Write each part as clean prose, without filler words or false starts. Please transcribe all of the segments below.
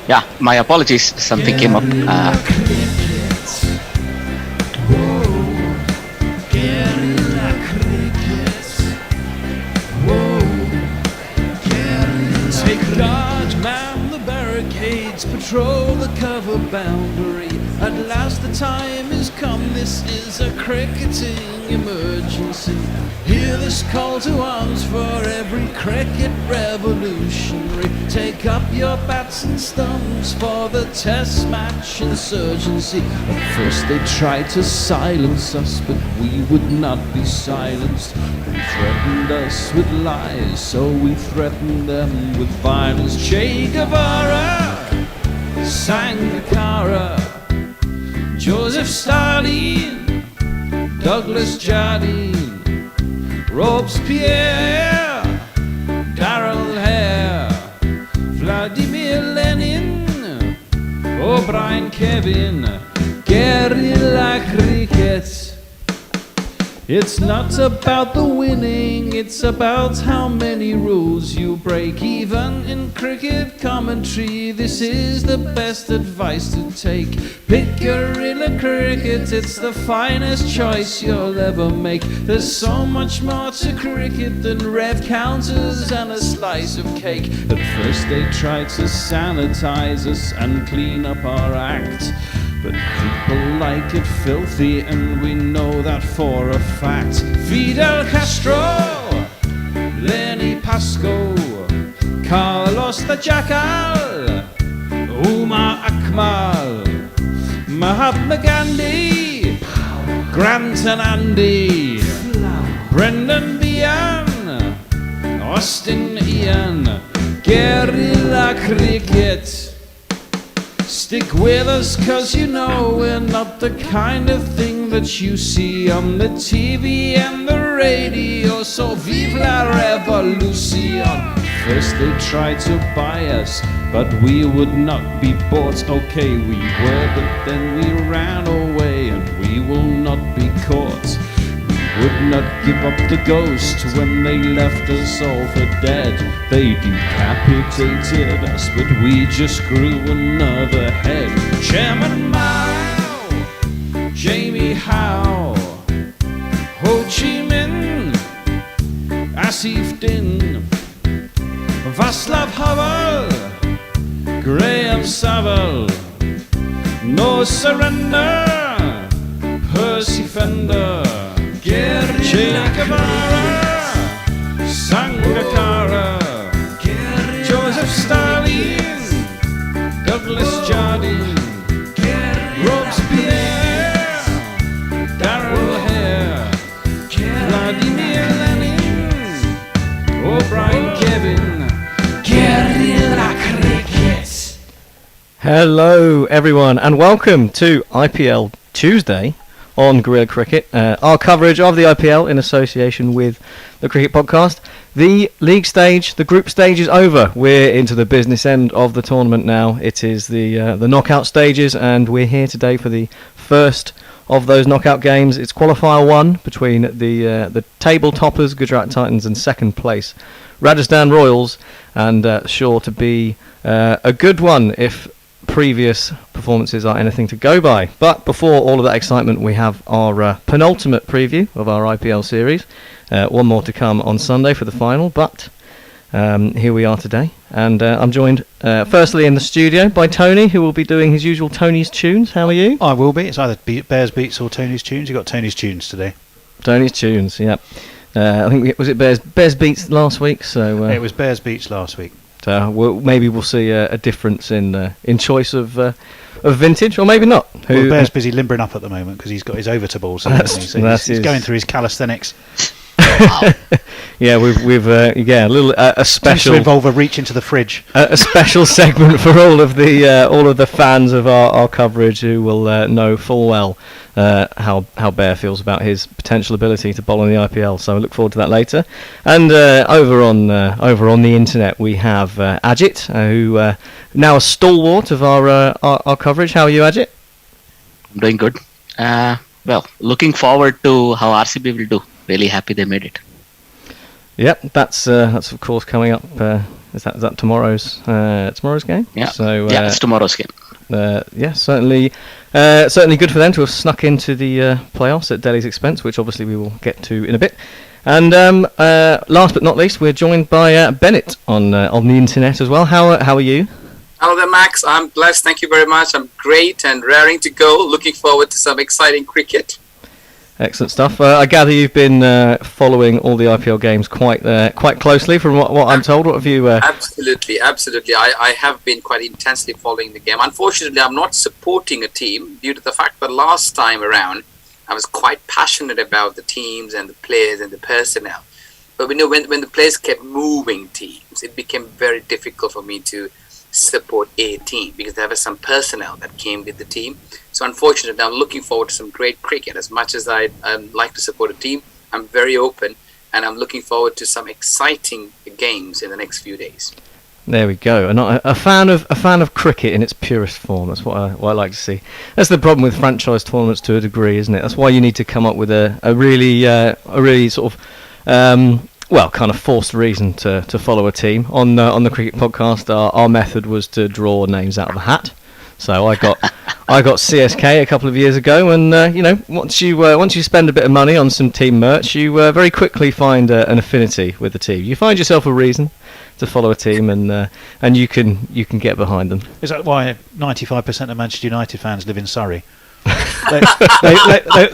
Yeah, my apologies. Something came up. Take large man the barricades, patrol the cover boundary. At last the time is come, this is a cricketing emergency. Hear this call to arms for every cricket revolutionary. Take up your bats and stumps for the test match insurgency. At first they tried to silence us, but we would not be silenced. They threatened us with lies, so we threatened them with violence. Che Guevara, Sangakkara, Joseph Stalin, Douglas Jardine, Robespierre, Darrell Hare, Vladimir Lenin, O'Brien Kevin, guerrilla cricket. It's not about the winning, it's about how many rules you break. Even in cricket commentary, this is the best advice to take. Pick guerrilla cricket, it's the finest choice you'll ever make. There's so much more to cricket than rev counters and a slice of cake. At first they tried to sanitize us and clean up our act, but people like it filthy, and we know that for a fact. Fidel Castro, Lenny Pascoe, Carlos the Jackal, Umar Akmal, Mahatma Gandhi, Grant and Andy, Brendan Behan, Austin Ian, guerrilla cricket. Stick with us, cause you know we're not the kind of thing that you see on the TV and the radio. So vive la revolution. First they tried to buy us, but we would not be bought. Okay, we were, but then we ran away, and we will not be caught. Would not give up the ghost when they left us all for dead. They decapitated us, but we just grew another head. Chairman Mao, Jamie Howe, Ho Chi Minh, Asif Din, Václav Havel, Graham Saville, No Surrender, Percy Fender, Che Guevara, Sangakkara, Joseph Stalin, Douglas Jardine, Robespierre, Darrell Hare, Vladimir Lenin, O'Brien Kevin, guerrilla cricket. Hello everyone and welcome to IPL Tuesday on Guerrilla Cricket, our coverage of the IPL in association with the Cricket Podcast. The league stage, the group stage is over. We're into the business end of the tournament now. It is the knockout stages, and we're here today for the first of those knockout games. It's Qualifier 1 between the table toppers, Gujarat Titans, and second place, Rajasthan Royals, and sure to be a good one if previous performances are anything to go by. But before all of that excitement, we have our penultimate preview of our IPL series. One more to come on Sunday for the final, but here we are today, and I'm joined firstly in the studio by Tony, who will be doing his usual Tony's Tunes. How are you? I will be. It's either Bears Beats or Tony's Tunes. You got Tony's Tunes today. Tony's Tunes, yeah. I think was it Bears Beats last week? So it was Bears Beats last week. Maybe we'll see a difference in choice of vintage, or maybe not. Well, Bear's busy limbering up at the moment because he's got his over to balls. He's going through his calisthenics. Yeah, we've a special to involve a reach into the fridge. A special segment for all of the fans of our coverage who will know full well how Bear feels about his potential ability to bowl in the IPL. So I look forward to that later. And over on the internet we have Ajit, who now a stalwart of our coverage. How are you, Ajit? I'm doing good. Well, looking forward to how RCB will do. Really happy they made it. Yep, that's of course coming up Is that tomorrow's game? Yeah. So it's tomorrow's game. Certainly good for them to have snuck into the playoffs at Delhi's expense, which obviously we will get to in a bit. And last but not least, we're joined by Bennett on the internet as well. How are you? Hello there, Max. I'm blessed. Thank you very much. I'm great and raring to go. Looking forward to some exciting cricket. Excellent stuff. I gather you've been following all the IPL games quite closely, from what I'm told. What have you? Absolutely. I have been quite intensely following the game. Unfortunately, I'm not supporting a team due to the fact that last time around, I was quite passionate about the teams and the players and the personnel. But we know when the players kept moving teams, it became very difficult for me to support a team because there was some personnel that came with the team. So unfortunately, I'm looking forward to some great cricket. As much as I like to support a team, I'm very open and I'm looking forward to some exciting games in the next few days. There we go. And a fan of cricket in its purest form. That's what I like to see. That's the problem with franchise tournaments to a degree, isn't it? That's why you need to come up with a really sort of kind of forced reason to follow a team. On the cricket podcast, our method was to draw names out of a hat. So I got CSK a couple of years ago, and once you spend a bit of money on some team merch, you very quickly find an affinity with the team. You find yourself a reason to follow a team, and you can get behind them. Is that why 95% of Manchester United fans live in Surrey? they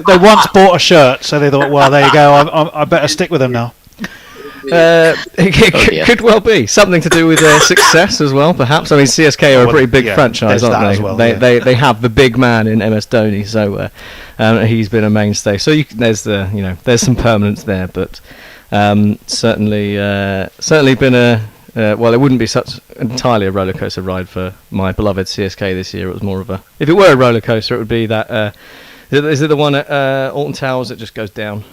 once bought a shirt, so they thought, well, there you go, I better stick with them now. It could well be something to do with their success as well, perhaps. I mean, CSK are a pretty big franchise, aren't they? Well, they have the big man in MS Dhoni, so he's been a mainstay. So there's some permanence there, but certainly been a it wouldn't be such entirely a roller coaster ride for my beloved CSK this year. It was more of a, if it were a roller coaster, it would be that. Is it the one at Alton Towers that just goes down?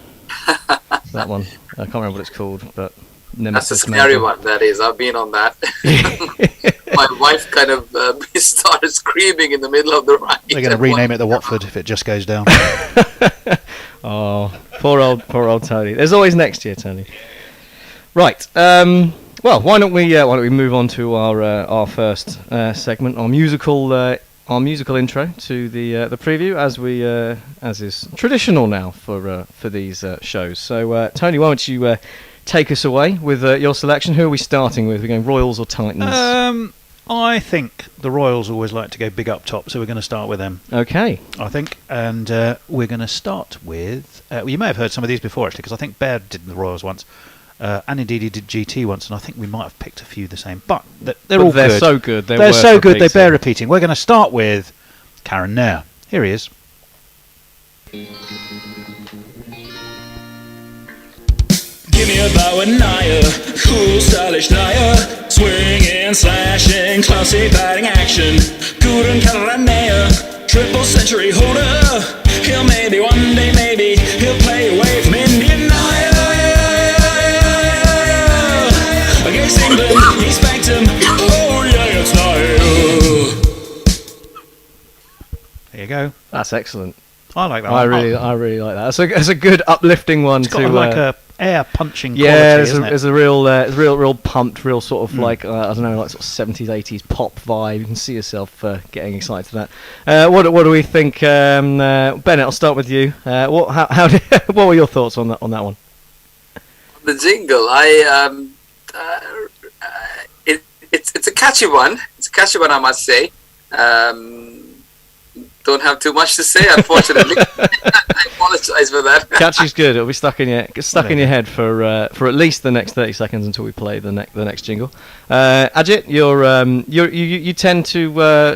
That one. I can't remember what it's called, but Nemesis. That's a scary one, that is. I've been on that. My wife kind of started screaming in the middle of the ride. They're going to rename it the Watford if it just goes down. Oh, poor old Tony. There's always next year, Tony. Right. Well, why don't we move on to our first segment, our musical intro to the preview, as is traditional now for these shows. So, Tony, why don't you take us away with your selection? Who are we starting with? We're going Royals or Titans? I think the Royals always like to go big up top, so we're going to start with them. Okay. I think, and we're going to start with. You may have heard some of these before, actually, because I think Baird did the Royals once. And indeed he did GT once, and I think we might have picked a few the same. But they're all good. So good. They're so good, they bear repeating. We're going to start with Karen Nair. Here he is. Give me a bow and Nair, cool stylish Nair, swinging, slashing, classy batting action. Guru Karen Nair, triple century holder. He'll maybe one day, maybe he'll play away from Indian Nair. Against England, he spanked him. Oh yeah, it's Nair. There you go. That's excellent. I like that. I really like that. It's a good uplifting one. It's got like a air punching quality, there's a real pumped, real sort of like I don't know, like sort of 70s, 80s pop vibe. You can see yourself getting excited to that. What do we think, Bennett? I'll start with you. What were your thoughts on that one? The jingle, it's a catchy one. It's a catchy one, I must say. Don't have too much to say, unfortunately. I apologise for that. Catchy's good. It'll be stuck in your head for at least the next 30 seconds until we play the next jingle. Ajit, you tend to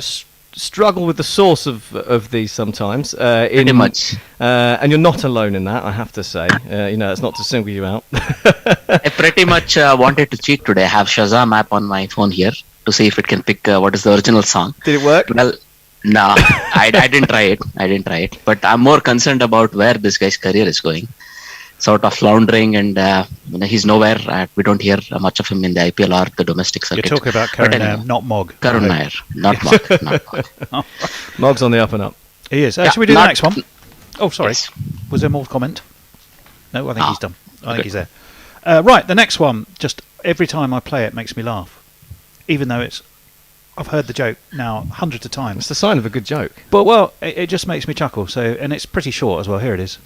struggle with the source of these sometimes. Pretty much. And you're not alone in that, I have to say. It's not to single you out. I pretty much wanted to cheat today. I have Shazam app on my phone here to see if it can pick what is the original song. Did it work? Well, no, I didn't try it. But I'm more concerned about where this guy's career is going. Sort of floundering, and he's nowhere. We don't hear much of him in the IPL or the domestic circuit. You're talking about Karan Nair, not Mog. Karan Nair, not Mog. Mog's on the up and up. He is. Should we do the next one? Oh, sorry. Yes. Was there more comment? No, I think he's done. I think he's there. Right, the next one. Just every time I play it makes me laugh. even though I've heard the joke now hundreds of times. It's the sign of a good joke. But well, it just makes me chuckle. So, and it's pretty short as well. Here it is.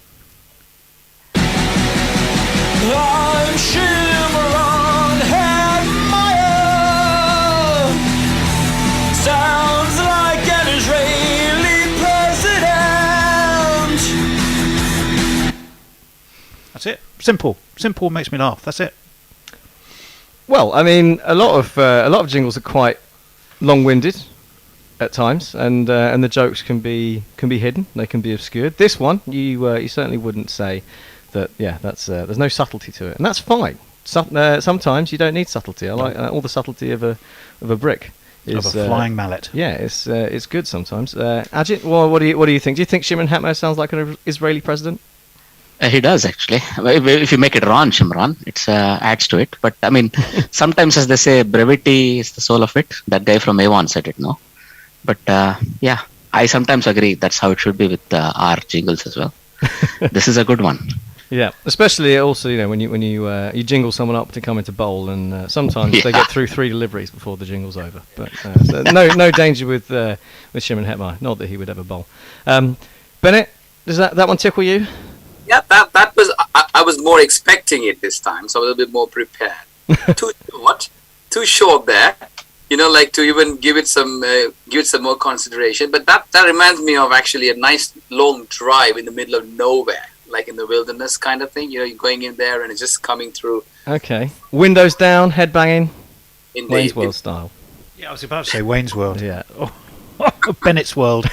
I'm Chevron Headmeyer. Sounds like an Israeli president. That's it. Simple. Simple makes me laugh. That's it. Well, I mean, a lot of jingles are quite long-winded at times, and the jokes can be hidden. They can be obscured. This one, you certainly wouldn't say that. Yeah, that's there's no subtlety to it, and that's fine. Sometimes you don't need subtlety. I like all the subtlety of a brick. Of a flying mallet. Yeah, it's good sometimes. Ajit, well, what do you think? Do you think Shimon Hatmer sounds like an Israeli president? He does actually. If you make it Ron Shimron, it adds to it. But I mean, sometimes, as they say, brevity is the soul of it. That guy from Avon said it, no? But yeah, I sometimes agree. That's how it should be with our jingles as well. This is a good one. Yeah, especially also, you know, when you jingle someone up to come into bowl, and sometimes they get through 3 deliveries before the jingle's over. But so no danger with Shimon Hetmar. Not that he would ever bowl. Bennett, does that one tickle you? Yeah, that was. I was more expecting it this time, so I was a bit more prepared. Too short there. You know, like to even give it some more consideration. But that reminds me of actually a nice long drive in the middle of nowhere, like in the wilderness kind of thing. You know, you're going in there and it's just coming through. Okay, windows down, head banging, In Wayne's World style. Yeah, I was about to say Wayne's World. Yeah. Bennett's World.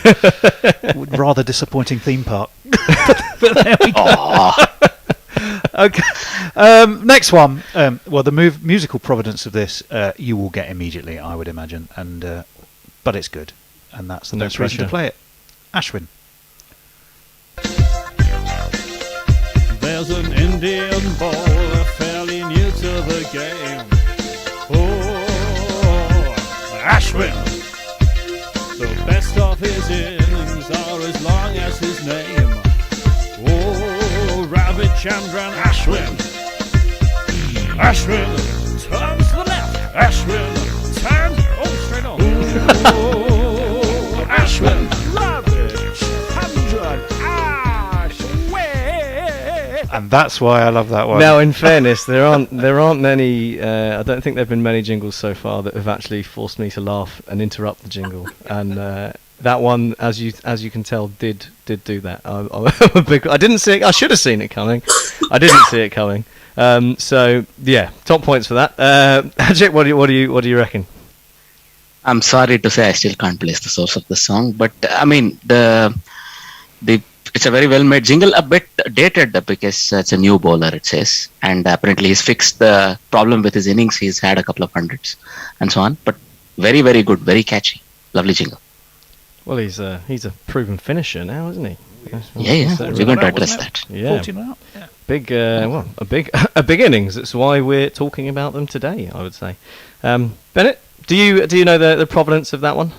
Rather disappointing theme park. But there we go. Okay. Next one. Well, the musical providence of this you will get immediately, I would imagine, and but it's good, and that's the best reason to play it. Ashwin. There's an Indian bowler fairly new to the game. Oh, Ashwin. The best of his innings are as long as his name. Oh, Ravichandran Ashwin. Ashwin turns to the left. Ashwin turns straight on. Oh, Ashwin Ravichandran Ashwin. And that's why I love that one. Now, in fairness, there aren't many. I don't think there've been many jingles so far that have actually forced me to laugh and interrupt the jingle. And that one, as you can tell, did do that. I'm a big. I didn't see it. I should have seen it coming. I didn't see it coming. So yeah, top points for that. Ajit, what do you reckon? I'm sorry to say I still can't place the source of the song, but I mean it's a very well made jingle, a bit dated because it's a new bowler, it says, and apparently he's fixed the problem with his innings. He's had a couple of hundreds and so on, but very, very good, very catchy, lovely jingle. Well, he's a proven finisher now, isn't he? Yeah, we're going to address that. Yeah, 14 out. Yeah. big. Well, a big innings. That's why we're talking about them today, I would say. Bennett, do you know the provenance of that one?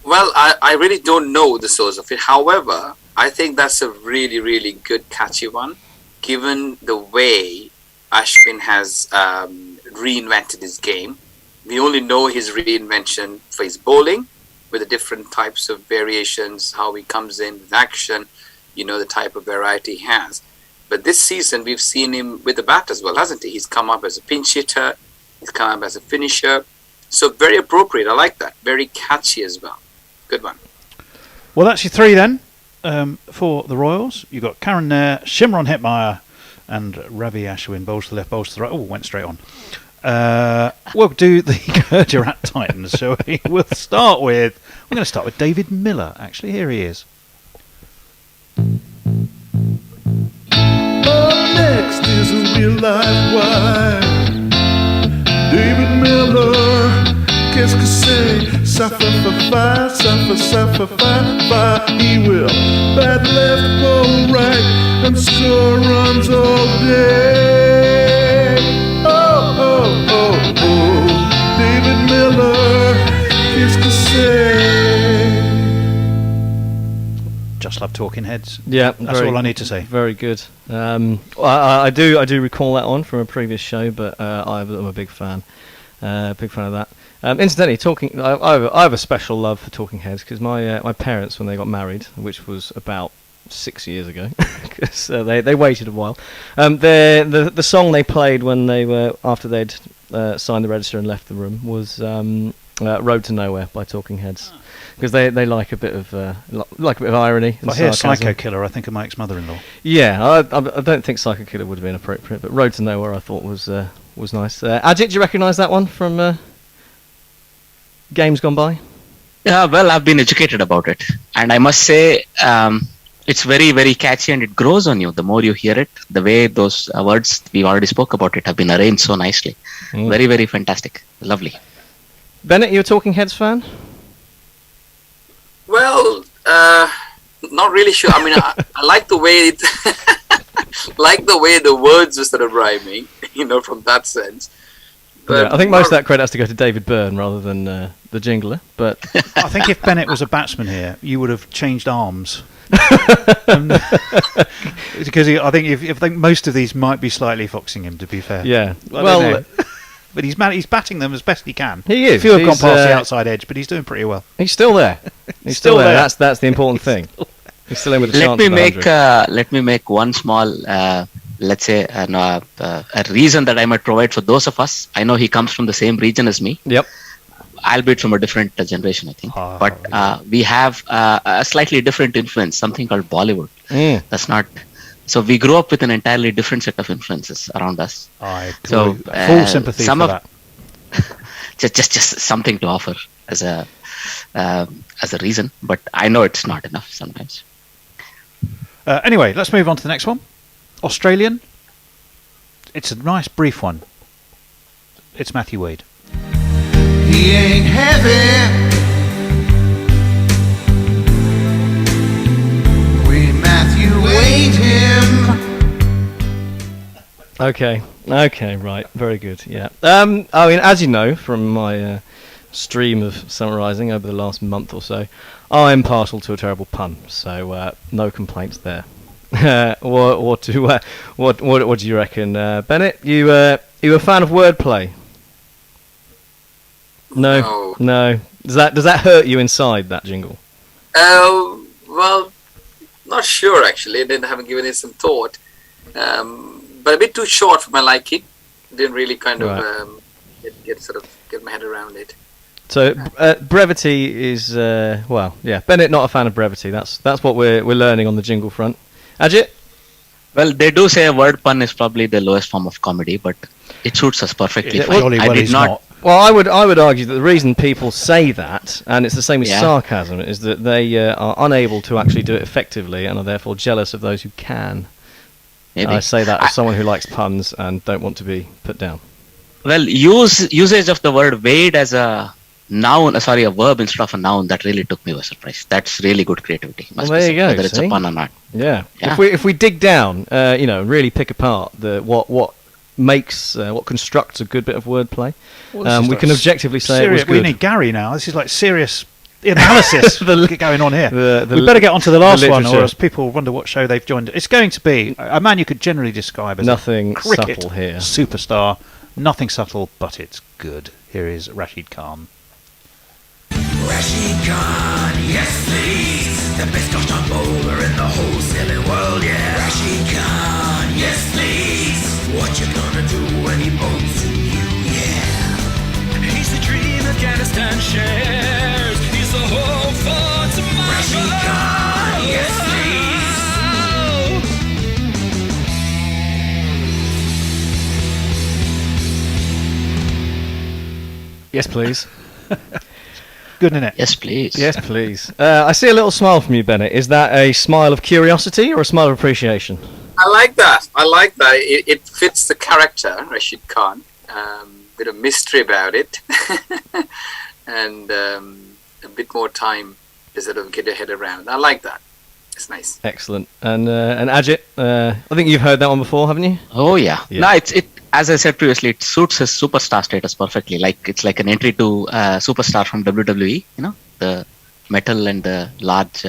Well, I really don't know the source of it. However, I think that's a really, really good, catchy one, given the way Ashwin has reinvented his game. We only know his reinvention for his bowling, with the different types of variations, how he comes in with action, you know, the type of variety he has. But this season, we've seen him with the bat as well, hasn't he? He's come up as a pinch hitter, he's come up as a finisher. So very appropriate, I like that. Very catchy as well. Good one. Well, that's your 3 then for the Royals. You've got Karen Nair, Shimron Hetmeyer, and Ravi Ashwin. Bowls to the left, bowls to the right. Oh, went straight on. We'll do the Gujarat Titans, shall we? We're going to start with David Miller, actually. Here he is. Up next is a real life wife, David Miller. Qu'est-ce que c'est? Ça fait fa. He will bat left, bowl right, and score runs all day. Oh, David Miller. Qu'est-ce que c'est? Just love talking heads. Yeah, that's all I need to say. Very good. I do recall that one from a previous show, but I'm a big fan. Big fan of that. Incidentally, I have a special love for Talking Heads because my parents, when they got married, which was about 6 years ago, because they waited a while, the song they played when they were after they'd signed the register and left the room was "Road to Nowhere" by Talking Heads. Because they like a bit of irony. If I hear Psycho Killer, I think of my ex-mother-in-law. Yeah, I don't think Psycho Killer would have been appropriate, but Road to Nowhere I thought was nice. Ajit, do you recognise that one from Games Gone By? Yeah, well, I've been educated about it, and I must say, it's very, very catchy, and it grows on you the more you hear it. The way those words we already spoke about it have been arranged so nicely, very, very fantastic, lovely. Bennett, you a Talking Heads fan? Well, not really sure. I mean, I like the way it, like the way the words were sort of rhyming, from that sense. But Yeah, I think most of that credit has to go to David Byrne rather than the jingler. But I think if Bennett was a batsman here, you would have changed arms. Because I think most of these might be slightly foxing him, to be fair. yeah, I don't know. But he's batting them as best he can. he is. Few have gone He's, past the outside edge, but he's doing pretty well. He's still there. He's still there. That's the important thing. He's still in with a chance. Let me make one small, let's say, a reason that I might provide for those of us. I know he comes from the same region as me. Yep. Albeit from a different generation, I think. But we have a slightly different influence, something called Bollywood. That's not. So we grew up with an entirely different set of influences around us. Full sympathy for that. just something to offer as a reason, but I know it's not enough sometimes. Anyway, let's move on to the next one. Australian. It's a nice brief one. It's Matthew Wade. He ain't heavy. We Matthew Wade him. Okay, right, very good. Yeah. I mean, as you know from my stream of summarising over the last month or so, I'm partial to a terrible pun, so no complaints there. What do you reckon, Bennett? You a fan of wordplay? No. Does that hurt you inside, that jingle? Well, not sure actually. I haven't given it some thought. But a bit too short for my liking. Didn't really kind of get my head around it. So brevity is Bennett not a fan of brevity. That's what we're learning on the jingle front. Ajit? Well, they do say a word pun is probably the lowest form of comedy, but it suits us perfectly fine. I did not. Well, I would argue that the reason people say that, and it's the same with sarcasm, is that they are unable to actually do it effectively and are therefore jealous of those who can. Maybe. I say that as someone who likes puns and don't want to be put down. Well, usage of the word wade as a verb instead of a noun, that really took me by surprise. That's really good creativity. Well, there you go. Whether it's a pun or not. Yeah. If we dig down, really pick apart what constructs a good bit of wordplay, we can objectively say it was good. We need Gary now. This is like serious analysis going on here. We better get on to the last one, or else people wonder what show they've joined. It's going to be a man you could generally describe as nothing a cricket subtle here. Superstar. Nothing subtle, but it's good. Here is Rashid Khan. Rashid Khan, yes please. The best gosh-darn bowler in the whole silly world, yeah. Rashid Khan, yes please. What you gonna do when he bowls to you, yeah. He's the dream Afghanistan shares. He's the hope for tomorrow. Rashid Khan, yes please. Yes, please. Good, isn't it? Yes, please. Yes, please. I see a little smile from you, Bennett. Is that a smile of curiosity or a smile of appreciation? I like that. It fits the character, Rashid Khan. Bit of mystery about it, and a bit more time to sort of get your head around. I like that. It's nice. Excellent. And Ajit, I think you've heard that one before, haven't you? Oh yeah. No, it. As I said previously, it suits his superstar status perfectly. It's like an entry to superstar from WWE. The metal and the large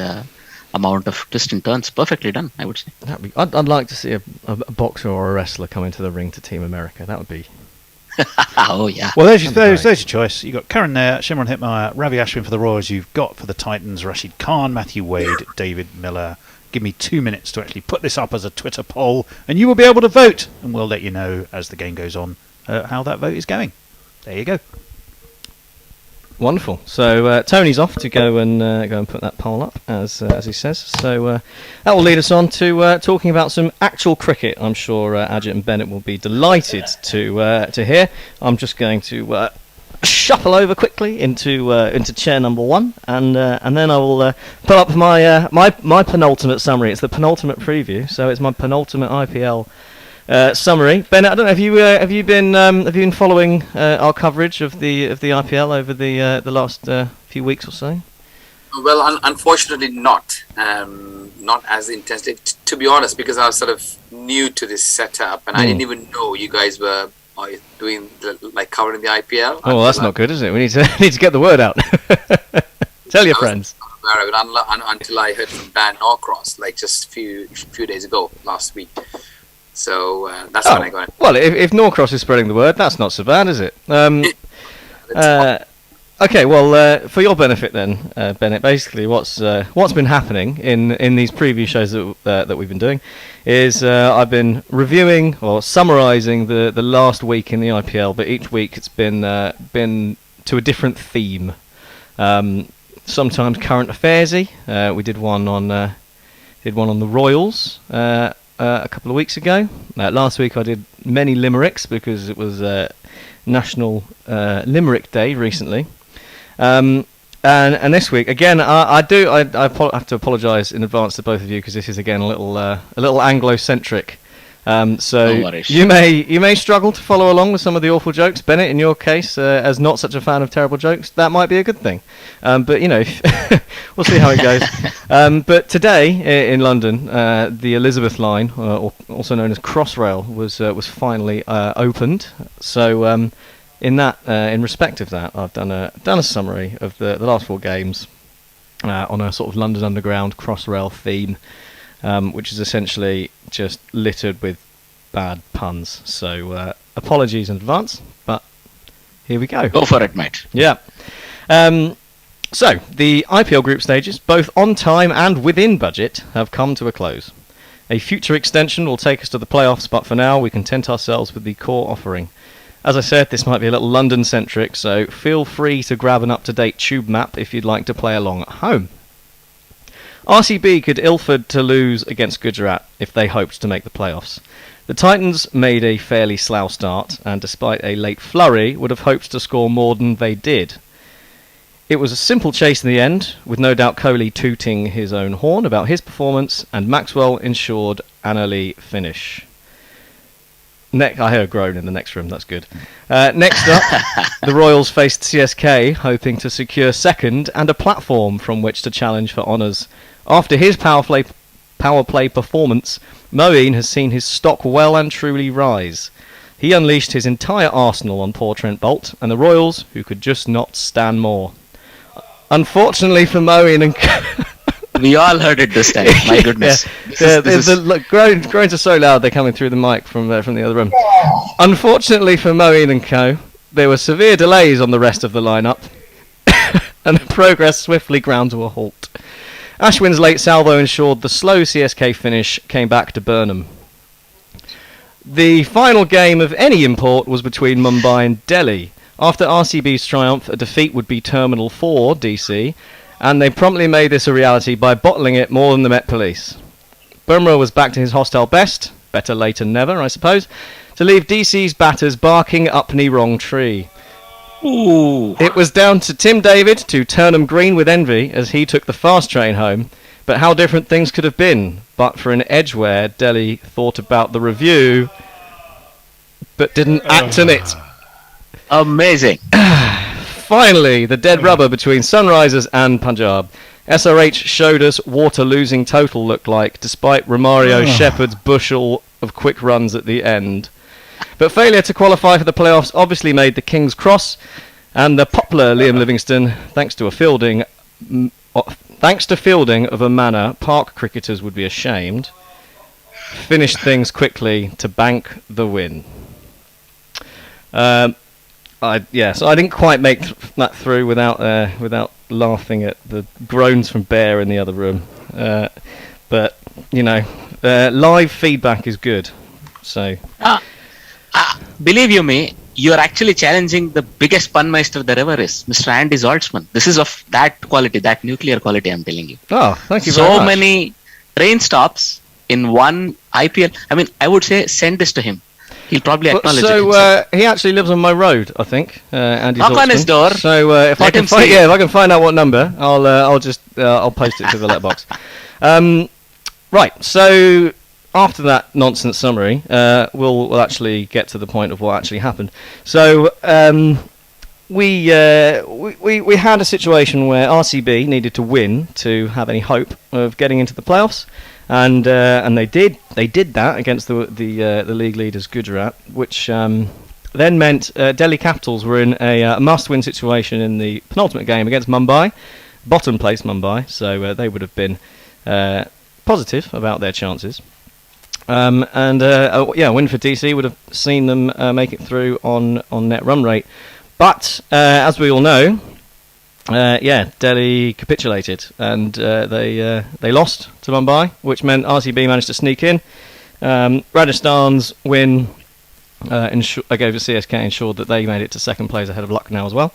amount of twists and turns, perfectly done, I would say. I'd like to see a boxer or a wrestler come into the ring to Team America. That would be Oh yeah. Well, there's your choice. You've got Karen Nair, Shimron Hitmeyer, Ravi Ashwin for the Royals. You've got for the Titans Rashid Khan, Matthew Wade, David Miller. Give me 2 minutes to actually put this up as a Twitter poll, and you will be able to vote. And we'll let you know as the game goes on how that vote is going. There you go. Wonderful. So Tony's off to go and put that poll up, as he says. So that will lead us on to talking about some actual cricket. I'm sure Ajit and Bennett will be delighted to hear. I'm just going to shuffle over quickly into chair number 1, and then I will pull up my penultimate summary. It's the penultimate preview, so it's my penultimate IPL. Summary, Bennett. I don't know. Have you been following our coverage of the IPL over the last few weeks or so? Well, unfortunately, not as intensely. To be honest, because I was sort of new to this setup, and I didn't even know you guys were doing covering the IPL. Oh, well, that's not good, is it? We need to get the word out. Tell your friends. Until I heard from Dan Norcross, just few days ago, last week. So that's when I got it. Well, if Norcross is spreading the word, that's not so bad, is it? Okay, well, for your benefit then, Bennett, basically what's been happening in these preview shows that we've been doing is I've been reviewing or summarising the last week in the IPL, but each week it's been to a different theme. Sometimes current affairsy. We did one on the Royals. A couple of weeks ago. Last week I did many limericks because it was National Limerick Day recently. And this week again, I have to apologise in advance to both of you because this is again a little Anglo-centric. So No worries. you may struggle to follow along with some of the awful jokes. Bennett, in your case, as not such a fan of terrible jokes, that might be a good thing. But we'll see how it goes. But today in London, the Elizabeth line, also known as Crossrail, was finally opened. So in respect of that, I've done a summary of the last 4 games on a sort of London Underground Crossrail theme. Which is essentially just littered with bad puns. So apologies in advance, but here we go. Go for it, mate. Yeah. So the IPL group stages, both on time and within budget, have come to a close. A future extension will take us to the playoffs, but for now we content ourselves with the core offering. As I said, this might be a little London-centric, so feel free to grab an up-to-date tube map if you'd like to play along at home. RCB could Ilford to lose against Gujarat if they hoped to make the playoffs. The Titans made a fairly slough start, and despite a late flurry, would have hoped to score more than they did. It was a simple chase in the end, with no doubt Kohli tooting his own horn about his performance, and Maxwell ensured an early finish. I heard a groan in the next room, that's good. Next up, the Royals faced CSK, hoping to secure second and a platform from which to challenge for honours. After his power play performance, Moeen has seen his stock well and truly rise. He unleashed his entire arsenal on poor Trent Boult, and the Royals, who could just not stand more. Unfortunately for Moeen and... We all heard it this time. My goodness. Look, groans are so loud they're coming through the mic from the other room. Unfortunately for Moeen and co, there were severe delays on the rest of the lineup, and progress swiftly ground to a halt. Ashwin's late salvo ensured the slow CSK finish came back to Burnham. The final game of any import was between Mumbai and Delhi. After RCB's triumph, a defeat would be terminal for DC, and they promptly made this a reality by bottling it more than the Met Police. Bumrah was back to his hostile best, better late than never, I suppose, to leave DC's batters barking up the wrong tree. Ooh. It was down to Tim David to turn 'em green with envy as he took the fast train home, but how different things could have been but for an edge where Delhi thought about the review but didn't act on it. Amazing. Finally, the dead rubber between Sunrisers and Punjab. SRH showed us what a losing total looked like, despite Romario Shepherd's bushel of quick runs at the end. But failure to qualify for the playoffs obviously made the King's Cross, and the popular Liam Livingstone, thanks to fielding of a manner park cricketers would be ashamed, finished things quickly to bank the win. So I didn't quite make that through without laughing at the groans from Bear in the other room. But live feedback is good. So believe you me, you are actually challenging the biggest pun meister there ever is, Mr. Andy Zaltzman. This is of that quality, that nuclear quality, I'm telling you. Oh, thank you very much. So many train stops in one IPL. I mean, I would say send this to him. He'll probably acknowledge it. So he actually lives on my road, I think. Andy Knock on Zaltzman. his door. So if I can find out what number, I'll post it to the letterbox. Right. So after that nonsense summary, we'll actually get to the point of what actually happened. So we had a situation where RCB needed to win to have any hope of getting into the playoffs, and they did that against the league leaders Gujarat, which then meant Delhi Capitals were in a must-win situation in the penultimate game against Mumbai, bottom place Mumbai, so they would have been positive about their chances. A win for DC would have seen them make it through on net run rate. But as we all know, Delhi capitulated and they lost to Mumbai, which meant RCB managed to sneak in. Rajasthan's win against CSK ensured that they made it to second place ahead of Lucknow as well.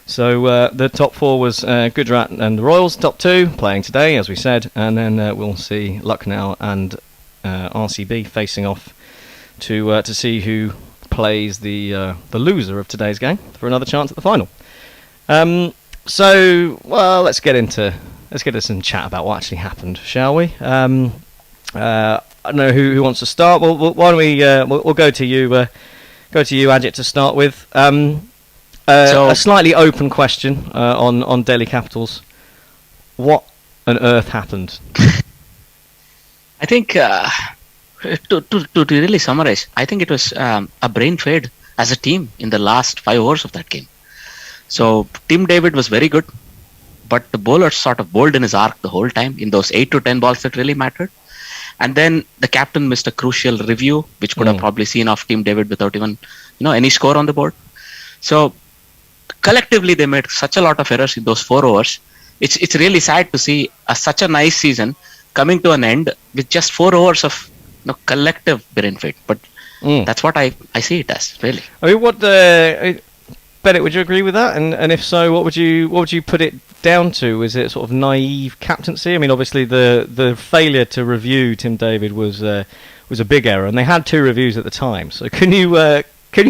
So the top four was Gujarat and the Royals, top two playing today, as we said, and then we'll see Lucknow and RCB facing off to see who plays the loser of today's game for another chance at the final. Let's get into some chat about what actually happened, shall we? I don't know who wants to start. Well, why don't we? We'll go to you. Go to you, Ajit, to start with. A slightly open question on Delhi Capitals. What on earth happened? I think to really summarize, I think it was a brain fade as a team in the last 5 overs of that game. So Tim David was very good, but the bowler sort of bowled in his arc the whole time in those 8 to 10 balls that really mattered. And then the captain missed a crucial review, which could have probably seen off Tim David without even any score on the board. So collectively, they made such a lot of errors in those 4 overs. It's really sad to see such a nice season coming to an end with just 4 overs of collective brain fade. But that's what I see it as, really. I mean, what Bennett, would you agree with that? And if so, what would you put it down to? Is it sort of naive captaincy? I mean, obviously the failure to review Tim David was a big error, and they had 2 reviews at the time. So can you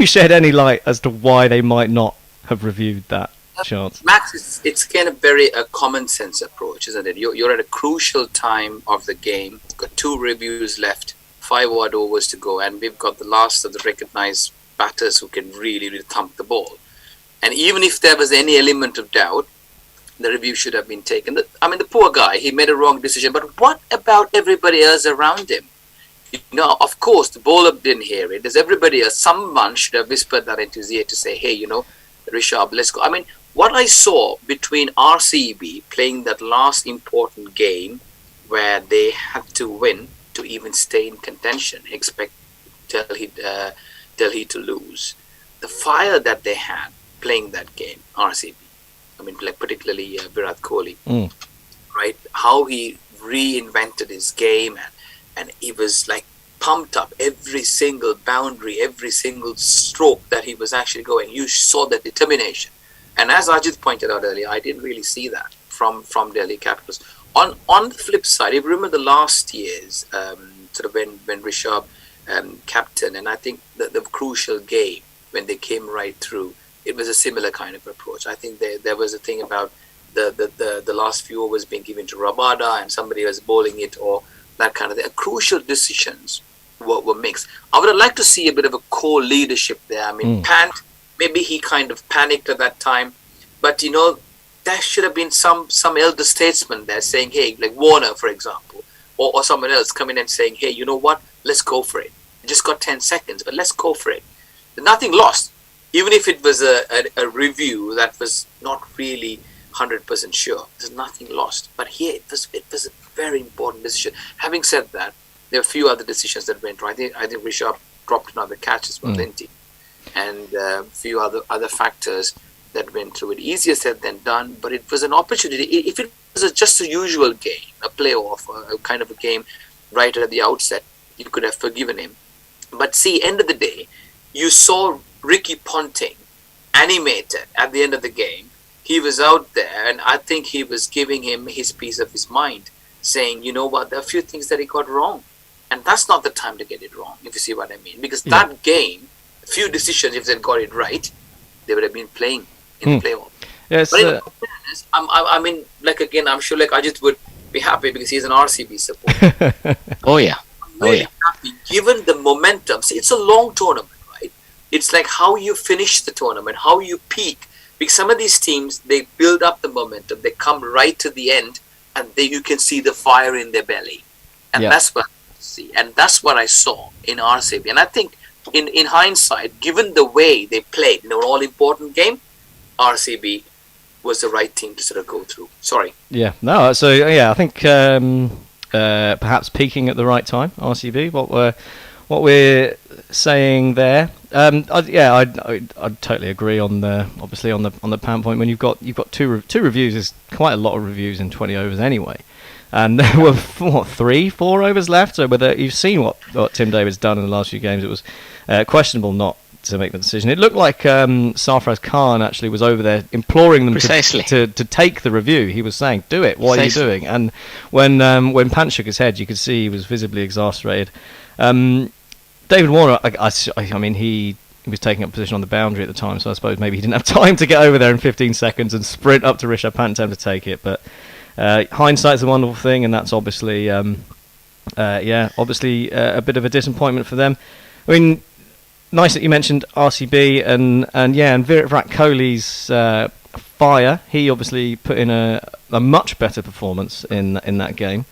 shed any light as to why they might not have reviewed that chance? Max, it's kind of very a common sense approach, isn't it? You're at a crucial time of the game. You've got 2 reviews left, 5 odd overs to go, and we've got the last of the recognized batters who can really, really thump the ball. And even if there was any element of doubt, the review should have been taken. The poor guy, he made a wrong decision. But what about everybody else around him? Of course, the bowler didn't hear it. There's everybody else. Someone should have whispered that into his ear to say, hey, Rishabh, let's go. I mean, what I saw between RCB playing that last important game where they had to win to even stay in contention, expect Delhi to lose. The fire that they had playing that game, RCB, particularly Virat Kohli, right? How he reinvented his game and he was like pumped up every single boundary, every single stroke that he was actually going. You saw the determination. And as Ajit pointed out earlier, I didn't really see that from Delhi Capitals. On the flip side, if you remember the last years, when Rishabh captain, and I think the crucial game when they came right through, it was a similar kind of approach. I think there was a thing about the last few overs being given to Rabada and somebody was bowling it or that kind of thing. Crucial decisions were mixed. I would have liked to see a bit of a core leadership there. I mean, Pant, maybe he kind of panicked at that time, but there should have been some elder statesman there saying, hey, like Warner, for example, or someone else coming and saying, hey, you know what, let's go for it. You just got 10 seconds, but let's go for it. Nothing lost. Even if it was a review that was not really 100% sure, there's nothing lost. But here, it was a very important decision. Having said that, there are a few other decisions that went wrong. I think Rishabh dropped another catch as well, didn't he? and a few other factors that went through it. Easier said than done, but it was an opportunity. If it was just a usual game, a playoff, a kind of a game right at the outset, you could have forgiven him. But see, end of the day, you saw Ricky Ponting animated at the end of the game. He was out there, and I think he was giving him his piece of his mind, saying, you know what, there are a few things that he got wrong. And that's not the time to get it wrong, if you see what I mean. Because that game, a few decisions, if they got it right, they would have been playing in the playoff. Yes, but in fairness, I mean, like again, I'm sure like Ajit would be happy because he's an RCB supporter. Oh yeah. I'm really happy, given the momentum. See, it's a long tournament, right? It's like how you finish the tournament, how you peak. Because some of these teams, they build up the momentum, they come right to the end, and you can see the fire in their belly. And that's what I see. And that's what I saw in RCB. And I think in hindsight, given the way they played in an all-important game, RCB was the right team to sort of go through. Sorry. Yeah, no, so yeah, I think perhaps peaking at the right time, RCB, what we're saying there. I'd totally agree on the PowerPoint. When you've got two reviews, there's quite a lot of reviews in 20 overs anyway. And there were 4 overs left. So whether you've seen what Tim David's done in the last few games, it was questionable not to make the decision. It looked like Sarfraz Khan actually was over there imploring them to take the review. He was saying, "Do it. What are you doing?" And when Pant shook his head, you could see he was visibly exasperated. David Warner, I mean, he was taking up position on the boundary at the time, so I suppose maybe he didn't have time to get over there in 15 seconds and sprint up to Rishabh Pant to take it. But hindsight's a wonderful thing, and that's obviously a bit of a disappointment for them. I mean, nice that you mentioned RCB and Virat Kohli's fire. He obviously put in a much better performance in that game.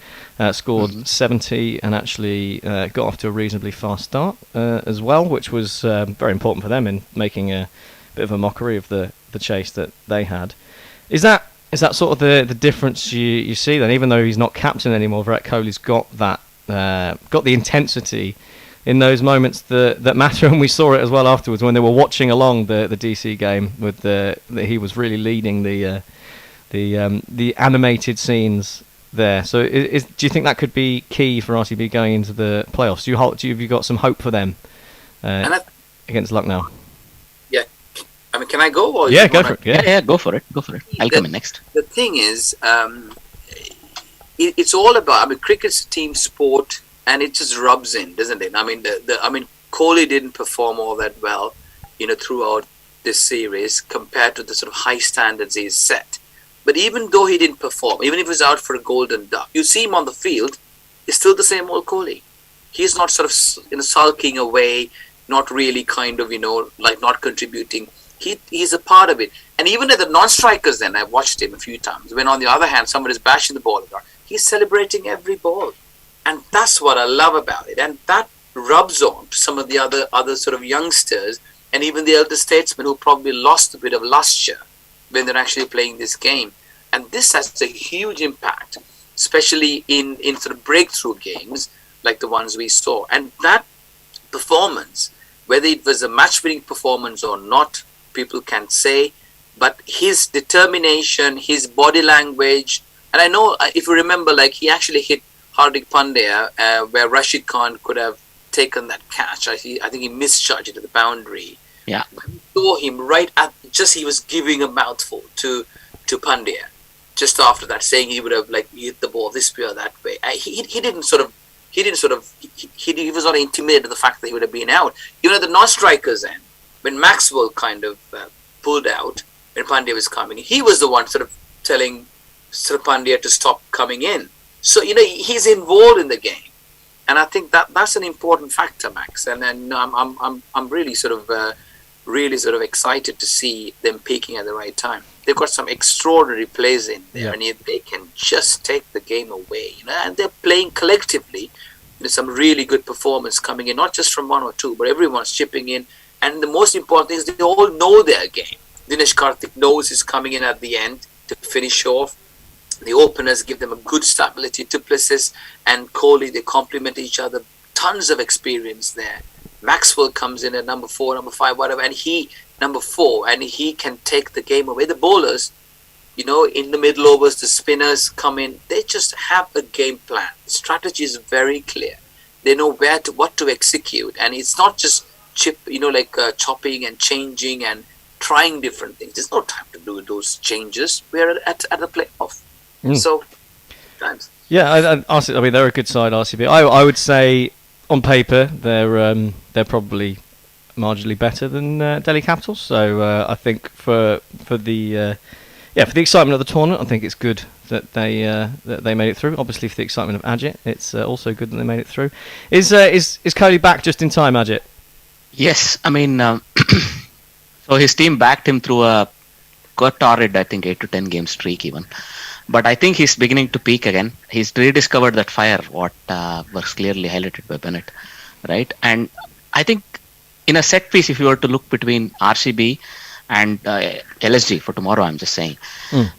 Scored 70 and actually got off to a reasonably fast start as well, which was very important for them in making a bit of a mockery of the chase that they had. Is that sort of the difference you see then? Even though he's not captain anymore, Virat Kohli's got the intensity in those moments that matter, and we saw it as well afterwards when they were watching along the DC game with he was really leading the animated scenes there. So do you think that could be key for RCB going into the playoffs? Have you got some hope for them against Lucknow? Yeah, I mean, can I go? Or go for it. Yeah, go for it. I'll come in next. The thing is, it's all about. I mean, cricket's a team sport, and it just rubs in, doesn't it? I mean, Kohli didn't perform all that well, throughout this series compared to the sort of high standards he's set. But even though he didn't perform, even if he was out for a golden duck, you see him on the field, he's still the same old Kohli. He's not sort of sulking away, not really kind of, like not contributing. He's a part of it. And even at the non-strikers then, I've watched him a few times, when on the other hand, somebody's bashing the ball, he's celebrating every ball. And that's what I love about it. And that rubs on to some of the other sort of youngsters and even the elder statesmen who probably lost a bit of lustre when they're actually playing this game. And this has a huge impact, especially in sort of breakthrough games like the ones we saw. And that performance, whether it was a match-winning performance or not, people can say, but his determination, his body language, and I know, if you remember, like he actually hit Hardik Pandya, where Rashid Khan could have taken that catch. I think he misjudged it at the boundary. Yeah. We saw him right at he was giving a mouthful to Pandya just after that, saying he would have like hit the ball this way or that way. He was not intimidated of the fact that he would have been out. The non-strikers then, when Maxwell kind of pulled out when Pandya was coming, he was the one sort of telling Pandya to stop coming in. So he's involved in the game, and I think that's an important factor, Max. And then I'm really sort of excited to see them peaking at the right time. They've got some extraordinary plays in there, and they can just take the game away. And they're playing collectively. There's some really good performance coming in, not just from one or two, but everyone's chipping in. And the most important thing is they all know their game. Dinesh Karthik knows he's coming in at the end to finish off. The openers give them a good stability. Du Plessis and Kohli, they complement each other. Tons of experience there. Maxwell comes in at number 4, number 5, whatever, and number 4, and he can take the game away. The bowlers, in the middle overs, the spinners come in. They just have a game plan. The strategy is very clear. They know what to execute, and it's not just chopping and changing and trying different things. There's no time to do those changes. We're at the playoff, so times. Yeah, I mean they're a good side, RCB. I would say on paper they're probably marginally better than Delhi Capitals. So I think for the excitement of the tournament, I think it's good that they made it through. Obviously, for the excitement of Ajit, it's also good that they made it through. Is Kohli back just in time, Ajit? Yes, I mean, so his team backed him through a torrid, I think, 8 to 10 game streak even. But I think he's beginning to peak again. He's rediscovered that fire, what was clearly highlighted by Bennett, right? And I think in a set piece, if you were to look between RCB and LSG for tomorrow, I'm just saying,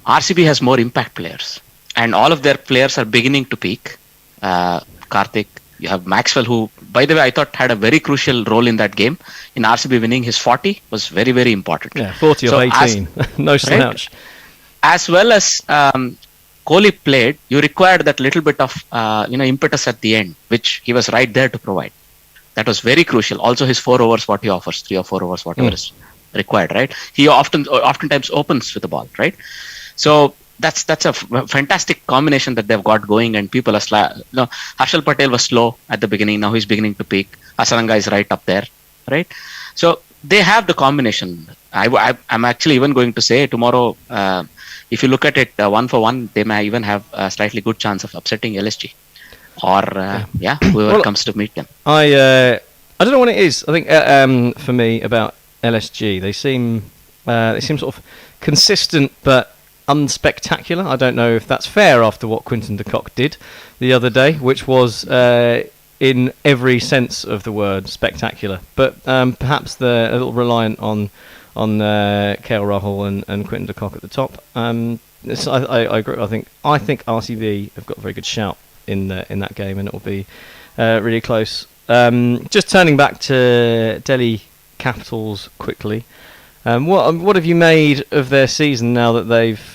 RCB has more impact players, and all of their players are beginning to peak. Karthik, you have Maxwell, who, by the way, I thought had a very crucial role in that game. In RCB winning, his 40 was very, very important. Yeah, 40 of 18, no slouch. Right? As well as Kohli played, you required that little bit of impetus at the end, which he was right there to provide. That was very crucial. Also, his 4 overs, what he offers, 3 or 4 overs, whatever is required, right? He oftentimes opens with the ball, right? So that's a fantastic combination that they've got going, and people are Harshal Patel was slow at the beginning. Now he's beginning to peak. Asaranga is right up there, right? So they have the combination. I'm actually even going to say tomorrow, if you look at it 1-for-1, they may even have a slightly good chance of upsetting LSG or whoever comes to meet them. I don't know what it is. I think for me about LSG, they seem sort of consistent but unspectacular. I don't know if that's fair after what Quinton de Kock did the other day, which was in every sense of the word spectacular. But perhaps they're a little reliant on KL Rahul and Quinton de Kock at the top. I agree. I think RCB have got a very good shout in that game, and it will be really close. Just turning back to Delhi Capitals quickly. What have you made of their season now that they've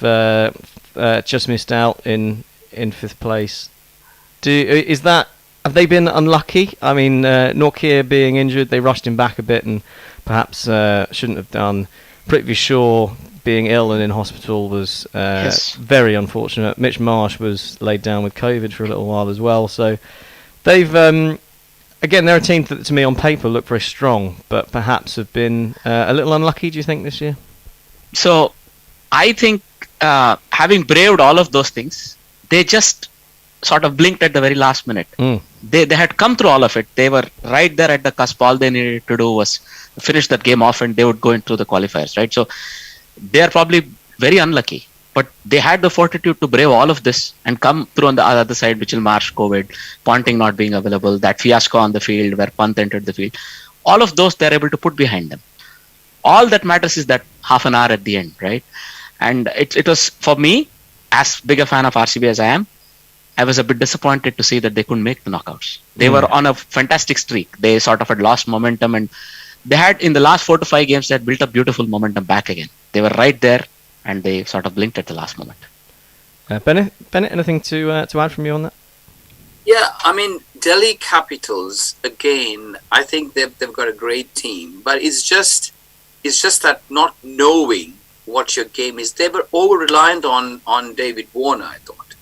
just missed out in 5th place? Have they been unlucky? I mean, Nortje being injured, they rushed him back a bit and perhaps shouldn't have done. Prithvi Shaw being ill and in hospital was very unfortunate. Mitch Marsh was laid down with COVID for a little while as well. So they've again, they're a team that, to me, on paper, look very strong, but perhaps have been a little unlucky, do you think, this year? So, I think having braved all of those things, they just sort of blinked at the very last minute. They had come through all of it. They were right there at the cusp. All they needed to do was finish that game off, and they would go into the qualifiers, right? So, they are probably very unlucky. But they had the fortitude to brave all of this and come through on the other side, Mitchell Marsh, COVID, Ponting not being available, that fiasco on the field where Pant entered the field. All of those they're able to put behind them. All that matters is that half an hour at the end, right? And it was, for me, as big a fan of RCB as I am, I was a bit disappointed to see that they couldn't make the knockouts. They were on a fantastic streak. They sort of had lost momentum, and they had, in the last 4 to 5 games, they had built up beautiful momentum back again. They were right there, and they sort of blinked at the last moment. Bennett, anything to add from you on that? Yeah, I mean, Delhi Capitals, again, I think they've got a great team, but it's just that not knowing what your game is. They were over-reliant on David Warner, I thought,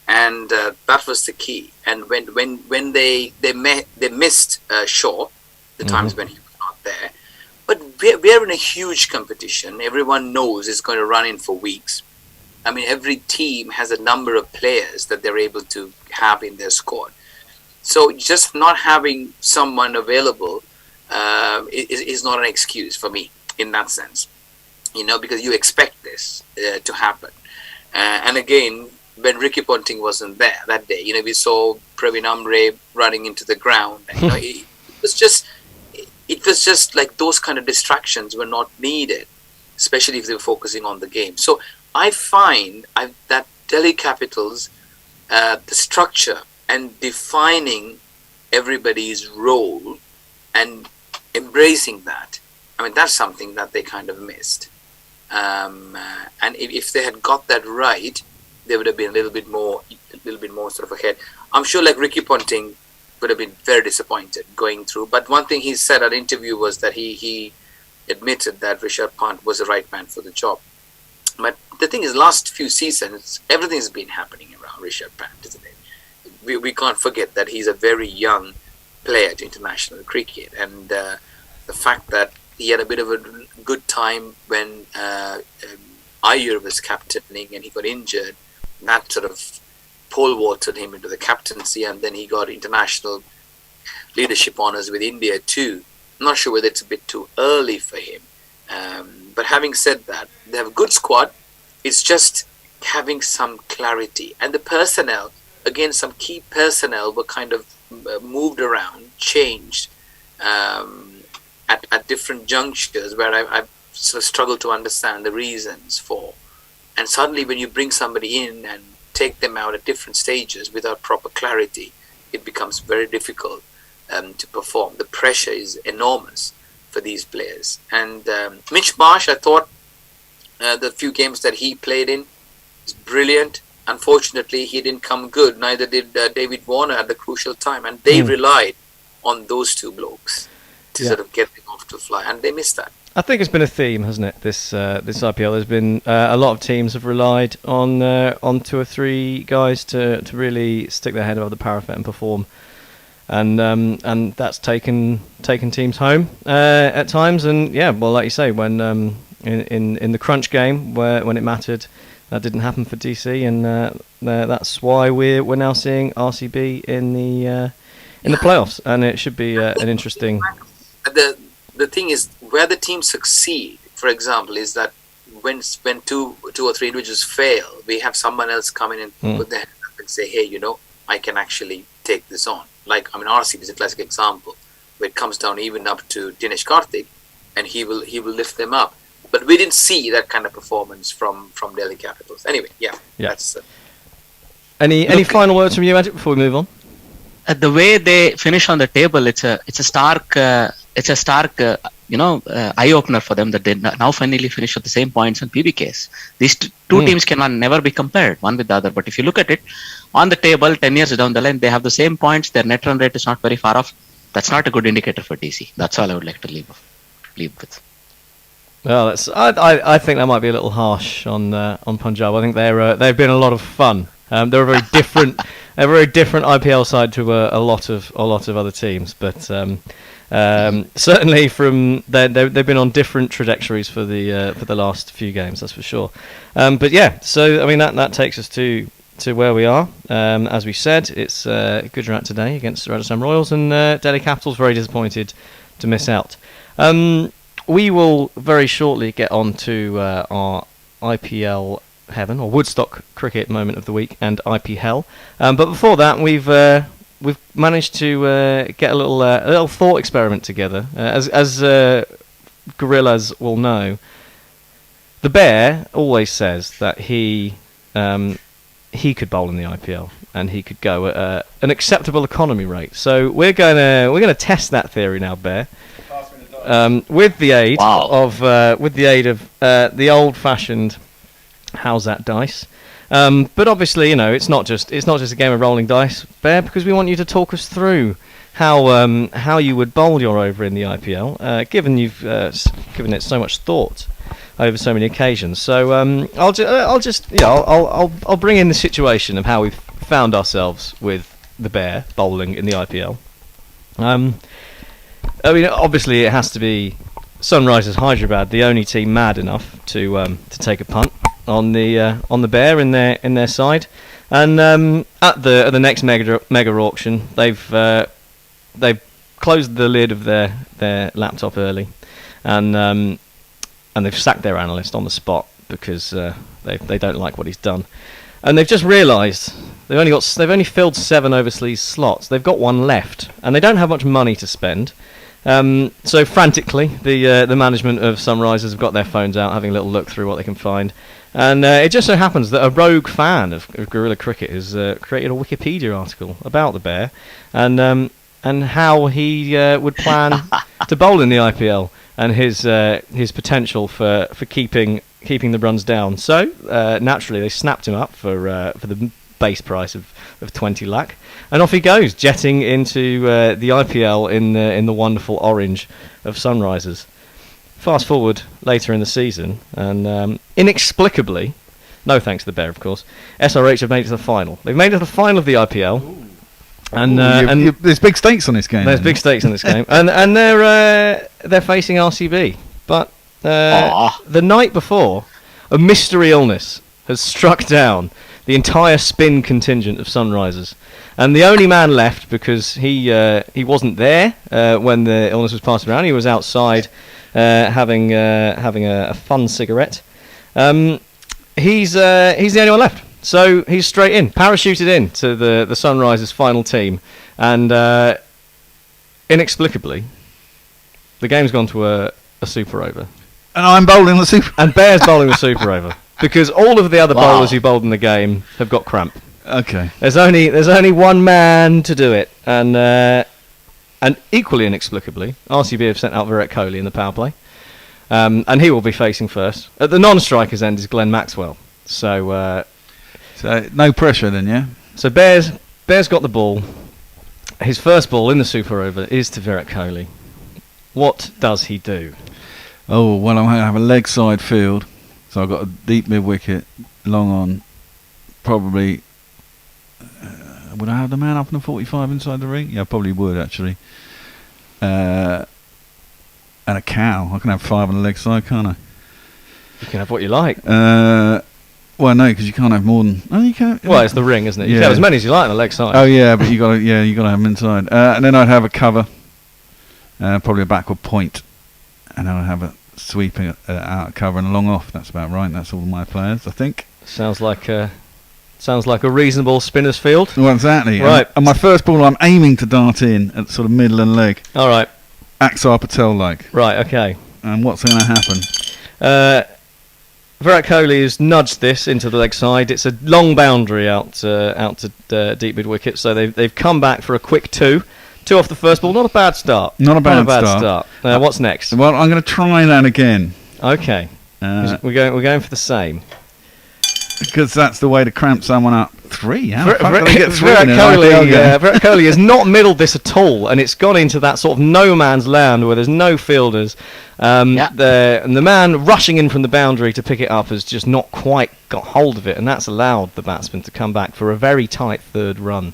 and that was the key. And when they missed Shaw, the times when he was not there. But we're in a huge competition. Everyone knows it's going to run in for weeks. I mean, every team has a number of players that they're able to have in their squad. So just not having someone available is not an excuse for me in that sense. Because you expect this to happen. And again, when Ricky Ponting wasn't there that day, we saw Praveen Amre running into the ground. It was just like those kind of distractions were not needed, especially if they were focusing on the game. So I find that Delhi Capitals, the structure and defining everybody's role and embracing that. I mean, that's something that they kind of missed. And if they had got that right, they would have been a little bit more sort of ahead. I'm sure, like Ricky Ponting would have been very disappointed going through. But one thing he said at an interview was that he admitted that Rishabh Pant was the right man for the job. But the thing is, last few seasons, everything's been happening around Rishabh Pant, isn't it? We can't forget that he's a very young player to international cricket, and the fact that he had a bit of a good time when Iyer was captaining and he got injured, that sort of pole vaulted him into the captaincy, and then he got international leadership honours with India too. I'm not sure whether it's a bit too early for him. But having said that, they have a good squad. It's just having some clarity. And the personnel, again, some key personnel were kind of moved around, changed at different junctures where I've sort of struggled to understand the reasons for. And suddenly when you bring somebody in and take them out at different stages without proper clarity, it becomes very difficult to perform. The pressure is enormous for these players. And Mitch Marsh, I thought the few games that he played in is brilliant. Unfortunately, he didn't come good. Neither did David Warner at the crucial time. And they relied on those two blokes to sort of get them off to fly. And they missed that. I think it's been a theme, hasn't it? This IPL. There's been a lot of teams have relied on two or three guys to really stick their head above the parapet and perform, and that's taken teams home at times. And yeah, well, like you say, when in the crunch game when it mattered, that didn't happen for DC, and that's why we're now seeing RCB in the playoffs, and it should be an interesting. The thing is, where the teams succeed, for example, is that when two or three individuals fail, we have someone else come in and put their hand up and say, hey, I can actually take this on. Like, I mean, RCB is a classic example, where it comes down even up to Dinesh Karthik, and he will lift them up. But we didn't see that kind of performance from Delhi Capitals. Anyway, yeah. That's any final words from you, Ajit, before we move on? The way they finish on the table, it's a stark eye opener for them that they now finally finish with the same points on PBKs. These two teams can never be compared one with the other. But if you look at it on the table, 10 years down the line, they have the same points. Their net run rate is not very far off. That's not a good indicator for DC. That's all I would like to leave with. Well, I think that might be a little harsh on Punjab. I think they've been a lot of fun. They're a very different IPL side to a lot of other teams, but certainly they've been on different trajectories for the last few games, that's for sure. But yeah, so I mean that takes us to where we are. As we said, it's Gujarat today against the Rajasthan Royals, and Delhi Capitals very disappointed to miss out. We will very shortly get on to our IPL Heaven or Woodstock Cricket Moment of the Week and IP Hell. But before that, we've managed to get a little thought experiment together. As gorillas will know, the bear always says that he could bowl in the IPL and he could go at an acceptable economy rate. So we're gonna test that theory now, Bear. With the aid of the old-fashioned how's that dice, but obviously it's not just a game of rolling dice, Bear, because we want you to talk us through how you would bowl your over in the IPL, given you've given it so much thought over so many occasions. So I'll bring in the situation of how we've found ourselves with the Bear bowling in the IPL. I mean, obviously it has to be Sunrisers Hyderabad, the only team mad enough to take a punt on the Bear in their side, and at the next mega auction, they've closed the lid of their laptop early, and they've sacked their analyst on the spot because they don't like what he's done, and they've just realised they've only filled 7 overseas slots. They've got 1 left, and they don't have much money to spend. So frantically, the management of Sunrisers have got their phones out, having a little look through what they can find, and it just so happens that a rogue fan of guerrilla cricket has created a Wikipedia article about the Bear, and and how he would plan to bowl in the IPL and his potential for keeping the runs down. So naturally, they snapped him up for the base price of 20 lakh, and off he goes, jetting into the IPL in the wonderful orange of Sunrisers. Fast forward later in the season, and inexplicably, no thanks to the Bear, of course, SRH have made it to the final. They've made it to the final of the IPL. And there's big stakes on this game. There's big stakes on this game, and they're facing RCB. But the night before, a mystery illness has struck down the entire spin contingent of Sunrisers, and the only man left, because he wasn't there when the illness was passed around. He was outside having a fun cigarette. He's the only one left. So he's straight in, parachuted in to the Sunrisers final team, and inexplicably, the game's gone to a super over. And I'm bowling the super. And Bear's bowling the super over because all of the other bowlers who bowled in the game have got cramp. Okay. There's only one man to do it, and equally inexplicably, RCB have sent out Virat Kohli in the power play, and he will be facing first. At the non-strikers end is Glenn Maxwell. So no pressure then, yeah? So Bear's got the ball. His first ball in the super over is to Virat Kohli. What does he do? Oh, well, I'm going to have a leg side field. So I've got a deep mid wicket, long on. Probably, would I have the man up in the 45 inside the ring? Yeah, I probably would, actually. And a cow. I can have 5 on the leg side, can't I? You can have what you like. Well, no, because you can't have more than. Oh, you can't. Well, it's the ring, isn't it? You can have as many as you like on the leg side. Oh yeah, but you got to have them inside. And then I'd have a cover, probably a backward point, and then I'd have a sweeping out cover and a long off. That's about right. That's all my players, I think. Sounds like a reasonable spinner's field. Well, exactly. Right. And my first ball, I'm aiming to dart in at sort of middle and leg. All right. Axar Patel like. Right. Okay. And what's going to happen? Virat Kohli has nudged this into the leg side. It's a long boundary out to deep mid wicket. So they've come back for a quick 2 off the first ball. Not a bad start. Not a bad start. What's next? Well, I'm going to try that again. Okay. We're going for the same. Because that's the way to cramp someone up. 3. How the fuck do they get 3 Virat in an IPL game? Virat Kohli has not middled this at all, and it's gone into that sort of no man's land where there's no fielders. And the man rushing in from the boundary to pick it up has just not quite got hold of it, and that's allowed the batsman to come back for a very tight third run.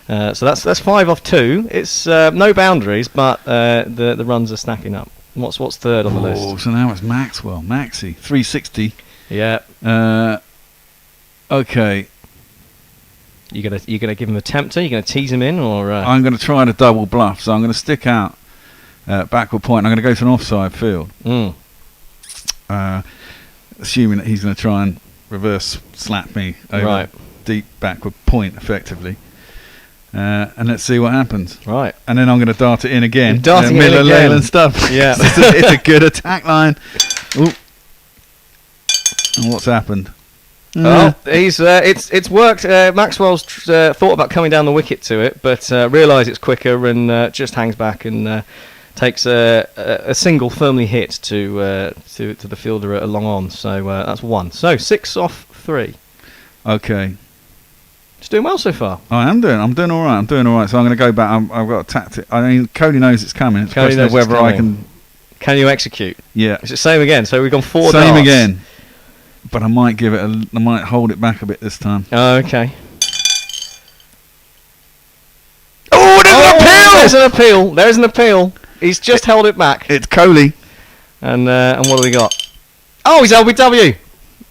So that's 5 off 2. It's no boundaries, but the runs are stacking up. What's third on the list? So now it's Maxi, 360. Yeah. Okay. You gonna give him a tempter? You gonna tease him in, or? I'm going to try to double bluff. So I'm going to stick out backward point. I'm going to go to an offside field. Assuming that he's going to try and reverse slap me over deep backward point, effectively. And let's see what happens. Right. And then I'm going to dart it in again. Darting middle in of again. Leyland stuff. Yeah. it's a good attack line. Ooh. And what's happened? Well, it's worked. Maxwell's thought about coming down the wicket to it, but realised it's quicker and just hangs back and takes a single firmly hit to the fielder at a long on. So that's 1. So 6 off 3. Okay. It's doing well so far. I'm doing all right. So I'm going to go back. I've got a tactic. I mean, Kohli knows it's coming. It's a question of whether I can. Can you execute? Yeah. It's the same again. So we've gone 4 Same darts. again. But I might I might hold it back a bit this time. Oh, okay. Oh, There's an appeal. He's just held it back. It's Kohli. And what do we got? Oh, he's LBW.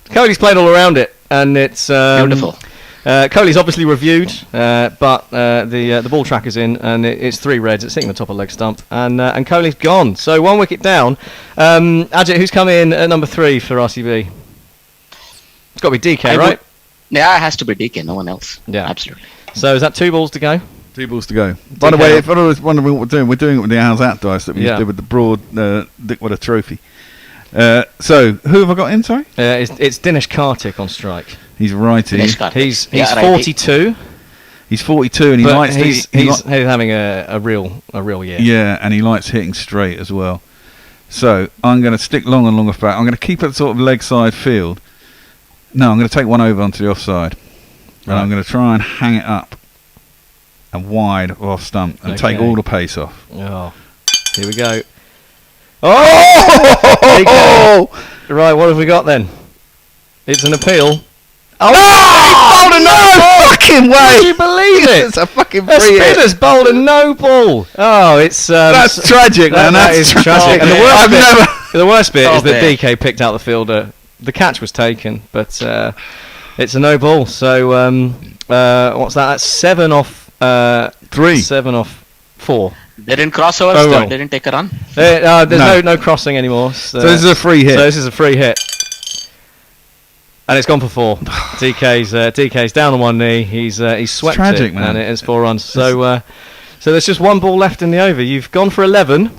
Kohli's played all around it, and it's Beautiful. Kohli's obviously reviewed, but the ball track is in, and it's 3 reds. It's hitting the top of the leg stump, and Kohli's gone. So 1 wicket down. Ajit, who's come in at number 3 for RCB? It's got to be DK, right? Yeah, it has to be DK, no one else. Yeah, absolutely. So is that 2 balls to go? 2 balls to go. By the way, if I was wondering what we're doing it with the Owls Out dice that we did with the broad Dickwiller trophy. So who have I got in? Sorry, it's Dinesh Karthik on strike. He's righty. He's 42. He's 42 and he But likes he's having a real year. Yeah, and he likes hitting straight as well. So I'm going to stick long and longer back. I'm going to keep it sort of leg side field. No, I'm going to take one over onto the offside. And I'm going to try and hang it up and wide off stump and take all the pace off. Oh, here we go. Oh! Right, what have we got then? It's an appeal. Oh, he bowled a no fucking way! Would you believe it? It's a fucking The free hit. spinner's bowled a no ball. Oh, it's That's tragic, man. That That's is tragic. And the worst bit is that man. DK picked out the fielder. The catch was taken, but it's a no ball. So what's that? That's 7 off 3. 7 off 4. They didn't cross over. Oh, well. They didn't take a run. There's no crossing anymore. So this is a free hit. So this is a free hit. And it's gone for 4. DK's down on one knee. He's swept tragic, it, man. and it's 4 runs. So there's just one ball left in the over. You've gone for 11.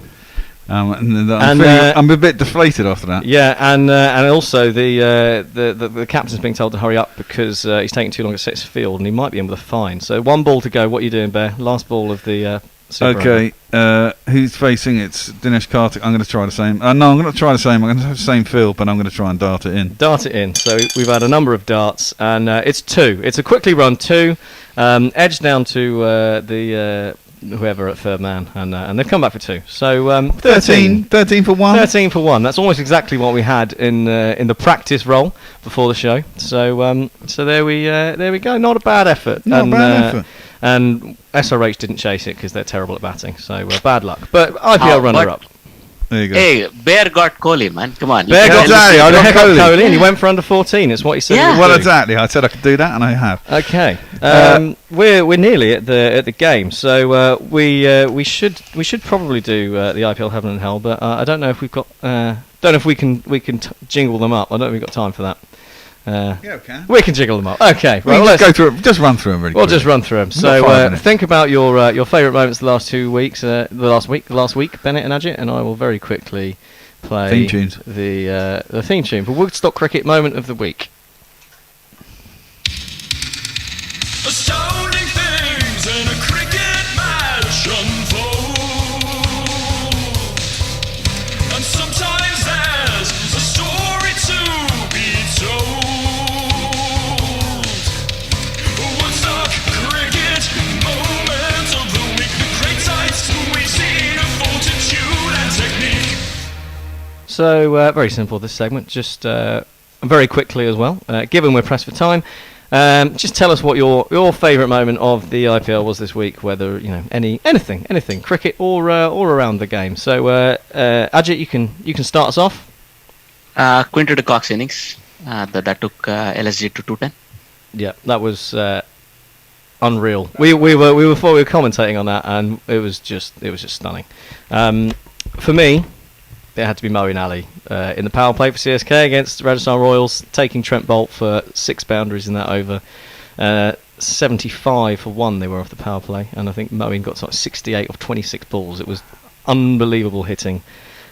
I'm a bit deflated after that. Yeah, and also the captain's being told to hurry up because he's taking too long to set his field, and he might be in with a fine. So 1 ball to go. What are you doing, Bear? Last ball of the. Super Okay, who's facing? It's Dinesh Karthik. I'm going to try the same. No, I'm going to try the same. I'm going to have the same field, but I'm going to try and dart it in. Dart it in. So we've had a number of darts, and it's 2. It's a quickly run 2, edge down to the whoever at third man, and they've come back for 2. So 13 for 1. 13 for 1. That's almost exactly what we had in the practice roll before the show. So there we go. Not a bad effort. Not a bad effort. And SRH didn't chase it because they're terrible at batting. So bad luck. But IPL runner-up. There you go. Hey, Bear got Kohli, man. Come on. Bear got exactly, I got Kohli. and he went for under 14. It's what he said. Yeah. He would Well, do. exactly. I said I could do that, and I have. Okay, we're nearly at the game, so we should probably do the IPL Heaven and Hell, but I don't know if we've got don't know if we can jingle them up. I don't think we've got time for that. Yeah, okay. We can jiggle them up. Okay, Well, let's let's go through. Just run through them really We'll quickly. just run through them. We've got 5 So minutes. think about your favourite moments the last 2 weeks, the last week, Bennett and Ajit, and I will very quickly play Theme tunes. the theme tune for Woodstock Cricket Moment of the Week. Astounding things in a cricket match unfold, and sometimes there's a story to be told. Woodstock cricket moment of the week, the great sights we've seen of fortitude and technique. So very simple this segment, just very quickly as well. Given we're pressed for time. Just tell us what your favourite moment of the IPL was this week, whether anything, cricket or around the game. So Ajit, you can start us off. Quinton de Kock's innings that took LSG to 210. Yeah, that was unreal. We were commentating on that, and it was just stunning. For me, it had to be Moeen Ali in the power play for CSK against Rajasthan Royals, taking Trent Bolt for 6 boundaries in that over. 75 for 1 they were off the power play, and I think Moeen got sort of 68 of 26 balls. It was unbelievable hitting.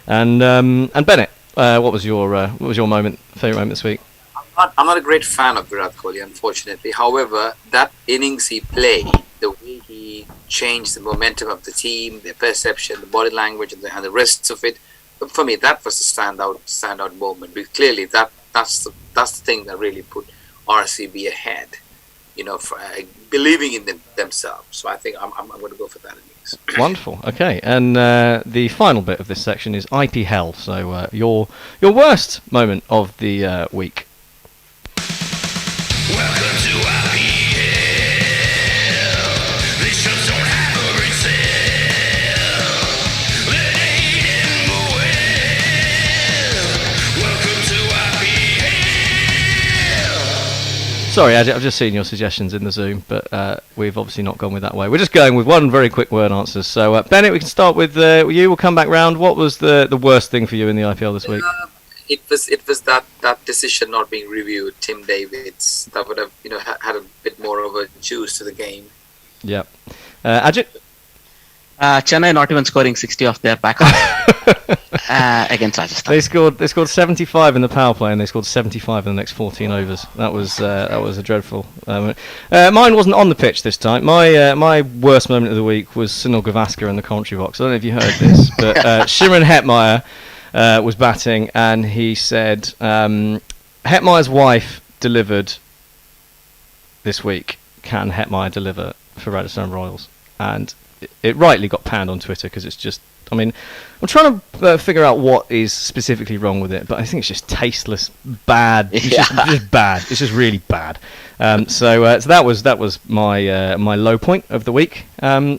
And Bennett, what was your favourite moment this week? I'm not a great fan of Virat Kohli, unfortunately. However, that innings he played, the way he changed the momentum of the team, the perception, the body language, and the rest of it, for me, that was the standout moment. Because clearly, that's the thing that really put RCB ahead. For believing in themselves. So I think I'm going to go for that innings. Wonderful. Okay, and the final bit of this section is IP Hell. So your worst moment of the week. Welcome to IPL. These shows don't have a resale. Let Aiden go well. Welcome to IPL. Sorry, Ajit, I've just seen your suggestions in the Zoom, but we've obviously not gone with that way. We're just going with one very quick word answers. So Bennett, we can start with you. We'll come back round. What was the worst thing for you in the IPL this week? It was that decision not being reviewed, Tim Davids. That would have had a bit more of a juice to the game. Yep. Ajit? Chennai not even scoring 60 off their back half against Rajasthan. They scored 75 in the power play and they scored 75 in the next 14 overs. That was a dreadful moment. Mine wasn't on the pitch this time. My worst moment of the week was Sunil Gavaskar in the commentary box. I don't know if you heard this, but Shimron Hetmeyer was batting and he said Hetmeyer's wife delivered this week. Can Hetmeyer deliver for Rajasthan Royals? And it rightly got panned on Twitter because it's just, I mean, I'm trying to figure out what is specifically wrong with it, but I think it's just tasteless, bad. It's just bad. It's just really bad. So that was my low point of the week,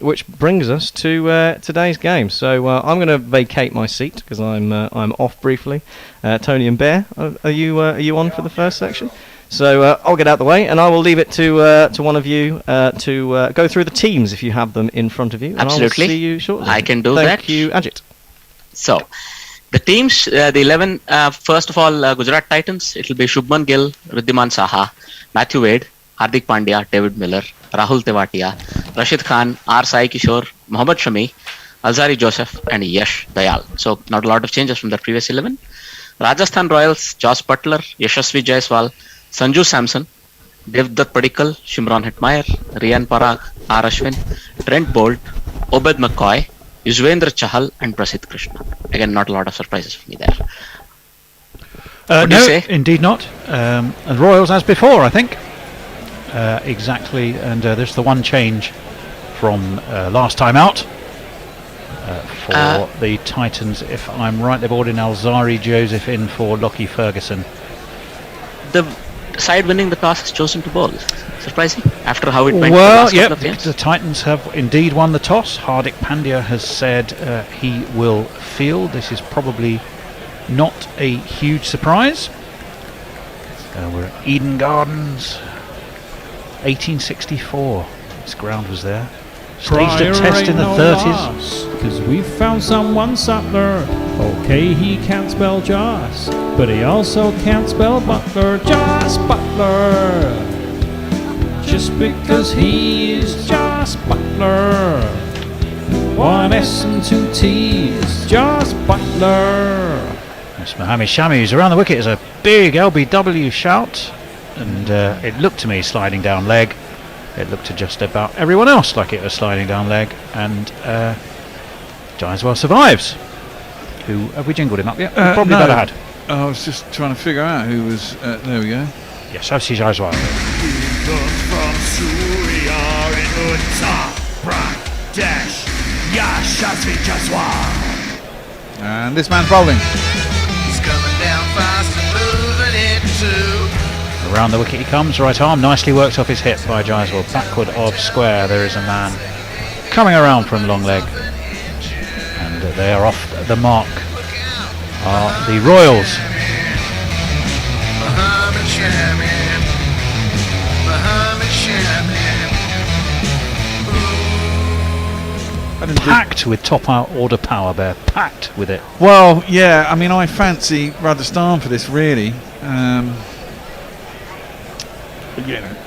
which brings us to today's game. So I'm going to vacate my seat because I'm off briefly. Tony and Bear, are you on for the first section? So I'll get out the way, and I will leave it to one of you to go through the teams if you have them in front of you. And Absolutely. I will see you shortly. I can do that. Thank you, Ajit. So, the teams, the 11, first of all, Gujarat Titans, it will be Shubman Gill, Riddhiman Saha, Matthew Wade, Hardik Pandya, David Miller, Rahul Tewatia, Rashid Khan, R. Sai Kishore, Mohammad Shami, Alzari Joseph, and Yash Dayal. So, not a lot of changes from the previous 11. Rajasthan Royals, Josh Butler, Yashasvi Jaiswal, Sanju Samson, Devdutt Padikkal, Shimron Hetmeyer, Riyan Parag, R. Ashwin, Trent Bolt, Obed McCoy, Yuzvendra Chahal, and Prasidh Krishna. Again, not a lot of surprises for me there. What do you say? Indeed not. And Royals as before, I think. Exactly, and there's the one change from last time out for the Titans. If I'm right, they brought in Alzari Joseph in for Lockie Ferguson. The side winning the toss has chosen to bowl. Surprising after how it went. Well, the last couple of games. the Titans have indeed won the toss. Hardik Pandya has said he will field. This is probably not a huge surprise. We're at Eden Gardens, 1864. This ground was there. Staged a test in the 30s. Because we found someone subtler. Okay, he can't spell Joss, but he also can't spell Butler. Joss Butler. Just because he is Joss Butler. One S and two T's. Joss Butler. That's Mohammad Shami, who's around the wicket, is a big LBW shout. And it looked to me sliding down leg. It looked to just about everyone else like it was sliding down leg. And Jaiswal survives. Who have we jingled him up yet? Probably no. better had. I was just trying to figure out who was. There we go. Yes, I've seen Jaiswal. From Surya in Uttar Pradesh, Yashasvi Jaiswal. And this man's bowling. He's coming down fast and moving it too. Around the wicket he comes, right arm nicely worked off his hip by Jaiswal. Backward of square, there is a man coming around from long leg. And they are off the mark. Are the Royals. Muhammad Shami. Packed with top order power, Bear. Packed with it. Well, yeah, I mean, I fancy Rajasthan for this, really.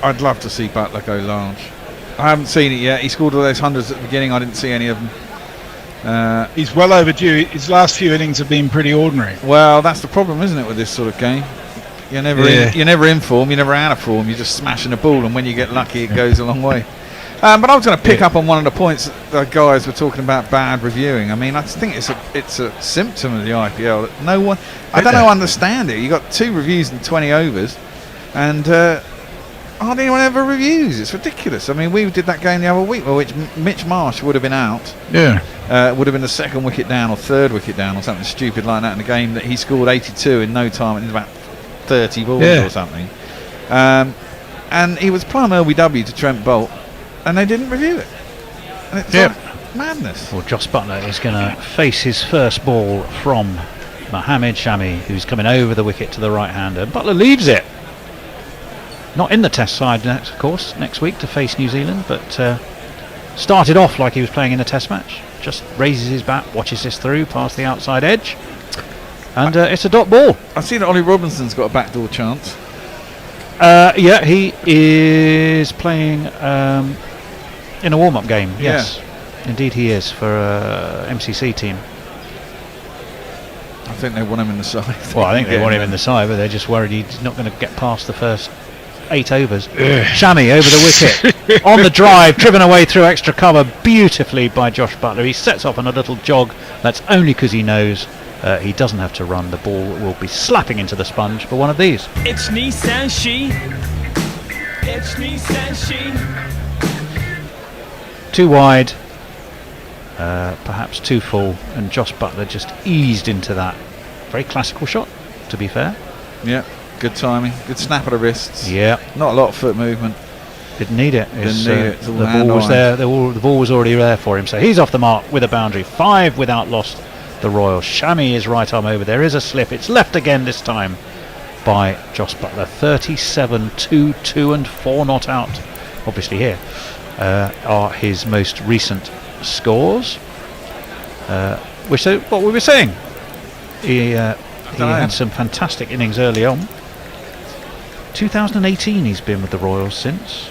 I'd love to see Butler go large. I haven't seen it yet. He scored all those hundreds at the beginning. I didn't see any of them. He's well overdue. His last few innings have been pretty ordinary. Well, that's the problem, isn't it, with this sort of game? You're never in form. You're never out of form. You're just smashing a ball, and when you get lucky, it goes a long way. But I was going to pick up on one of the points that the guys were talking about bad reviewing. I mean, I think it's a symptom of the IPL that no one, I don't know, understand it. You got 2 reviews in 20 overs, and hardly anyone ever reviews. It's ridiculous. I mean, we did that game the other week, which Mitch Marsh would have been out. Yeah. Would have been the 2nd wicket down or 3rd wicket down or something stupid like that in a game that he scored 82 in no time in about 30 balls or something. And he was prime LBW to Trent Bolt, and they didn't review it. And it's like madness. Well, Joss Butler is going to face his first ball from Mohammad Shami, who's coming over the wicket to the right-hander. Butler leaves it. Not in the test side, of course, next week to face New Zealand, but started off like he was playing in a test match. Just raises his bat, watches this through past the outside edge, and it's a dot ball. I see that Ollie Robinson's got a backdoor chance. He is playing in a warm-up game. Yes. Indeed he is, for MCC team. I think they want him in the side. Well, I think they want him in the side, but they're just worried he's not going to get past the first 8 overs. Shami over the wicket. On the drive, driven away through extra cover beautifully by Josh Butler. He sets off on a little jog. That's only because he knows he doesn't have to run. The ball will be slapping into the sponge for one of these. It's Nissan She. It's Nissan She. Too wide, perhaps too full, and Josh Butler just eased into that. Very classical shot, to be fair. Yeah, good timing, good snap of the wrists. Yeah, not a lot of foot movement. Didn't need it. Didn't need it. The ball was there. The ball was already there for him. So he's off the mark with a boundary. 5 without loss. The Royals. Shami is right arm over. There is a slip. It's left again this time by Josh Butler. 37, 2, 2 and 4 not out. Obviously here are his most recent scores. Which are what we were saying. He had some fantastic innings early on. 2018 he's been with the Royals since.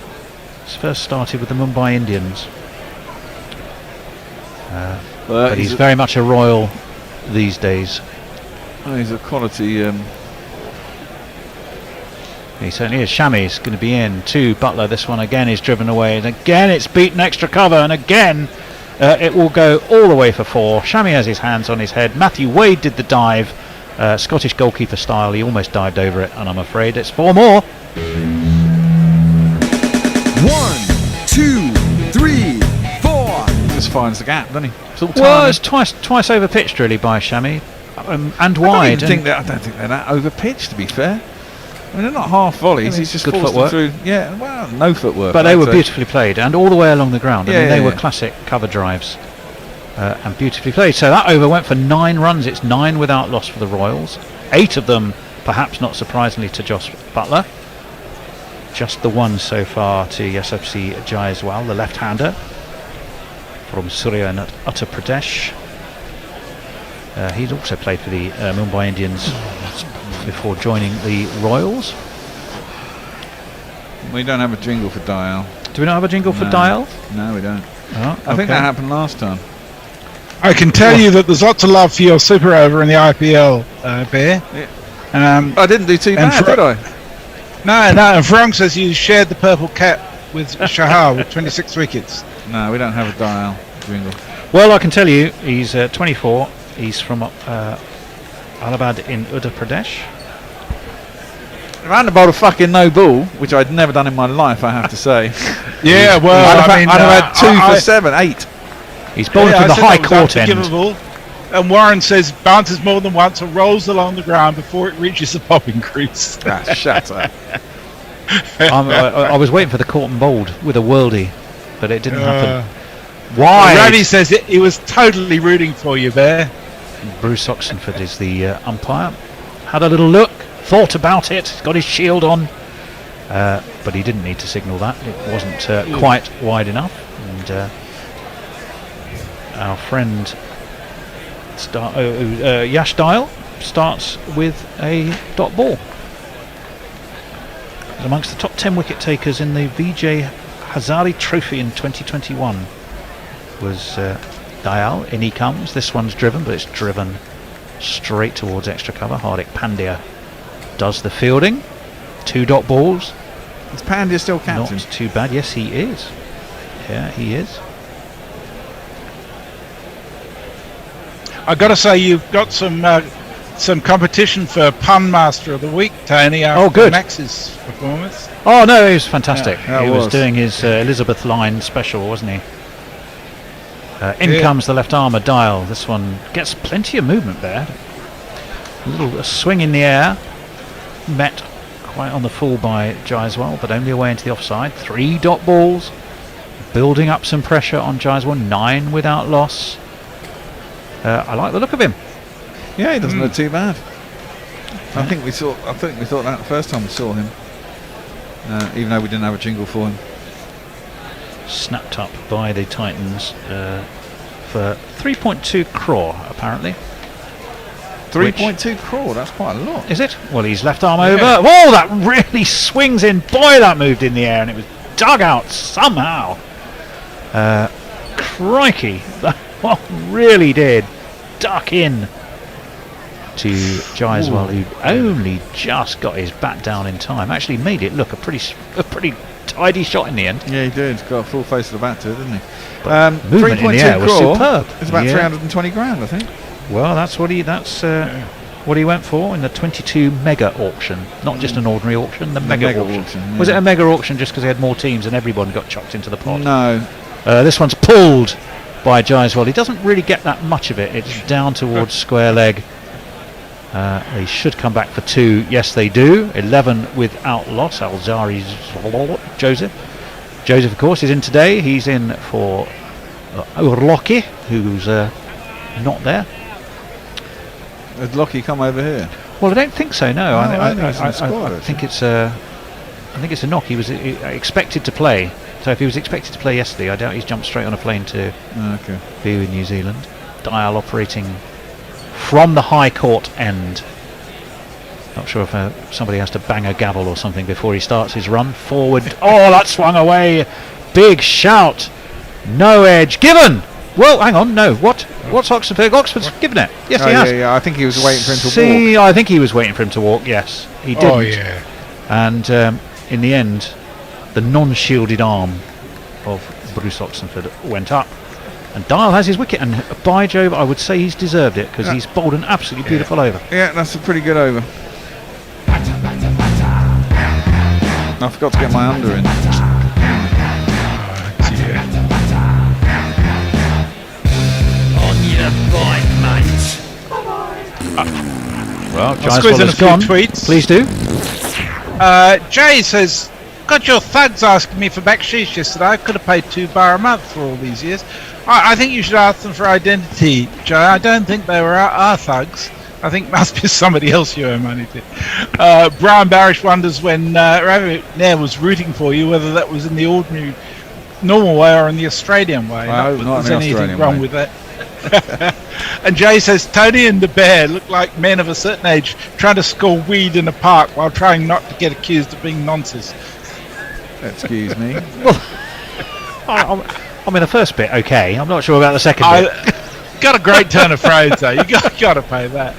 He's first started with the Mumbai Indians. But he's very much a Royal these days. Oh, he's a quality. He certainly is. Shami's going to be in. 2 Butler. This one again is driven away, and again it's beaten extra cover, and again it will go all the way for 4. Shami has his hands on his head. Matthew Wade did the dive, Scottish goalkeeper style. He almost dived over it, and I'm afraid it's 4 more. 1, 2, 3, 4. Just finds the gap, doesn't he? It's all Well, it's twice over pitched really by Shami, and wide. I don't think they're that over pitched, to be fair. I mean, they're not half volleys. He's just good forced footwork. them through. Yeah, well, no footwork. But they were beautifully played, and all the way along the ground. I mean, they were yeah. classic cover drives, and beautifully played. So that over went for 9 runs. It's 9 without loss for the Royals. 8 of them, perhaps not surprisingly, to Josh Butler. Just the one so far to Yashasvi Jaiswal, the left-hander from Surya and Uttar Pradesh. He'd also played for the Mumbai Indians before joining the Royals. We don't have a jingle for Dial. Do we not have a jingle for Dial? No, we don't. Oh, I think that happened last time. I can tell you that there's lots of love for your super over in the IPL, Bear. Yeah. I didn't do too bad, did I? No, and Frank says you shared the purple cap with Shahar with 26 wickets. No, we don't have a Dial jingle. Well, I can tell you, he's 24. He's from Allahabad in Uttar Pradesh. Ran the ball a fucking no ball, which I'd never done in my life, I have to say. Yeah, well, I'd have had 2 for 7, 8. He's bowling from the high court end. And Warren says bounces more than once or rolls along the ground before it reaches the popping crease. Shut up. I was waiting for the court and bowled with a worldie, but it didn't happen. Why? Ravi says he was totally rooting for you there. Bruce Oxenford is the umpire. Had a little look, thought about it, got his shield on, but he didn't need to signal that. It wasn't quite wide enough. And our friend Yash Dial starts with a dot ball. Amongst the top 10 wicket takers in the Vijay Hazare Trophy in 2021 was Dial. In he comes. This one's driven, but it's driven straight towards extra cover. Hardik Pandya does the fielding. 2 dot balls. Is Pandya still captain? Not too bad. Yes, he is. Yeah, he is. I got to say, you've got some competition for Pun Master of the Week, Tony. Oh, good. Max's performance. Oh no, he was fantastic. Yeah, he was doing his Elizabeth line special, wasn't he? In comes the left armour Dial. This one gets plenty of movement there. A little swing in the air, met quite on the full by Jaiswal, but only away into the offside. 3 dot balls, building up some pressure on Jaiswal. 9 without loss. I like the look of him. Yeah, he doesn't look too bad. I think we thought that the first time we saw him, even though we didn't have a jingle for him. Snapped up by the Titans for 3.2 crore apparently. 3.2 crore, that's quite a lot. Is it? Well, he's left arm over. Oh, that really swings in. Boy, that moved in the air and it was dug out somehow. crikey, that one really did duck in to Jaiswal, who only just got his bat down in time. Actually made it look a pretty tidy shot in the end. Yeah, he did. Got a full face of the bat to it, didn't he? Movement in the air was superb. It's about 320 grand, I think. Well, that's what he went for in the 22 mega auction. Not just an ordinary auction, the mega auction. Yeah. Was it a mega auction just because they had more teams and everyone got chucked into the pot? No. This one's pulled by Jaiswal. He doesn't really get that much of it. It's down towards square leg. They should come back for 2. Yes, they do. 11 without loss. Alzari's Joseph. Joseph, of course, is in today. He's in for Urloki, who's not there. Did Lockie come over here? Well, I don't think so. No, I think it's a knock. He was expected to play. So if he was expected to play yesterday, I doubt he's jumped straight on a plane to be with New Zealand. Dial operating from the High Court end. Not sure if somebody has to bang a gavel or something before he starts his run forward. Oh, that swung away. Big shout. No edge given. Well, hang on. No. What's Oxford? Oxford's given it. Yes, he has. Yeah, I think he was waiting for him to walk. I think he was waiting for him to walk. Yes, he didn't. Oh yeah. And in the end, the non-shielded arm of Bruce Oxenford went up. And Dial has his wicket, and by Jove, I would say he's deserved it because he's bowled an absolutely beautiful over. Yeah, that's a pretty good over. I forgot to get my under in. Oh dear. On your bike, mate. Well, I'll squeeze in a few gone. tweets. Please do. Jay says, got your thugs asking me for backsheesh yesterday. I could have paid $2 a month for all these years. I think you should ask them for identity, Jay. I don't think they were our thugs. I think it must be somebody else you owe money to. Brian Barish wonders when Ravi Nair was rooting for you, whether that was in the ordinary, normal way or in the Australian way. Not in the anything Australian wrong way. with that. And Jay says Tony and the Bear look like men of a certain age trying to score weed in a park while trying not to get accused of being nonsense. Excuse me. I mean, the first bit, okay. I'm not sure about the second bit. Got a great turn of phrase though. You got to pay that.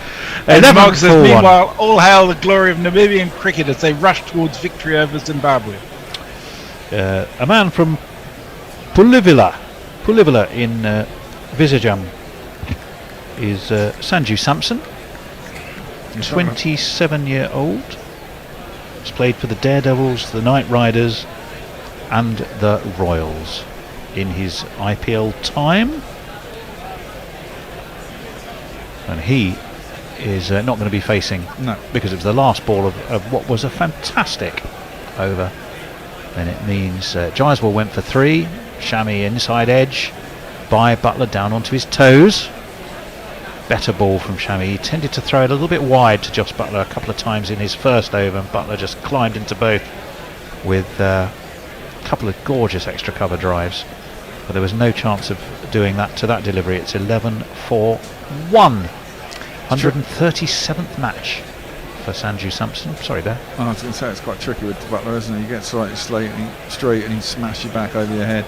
And 11 Mog says, for one. meanwhile, all hail the glory of Namibian cricket as they rush towards victory over Zimbabwe. A man from Pulivila in Vizajam is Sanju Sampson, 27-year-old. He's played for the Daredevils, the Knight Riders, and the Royals in his IPL time. And he is not going to be facing, because it was the last ball of what was a fantastic over. Then it means Jaiswal went for 3, Shami inside edge by Butler down onto his toes. Better ball from Shami. He tended to throw it a little bit wide to Joss Butler a couple of times in his first over, and Butler just climbed into both with a couple of gorgeous extra cover drives. But there was no chance of doing that to that delivery. It's 11 for 1. 137th match for Sanju Sampson. Sorry, Bear. I was going to say it's quite tricky with Butler, isn't it? You get slightly straight and he smashes you back over your head.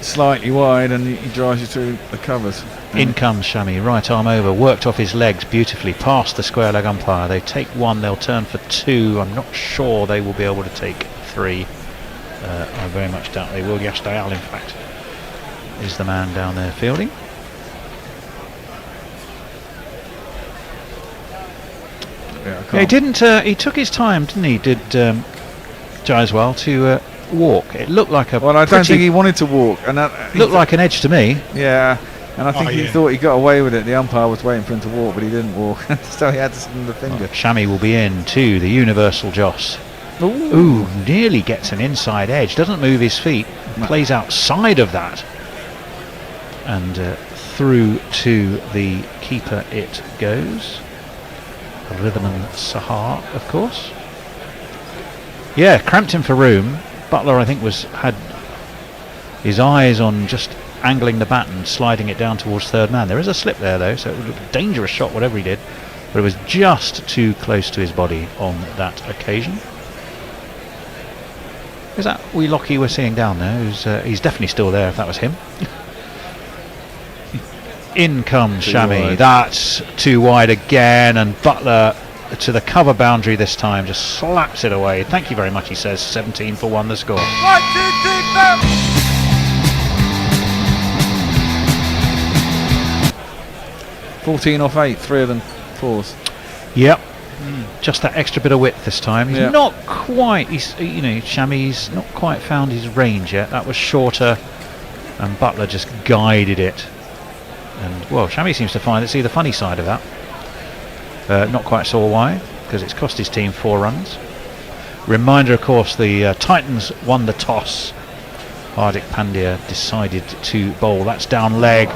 Slightly wide and he drives you through the covers. In comes Shami, right arm over, worked off his legs beautifully, past the square leg umpire. They take 1, they'll turn for 2. I'm not sure they will be able to take 3. I very much doubt they will. Yash Dayal, in fact, is the man down there fielding. Yeah, he didn't. He took his time, didn't he? Did Jaiswal to walk? It looked like a. Well, I don't think he wanted to walk, and that looked like an edge to me. Yeah, and I think he thought he got away with it. The umpire was waiting for him to walk, but he didn't walk, so he had to send the finger. Shami will be in to the universal Joss. Ooh, nearly gets an inside edge. Doesn't move his feet. Plays outside of that, and through to the keeper it goes. Rhythman Sahar, of course. Yeah, cramped him for room. Butler, I think, had his eyes on just angling the bat and sliding it down towards third man. There is a slip there, though, so it was a dangerous shot, whatever he did. But it was just too close to his body on that occasion. Is that wee Lockie we're seeing down there? He's definitely still there, if that was him. In comes Too Shami. wide. That's too wide again, and Butler to the cover boundary this time, just slaps it away. Thank you very much, he says. 17 for 1 the score. 1, 2, 3, 4. 14 off 8, 3 of them fours. Yep. Just that extra bit of width this time. He's Yeah. not quite, Shami's not quite found his range yet. That was shorter, and Butler just guided it. And, well, Shami seems to find it's the funny side of that. Not quite sure why, because it's cost his team 4 runs. Reminder, of course, the Titans won the toss. Hardik Pandya decided to bowl. That's down leg.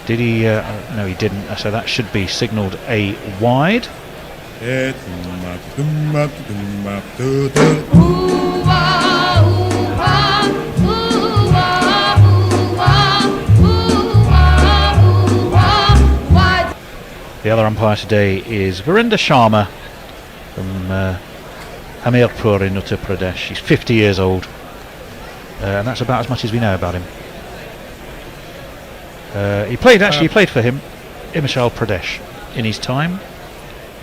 Did he? No, he didn't. So that should be signalled a wide. The other umpire today is Virender Sharma from Hamirpur in Uttar Pradesh. He's 50 years old, and that's about as much as we know about him. He played for him, Himachal Pradesh, in his time.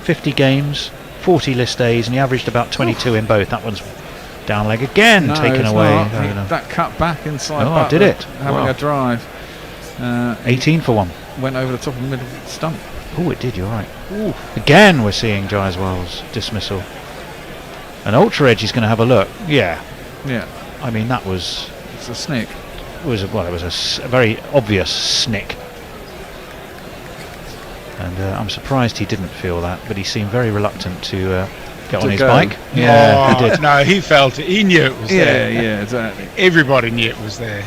50 games, 40 list days, and he averaged about 22 in both. That one's down leg again, No, taken it's away. not. I don't know. That cut back inside. Oh, Butler, did it? Having Wow. a drive. 18 for 1. Went over the top of the middle stump. Oh, it did, you're right. Ooh. Again, we're seeing Jaiswal's dismissal. An ultra edge is going to have a look. Yeah. Yeah. I mean, that was... It's a snick. It was a very obvious snick. And I'm surprised he didn't feel that, but he seemed very reluctant to get on To his go. bike. Yeah, Oh, he did. No, he felt it. He knew it was there. Yeah, exactly. Everybody knew it was there.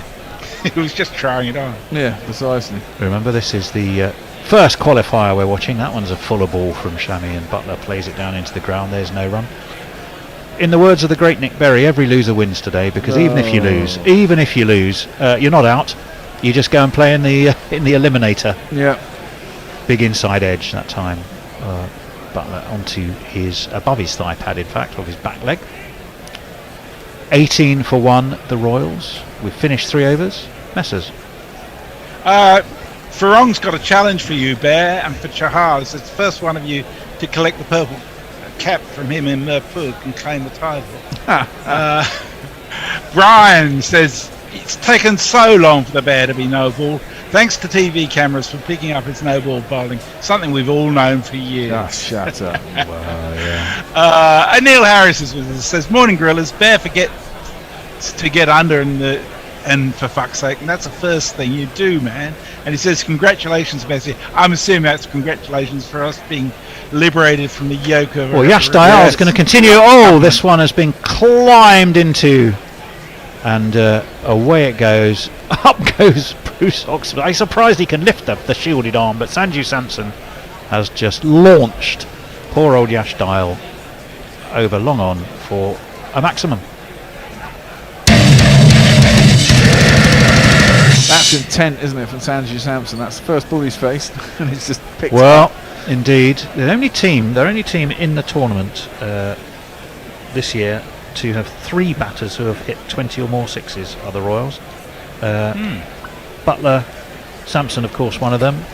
He was just trying it on. Yeah, precisely. Remember, this is the first qualifier we're watching. That one's a fuller ball from Shami, and Butler plays it down into the ground. There's no run. In the words of the great Nick Berry, every loser wins today, because even if you lose, you're not out. You just go and play in the eliminator. Yeah. Big inside edge that time. Butler onto above his thigh pad, in fact, of his back leg. 18 for 1, the Royals. We've finished 3 overs. Messers. Farong's got a challenge for you, Bear, and for Chahar. It's the first one of you to collect the purple cap from him in Mirpur and claim the title. Brian says it's taken so long for the Bear to be no ball. Thanks to TV cameras for picking up his no ball bowling, something we've all known for years. Ah, shut up. And Neil Harris says, "Morning, Gorillas. Bear forget to get under and for fuck's sake, and that's the first thing you do, man." And he says, "Congratulations, Bessie." I'm assuming that's congratulations for us being liberated from the yoke of. Well, Yash Dayal is going to continue. Oh, this one has been climbed into, and away it goes. Up goes Bruce Oxford. I'm surprised he can lift up the shielded arm, but Sanju Samson has just launched poor old Yash Dayal over long on for a maximum. That's intent, isn't it, from Sanju Samson? That's the first ball he's faced, and he's just picked it Well, up. indeed, their only team in the tournament this year to have 3 batters who have hit 20 or more sixes are the Royals. Butler, Sampson, of course, one of them,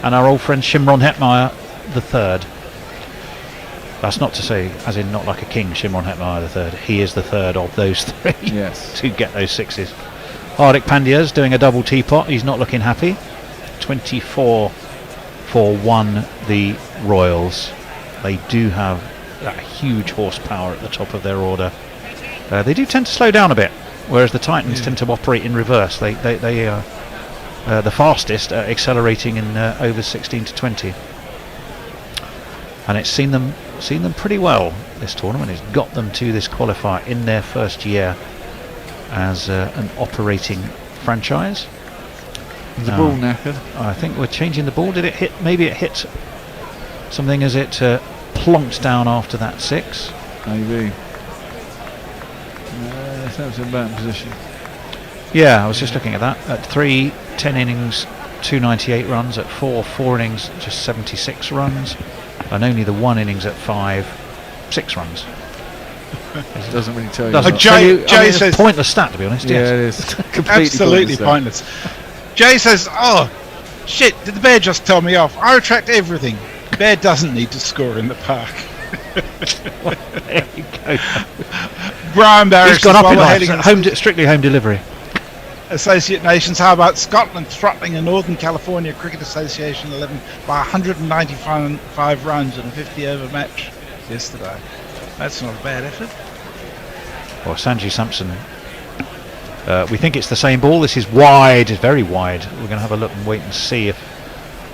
and our old friend Shimron Hetmeyer, the third. That's not to say, as in not like a king, Shimron Hetmeyer the third. He is the third of those 3 Yes. to get those sixes. Hardik Pandya's doing a double teapot. He's not looking happy. 24 for 1, the Royals. They do have that huge horsepower at the top of their order. They do tend to slow down a bit, whereas the Titans tend to operate in reverse. They are the fastest, accelerating in overs 16 to 20. And it's seen them pretty well this tournament. It's got them to this qualifier in their first year as an operating franchise. The ball knackered. I think we're changing the ball. Did it hit? Maybe it hit something as it plonked down after that 6. Maybe. That's in batting position. Yeah, I was just looking at that. At 3, 10 innings, 298 runs. At 4, 4 innings, just 76 runs. And only the 1 innings at 5, 6 runs. It doesn't really tell you. Doesn't much. tell you- I Jay mean, it's a says- pointless stat, to be honest. Yeah, Yes. it is. Completely Absolutely pointless. pointless. Jay says, Shit, did the bear just tell me off? I retract everything. Bear doesn't need to score in the park. There you go. Brian Barris He's gone up in heading life. Strictly home delivery. Associate Nations. How about Scotland throttling a Northern California Cricket Association 11 by 195 runs in a 50-over match yesterday? That's not a bad effort. Well, Sanju Samson. We think it's the same ball. This is wide, very wide. We're going to have a look and wait and see if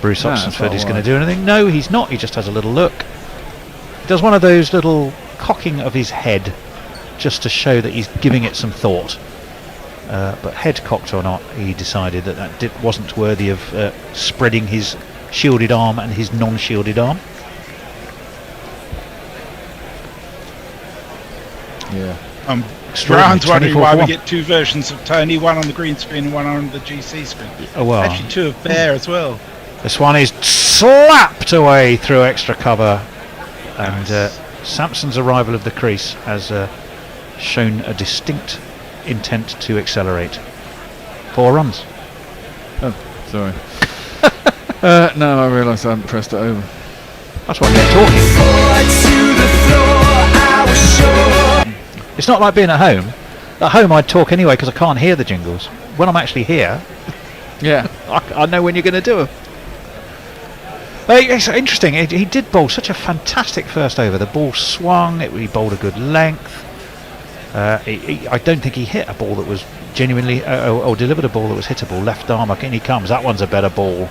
Bruce Oxenford is going to do anything. No, he's not. He just has a little look. He does one of those little cocking of his head just to show that he's giving it some thought. But head cocked or not, he decided that wasn't worthy of spreading his shielded arm and his non-shielded arm. Yeah. Brian's wondering why we get two versions of Tony, one on the green screen and one on the GC screen. Oh, well. Actually, two of Bear as well. This one is slapped away through extra cover. And Sampson's arrival of the crease has shown a distinct intent to accelerate. 4 runs. Oh, sorry. No, I realised I hadn't pressed it over. That's why they're talking. It's not like being at home. At home I'd talk anyway because I can't hear the jingles. When I'm actually here, yeah, I know when you're going to do them. It's interesting. He did bowl such a fantastic first over. The ball swung. He bowled a good length. I don't think he hit a ball that was genuinely, or delivered a ball that was hittable. Left arm, in he comes. That one's a better ball.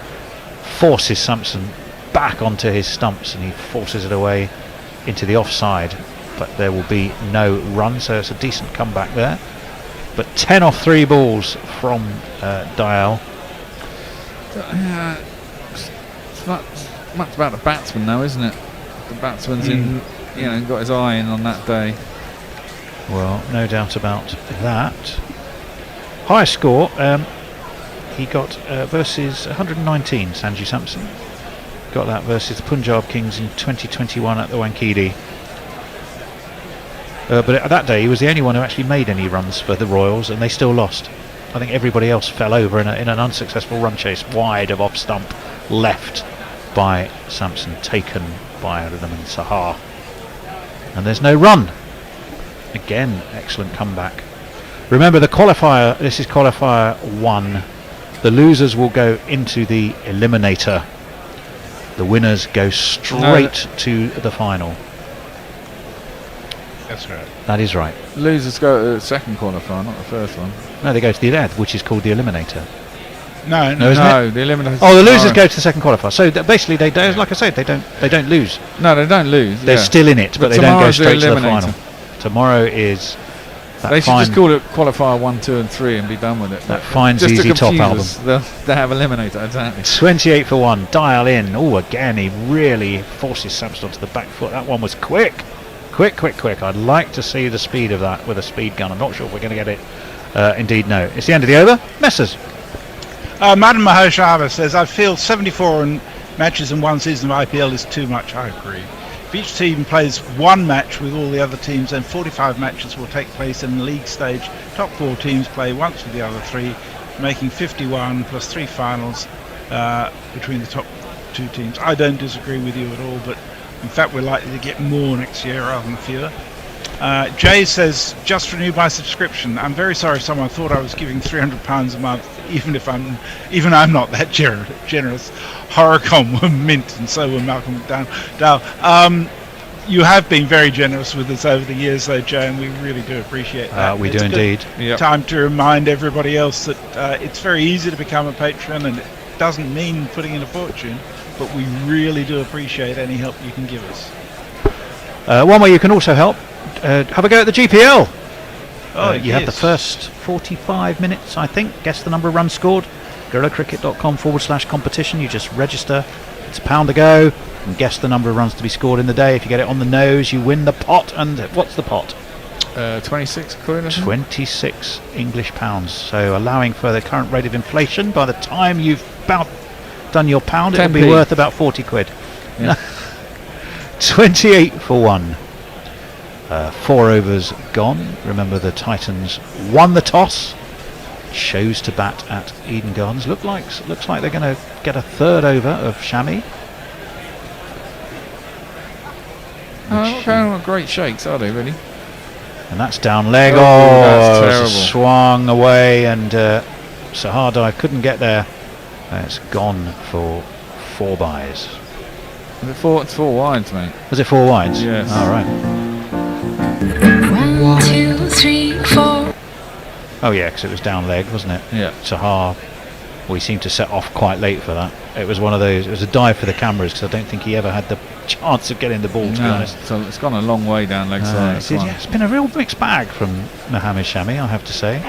Forces Sampson back onto his stumps, and he forces it away into the offside. But there will be no run, so it's a decent comeback there. But 10 off 3 balls from Dial. It's much about the batsman now, isn't it? The batsman's got his eye in on that day. Well, no doubt about that. Highest score, he got versus 119, Sanju Samson. Got that versus the Punjab Kings in 2021 at the Wankhede. But that day he was the only one who actually made any runs for the Royals, and they still lost. I think everybody else fell over in an unsuccessful run chase wide of off stump, left by Sampson, taken by Ruddaman Sahar. And there's no run. Again, excellent comeback. Remember the qualifier, this is qualifier 1. The losers will go into the eliminator. The winners go straight to the final. That's right. That is right. Losers go to the second qualifier, not the first one. No, they go to the 11th, which is called the eliminator. No, the eliminator. Oh, the losers go to the second qualifier. So basically, they don't, like I said, they don't lose. No, they don't lose. They're still in it, but they don't go straight to the final. Tomorrow is. They should just call it qualifier 1, 2, and 3 and be done with it. That Fine's Easy Top album. They have eliminator, exactly. 28 for 1. Dial in. Oh, again, he really forces Sampson onto the back foot. That one was quick. Quick. I'd like to see the speed of that with a speed gun. I'm not sure if we're going to get it. Indeed, no. It's the end of the over. Messers. Madam Mahoshava says, I feel 74 matches in one season of IPL is too much. I agree. If each team plays one match with all the other teams, then 45 matches will take place in the league stage. Top 4 teams play once with the other 3, making 51 plus 3 finals between the top 2 teams. I don't disagree with you at all, but in fact we're likely to get more next year rather than fewer. Jay says, just renew my subscription. I'm very sorry someone thought I was giving £300 a month, even I'm not that generous. Horicom were mint, and so were Malcolm McDowell. You have been very generous with us over the years, though, Jay, and we really do appreciate that. We do indeed. Yep. Time to remind everybody else that it's very easy to become a patron, and it doesn't mean putting in a fortune, but we really do appreciate any help you can give us. One way you can also help, have a go at the GPL. You have the yes. first 45 minutes, I think. Guess the number of runs scored. GorillaCricket.com/competition. You just register. It's £1 to go. And guess the number of runs to be scored in the day. If you get it on the nose, you win the pot. And what's the pot? 26 quid. 26 English pounds. So allowing for the current rate of inflation, by the time you've about done your pound, it'll be worth about 40 quid. Yeah. 28 for 1. 4 overs gone. Remember, the Titans won the toss, chose to bat at Eden Gardens. Looks like they're going to get a third over of Shami. Not going on great shakes, are they, really? And that's down leg. That's terrible. Swung away, and Sahar dive couldn't get there. It's gone for 4 byes. Was it it's 4 wides, mate? Was it 4 wides? Yes. All right. 1, 2, 3, 4. Oh yeah, because it was down leg, wasn't it? Yeah. Sahar, we seemed to set off quite late for that. It was one of those. It was a dive for the cameras because I don't think he ever had the chance of getting the ball. To be honest, so it's gone a long way down leg side. It's been a real mixed bag from Mohammed Shami, I have to say.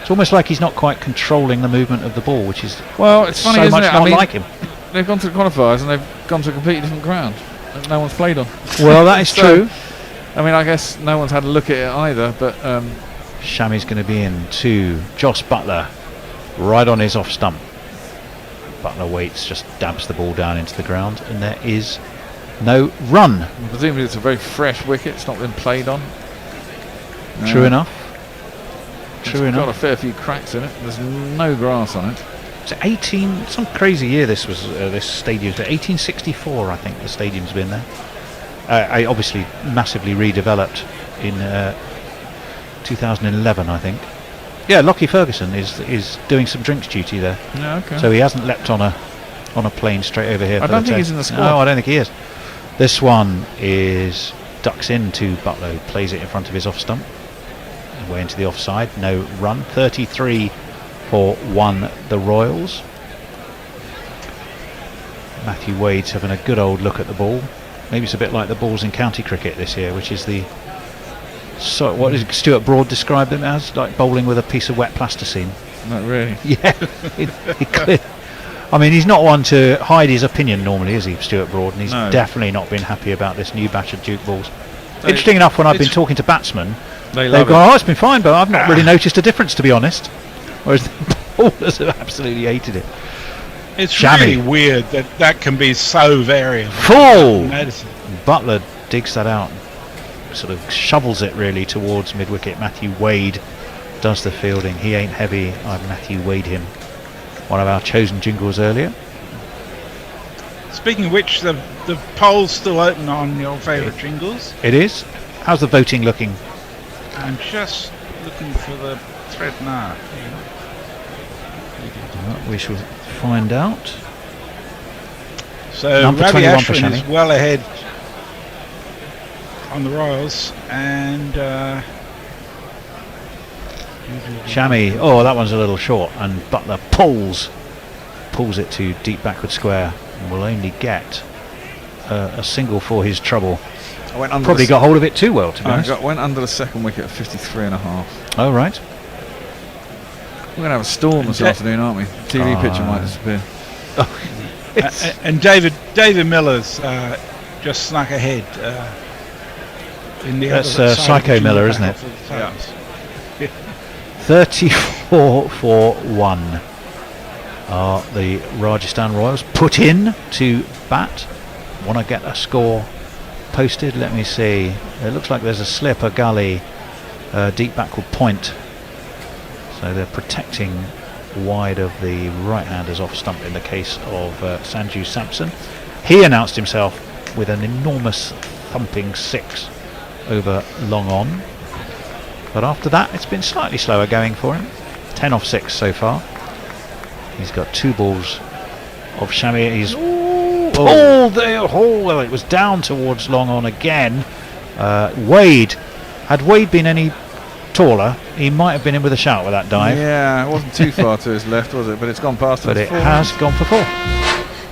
It's almost like he's not quite controlling the movement of the ball, which is it's funny, so isn't much it? not like him. They've gone to the qualifiers and they've gone to a completely different ground that no one's played on. Well, that is true. I mean, I guess no one's had a look at it either, but Shami's going to be in to Joss Butler, right on his off stump. Butler waits, just dabs the ball down into the ground, and there is no run. Presumably it's a very fresh wicket. It's not been played on. True enough. It's got a fair few cracks in it. There's no grass on it. It's 18. Some crazy year this was. This stadium. 1864, I think the stadium's been there. I obviously massively redeveloped in 2011, I think. Yeah, Lockie Ferguson is doing some drinks duty there. Yeah, okay. So he hasn't leapt on a plane straight over here. I don't think he's in the squad. No, I don't think he is. This one is ducks into Butler, plays it in front of his off stump, away into the offside. No run. 33 for 1 the Royals. Matthew Wade's having a good old look at the ball. Maybe it's a bit like the balls in county cricket this year, which is what did Stuart Broad describe them as? Like bowling with a piece of wet plasticine. Not really. Yeah. I mean, he's not one to hide his opinion normally, is he, Stuart Broad? And he's definitely not been happy about this new batch of Duke balls. Interesting enough, when I've been talking to batsmen, they've gone, "Oh, it's been fine, but I've not really noticed a difference, to be honest." Whereas the bowlers have absolutely hated it. It's really weird that can be so variable. Full! Butler digs that out, sort of shovels it really towards mid-wicket. Matthew Wade does the fielding. He ain't heavy, I've Matthew Wade him. One of our chosen jingles earlier. Speaking of which, the poll's still open on your favourite jingles. It is. How's the voting looking? I'm just looking for the thread now. We shall find out. So Ravi Ashwin is well ahead on the Royals, and Shami, that one's a little short, and Butler pulls it to deep backward square, and will only get a single for his trouble. Probably got hold of it too well, to be honest. Went under the second wicket at 53.5. Oh, right. We're going to have a storm this afternoon, aren't we? TV picture might disappear. And David Miller's just snuck ahead. In the That's Psycho Miller, isn't it? Yeah. 34 for 1 are the Rajasthan Royals put in to bat. Want to get a score posted? Let me see. It looks like there's a slip, a gully, deep backward point. So they're protecting wide of the right-handers off stump in the case of Sanju Samson. He announced himself with an enormous thumping 6 over long on. But after that, it's been slightly slower going for him. 10 off 6 so far. He's got 2 balls of Shami. He's pulled the hole. Well, it was down towards long on again. Wade. Had Wade been any taller, he might have been in with a shout with that dive. Yeah, it wasn't too far to his left, was it? But it's gone past him. But it has gone for 4.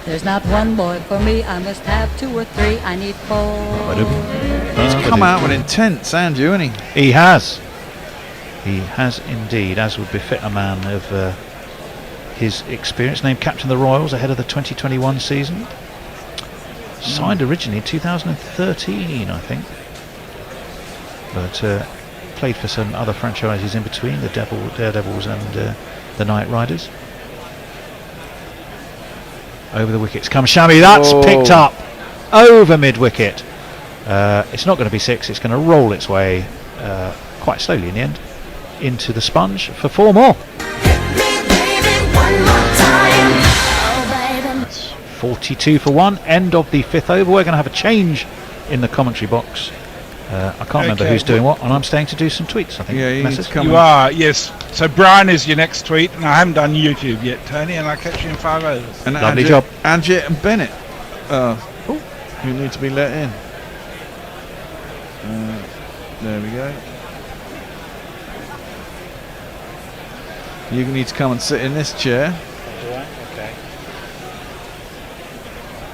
There's not one boy for me, I must have 2 or 3, I need 4. He's come out with intent, Sanju, hasn't he? He has. He has indeed, as would befit a man of his experience. Named captain of the Royals ahead of the 2021 season. Signed originally in 2013, I think. But played for some other franchises in between, the Daredevils and the Knight Riders. Over the wickets comes Shami. That's picked up over mid-wicket. It's not going to be 6. It's going to roll its way quite slowly in the end into the sponge for 4 more. 42 for 1. End of the 5th over. We're going to have a change in the commentary box. I can't remember who's doing what, and I'm staying to do some tweets, I think. Yeah, you are, yes. So Brian is your next tweet, and I haven't done YouTube yet, Tony, and I'll catch you in 5 overs. And Lovely job. Anjit and Bennett, who need to be let in. There we go. You need to come and sit in this chair. Do I?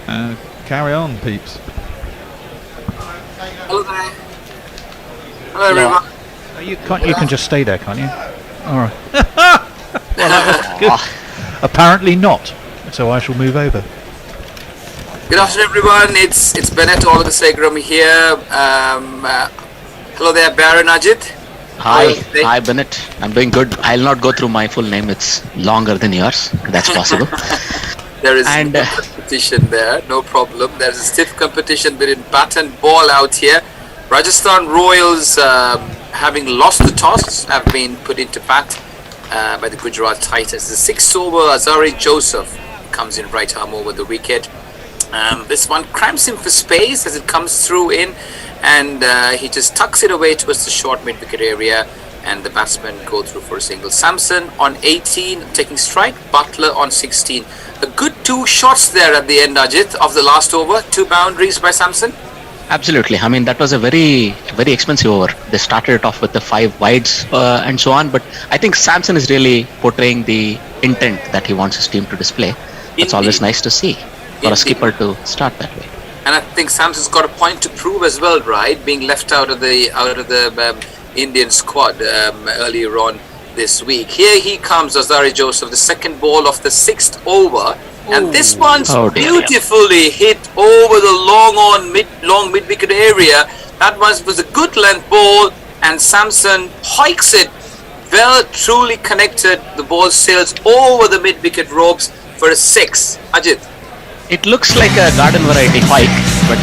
Okay. Carry on, peeps. Hello there. Hello everyone. You can just stay there, can't you? All right. Well, that was good. Apparently not. So I shall move over. Good afternoon, everyone. It's Bennett Olagasegaram here. Hello there, Baron Ajit. Hi, Bennett. I'm doing good. I'll not go through my full name. It's longer than yours. That's possible. There is competition there, no problem. There's a stiff competition between bat and ball out here. Rajasthan Royals, having lost the toss, have been put into bat by the Gujarat Titans. The 6th over, Azari Joseph comes in right arm over the wicket. This one cramps him for space as it comes through in, and he just tucks it away towards the short mid-wicket area, and the batsmen go through for a single. Samson on 18 taking strike, Butler on 16. A good 2 shots there at the end, Ajit, of the last over. 2 boundaries by Samson. Absolutely. I mean, that was a very expensive over. They started it off with the 5 wides and so on, but I think Samson is really portraying the intent that he wants his team to display. It's always nice to see for a skipper to start that way. And I think Samson's got a point to prove as well, right? Being left out of the Indian squad earlier on this week. Here he comes, Azari Joseph, the second ball of the 6th over. And this one's beautifully hit over the long mid-wicket area. That was a good length ball, and Samson hikes it well, truly connected. The ball sails over the mid-wicket ropes for a 6. Ajit. It looks like a garden variety hike, but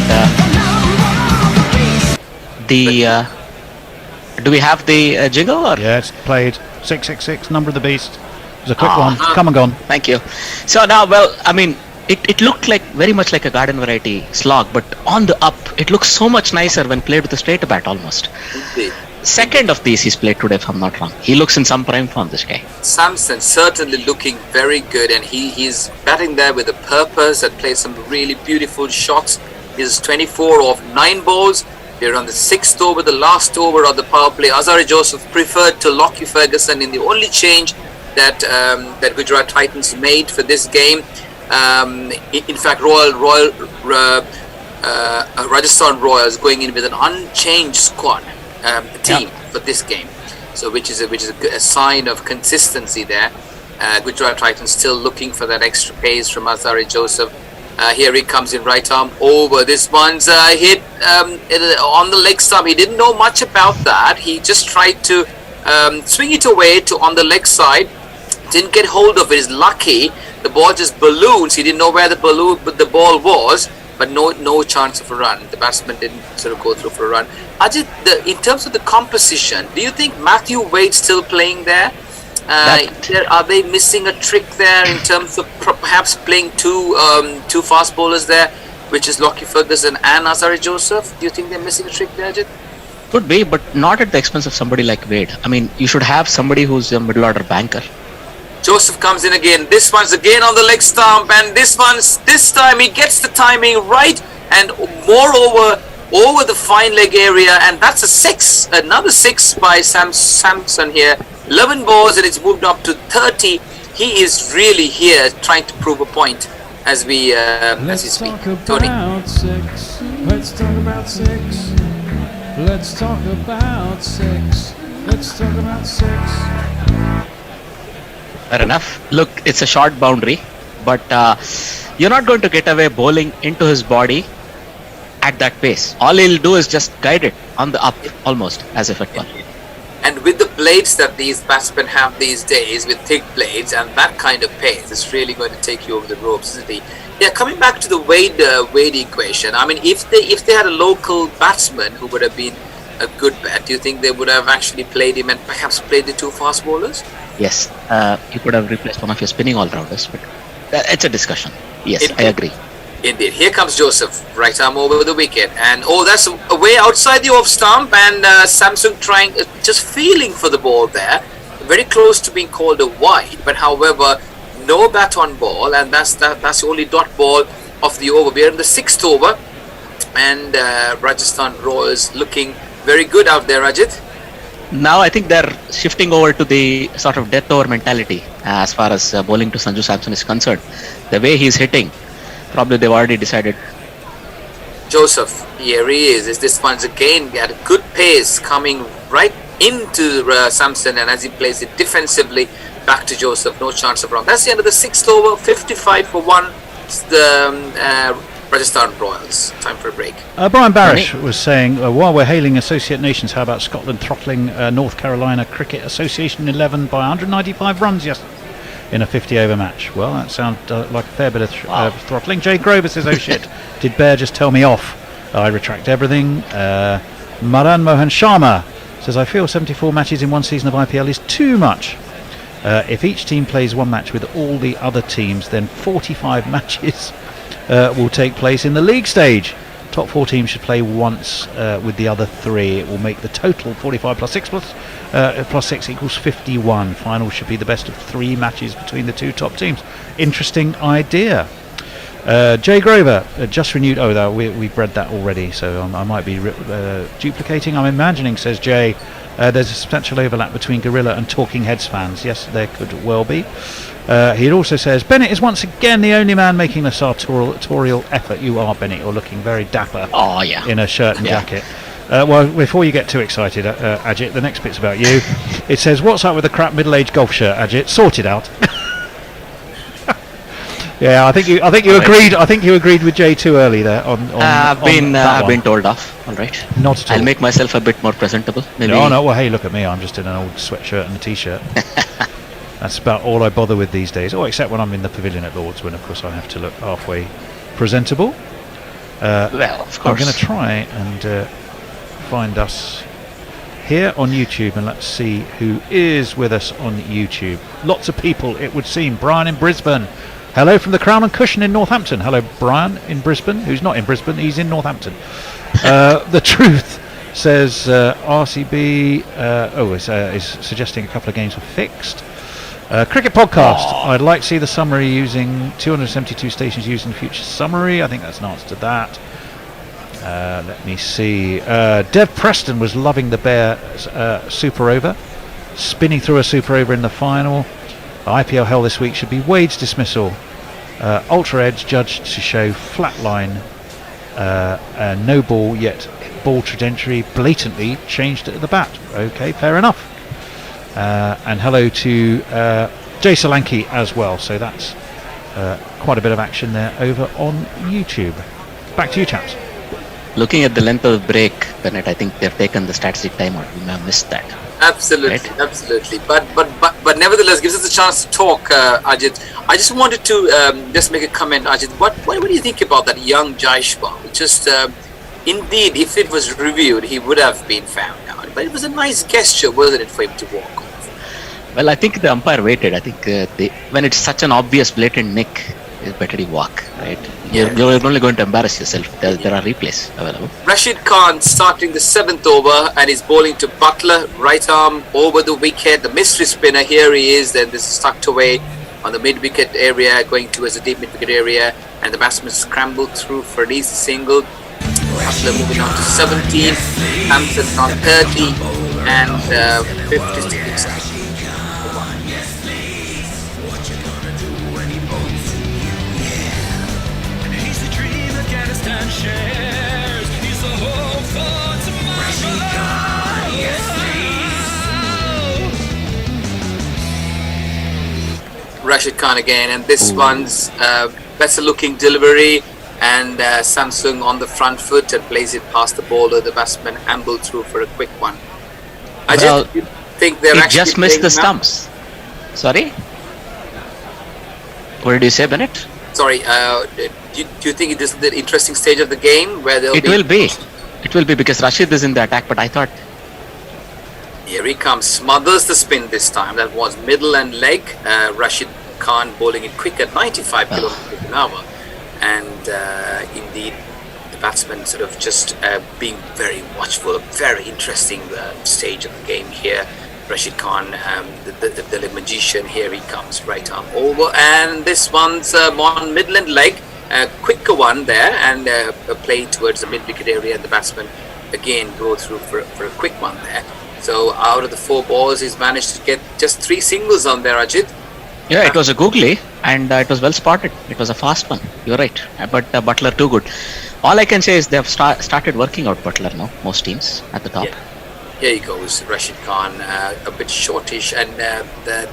do we have the jingle? Or? Yeah, it's played. 666, number of the beast. It was a quick one. Come and gone. Thank you. So now, well, I mean, it looked like very much like a garden variety slog, but on the up, it looks so much nicer when played with a straight bat almost. Indeed. Second of these he's played today, if I'm not wrong. He looks in some prime form, this guy. Samson certainly looking very good, and he's batting there with a purpose and plays some really beautiful shots. He's 24 of 9 balls. They're on the 6th over, the last over of the power play. Azari Joseph preferred to Lockie Ferguson in the only change that that Gujarat Titans made for this game. In fact, Rajasthan Royals going in with an unchanged squad team for this game, so which is a sign of consistency there. Gujarat Titans still looking for that extra pace from Azari Joseph. Here he comes in right arm over. This one's hit on the leg stump. He didn't know much about that. He just tried to swing it away to on the leg side. Didn't get hold of it. He's lucky. The ball just balloons. He didn't know where the ball was, but no chance of a run. The batsman didn't sort of go through for a run. Ajit, in terms of the composition, do you think Matthew Wade's still playing there? Are they missing a trick there in terms of perhaps playing two fast bowlers there, which is Lockie Ferguson and Azari Joseph? Do you think they're missing a trick there, Ajit? Could be, but not at the expense of somebody like Wade. I mean, you should have somebody who's a middle order banker. Joseph comes in again. This one's again on the leg stump, and this time he gets the timing right, and moreover over the fine leg area, and that's a 6, another 6 by Samson here. 11 balls and it's moved up to 30. He is really here trying to prove a point as we speak. Tony. Let's talk about 6. Let's talk about 6. Let's talk about 6. Fair enough. Look, it's a short boundary, but you're not going to get away bowling into his body at that pace. All he'll do is just guide it on the up, almost as if it were. And with the blades that these batsmen have these days, with thick blades and that kind of pace, it's really going to take you over the ropes, isn't he? Yeah, coming back to the Wade equation, I mean, if they had a local batsman who would have been a good bet, do you think they would have actually played him and perhaps played the 2 fast bowlers? Yes, you could have replaced one of your spinning all-rounders, but It's a discussion. Yes, I agree. Indeed. Here comes Joseph, right arm over the wicket, and that's way outside the off stump, and Samsung trying, just feeling for the ball there, very close to being called a wide, but however, no bat on ball, and that's the only dot ball of the over. We are in the 6th over, and Rajasthan Royals looking very good out there, Ajit. Now I think they're shifting over to the sort of death over mentality as far as bowling to Sanju Samson is concerned. The way he's hitting, probably they've already decided. Joseph, here he is. This one's again at a good pace, coming right into Samson, and as he plays it defensively, back to Joseph. No chance of run. That's the end of the 6th over. 55 for 1. It's the Rajasthan Royals. Time for a break. Brian Barish was saying, while we're hailing associate nations, how about Scotland throttling North Carolina Cricket Association 11 by 195 runs yesterday in a 50-over match? Well, that sounds like a fair bit of throttling. Jay Grover says, oh shit, did Bear just tell me off? I retract everything. Maran Mohan Sharma says, I feel 74 matches in one season of IPL is too much. If each team plays one match with all the other teams, then 45 matches will take place in the league stage. Top 4 teams should play once with the other 3. It will make the total 45 plus 6 plus 6 equals 51. Final should be the best of 3 matches between the 2 top teams. Interesting idea. Jay Grover just renewed. Oh, no, we've read that already, so I might be duplicating. I'm imagining, says Jay, there's a substantial overlap between Gorilla and Talking Heads fans. Yes, there could well be. He also says, Bennett is once again the only man making a sartorial effort. You are, Bennett. You're looking very dapper in a shirt and jacket. Well, before you get too excited, Ajit, the next bit's about you. It says, what's up with the crap middle-aged golf shirt, Ajit? Sort it out. Yeah, I think you agreed. I think you agreed with Jay too early there. I've been told off. All right. Not at all. I'll make myself a bit more presentable. Maybe. No. Well, hey, look at me. I'm just in an old sweatshirt and a t-shirt. That's about all I bother with these days. Oh, except when I'm in the pavilion at Lords, when of course I have to look halfway presentable. Well, of course. I'm going to try and find us here on YouTube, and let's see who is with us on YouTube. Lots of people, it would seem. Brian in Brisbane. Hello from the Crown and Cushion in Northampton. Hello, Brian in Brisbane, who's not in Brisbane, he's in Northampton. The Truth says RCB is suggesting a couple of games were fixed. Cricket Podcast. I'd like to see the summary using 272 stations used in the future summary. I think that's an answer to that. Let me see. Dev Preston was loving the Bear Super Over, spinning through a Super Over in the final. IPL hell this week should be Wade's dismissal. Ultra Edge judged to show flat line, no ball, yet ball trajectory blatantly changed at the bat. Okay, fair enough. And hello to Jay Solanki as well. So that's quite a bit of action there over on YouTube. Back to you, chaps. Looking at the length of the break, Bennett, I think they've taken the static timeout. We may have missed that. Absolutely, right? Absolutely. But nevertheless, gives us a chance to talk, Ajit. I just wanted to just make a comment, Ajit. What do you think about that young Jaishwal? Just indeed, if it was reviewed, he would have been found out. But it was a nice gesture, wasn't it, for him to walk off? Well, I think the umpire waited. I think when it's such an obvious, blatant nick, it's better you walk, right? You're only going to embarrass yourself. There are replays available. Rashid Khan starting the 7th over, and he's bowling to Butler, right arm over the wicket. The mystery spinner, here he is. Then this is tucked away on the mid-wicket area, going towards the deep mid-wicket area, and the batsman scrambled through for an easy single. Butler moving on to 17, Hampton on 30, and 56. Rashid Khan again, and this one's better looking delivery, and Samsung on the front foot and plays it past the bowler. The batsman ambled through for a quick one. I just think they're actually just missed the stumps. Sorry? What did you say, Bennett? Sorry, do you think this is the interesting stage of the game where they'll It will be because Rashid is in the attack, but I thought... Here he comes, smothers the spin this time. That was middle and leg. Rashid Khan bowling it quick at 95 kilometers an hour. And indeed, the batsman sort of just being very watchful, a very interesting stage of the game here. Rashid Khan, the magician, here he comes, right arm over, and this one's on Midland leg, a quicker one there, and a play towards the mid-wicket area, and the batsman again go through for a quick one there. So out of the 4 balls, he's managed to get just 3 singles on there, Ajit. Yeah, it was a googly, and it was well spotted. It was a fast one. You're right. But Butler too good. All I can say is they have started working out Butler now. Most teams at the top. Yeah. Here he goes, Rashid Khan, a bit shortish, and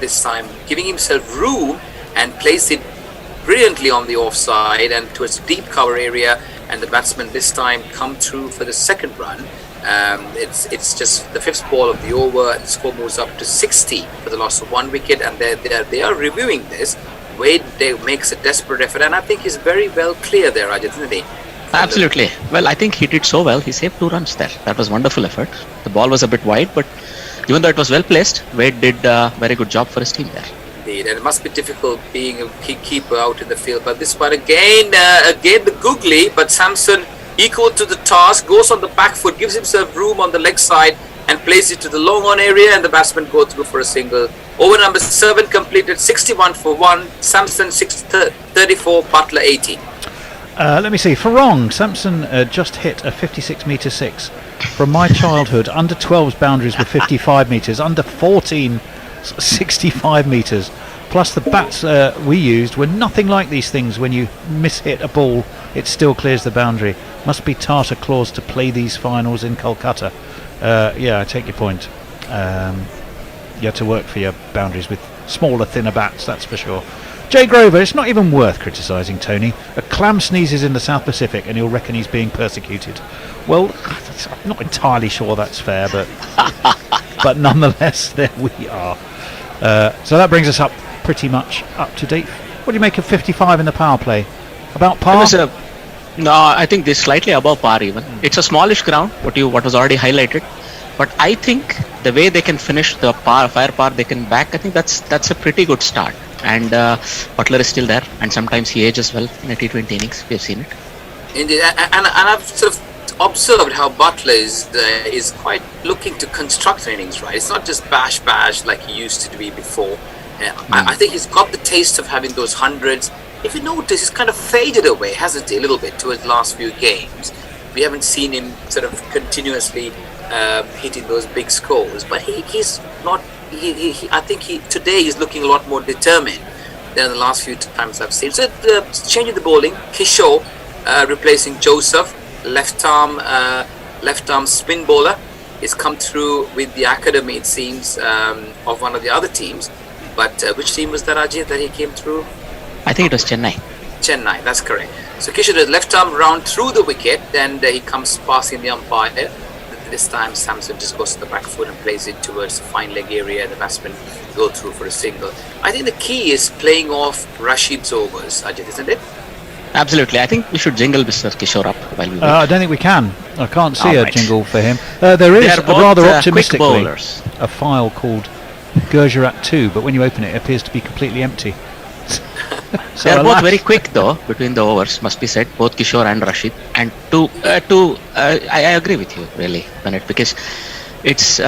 this time giving himself room and placed it brilliantly on the offside and towards deep cover area. And the batsman this time come through for the second run. It's just the 5th ball of the over. The score moves up to 60 for the loss of 1 wicket, and they are reviewing this. Wade makes a desperate effort, and I think he's very well clear there, Rajat, isn't he? Absolutely. Well, I think he did so well. He saved 2 runs there. That was wonderful effort. The ball was a bit wide, but even though it was well placed, Wade did a very good job for his team there. Indeed, and it must be difficult being a keeper out in the field. But this one again the googly, but Samson equal to the task, goes on the back foot, gives himself room on the leg side and plays it to the long on area, and the batsman go through for a single. Over number 7 completed 61 for 1, Samson 34, Butler 18. Let me see. For wrong, Samson just hit a 56 metre 6. From my childhood, under 12's boundaries were 55 metres, under 14 65 metres. Plus the bats we used were nothing like these things. When you mishit a ball, it still clears the boundary. Must be tartar claws to play these finals in Kolkata. Yeah, I take your point. You have to work for your boundaries with smaller, thinner bats, that's for sure. Jay Grover, it's not even worth criticising Tony. A clam sneezes in the South Pacific and he'll reckon he's being persecuted. Well, I'm not entirely sure that's fair, but nonetheless, there we are. So that brings us up pretty much up to date. What do you make of 55 in the power play? About par? No, I think they're slightly above par even. It's a smallish ground, what was already highlighted. But I think the way they can finish the fire par they can back, I think that's a pretty good start. And Butler is still there, and sometimes he ages well in a T20 innings. We have seen it. Indeed, and I've sort of observed how Butler is quite looking to construct innings, right? It's not just bash like he used to be before. I think he's got the taste of having those hundreds. If you notice, he's kind of faded away, hasn't he, a little bit towards the last few games. We haven't seen him sort of continuously hitting those big scores, but he's not. I think today he's looking a lot more determined than the last few times I've seen. So changing the bowling, Kishore replacing Joseph, left arm spin bowler. He's come through with the academy, it seems, of one of the other teams. But which team was that, Ajay, that he came through? I think it was Chennai. Chennai, that's correct. So Kishore is left arm round through the wicket, and he comes passing the umpire. This time Samson just goes to the back foot and plays it towards the fine leg area. The batsman go through for a single. I think the key is playing off Rashid's overs, Ajit, isn't it? Absolutely. I think we should jingle Mr. Kishore up while we wait. I don't think we can. I can't see a jingle for him. There is, rather optimistically, a file called Gujarat 2, but when you open it, it appears to be completely empty. So they are both very quick though between the overs, must be said, both Kishore and Rashid. And I agree with you really, Bennett, because it's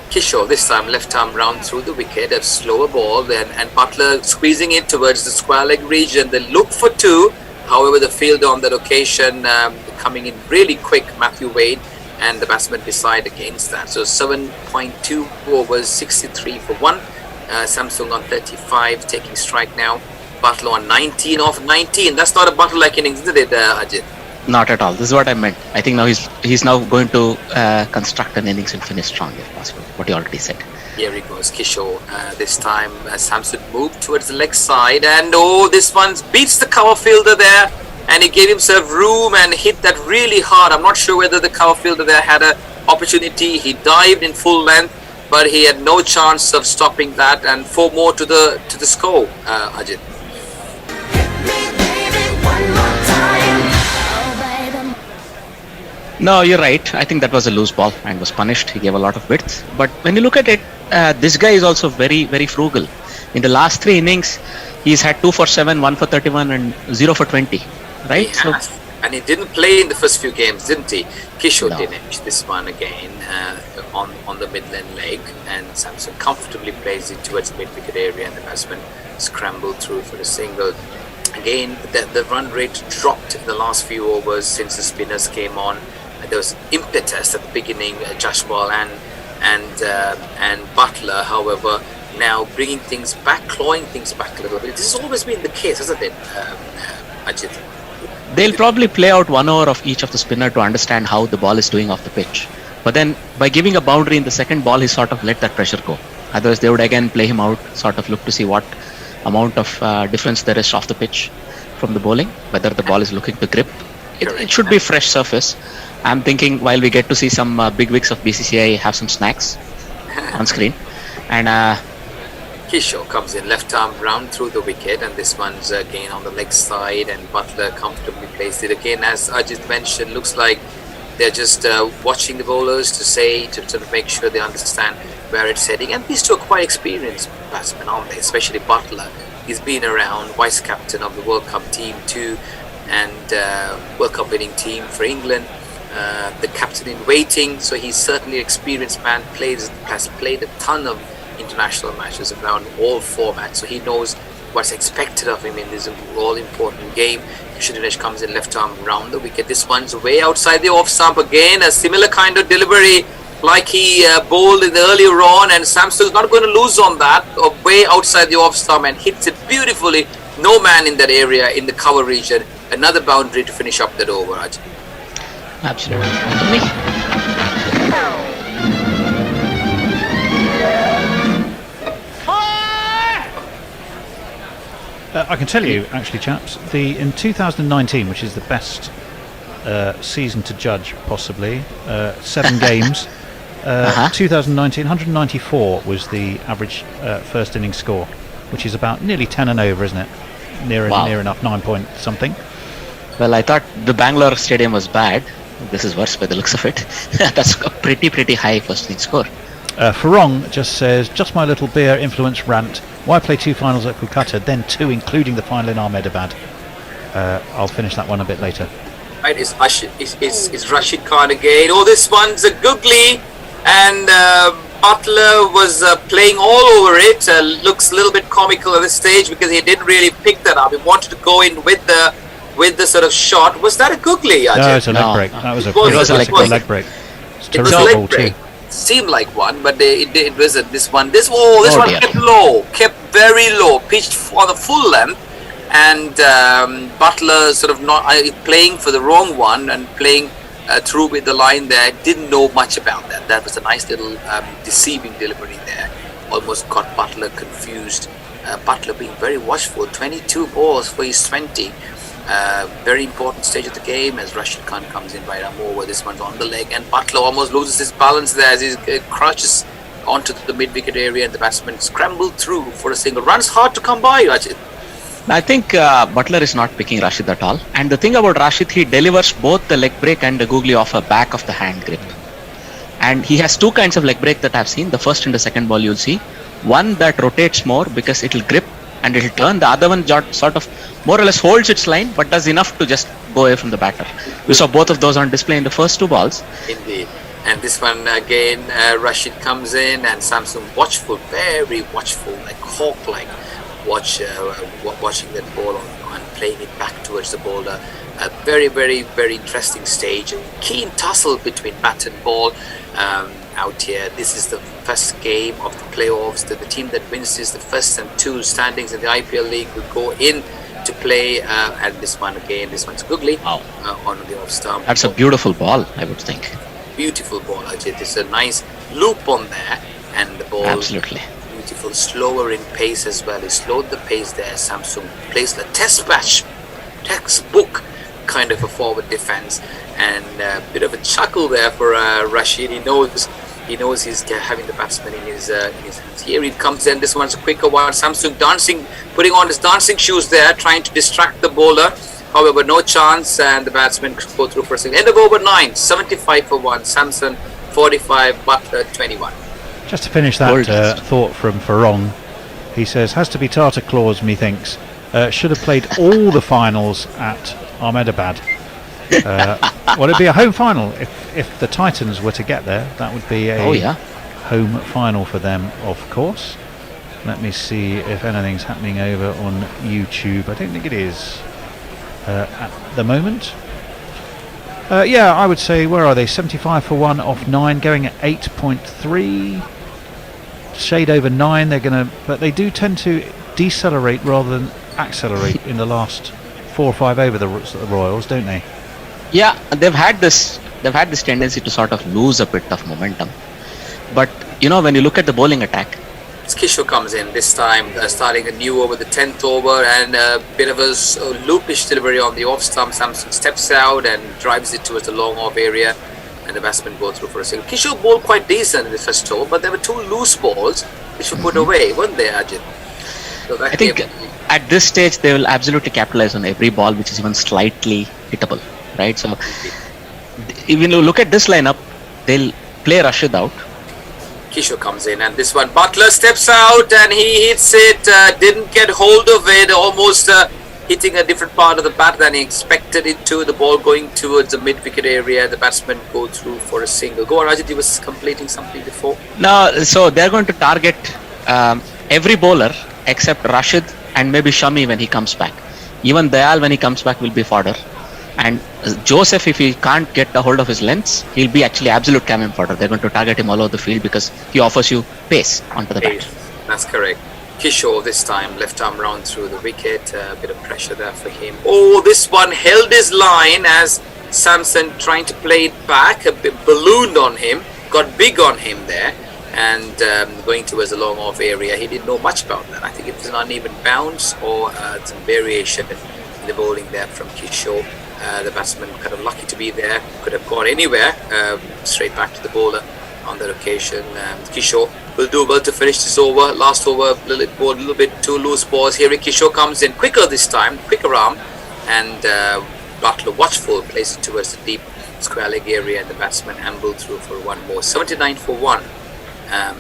Kishore this time left arm round through the wicket, a slower ball, and Butler squeezing it towards the square leg region. They look for 2. However, the fielder on that occasion coming in really quick, Matthew Wade, and the batsman decide against that. So 7.2 overs, 63 for 1. Samsung on 35, taking strike now. Butler on 19 off 19. That's not a Butler-like innings, isn't it, Ajit? Not at all. This is what I meant. I think now he's now going to construct an innings and finish strong if possible. What you already said. Here he goes, Kishore. This time Samson moved towards the leg side, and this one beats the cover fielder there, and he gave himself room and hit that really hard. I'm not sure whether the cover fielder there had an opportunity. He dived in full length, but he had no chance of stopping that, and 4 more to the score, Ajit. No, you're right. I think that was a loose ball and was punished. He gave a lot of width. But when you look at it, this guy is also very, very frugal. In the last 3 innings, he's had 2 for 7, 1 for 31, and 0 for 20. Right? He has. And he didn't play in the first few games, didn't he? Kishore Dinesh, this one again on the midland leg, and Samson comfortably plays it towards the mid-wicket area, and the batsman scrambled through for a single. Again, the run rate dropped in the last few overs since the spinners came on. There was impetus at the beginning, Jashwal and Butler, however, now bringing things back, clawing things back a little bit. This has always been the case, hasn't it, Ajit? They'll probably play out 1 over of each of the spinner to understand how the ball is doing off the pitch. But then by giving a boundary in the second ball, he sort of let that pressure go. Otherwise, they would again play him out, sort of look to see what amount of difference there is off the pitch from the bowling, whether the ball is looking to grip. It should be fresh surface. I'm thinking while we get to see some big wigs of BCCI have some snacks on screen. And Kishore comes in, left arm round through the wicket, and this one's again on the leg side, and Butler comfortably placed it again. As Ajit mentioned, looks like they're just watching the bowlers to sort of make sure they understand where it's heading. And these two are quite experienced batsmen, aren't they? Especially Butler. He's been around, vice captain of the World Cup team too, and World Cup winning team for England. The captain in waiting, so he's certainly an experienced man. Has played a ton of international matches around all formats, so he knows what's expected of him in this all-important game. Kishore Dinesh comes in, left arm round the wicket. This one's way outside the off stump again, a similar kind of delivery like he bowled in the earlier on, and Samson's not going to lose on that, way outside the off stump, and hits it beautifully. No man in that area in the cover region. Another boundary to finish up that over, Raj. Absolutely. I can tell you, actually, chaps, in 2019, which is the best season to judge, possibly, 7 games. 2019, 194 was the average first innings score, which is about nearly 10 and over, isn't it? Near enough, 9 point something. Well, I thought the Bangalore stadium was bad. This is worse by the looks of it. That's a pretty high first innings score. Farong just says, just my little beer influence rant. Why play 2 finals at Kolkata, then 2 including the final in Ahmedabad? I'll finish that one a bit later. Right, it's Rashid Khan again. Oh, this one's a googly, and Butler was playing all over it. Looks a little bit comical at this stage because he didn't really pick that up. He wanted to go in with the sort of shot. Was that a googly? No, it's a leg break. That was a leg break. It's a terrific ball too. Seemed like one, but it wasn't. This one kept very low, pitched for the full length, and Butler sort of not playing for the wrong one and playing through with the line there. Didn't know much about that. That was a nice little deceiving delivery there. Almost got Butler confused. Butler being very watchful. 22 balls for his 20. Very important stage of the game as Rashid Khan comes in right arm over. This one's on the leg, and Butler almost loses his balance there as he crashes onto the mid-wicket area, and the batsman scrambled through for a single. Runs hard to come by, Rashid. I think Butler is not picking Rashid at all. And the thing about Rashid, he delivers both the leg break and the googly off a back of the hand grip. And he has 2 kinds of leg break that I've seen. The first and the second ball you'll see. One that rotates more because it'll grip and it'll turn. The other one sort of more or less holds its line but does enough to just go away from the batter. We saw both of those on display in the first 2 balls. Indeed. And this one again, Rashid comes in, and Samson watchful, very watchful, like hawk-like, watching that ball and playing it back towards the bowler. A very, very, very interesting stage. A keen tussle between bat and ball out here. This is the first game of the playoffs. The team that wins this, the first and 2 standings in the IPL League, will go in to play. And this one again, this one's googly on the off stump. That's a beautiful ball, I would think. Beautiful ball, Ajit. It's a nice loop on there, and the ball absolutely beautiful, slower in pace as well. He slowed the pace there. Samsung plays the textbook kind of a forward defense, and a bit of a chuckle there for Rashid. He knows he's having the batsman in his hands. Here he comes in. This one's a quicker one. Samsung dancing, putting on his dancing shoes there, trying to distract the bowler. However, no chance, and the batsman go through for a single. End of over 9, 75 for 1. Samson 45, Butler 21. Just to finish that thought from Farong, He says, has to be Tata Claus, methinks. Should have played all the finals at Ahmedabad. Well, it'd be a home final if the Titans were to get there. That would be a home final for them, of course. Let me see if anything's happening over on YouTube. I don't think it is at the moment. Yeah, I would say, where are they? 75 for 1 off 9, going at 8.3. Shade over 9. But they do tend to decelerate rather than accelerate in the last 4 or 5 over the Royals, don't they? Yeah, they've had this tendency to sort of lose a bit of momentum. But when you look at the bowling attack, Kishore comes in this time, starting a new over, the 10th over, and a bit of a loopish delivery on the off stump. Samson steps out and drives it towards the long off area, and the batsman go through for a single. Kishore bowled quite decent in the first over, but there were 2 loose balls which were put away, weren't they, Ajit? So I think at this stage they will absolutely capitalize on every ball which is even slightly hittable, right? So even you look at this lineup, they'll play Rashid out. Kishore comes in, and this one, Butler steps out and he hits it, didn't get hold of it, almost hitting a different part of the bat than he expected it to. The ball going towards the mid-wicket area, the batsman go through for a single. Go on, Rajat, you was completing something before. No, so they're going to target every bowler except Rashid and maybe Shami when he comes back. Even Dayal when he comes back will be fodder. And Joseph, if he can't get a hold of his lengths, he'll be actually absolute cannon fodder. They're going to target him all over the field because he offers you pace onto the bat. That's correct. Kishore this time, left arm round through the wicket. A bit of pressure there for him. Oh, this one held his line as Samson trying to play it back. A bit ballooned on him. Got big on him there. And going towards the long off area. He didn't know much about that. I think it was an uneven bounce or some variation in the bowling there from Kishore. The batsman kind of lucky to be there, could have gone anywhere, straight back to the bowler on that occasion. Kishore will do well to finish this over. Last over, a little bit 2 loose balls. Here Kishore comes in quicker this time, quicker arm, and Butler watchful, plays it towards the deep square leg area, and the batsman ambled through for 1 more. 79 for 1.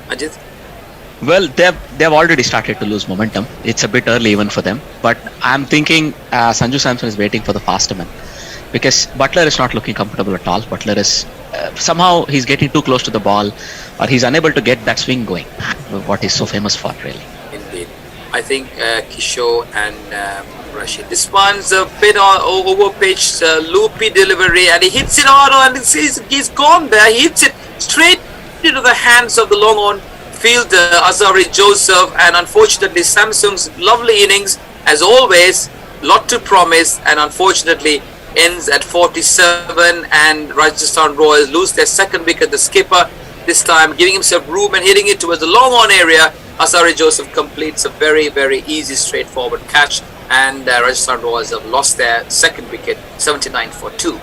Ajit? Well, they've already started to lose momentum. It's a bit early even for them. But I'm thinking Sanju Samson is waiting for the faster man. Because Butler is not looking comfortable at all. Butler is somehow he's getting too close to the ball, or he's unable to get that swing going, what he's so famous for, really. Indeed. I think Kishore and Rashid. This one's a bit over-pitched, loopy delivery, and he hits it hard, and he's gone there. He hits it straight into the hands of the long-on fielder, Azari Joseph, and unfortunately Samsung's lovely innings, as always, lot to promise, and unfortunately ends at 47, and Rajasthan Royals lose their second wicket. The skipper this time giving himself room and hitting it towards the long on area. Azari Joseph completes a very, very easy, straightforward catch, and Rajasthan Royals have lost their second wicket, 79 for 2.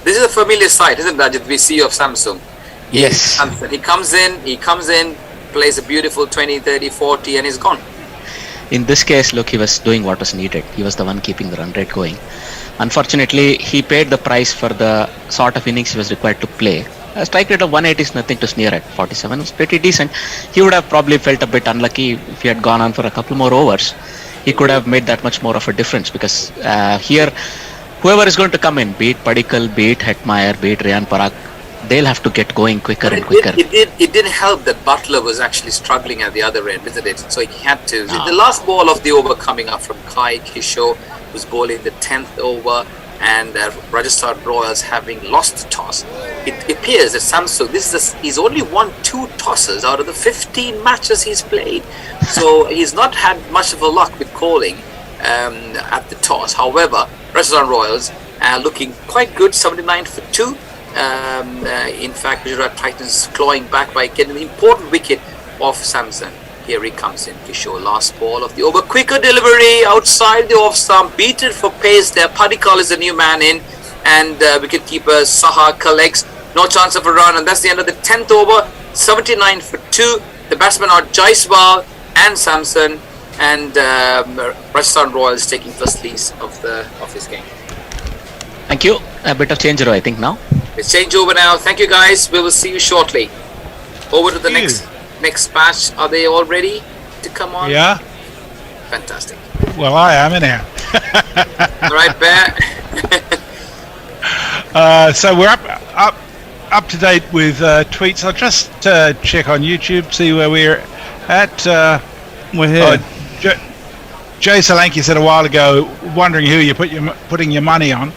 This is a familiar sight, isn't it, Rajat? We see of Samsung. Yes. He comes in, plays a beautiful 20, 30, 40, and he's gone. In this case, look, he was doing what was needed. He was the one keeping the run rate going. Unfortunately, he paid the price for the sort of innings he was required to play. A strike rate of 180 is nothing to sneer at. 47 was pretty decent. He would have probably felt a bit unlucky if he had gone on for a couple more overs. He could have made that much more of a difference, because here, whoever is going to come in, be it Padikkal, be it Hetmeyer, be it Riyan Parag, they'll have to get going quicker and quicker. It didn't help that Butler was actually struggling at the other end, isn't it? So he had to. The last ball of the over coming up from Kai Kishore, was bowling the 10th over, and Rajasthan Royals having lost the toss. It appears that Samsung, he's only won 2 tosses out of the 15 matches he's played. So he's not had much of a luck with calling at the toss. However, Rajasthan Royals looking quite good, 79 for 2. In fact, Gujarat Titans clawing back by getting the important wicket off Samson. Here he comes in, Kishore, last ball of the over. Quicker delivery outside the off stump, beaten for pace there. Padikkal is the new man in, and wicketkeeper Saha collects. No chance of a run, and that's the end of the 10th over. 79 for 2. The batsmen are Jaiswal and Samson, and Rajasthan Royals taking first lease of this game. Thank you. A bit of change, I think, now. It's change over now. Thank you, guys. We will see you shortly. Over to the next match. Are they all ready to come on? Yeah. Fantastic. Well, I am anyhow. All right, Bear. So we're up to date with tweets. I'll just check on YouTube, see where we're at. We're here. Jay Solanki said a while ago, wondering who you're putting your money on.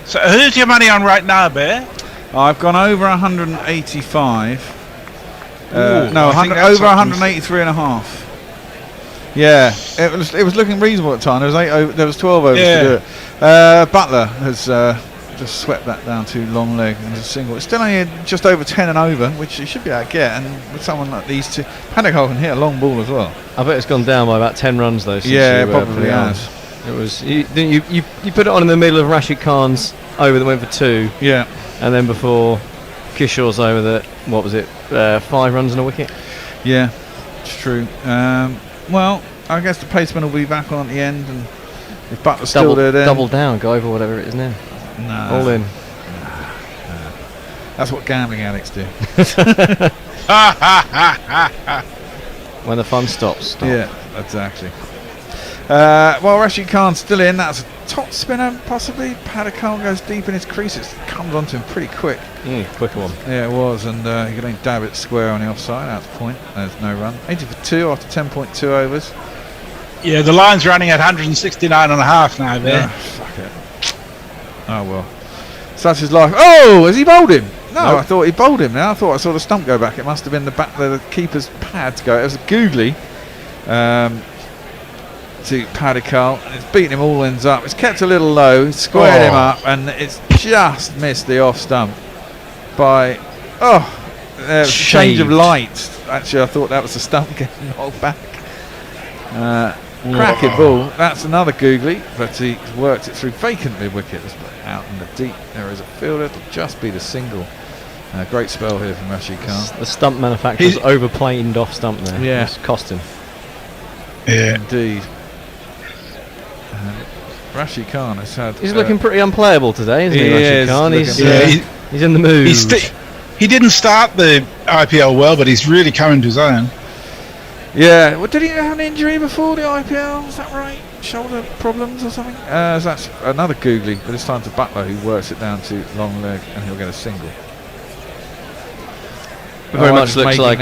So who's your money on right now, Bear? I've gone over 185. No, over 183 and a half. Yeah, it was looking reasonable at the time. There was 12 overs to do it. Butler has just swept that down to long leg and a single. It's still only just over 10 and over, which he should be able to get. And with someone like these two, Paddock can hit a long ball as well. I bet it's gone down by about 10 runs though. Since yeah, it probably has. It was you put it on in the middle of Rashid Khan's over that went for 2. Yeah, and then before Kishore's over that, what was it? 5 runs and a wicket. Yeah, it's true. Well, I guess the paceman will be back on at the end, and if Butler's still there, then double down, go over whatever it is now. No, all in. No. That's what gambling addicts do. When the fun stops. Stop. Yeah, exactly. Well, Rashid Khan's still in. That's a top spinner, possibly. Paddock goes deep in his crease. It comes onto him pretty quick. Quicker one. Yeah, it was, and he could only dab it square on the offside. Out to point. There's no run. 80 for 2 after 10.2 overs. Yeah, the line's running at 169 and a half now, Bear. Yeah, fuck it. Oh well. Such is life. Oh, has he bowled him? No, nope. I thought he bowled him now. I thought I saw the stump go back. It must have been the keeper's pad to go. It was a googly to Paddock, and it's beaten him all ends up. It's kept a little low, squared him up, and it's just missed the off stump by change of light. Actually, I thought that was the stump getting knocked back. Cracking ball. That's another googly, but he worked it through vacant mid wicket. Out in the deep. There is a fielder. It'll just be the single. Great spell here from Rashid Khan. The stump manufacturer's overplaned off stump there. Yeah, it's cost him. Yeah, indeed. Rashid Khan has had. He's looking pretty unplayable today, isn't he? Rashid Khan. He's in the mood. He didn't start the IPL well, but he's really coming to his own. Yeah. Well, did he have an injury before the IPL? Is that right? Shoulder problems or something? So that's another googly, but this time to Butler, who works it down to long leg, and he'll get a single. Very much looks like.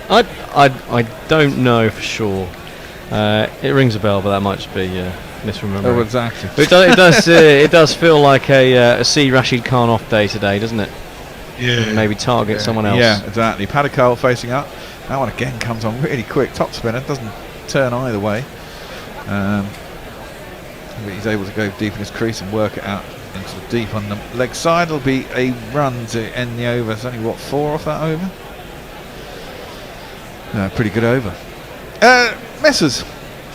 I don't know for sure. It rings a bell, but that might just be misremembering. Oh, exactly. But it does feel like a C Rashid Khan off day today, doesn't it? Yeah. Maybe target someone else. Yeah, exactly. Paddock facing up. That one again comes on really quick. Top spinner, doesn't turn either way. But he's able to go deep in his crease and work it out into the deep on the leg side. It'll be a run to end the over. It's only 4 off that over. Pretty good over. Messers,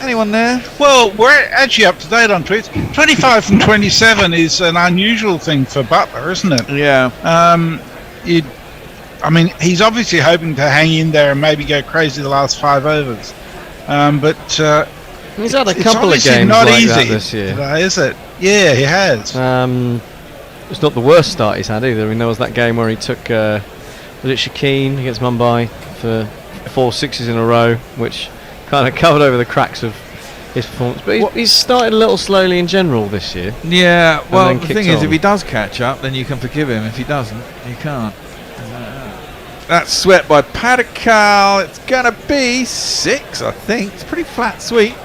anyone there? Well, we're actually up to date on tweets. 25 from 27 is an unusual thing for Butler, isn't it? Yeah. He's obviously hoping to hang in there and maybe go crazy the last 5 overs. But he's had a couple of games not like easy that this year, today, is it? Yeah, he has. It's not the worst start he's had either. I mean, there was that game where he took was it Shakeen against Mumbai for 4 sixes in a row, which kind of covered over the cracks of his performance. But he's started a little slowly in general this year. Yeah, well, the thing is, if he does catch up, then you can forgive him. If he doesn't, you can't. That's swept by Paddock. It's going to be 6, I think. It's pretty flat sweep.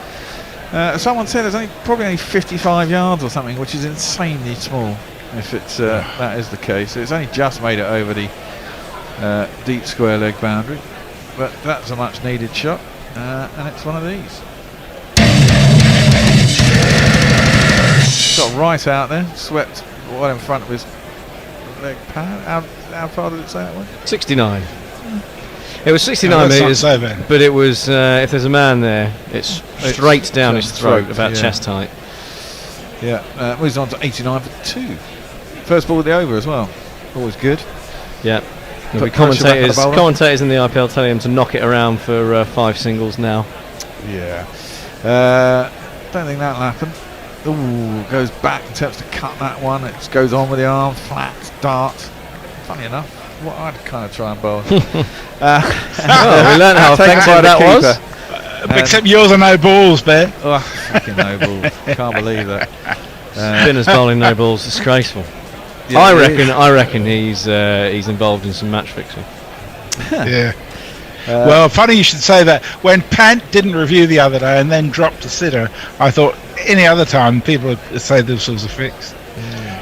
Someone said there's probably only 55 yards or something, which is insanely small if it's that is the case. It's only just made it over the deep square leg boundary, but that's a much needed shot, and it's one of these. Got right out there, swept right in front of his leg pad. How far did it say that one? 69. It was 69 metres, but it was, if there's a man there, it's straight down his throat, about chest height. Yeah, moves on to 89 for 2. First ball of the over as well. Always good. Yeah. Put The pressure back on the bowler. commentators in the IPL telling him to knock it around for 5 singles now. Yeah. Don't think that'll happen. Ooh, goes back, attempts to cut that one. It just goes on with the arm, flat, dart. Funny enough, what I'd kind of try and bowl. We learned how effective that was. Except yours are no balls, Bear. Oh, fucking no balls. Can't believe that. Spinners bowling no balls, disgraceful. Yeah, I reckon he's involved in some match fixing. Yeah. Well, funny you should say that. When Pant didn't review the other day and then dropped a sitter, I thought any other time people would say this was a fix.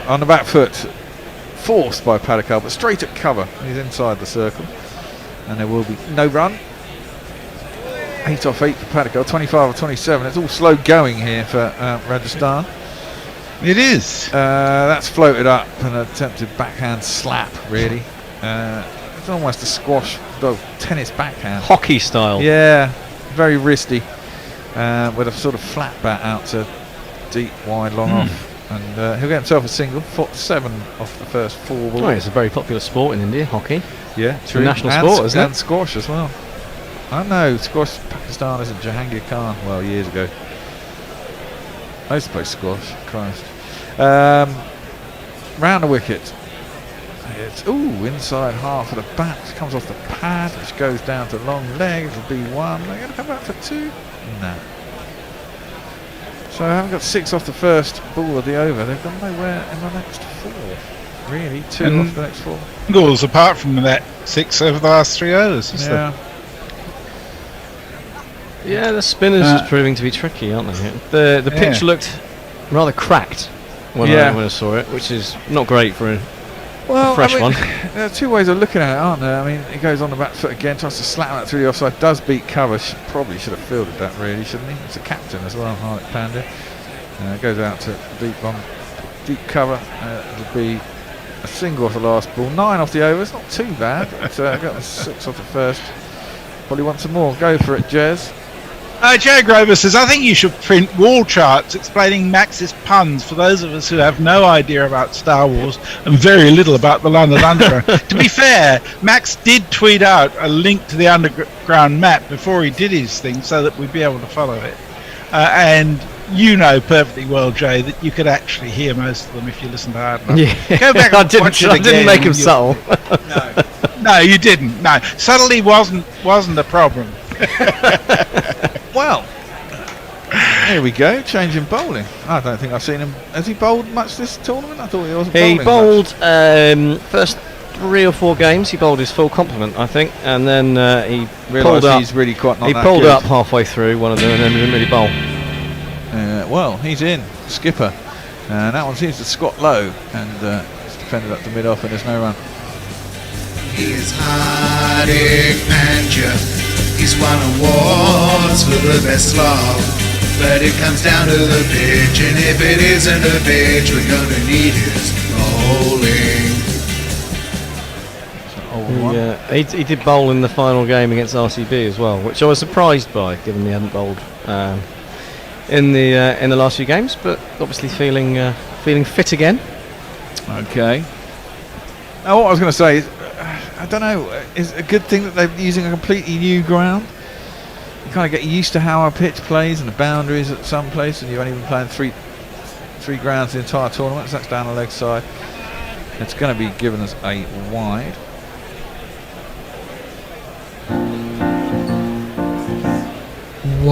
On the back foot, forced by Paddock, but straight at cover. He's inside the circle, and there will be no run. 8 off 8 for Paddock, 25 or 27. It's all slow going here for Rajasthan. It is. That's floated up, an attempted backhand slap, really. It's almost a squash, tennis backhand. Hockey style. Yeah, very wristy, with a sort of flat bat out to deep, wide, long off. And he'll get himself a single, 7 off the first 4 balls. Oh, it's a very popular sport in India, hockey. Yeah, It's a national sport, isn't and it? squash as well. I know, squash, Pakistan isn't Jahangir Khan, well, years ago. I used to play squash, Christ. Round the wicket. It's inside half of the bat. It comes off the pad, which goes down to long leg. It'll be 1. They're going to come back for 2. No. So I haven't got 6 off the first ball of the over. They've gone nowhere in the next 4. Really, 2 And off the next 4. Goals apart from that 6 over the last 3 overs. Is Yeah. Yeah, the spinners is proving to be tricky, aren't they? The pitch looked rather cracked when I saw it, which is not great for a fresh one. There are 2 ways of looking at it, aren't there? I mean, he goes on the back foot again, tries to slap that through the offside, does beat cover. Probably should have fielded that, really, shouldn't he? It's a captain as well, Hardik Pandya. Goes out to deep cover. It'll be a single off the last ball. 9 off the over. It's not too bad. But got the 6 off the first. Probably want some more. Go for it, Jez. Joe Grover says, I think you should print wall charts explaining Max's puns for those of us who have no idea about Star Wars and very little about the London Underground. To be fair, Max did tweet out a link to the Underground map before he did his thing so that we'd be able to follow it. And you know perfectly well, Jay, that you could actually hear most of them if you listened hard enough. Yeah. Go back and watch it again. I didn't make him subtle. No, you didn't. No, subtlety wasn't a problem. Well, here we go, changing bowling. I don't think I've seen him. Has he bowled much this tournament? I thought he wasn't bowling. He bowled first 3 or 4 games. He bowled his full complement, I think, and then he realised pulled up. He's really quite not he that pulled good. up halfway through one of them and then didn't really bowl. Well, he's in, skipper. And that one seems to squat low, and it's defended up to mid-off, and there's no run. He's Hardik Pandya. He's won awards for the best slog. But it comes down to the pitch, and if it isn't a pitch, we're gonna need his bowling. He did bowl in the final game against RCB as well, which I was surprised by, given he hadn't bowled in the last few games. But obviously feeling fit again. Okay. Now, what I was going to say is, I don't know, is it a good thing that they're using a completely new ground? You kind of get used to how our pitch plays and the boundaries at some place, and you've only been playing three grounds the entire tournament, so that's down the leg side. It's going to be giving us a wide.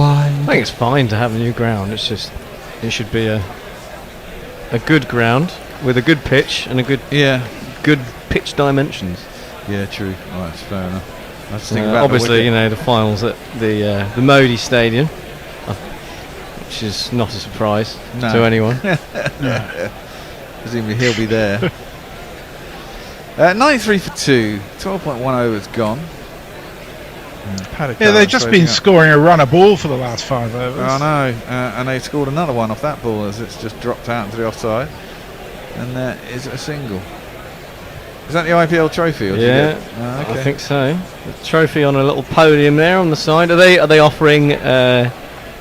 I think it's fine to have a new ground. It's just it should be a good ground with a good pitch and a good pitch dimensions. Yeah, true. Oh, that's fair enough. I was thinking about obviously, the finals at the Modi Stadium, which is not a surprise to anyone. Presumably he'll be there. 93 for 2. 12.1 overs gone. Yeah, they've just been scoring a run of ball for the last 5 overs. I know, and they scored another one off that ball as it's just dropped out into the offside. And there is a single. Is that the IPL trophy? Or Yeah, okay. I think so. The trophy on a little podium there on the side. Are they offering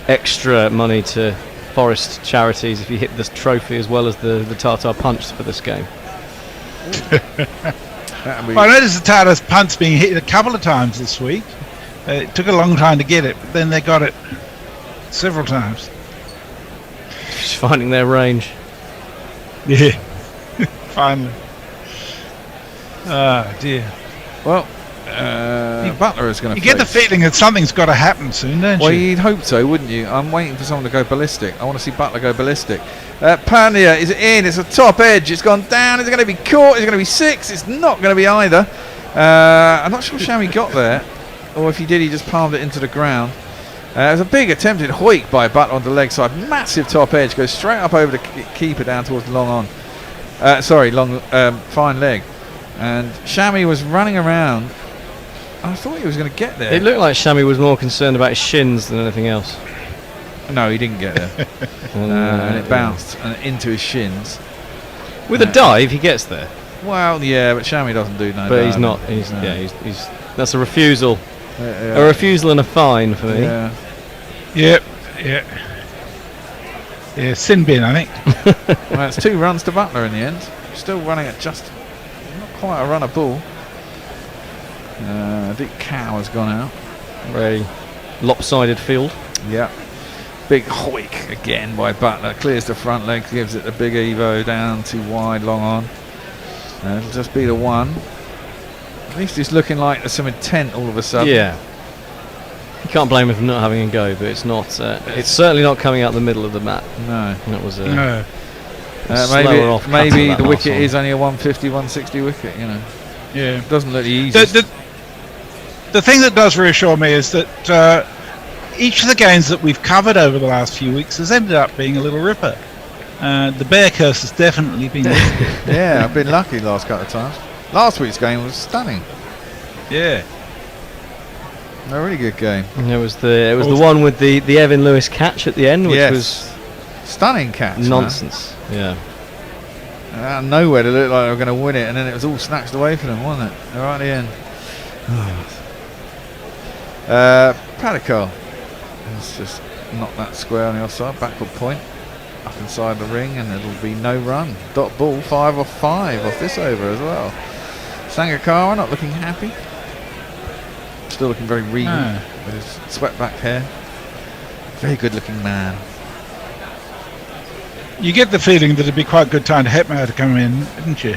extra money to Forest charities if you hit this trophy as well as the Tartar punch for this game. Well, I noticed the Tartar's punch being hit a couple of times this week. It took a long time to get it, but then they got it several times. Just finding their range. Yeah, finally. Oh dear. Well, Butler is going to. You get the feeling that something's got to happen soon, don't Well, you? you'd hope so, wouldn't you? I'm waiting for someone to go ballistic. I want to see Butler go ballistic. Pania is in. It's a top edge. It's gone down. Is it going to be caught? Is it going to be 6? It's not going to be either. I'm not sure Shami got there, or if he did, he just palmed it into the ground. It was a big attempted hoik by Butler on the leg side. Massive top edge. Goes straight up over the keeper down towards the long on. Fine leg. And Shami was running around. I thought he was going to get there. It looked like Shami was more concerned about his shins than anything else. No, he didn't get there. And it bounced into his shins. With a dive, he gets there. Well, yeah, but Shami doesn't do no. But he's not. He's that's a refusal. A refusal and a fine for me. Yeah. Yep. Yeah, sin bin, I think. Well, it's 2 runs to Butler in the end. Still running at just not quite a run a ball. Dick Cow has gone out. Very lopsided field. Yeah. Big hoik again by Butler. Clears the front leg, gives it the big Evo down too wide, long on. It'll just be the 1. At least it's looking like there's some intent all of a sudden. Yeah. You can't blame him for not having a go, but it's not. It's certainly not coming out the middle of the mat. No. That was no. Maybe the wicket is only a 150, 160 wicket, you know. Yeah. Doesn't look the easiest. The thing that does reassure me is that each of the games that we've covered over the last few weeks has ended up being a little ripper. The bear curse has definitely been lifted. Yeah, I've been lucky the last couple of times. Last week's game was stunning. Yeah. A really good game. And it was the one with the Evan Lewis catch at the end, which was stunning catch. Nonsense. Man. Yeah. Out of nowhere they looked like they were going to win it, and then it was all snatched away from them, wasn't it? Right at the end. Padikal. It's just not that square on the offside. Backward point up inside the ring, and it'll be no run. Dot ball 5 off 5 off this over as well. Sangakkara not looking happy. Still looking very regal with his swept back hair. Very good looking man. You get the feeling that it'd be quite a good time to Hetmar to come in, didn't you?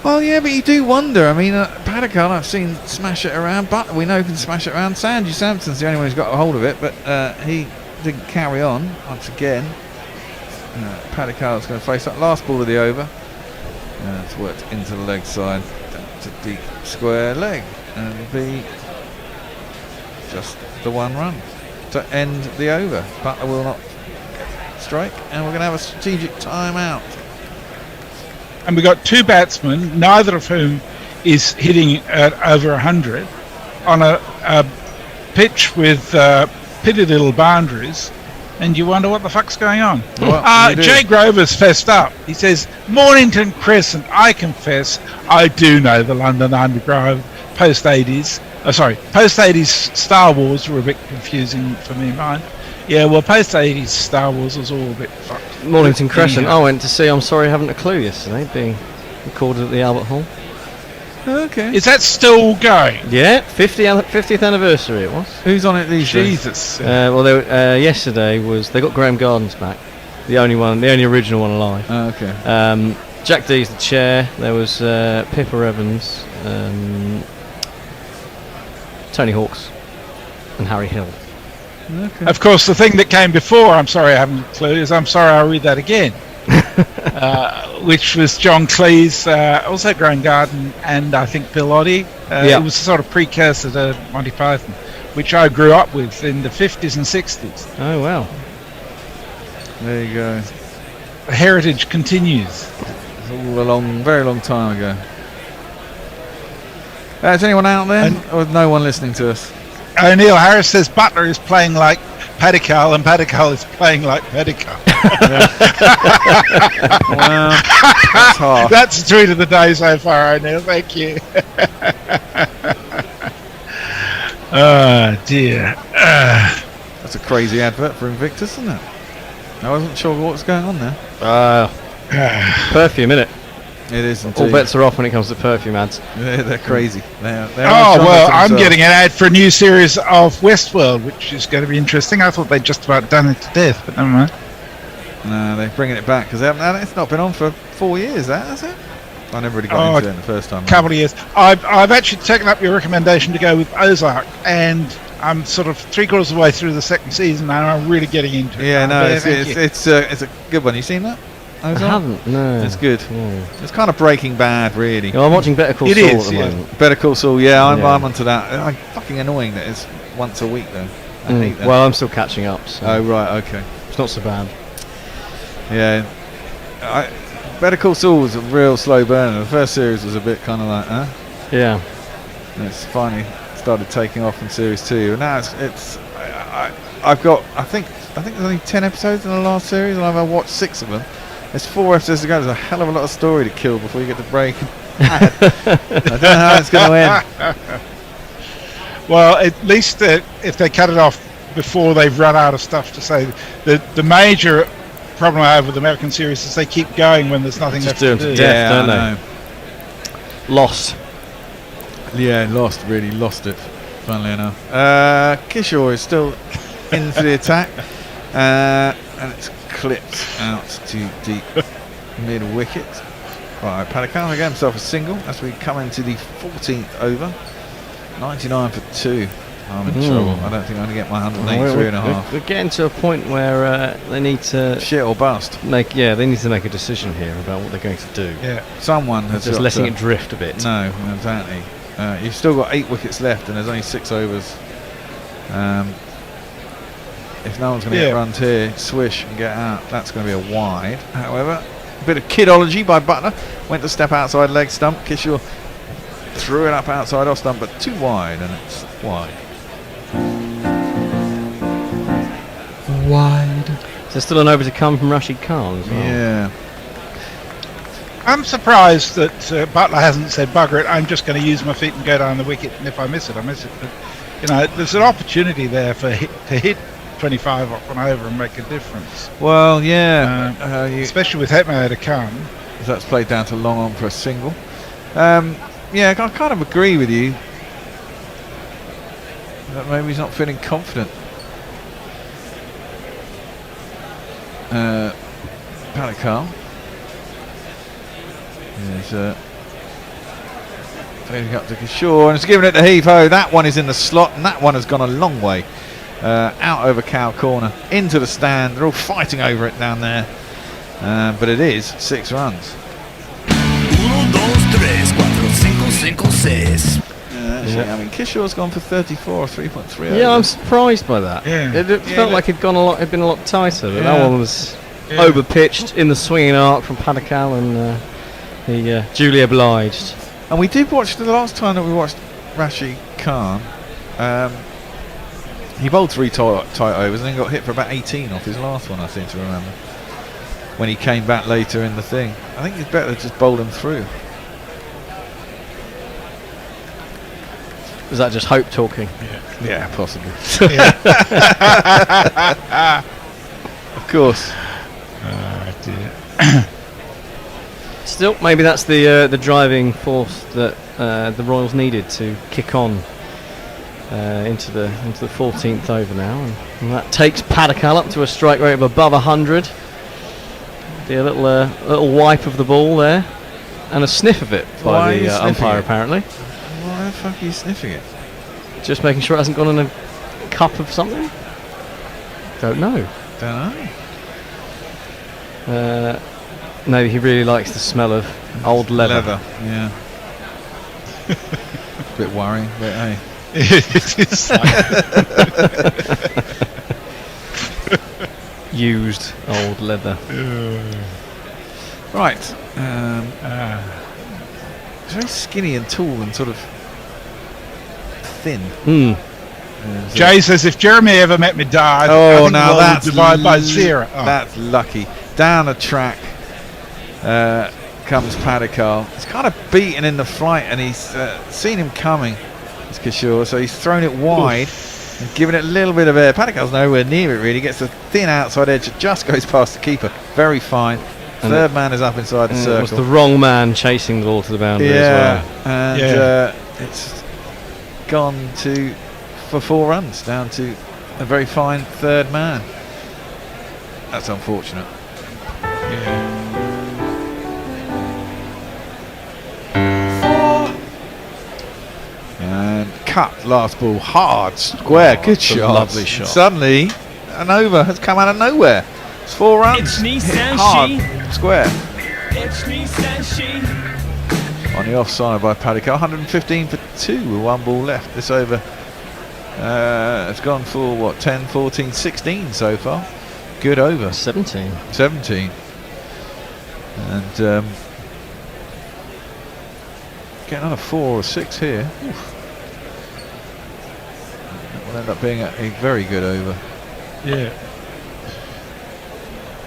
Well, yeah, but you do wonder. I mean, Padikal I've seen smash it around, but we know can smash it around. Sanju Samson's the only one who's got a hold of it, but he didn't carry on once again. Padikal's going to face that last ball of the over. It's worked into the leg side, to deep square leg, and it'll be just the 1 run to end the over. Butler will not strike, and we're going to have a strategic timeout. And we've got 2 batsmen, neither of whom is hitting at over 100 on a pitch with pitty little boundaries, and you wonder what the fuck's going on. Well, Jay Grover's fessed up. He says, Mornington Crescent, I confess, I do know the London Underground post-80s. Post-80s Star Wars were a bit confusing for me, mine. Yeah, well, post-80s Star Wars was all a bit fucked. Mornington Crescent, I went to see I'm Sorry I Haven't a Clue yesterday, being recorded at the Albert Hall. Okay. Is that still going? Yeah, 50th anniversary it was. Who's on it these days? Jesus. Yesterday was, they got Graham Gardens back. The only original one alive. Oh, okay. Jack D's the chair. There was Pippa Evans, Tony Hawks, and Harry Hill. Okay. Of course, the thing that came before I'm Sorry I Haven't a Clue is I'm Sorry I'll Read That Again. Which was John Cleese, also Graham Garden, and I think Bill Oddie. It was a sort of precursor to Monty Python, which I grew up with in the 50s and 60s. Oh, wow. There you go. The heritage continues. It's all a very long time ago. Is anyone out there? Or is no one listening to us? Neil Harris says Butler is playing like Padikal, and Padikal is playing like Padikal. Well, that's hard. That's the tweet of the day so far, O'Neill. Thank you. Oh dear. That's a crazy advert for Invictus, isn't it? I wasn't sure what was going on there. Perfume, innit? It is indeed. All bets are off when it comes to perfume ads. They're crazy. They're Oh, well, I'm getting an ad for a new series of Westworld, which is going to be interesting. I thought they'd just about done it to death, but never mind. No, they're bringing it back because it's not been on for 4 years, has it? I never really got into it the first time. Couple of years. I've actually taken up your recommendation to go with Ozark, and I'm sort of 3/4 of the way through the second season, and I'm really getting into it. Yeah, no, it's a good one. You seen that? I haven't. No, it's good. No. It's kind of Breaking Bad, really. I'm watching Better Call Saul at the moment. Better Call Saul. Yeah, I'm onto that. I'm fucking annoying that it's once a week though. I hate that. Well, I'm still catching up. So oh right, okay. It's not so bad. Yeah, Better Call Saul was a real slow burner. The first series was a bit kind of like, Yeah. And it's finally started taking off in series 2, and now I've got I think there's only 10 episodes in the last series, and I've watched 6 of them. There's 4 episodes to go. There's a hell of a lot of story to kill before you get to break. I don't know how it's going to end. Well, at least if they cut it off before they've run out of stuff to say, the major problem I have with American series is they keep going when there's nothing left to do. Death, don't they? Lost. Yeah, really lost it, funnily enough. Kishore is still into the attack, and it's clipped out to deep mid wicket. Right, Padikal get himself a single as we come into the 14th over. 99 for 2. I'm in trouble. I don't think I'm going to get my 183.5. We're getting to a point where they need to shit or bust. They need to make a decision here about what they're going to do. Yeah, someone has just letting it drift a bit. No, exactly. You've still got 8 wickets left, and there's only 6 overs. If no one's going to get runs here, swish and get out. That's going to be a wide. However, a bit of kidology by Butler. Went to step outside leg stump. Kishore threw it up outside off stump, but too wide, and it's wide. Wide. Is there still an over to come from Rashid Khan as well? Yeah. I'm surprised that Butler hasn't said, bugger it, I'm just going to use my feet and go down the wicket, and if I miss it, I miss it. But, there's an opportunity there to hit 25 up and over and make a difference. Well, yeah. Especially with Hetman to come. That's played down to long on for a single. Yeah, I kind of agree with you. That maybe he's not feeling confident. Padikal is fading up to Kishore, and it's giving it to Heath-Ho. That one is in the slot, and that one has gone a long way. Out over cow corner, into the stand. They're all fighting over it down there. But it is 6 runs. 1, 2, 3, 4, 5, 6. I mean, Kishore's gone for 34, 3.3. Yeah, I'm surprised by that. Yeah. It felt like it'd been a lot tighter, but that one was overpitched in the swinging arc from Padikal, and he duly obliged. And we did watch the last time that we watched Rashid Khan. He bowled 3 tight overs and then got hit for about 18 off his last one, I seem to remember. When he came back later in the thing, I think it's better to just bowl him through. Was that just hope talking? Yeah, possibly. Of course. Still, maybe that's the driving force that the Royals needed to kick on into the 14th over now, and that takes Padikal up to a strike rate of above 100. Be a little wipe of the ball there, and a sniff of it by the umpire apparently. Why the fuck are you sniffing it? Just making sure it hasn't gone in a cup of something. Don't know. Maybe he really likes the smell of old leather. Yeah. Bit worrying, but hey. Used old leather. Right. It's very skinny and tall and sort of thin. Jay says, if Jeremy ever met me die, oh, I think now that's divide by 0. That's lucky. Down the track comes Padikal. He's kind of beaten in the flight, and he's seen him coming. It's Kishore, so he's thrown it wide. and giving it a little bit of air. Padical's nowhere near it really. Gets the thin outside edge. It just goes past the keeper. Very fine. And third man is up inside the circle. It was the wrong man chasing the ball to the boundary as well. And it's gone for 4 runs, down to a very fine third man. That's unfortunate. And cut, last ball, hard, square, good shot. Lovely shot. Suddenly, an over has come out of nowhere. It's 4 runs. Hit hard, square. On the offside by Padicale, 115 for 2 with 1 ball left. This over it's gone for 10, 14, 16 so far. Good over. 17. And get another 4 or 6 here. Oof. That will end up being a very good over. Yeah.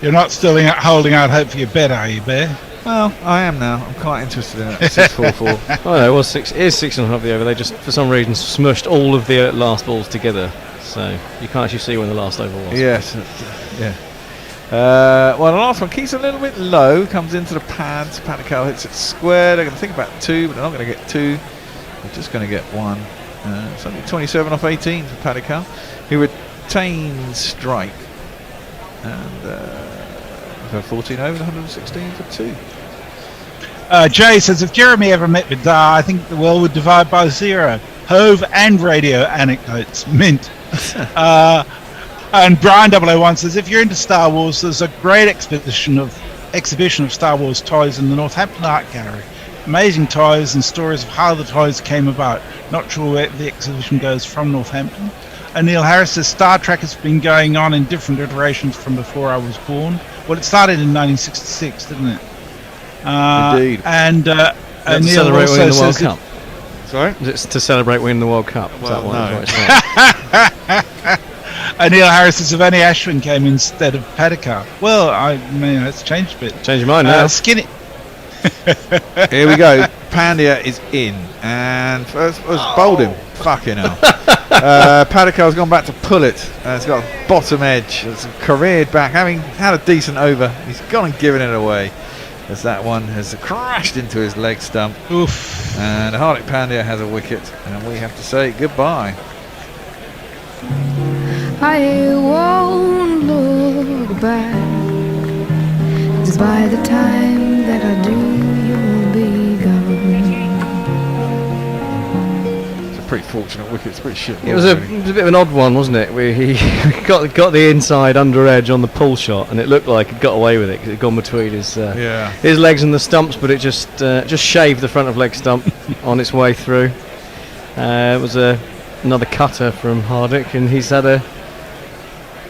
You're not still holding out hope for your bet, are you, Bear? Well, I am now. I'm quite interested in it. 6-4-4. Oh no, it was 6. It is 6.5 the over. They just, for some reason, smushed all of the last balls together, so you can't actually see when the last over was. Yes. Yeah. Well, the last one keeps a little bit low. Comes into the pads. Padicale hits it square. They're going to think about 2, but they're not going to get 2. They're just going to get 1. It's only 27 off 18 for Padicale, who retains strike. And 14 over, 116 for 2. Jay says, if Jeremy ever met Vidar, I think the world would divide by 0. Hove and radio anecdotes. Mint. And Brian 001 says, if you're into Star Wars, there's a great exhibition of Star Wars toys in the Northampton Art Gallery. Amazing toys and stories of how the toys came about. Not sure where the exhibition goes from Northampton. And Neil Harris says, Star Trek has been going on in different iterations from before I was born. Well, it started in 1966, didn't it? Indeed. And to Neil celebrate also winning the World says Cup. Sorry? It's to celebrate winning the World Cup. Well, no. And Neil Harris says, if only Ashwin came instead of Padicale. Well, I mean, it's changed a bit. Change your mind now. Skinny. Here we go. Pandya is in, and first was bowled him. Fucking hell. Padicale's gone back to pull it. It's got a bottom edge. It's careered back, having had a decent over. He's gone and given it away, as that one has crashed into his leg stump. Oof. And Hardik Pandya has a wicket, and we have to say goodbye. I won't look back, 'cause by the time that I do, you'll be gone. It's a pretty fortunate wicket. It's pretty shit. It was a bit of an odd one, wasn't it? Where he got the inside under edge on the pull shot, and it looked like he got away with it because it had gone between his legs and the stumps, but it just shaved the front of leg stump on its way through. It was another cutter from Hardik, and he's had a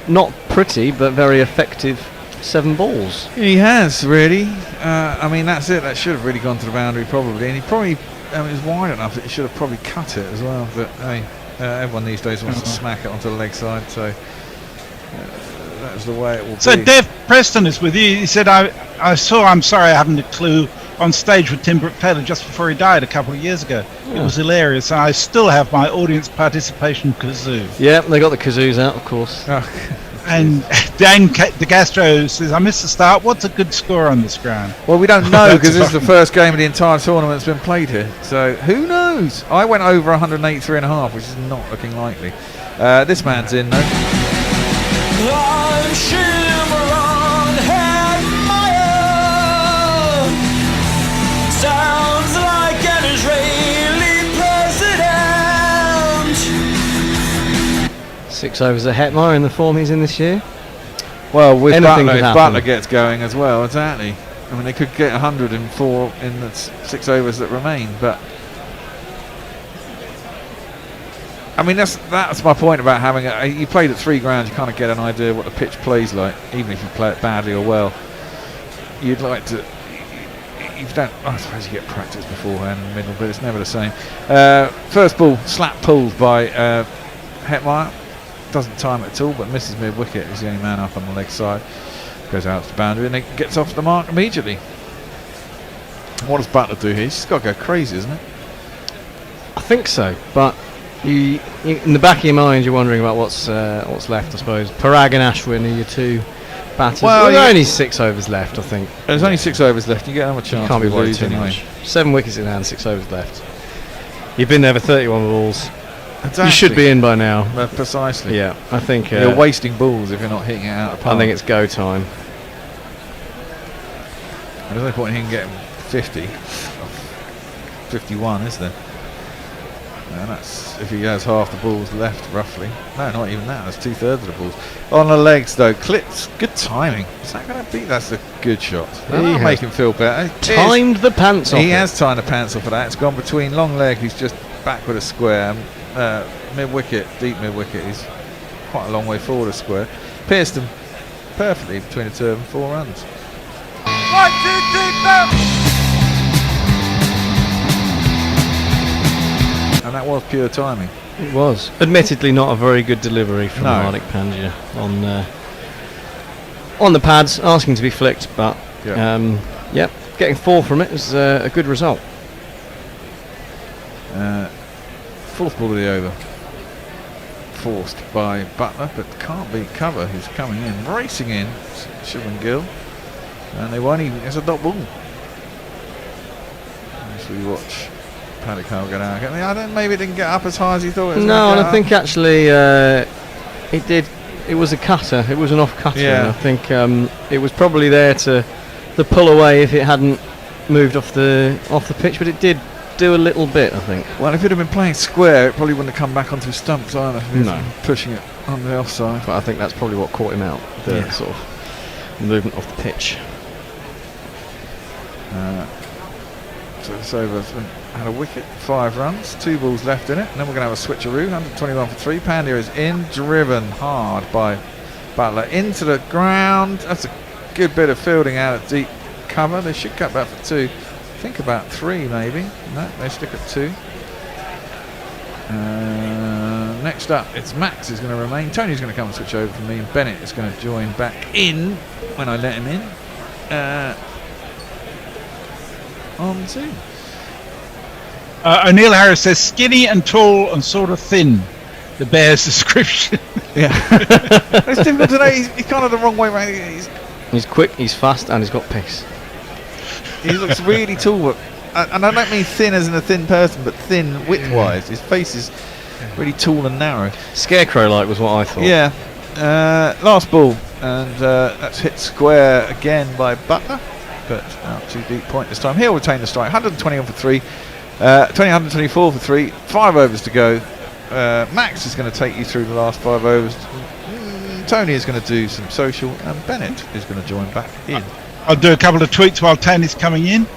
not pretty but very effective 7 balls. He has, really. I mean, that's it. That should have really gone to the boundary, probably. And he probably, it was wide enough that he should have probably cut it as well. But hey, everyone these days wants to smack it onto the leg side, so that's the way it will be. So Dev Preston is with you. He said, I'm sorry I haven't a clue, on stage with Tim Brooke Taylor just before he died a couple of years ago. It was hilarious, and I still have my audience participation kazoo. Yeah, they got the kazoos out, of course. And Dan De Castro says, I missed the start. What's a good score on this ground? Well, we don't know, because this is the first game of the entire tournament that's been played here. So who knows? I went over 183.5, which is not looking likely. This man's in, though. Sounds like an Israeli president. 6 overs at Hetmar in the form he's in this year. Well, with Anything Butler, could if happen. Butler gets going as well, exactly. I mean, they could get 104 in the 6 overs that remain, but I mean, that's my point about having you played at 3 grounds, you kind of get an idea of what the pitch plays like, even if you play it badly or well. You'd like to. You don't. I suppose you get practice beforehand in the middle, but it's never the same. First ball slap pulled by Hetmeyer. Doesn't time it at all, but misses mid wicket. He's the only man up on the leg side. Goes out to the boundary and it gets off the mark immediately. What does Butler do here? He's just got to go crazy, isn't it? I think so, but You, in the back of your mind, you're wondering about what's left, I suppose. Parag and Ashwin are your two batters. Well, there are only 6 overs left, I think. There's only 6 overs left. You get another chance. Can't be to worried lose too anyway. much. 7 wickets in hand, 6 overs left. You've been there for 31 balls. Exactly. You should be in by now. Precisely. Yeah, I think you're wasting balls if you're not hitting it out of the park. I think it's go time. There's no point in him getting 50, 51, is there? And that's if he has half the balls left, roughly. No, not even that. That's 2/3 of the balls. On the legs, though, clips. Good timing. Is that going to beat? That's a good shot. That'll make him feel better. Timed the pants off. He has timed the pants off of that. It's gone between long leg, who's just back with a square. Mid wicket, deep mid wicket. He's quite a long way forward a square. Pierced him perfectly between the two of them. 4 runs. 1, 2, 3, 4. And that was pure timing. It was. Admittedly, not a very good delivery from Hardik Pandya on the pads, asking to be flicked, but getting 4 from it was a good result. 4th ball of the over. Forced by Butler, but can't beat cover. Who's coming in, racing in, Shubman Gill, and they won't even. It's a dot ball. As we watch Paddy Cole get out. I don't. Maybe it didn't get up as high as he thought it was. No, and I think actually it did. It was a cutter. It was an off cutter. Yeah. And I think it was probably there to pull away if it hadn't moved off the pitch, but it did do a little bit, I think. Well, if it had been playing square, it probably wouldn't have come back onto his stumps either. No, pushing it on the offside. But I think that's probably what caught him out. The sort of movement off the pitch. So it's over. Had a wicket, 5 runs, 2 balls left in it, and then we're going to have a switcheroo. 121 for 3. Pandya is in, driven hard by Butler into the ground. That's a good bit of fielding out of deep cover. They should cut back for 2. Think about 3 maybe. No, they stick at 2. Next up, it's Max is going to remain. Tony's going to come and switch over for me, and Bennett is going to join back in when I let him in. On Zoom. O'Neill Harris says skinny and tall and sort of thin. The Bears' description. Yeah. It's difficult today. He's kind of the wrong way around. He's quick, he's fast, and he's got pace. He looks really tall, but, and I don't mean thin as in a thin person, but thin width-wise. His face is really tall and narrow. Scarecrow-like was what I thought. Yeah. Last ball, and that's hit square again by Butler, but out too deep point this time. He'll retain the strike. 121 for 3. 124 for 3. 5 overs to go. Max is going to take you through the last 5 overs. Tony is going to do some social, and Bennett is going to join back in. I'll do a couple of tweets while Tony's coming in.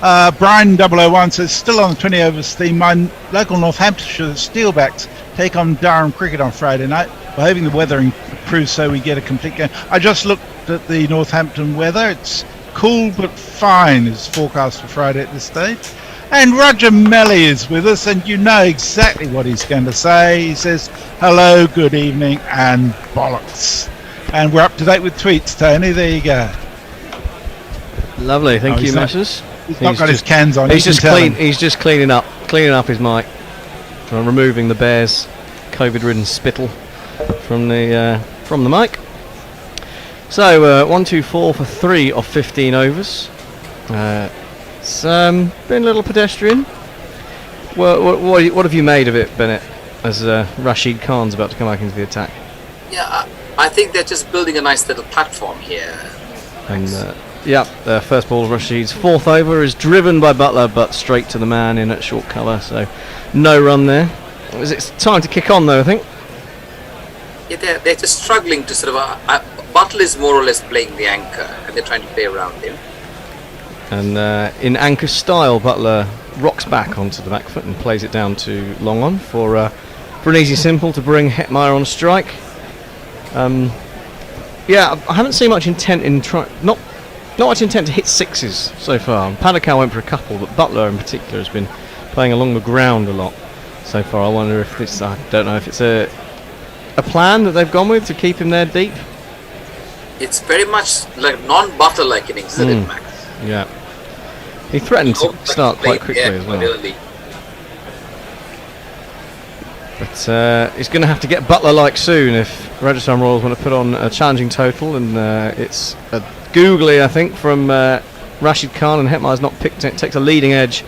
Brian 001 says, still on the 20 overs theme, my local Northamptonshire Steelbacks take on Durham Cricket on Friday night. We're hoping the weather improves so we get a complete game. I just looked at the Northampton weather. It's cool but fine is forecast for Friday at this stage. And Roger Melly is with us, and you know exactly what he's going to say. He says, hello, good evening, and bollocks. And we're up to date with tweets, Tony. There you go. Lovely, thank you, Messrs. He's not got his cans on. He's just cleaning up his mic, removing the Bears' COVID-ridden spittle from the mic. So 124 for 3 of 15 overs. It's been a little pedestrian. What have you made of it, Bennett, as Rashid Khan's about to come back into the attack? Yeah, I think they're just building a nice little platform here. And first ball of Rashid's 4th over is driven by Butler, but straight to the man in at short cover, so no run there. It's time to kick on, though, I think. Yeah, they're just struggling to sort of... Butler is more or less playing the anchor, and they're trying to play around him. And in anchor style, Butler rocks back onto the back foot and plays it down to long on for an easy simple to bring Hetmeyer on strike. I haven't seen much intent in not much intent to hit 6s so far. Paddock went for a couple, but Butler in particular has been playing along the ground a lot so far. I wonder if it's I don't know if it's a plan that they've gone with to keep him there deep. It's very much like non-Butler-like innings, isn't it, Max? Yeah. He threatened to start quite quickly as well. But he's going to have to get Butler-like soon if Rajasthan Royals want to put on a challenging total, and it's a googly, I think, from Rashid Khan, and Hetmeyer's not picked it. Takes a leading edge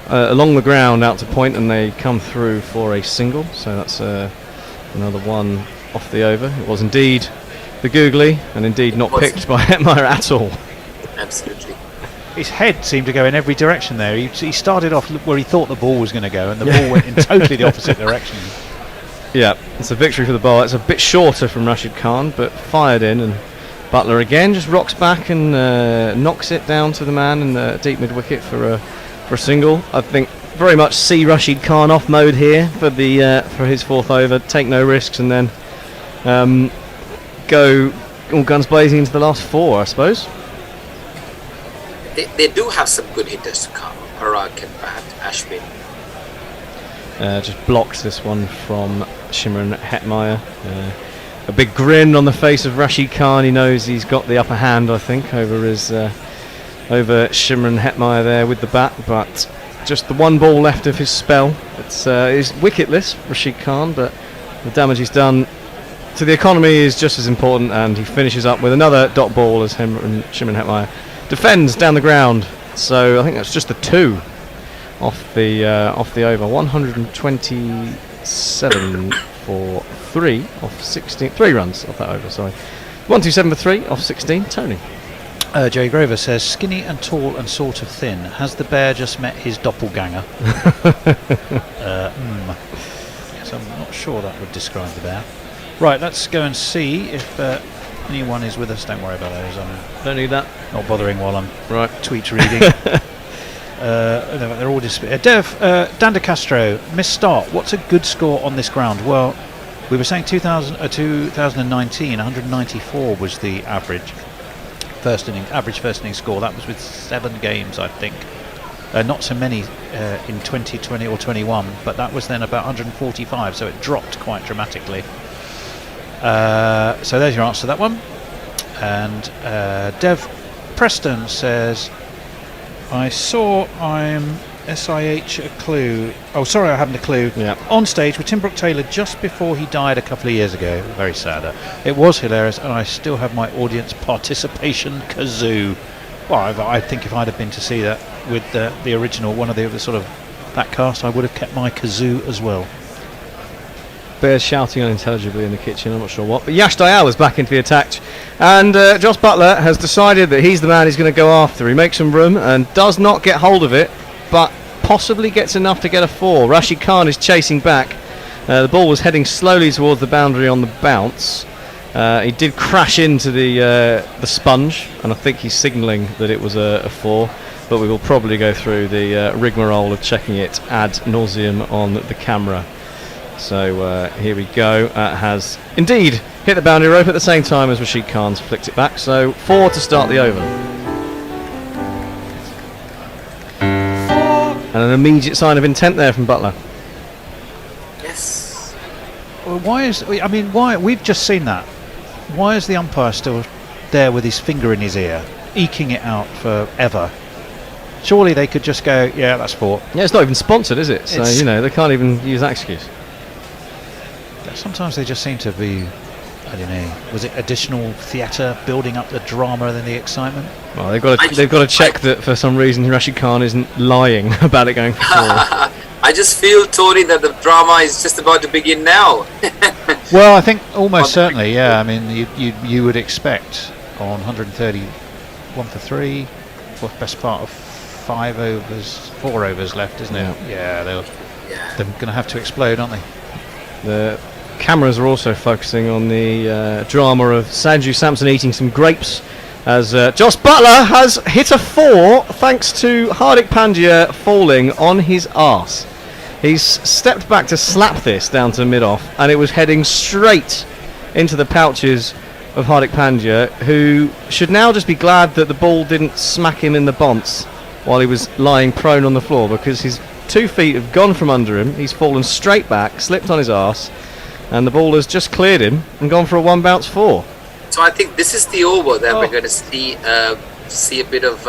along the ground out to point, and they come through for a single. So that's another one off the over. It was indeed the googly, and indeed not picked by Hetmeyer at all. Absolutely. His head seemed to go in every direction there. He started off where he thought the ball was going to go, and the ball went in totally the opposite direction. Yeah, it's a victory for the bowler. It's a bit shorter from Rashid Khan, but fired in, and Butler again just rocks back and knocks it down to the man in the deep mid wicket for a single. I think very much see Rashid Khan off mode here for his fourth over. Take no risks, and then go all guns blazing into the last four, I suppose. They do have some good hitters to come. Parag and Pat, Ashwin. Just blocked this one from Shimron Hetmeyer. A big grin on the face of Rashid Khan. He knows he's got the upper hand, I think, over Shimron Hetmeyer there with the bat. But just the one ball left of his spell. He's wicketless, Rashid Khan, but the damage he's done to the economy is just as important. And he finishes up with another dot ball as Shimron Hetmeyer defends down the ground. So I think that's just the two off the over. 127 for 3 off 16. 3 runs off that over. Sorry, 127 for 3 off 16. Tony. Jerry Grover says, skinny and tall and sort of thin. Has the bear just met his doppelganger? Yes, I'm not sure that would describe the bear. Right, let's go and see if anyone is with us. Don't worry about those. Don't need that. Not bothering while I'm tweets reading. They're all disappeared. Dan De Castro, missed start. What's a good score on this ground? Well, we were saying 2019, 194 was the average first inning score. That was with 7 games, I think. Not so many in 2020 or 21, but that was then about 145, so it dropped quite dramatically. So there's your answer to that one. And Dev Preston says, I saw I'm SIH a clue. Oh, sorry, I haven't a clue. Yeah. On stage with Tim Brooke Taylor just before he died a couple of years ago. Very sad. It was hilarious, and I still have my audience participation kazoo. Well, I think if I'd have been to see that with the original, one of the sort of that cast, I would have kept my kazoo as well. Bears shouting unintelligibly in the kitchen, I'm not sure what. But Yash Dayal is back into the attack, and Josh Butler has decided that he's the man he's going to go after. He makes some room and does not get hold of it, but possibly gets enough to get a 4. Rashid Khan is chasing back. The ball was heading slowly towards the boundary on the bounce. He did crash into the sponge, and I think he's signalling that it was a 4, but we will probably go through the rigmarole of checking it ad nauseum on the camera. So here we go. Has indeed hit the boundary rope at the same time as Rashid Khan's flicked it back. So 4 to start the over. And an immediate sign of intent there from Butler. Yes. Well, why we've just seen that. Why is the umpire still there with his finger in his ear, eking it out forever? Surely they could just go, yeah, that's 4. Yeah, it's not even sponsored, is it? So, they can't even use that excuse. Sometimes they just seem to be, I don't know, was it additional theatre building up the drama and the excitement? Well, they've got to check that for some reason Rashid Khan isn't lying about it going for 4. I just feel, Tony, that the drama is just about to begin now. Well, I think almost certainly, yeah. I mean, you would expect on 131 for 3, best part of 4 overs left, isn't it? Yeah, they're going to have to explode, aren't they? The cameras are also focusing on the drama of Sanju Samson eating some grapes, as Josh Butler has hit a 4 thanks to Hardik Pandya falling on his arse. He's stepped back to slap this down to mid-off, and it was heading straight into the pouches of Hardik Pandya, who should now just be glad that the ball didn't smack him in the bonce while he was lying prone on the floor, because his 2 feet have gone from under him. He's fallen straight back, slipped on his arse, and the ball has just cleared him and gone for a 1 bounce 4. So I think this is the over that we're going to see a bit of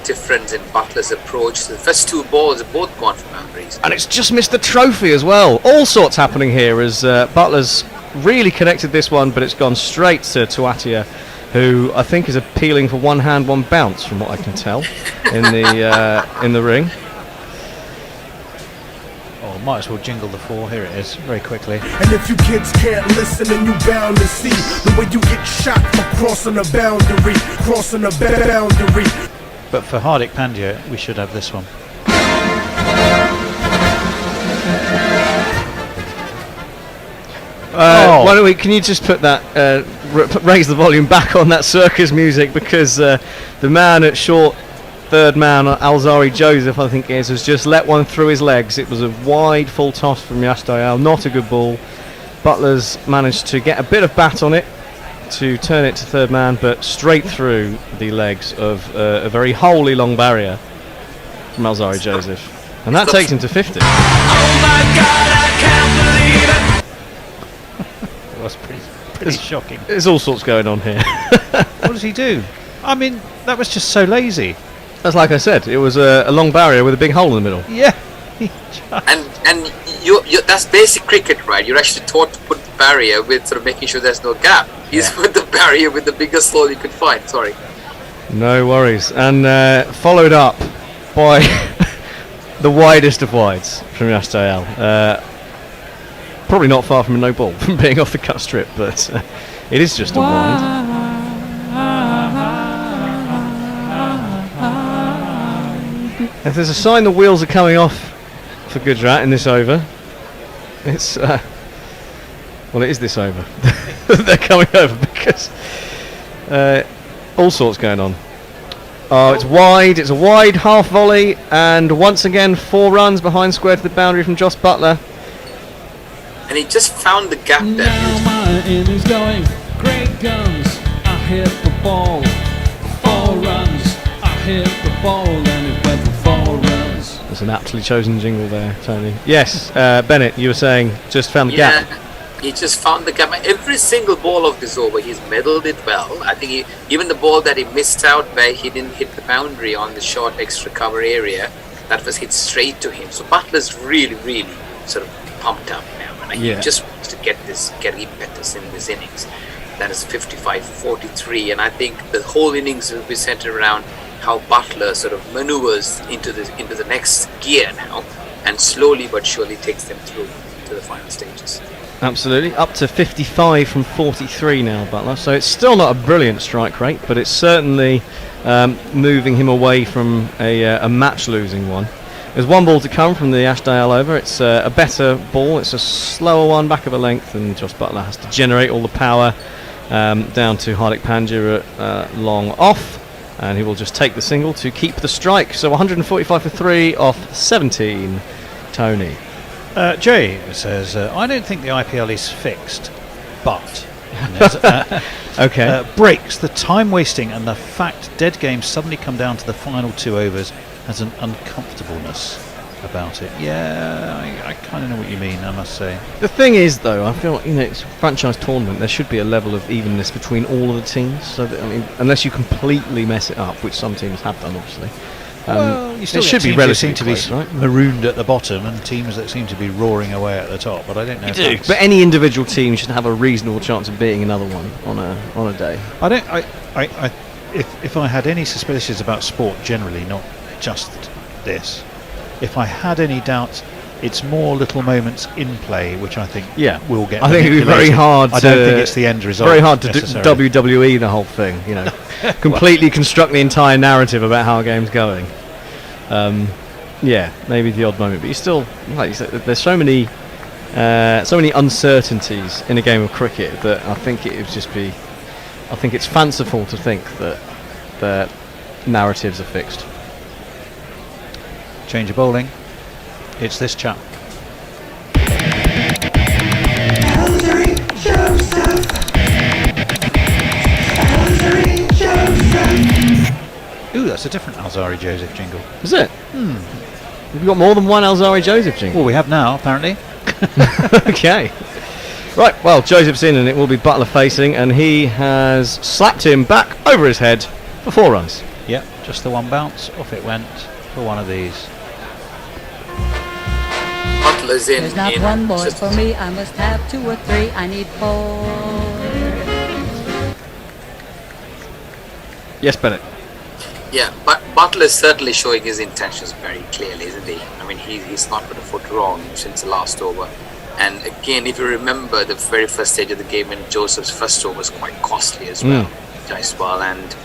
difference in Butler's approach. The first 2 balls have both gone for boundaries. And it's just missed the trophy as well. All sorts happening here as Butler's really connected this one, but it's gone straight to Tuatia, who I think is appealing for one hand, one bounce, from what I can tell in the ring. Oh, might as well jingle the 4. Here it is, very quickly. And if you kids can't listen, then you bound to see the way you get shot for crossing the boundary, crossing the boundary. But for Hardik Pandya, we should have this one. Why don't we? Can you just put that, raise the volume back on that circus music, because the man at short, third man, Alzari Joseph, I think it is, has just let one through his legs. It was a wide full toss from Yash Dayal, not a good ball. Butler's managed to get a bit of bat on it to turn it to third man, but straight through the legs of a very wholly long barrier from Alzari Joseph, and that takes him to 50. Oh my God, I can't believe it. It was pretty shocking. There's all sorts going on here. What does he do? I mean, that was just so lazy. That's like I said, it was a long barrier with a big hole in the middle. Yeah. And you that's basic cricket, right? You're actually taught to put the barrier with sort of making sure there's no gap. He's put the barrier with the biggest hole you could find. Sorry. No worries. And followed up by the widest of wides from Yash Dayal. Probably not far from a no ball from being off the cut strip, but it is just a wide. If there's a sign the wheels are coming off for Gujarat in this over, it's well, it is this over. They're coming over because all sorts going on. Oh, it's wide. It's a wide half volley, and once again 4 runs behind square to the boundary from Joss Butler. And he just found the gap there. Now my innings going, great guns. I hit the ball, 4 runs. I hit the ball, and it went for 4 runs. There's an aptly chosen jingle there, Tony. Yes, Bennett, you were saying just found the gap. He just found the gap. Every single ball of this over, he's medalled it well. I think even the ball that he missed out where he didn't hit the boundary on the short extra cover area, that was hit straight to him. So Butler's really, really sort of pumped up now. And he just wants to get impetus in this innings. That is 55-43, and I think the whole innings will be centered around how Butler sort of maneuvers into the next gear now, and slowly but surely takes them through to the final stages. Absolutely, up to 55 from 43 now, Butler. So it's still not a brilliant strike rate, but it's certainly moving him away from a match-losing one. There's 1 ball to come from the Yash Dayal over. It's a better ball. It's a slower one, back of a length, and Joss Butler has to generate all the power down to Hardik Pandya at long off, and he will just take the single to keep the strike. So 145 for 3 off 17. Tony. Jay says, I don't think the IPL is fixed, but breaks, the time wasting and the fact dead games suddenly come down to the final 2 overs has an uncomfortableness about it. Yeah, I kind of know what you mean, I must say. The thing is, though, I feel like, it's a franchise tournament. There should be a level of evenness between all of the teams. So that, unless you completely mess it up, which some teams have done, obviously. Well, you still should be relatively close, right? Marooned at the bottom, and teams that seem to be roring away at the top. But I don't know. You do. But any individual team should have a reasonable chance of beating another one on a day. If I had any suspicions about sport generally, not just this, if I had any doubts, it's more little moments in play which I think will get. I think it'd be very hard. I don't think it's the end result. Very hard to WWE the whole thing. Completely construct the entire narrative about how a game's going. Maybe the odd moment, but you still, like you said, there's so many uncertainties in a game of cricket that I think it would just be. I think it's fanciful to think that the narratives are fixed. Change of bowling. It's this chap. Ooh, that's a different Alzari Joseph jingle. Is it? We've got more than one Alzari Joseph jingle. Well, we have now, apparently. Okay. Right, well, Joseph's in, and it will be Butler facing, and he has slapped him back over his head for 4 runs. Yep, just the one bounce. Off it went for one of these. Butler's in. There's not one boy for me, I must have 2 or 3, I need 4. Yes, Bennett. Yeah, but Butler's certainly showing his intentions very clearly, isn't he? I mean, he's not put a foot wrong since the last over. And again, if you remember the very first stage of the game, when Joseph's first over was quite costly as well, Jaiswal, and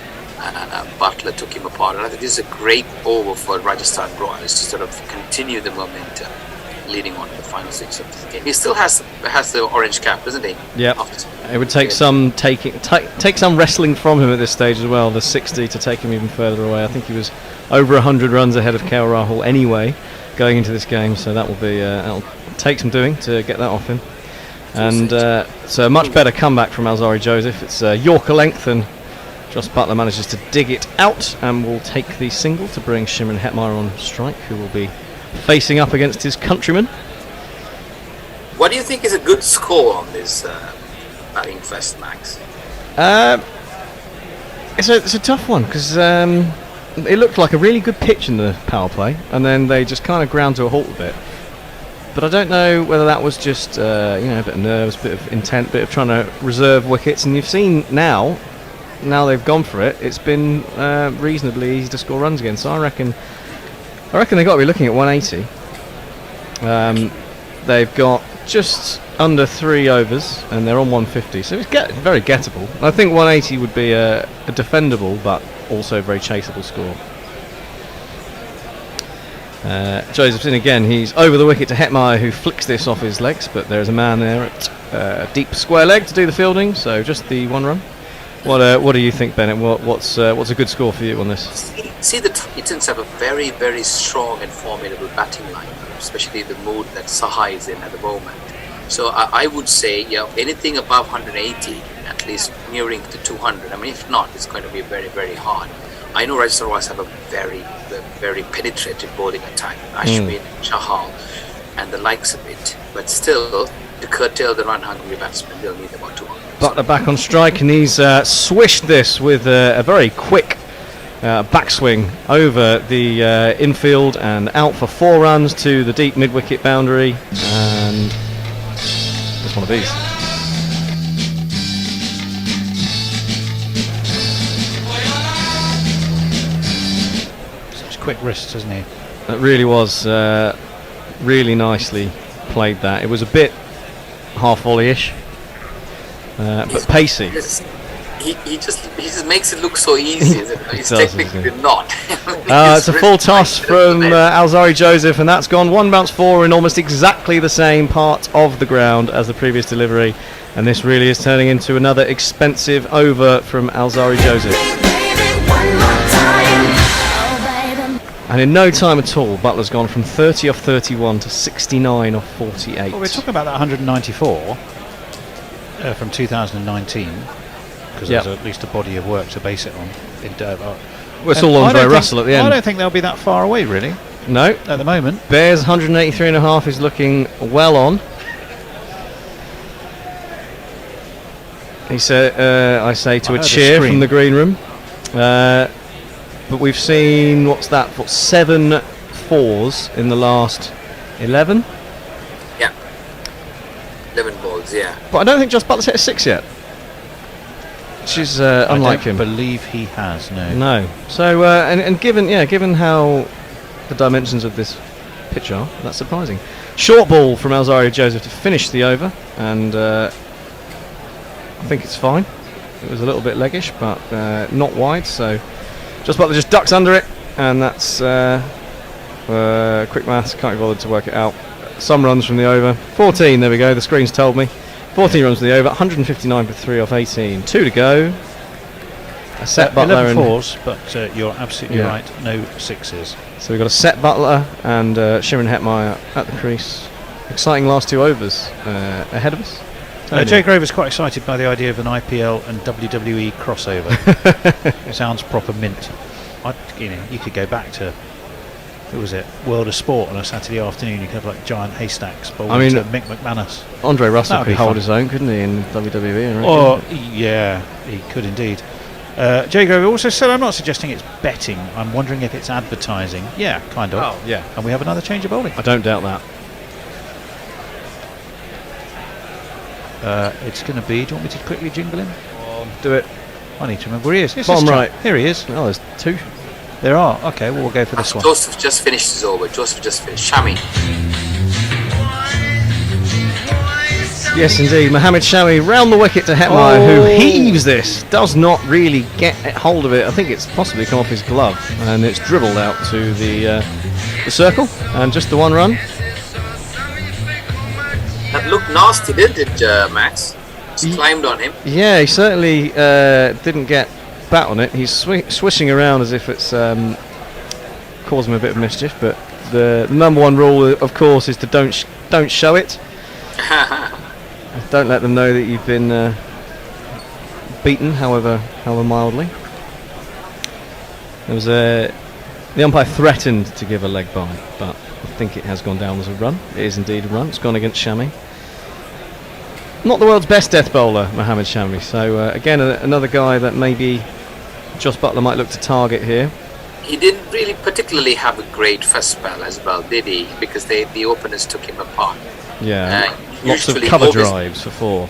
Butler took him apart. And I think this is a great over for Rajasthan Royals to sort of continue the momentum leading on to the final 6 of this game. He still has the orange cap, doesn't he? Yeah. It would take some take some wrestling from him at this stage as well. The 60 to take him even further away. I think he was over 100 runs ahead of KL Rahul anyway going into this game, so that will be that'll take some doing to get that off him. And so a much better comeback from Alzari Joseph. It's Yorker length, and Jos Buttler manages to dig it out and will take the single to bring Shimron Hetmeyer on strike, who will be facing up against his countryman. What do you think is a good score on this batting fest, Max? It's a tough one because it looked like a really good pitch in the power play, and then they just kind of ground to a halt a bit. But I don't know whether that was just a bit of nerves, a bit of intent, a bit of trying to reserve wickets. And you've seen now they've gone for it. It's been reasonably easy to score runs again. So I reckon they've got to be looking at 180. They've got just under 3 overs, and they're on 150, so it's very gettable. I think 180 would be a defendable, but also a very chaseable score. Joseph's in again. He's over the wicket to Hetmeyer, who flicks this off his legs, but there's a man there at deep square leg to do the fielding, so just the 1 run. What do you think, Bennett? What's a good score for you on this? See, the Titans have a very, very strong and formidable batting line, especially the mood that Saha is in at the moment. So I would say, anything above 180, at least nearing to 200. I mean, if not, it's going to be very, very hard. I know Rajasthan Royals have a very, very penetrating bowling attack, Ashwin, Chahal, and the likes of it. But still, to curtail the run-hungry batsmen, they'll need about 200. Butler back on strike, and he's swished this with a very quick backswing over the infield and out for 4 runs to the deep mid-wicket boundary, and it's one of these. Such quick wrists, isn't he? That really was really nicely played. That it was a bit half volley-ish, but pacey. He just makes it look so easy. It's technically not. It's a full toss from Alzari Joseph, and that's gone 1 bounce 4 in almost exactly the same part of the ground as the previous delivery, and this really is turning into another expensive over from Alzari Joseph. And in no time at all, Butler's gone from 30 off 31 to 69 off 48. Well, we're talking about that 194 from 2019, because there's at least a body of work to base it on. Well, it's all Andre Russell at the end. I don't think they'll be that far away, really. No. At the moment. Bears 183.5 is looking well on. He said, I say to a cheer from the green room. But we've seen, 7 4s in the last 11? Yeah. 11 balls, yeah. But I don't think Jos Buttler's hit a 6 yet. Which is unlike him. I don't believe he has, no. No. So, and given how the dimensions of this pitch are, that's surprising. Short ball from Alzari Joseph to finish the over, and I think it's fine. It was a little bit leggish, but not wide, so Jos Buttler just ducks under it, and that's quick maths, can't be bothered to work it out. Some runs from the over. 14, there we go, the screen's told me. 14 runs from the over, 159 for 3 off 18. 2 to go. A set Butler 11 fours, but you're absolutely right, no 6s. So we've got a set Butler and Shimron Hetmeyer at the crease. Exciting last 2 overs ahead of us. Jay Grover's quite excited by the idea of an IPL and WWE crossover. It sounds proper mint. You could go back to, who was it, World of Sport on a Saturday afternoon. You could have like giant haystacks bowling to Mick McManus. Andre Russell could hold his own, couldn't he, in WWE? Oh, yeah, he could indeed. Jay Grover also said, I'm not suggesting it's betting. I'm wondering if it's advertising. Yeah, kind of. Oh, yeah. And we have another change of bowling. I don't doubt that. It's going to be... Do you want me to quickly jingle him? Do it. I need to remember where he is. Yes, Bottom right. Here he is. Oh, there's two. There are. Okay, well, we'll go for this one. Joseph just finished his over. Joseph just finished. Shami. Yes, indeed. Mohammed Shami round the wicket to Hetmeyer, who heaves this. Does not really get hold of it. I think it's possibly come off his glove, and it's dribbled out to the circle, and just the one run. That looked nasty, didn't it, Max? Just climbed on him. Yeah, he certainly didn't get bat on it. He's swishing around as if it's causing him a bit of mischief. But the number one rule, of course, is to don't show it. Don't let them know that you've been beaten, however mildly. There was the umpire threatened to give a leg bye, but I think it has gone down as a run. It is indeed a run. It's gone against Shami. Not the world's best death bowler, Mohammed Shami. So again, another guy that maybe Joss Buttler might look to target here. He didn't really particularly have a great first spell as well, did he? Because the openers took him apart. Yeah, lots of usually cover always- drives for four.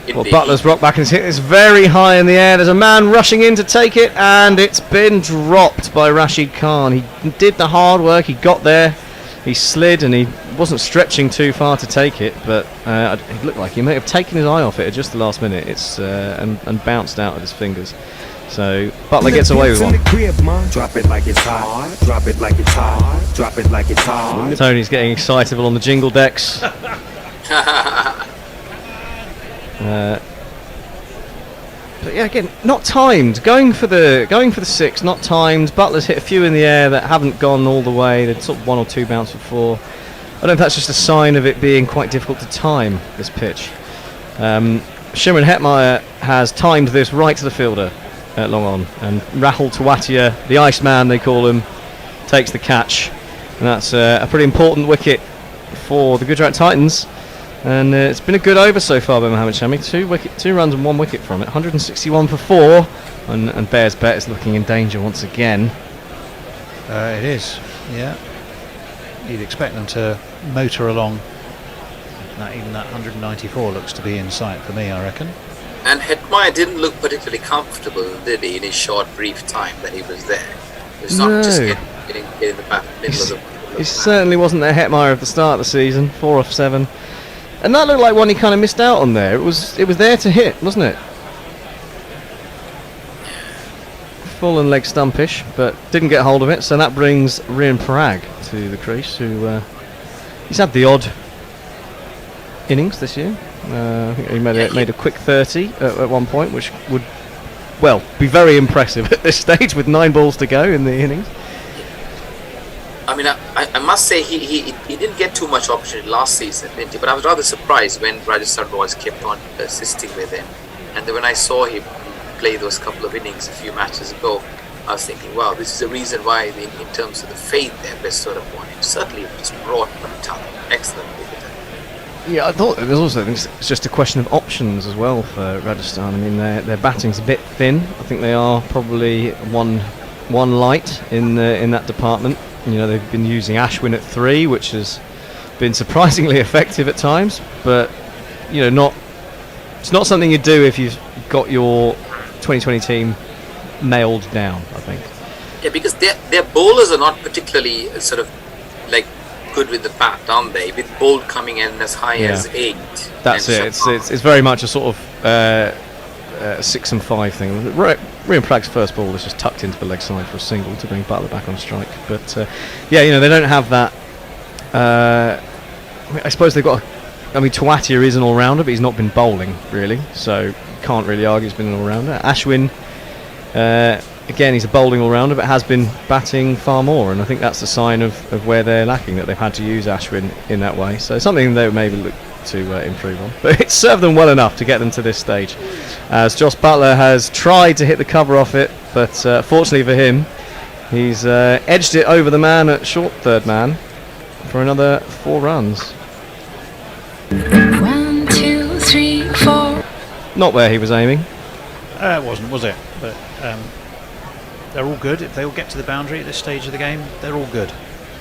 Well, Indeed. Butler's rock back and hit this very high in the air. There's a man rushing in to take it, and it's been dropped by Rashid Khan. He did the hard work. He got there. He slid, and he wasn't stretching too far to take it, but it looked like he may have taken his eye off it at just the last minute. It's and bounced out of his fingers. So Butler gets away with one. Drop it like it's hot. Drop it like it's hot. Drop it like it's hot. Tony's getting excitable on the jingle decks. But yeah, again, not timed. Going for the six, not timed. Butler's hit a few in the air that haven't gone all the way. They'd sort of one or two bounce for four. I don't know if that's just a sign of it being quite difficult to time this pitch. Shimron Hetmeyer has timed this right to the fielder at long on, and Rahul Tewatia, the Iceman they call him, takes the catch, and that's a pretty important wicket for the Gujarat Titans. And it's been a good over so far by Mohammed Shami. Two runs and one wicket from it. 161 for four. And Bears Bet is looking in danger once again. It is, yeah. You'd expect them to motor along. Even that 194 looks to be in sight for me, I reckon. And Hetmeyer didn't look particularly comfortable, did he, in his short, brief time that he was there? It was not just getting in the middle of the... He certainly wasn't the Hetmeyer of the start of the season. 4 off 7. And that looked like one he kind of missed out on there. It was there to hit, wasn't it? Full and leg stumpish, but didn't get hold of it. So that brings Rian Parag to the crease, who he's had the odd innings this year. I think he made a quick 30 at one point, which would, well, be very impressive at this stage with 9 balls to go in the innings. I mean, I must say he didn't get too much opportunity last season, didn't he? But I was rather surprised when Rajasthan Royals kept on assisting with him. And then when I saw him play those couple of innings a few matches ago, I was thinking, wow, this is the reason why, in terms of the faith there, best sort of won him. Certainly just brought talent. Excellent cricketer. Yeah, I thought there's also it's just a question of options as well for Rajasthan. I mean, their batting's a bit thin. I think they are probably one light in that department. You know, they've been using Ashwin at 3, which has been surprisingly effective at times. But you know, it's not something you do if you've got your 2020 team nailed down, I think. Yeah, because their bowlers are not particularly sort of like good with the bat, aren't they? With Bolt coming in as high as 8. That's it. It's very much a sort of 6 and 5 thing. Rian Parag's first ball was just tucked into the leg side for a single to bring Butler back on strike. But yeah, you know, they don't have that. I suppose they've got. Tewatia is an all-rounder, but he's not been bowling really, so can't really argue he's been an all-rounder. Ashwin, again, he's a bowling all-rounder, but has been batting far more, and I think that's a sign of where they're lacking, that they've had to use Ashwin in that way. So something they would maybe look to improve on. But it's served them well enough to get them to this stage, as Joss Buttler has tried to hit the cover off it, but fortunately for him, he's edged it over the man at short third man for another 4 runs. 1, 2, 3, 4. Not where he was aiming. It wasn't, was it? But They're all good. If they all get to the boundary at this stage of the game, they're all good.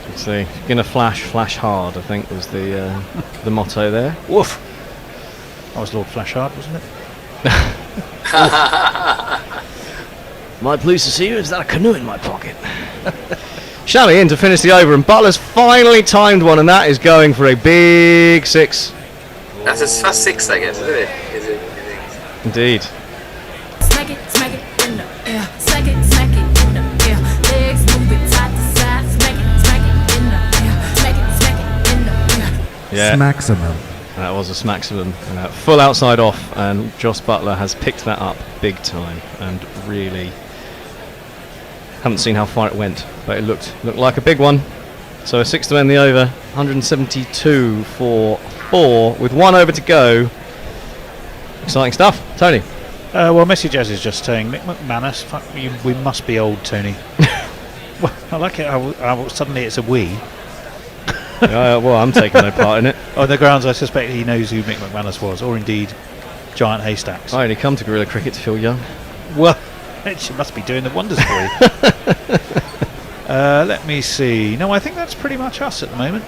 Let's see. Gonna flash hard, I think was the motto there. Woof! That was Lord Flash Hard, wasn't it? Am I pleased to see you? Is that a canoe in my pocket? Shally in to finish the over, and Butler's finally timed one, and that is going for a big 6. That's his first 6, I guess, isn't it? Is it? Indeed. Smack it in the air. Smack it in the air. Legs moving side to side. Smack it in the air. Smack it in the air. Yeah. Maximum. That was a smaximum. Full outside off, and Joss Butler has picked that up big time, and really haven't seen how far it went, but it looked like a big one. So a 6 to end the over, 172 for 4, with 1 over to go. Exciting stuff. Tony. Well, Message Jazz is just saying, Mick McManus, fuck you, we must be old, Tony. Well, I like it how suddenly it's a we. Well, I'm taking no part in it. On the grounds I suspect he knows who Mick McManus was, or indeed Giant Haystacks. I only come to Guerrilla Cricket to feel young. Well, she must be doing the wonders for you. Let me see. No, I think that's pretty much us at the moment,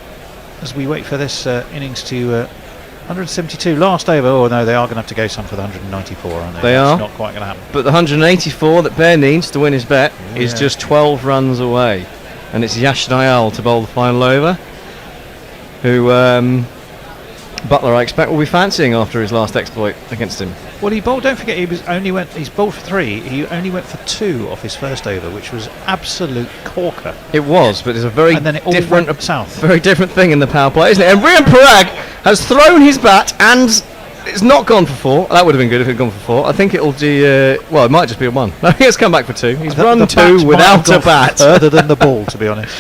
as we wait for this innings to 172. Last over. Oh no, they are going to have to go some for the 194, aren't they? They That's are. not quite going to happen. But the 184 that Bear needs to win his bet is just 12 runs away. And it's Yash Dayal to bowl the final over, who Butler, I expect, will be fancying after his last exploit against him. Well, he bowled. Don't forget, he's bowled for 3. He only went for 2 off his first over, which was absolute corker. It was, but it's a very And then it all different went south. very different thing in the power play, isn't it? And Rian Parag has thrown his bat, and it's not gone for 4. That would have been good if it had gone for 4. I think it'll be well, it might just be a 1. No, he has come back for 2. He's run The 2 bat might without have a bat. gone further than the ball, to be honest.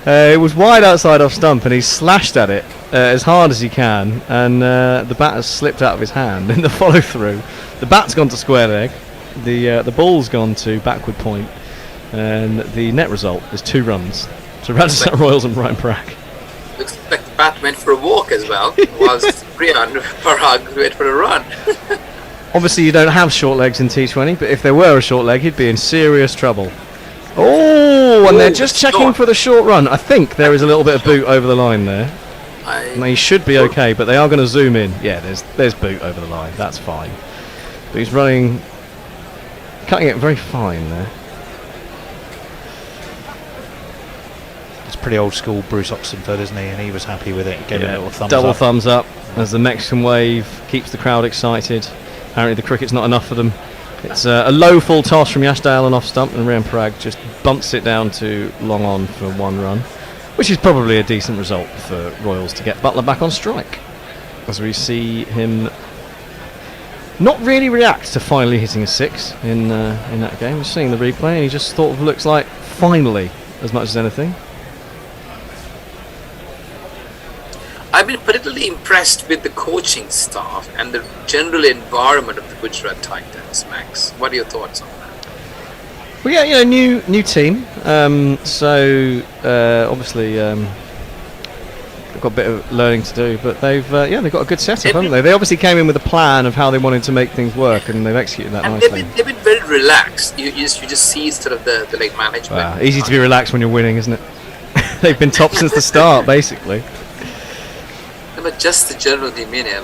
It was wide outside off stump, and he slashed at it as hard as he can, and the bat has slipped out of his hand in the follow through. The bat's gone to square leg, the ball's gone to backward point, and the net result is 2 runs to Rajasthan Royals and Brian Parag. Looks like the bat went for a walk as well, whilst Rian Parag went for a run. Obviously, you don't have short legs in T20, but if there were a short leg, he'd be in serious trouble. Oh, and they're just checking for the short run. I think there is a little bit of boot over the line there. And he should be okay, but they are going to zoom in. Yeah, there's boot over the line. That's fine. But he's running, cutting it very fine there. It's pretty old school Bruce Oxenford, isn't he? And he was happy with it. He gave it a little thumbs double up. thumbs up as the Mexican wave keeps the crowd excited. Apparently the cricket's not enough for them. It's a low full toss from Yash Dayal and off stump, and Rian Parag just bumps it down to long on for 1 run, which is probably a decent result for Royals to get Butler back on strike, as we see him not really react to finally hitting a 6 in that game. We're seeing the replay, and he just sort of looks like finally as much as anything. I've been particularly impressed with the coaching staff and the general environment of the Gujarat Titans, Max. What are your thoughts on that? Well, yeah, new team. Obviously they've got a bit of learning to do, but they've got a good setup, haven't they? They obviously came in with a plan of how they wanted to make things work, and they've executed that nicely. They've been very relaxed. You just see sort of the like management. Wow, easy to be relaxed when you're winning, isn't it? They've been top since the start, basically. But just the general demeanour,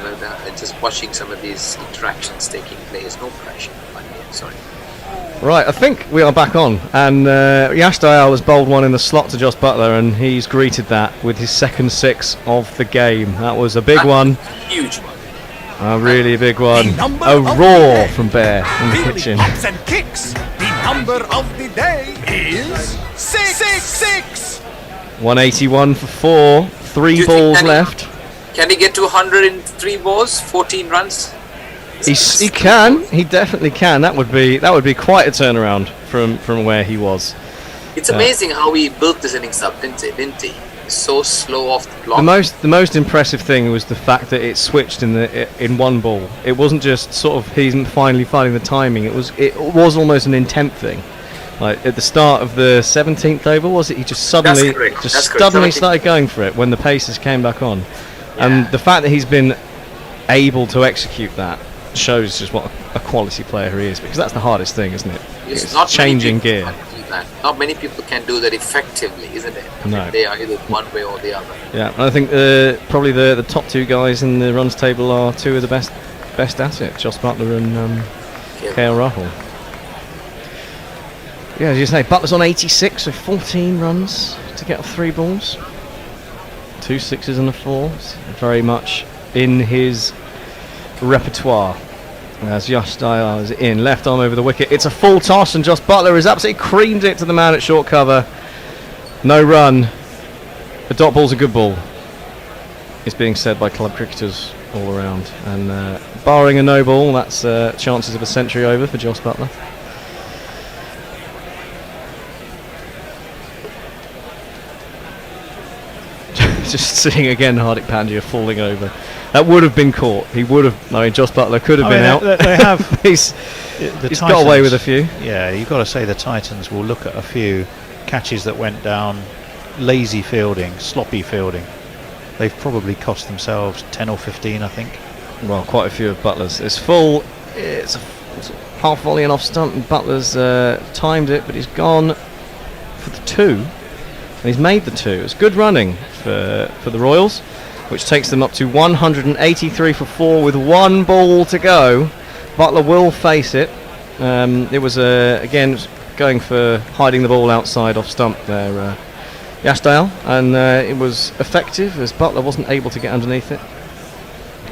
just watching some of these interactions taking place, no pressure. Sorry. Right, I think we are back on, and Yash Dayal has bowled one in the slot to Joss Butler, and he's greeted that with his second 6 of the game. That was a big one. Huge one. A really big one. A roar from Bear in the kitchen. Pops and kicks. The number of the day is 666. 181 for 4. 3 balls left. Can he get to 100 in 3 balls, 14 runs? He can. He definitely can. That would be quite a turnaround from where he was. It's amazing how he built this innings up, didn't he? So slow off the block. The most impressive thing was the fact that it switched in 1 ball. It wasn't just sort of he's finally finding the timing. It was almost an intent thing. Like at the start of the 17th over, was it? He just suddenly started going for it when the paces came back on. Yeah. And the fact that he's been able to execute that shows just what a quality player he is, because that's the hardest thing, isn't it? It's not changing many gear. people can do that. Not many people can do that effectively, isn't it? No. They are either one way or the other. Yeah, I think probably the top two guys in the runs table are two of the best at it, Jos Buttler and KL Rahul. Yeah, as you say, Butler's on 86, so 14 runs to get off 3 balls. 2 sixes and a 4. Very much in his repertoire. As Yash Dayal is in, left arm over the wicket. It's a full toss, and Jos Buttler has absolutely creamed it to the man at short cover. No run. A dot ball's a good ball. It's being said by club cricketers all around. And barring a no ball, that's chances of a century over for Jos Buttler. Just seeing again Hardik Pandya falling over. That would have been caught. He would have. I mean, Jos Buttler could have been out. They have. he's Titans, got away with a few. Yeah, you've got to say the Titans will look at a few catches that went down, lazy fielding, sloppy fielding. They've probably cost themselves 10 or 15, I think. Well, quite a few of Butler's. It's full. It's a half volley and off stump, and Butler's timed it, but he's gone for the 2. And he's made the 2. It's good running for the Royals, which takes them up to 183 for 4 with 1 ball to go. Buttler will face it. It was again going for hiding the ball outside off stump there, Yashdale, and it was effective as Buttler wasn't able to get underneath it.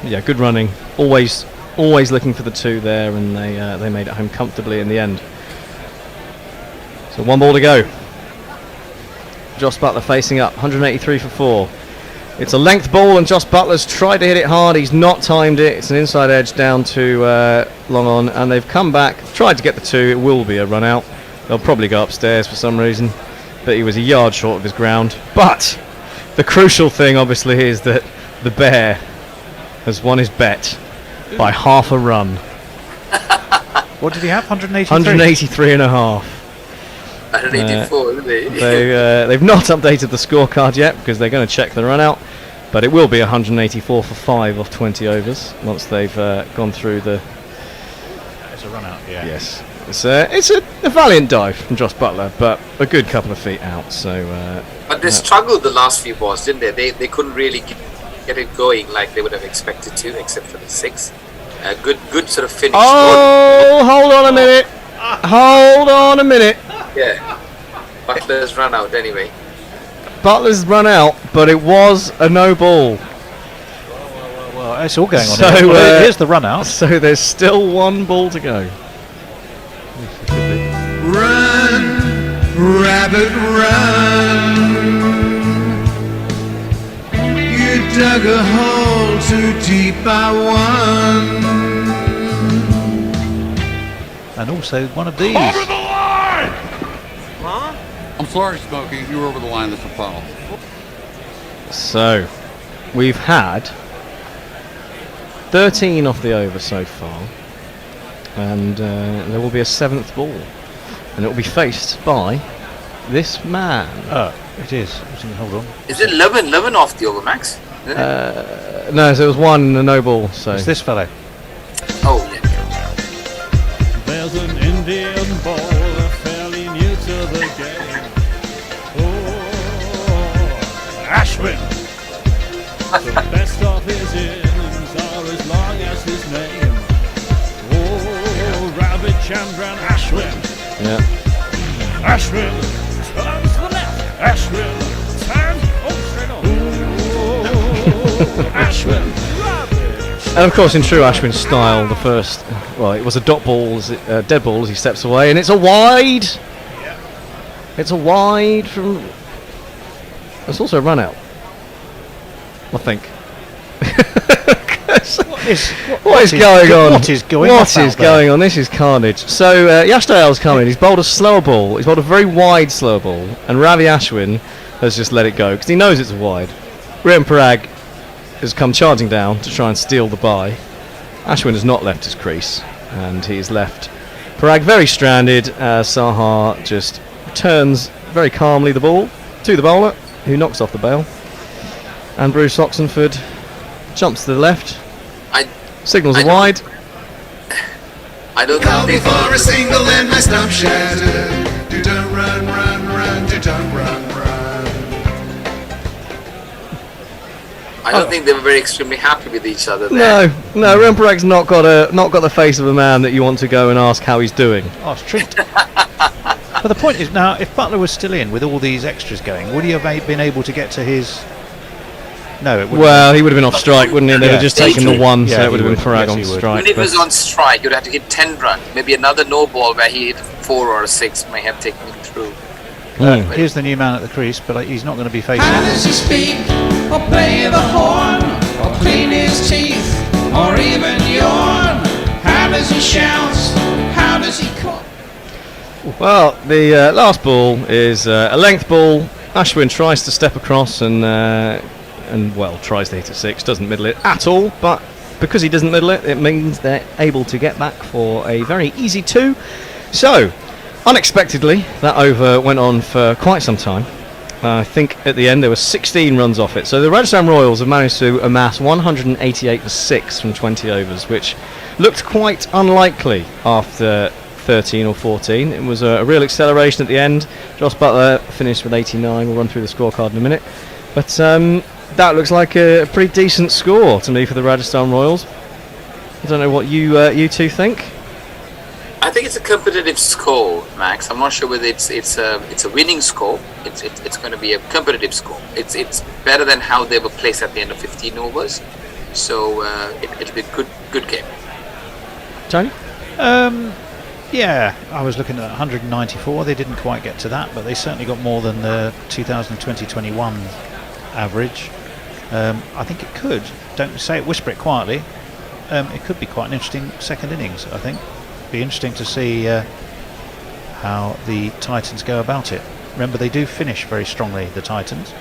Yeah, good running. Always looking for the 2 there, and they made it home comfortably in the end. So 1 ball to go. Jos Buttler facing up, 183 for 4. It's a length ball, and Jos Buttler's tried to hit it hard. He's not timed it. It's an inside edge down to long on, and they've come back, tried to get the 2. It will be a run out. They'll probably go upstairs for some reason, but he was a yard short of his ground. But the crucial thing, obviously, is that the Bear has won his bet by half a run. What did he have? 183? 183 and a half. 184, isn't it? They've not updated the scorecard yet because they're going to check the run out, but it will be 184 for 5 off 20 overs once they've gone through the. It's a run out, yeah. Yes, it's a valiant dive from Jos Buttler, but a good couple of feet out. So. But they struggled the last few balls, didn't they? They couldn't really get it going like they would have expected to, except for the 6. Good sort of finish. Oh, hold on a minute. Hold on a minute. Yeah. Butler's run out anyway. Butler's run out, but it was a no ball. Well, it's all going on. So here. Well, here's the run out. So there's still 1 ball to go. Run, rabbit, run. You dug a hole too deep, I won. And also one of these. Over the line! Huh? I'm sorry, Smokey. You were over the line. That's a foul. So, we've had 13 off the over so far, and there will be a 7th ball, and it will be faced by this man. Oh, it is. Hold on. Is it 11 off the over, Max? No, so it was 1 and a no ball. So it's this fellow. Oh, yeah. There's an Indian bowler fairly new to the game. Oh, Ashwin. The best of his innings are as long as his name. Oh, Rabbit Chandran Ashwin. Yeah. Ashwin turns to the left. Ashwin turns. Oh, straight on. Oh, Ashwin. And of course, in true Ashwin style, the first, well, it was a dot ball, dead ball as he steps away, and it's a wide. Yeah. It's a wide from. It's also a run out, I think. What is going on? What is going on? What is going on? This is carnage. So Yashdale's coming. He's bowled a slower ball. He's bowled a very wide slow ball, and Ravi Ashwin has just let it go because he knows it's a wide. Rian Parag has come charging down to try and steal the bye. Ashwin has not left his crease, and he's left Parag very stranded. Saha just returns very calmly the ball to the bowler, who knocks off the bail. And Bruce Oxenford jumps to the left, signals a wide. I don't Call think me for a single and my stump shattered. Do dun run, run, run, do dun run, run. I don't think they were very extremely happy with each other there. No, Rian Parag's not got the face of a man that you want to go and ask how he's doing. Oh, it's treat. But the point is, now, if Butler was still in with all these extras going, would he have been able to get to his... No, it wouldn't. Well, he would have been off strike, wouldn't he? They'd have just taken the one, Yeah, so it would he have been would. Parag Yes, on he would. strike. When it but- was on strike, you'd have to hit 10 runs. Maybe another no ball where he hit 4 or 6 may have taken him through. Here's the new man at the crease, but he's not going to be facing... How does he speak, or play the horn, or clean his teeth, or even yawn? How does he shout? How does he call? Well, the last ball is a length ball. Ashwin tries to step across and tries to hit a 6, doesn't middle it at all, but because he doesn't middle it, it means they're able to get back for a very easy 2. So, unexpectedly, that over went on for quite some time. I think at the end there were 16 runs off it. So the Rajasthan Royals have managed to amass 188 for 6 from 20 overs, which looked quite unlikely after 13 or 14. It was a real acceleration at the end. Joss Butler finished with 89. We'll run through the scorecard in a minute. But that looks like a pretty decent score to me for the Rajasthan Royals. I don't know what you two think. I think it's a competitive score, Max. I'm not sure whether it's a winning score. It's going to be a competitive score. It's better than how they were placed at the end of 15 overs. So it'll be a good game. Tony? Yeah, I was looking at 194. They didn't quite get to that, but they certainly got more than the 2020-21 average. I think it could. Don't say it, whisper it quietly. It could be quite an interesting second innings, I think. Be interesting to see how the Titans go about it. Remember, they do finish very strongly, the Titans.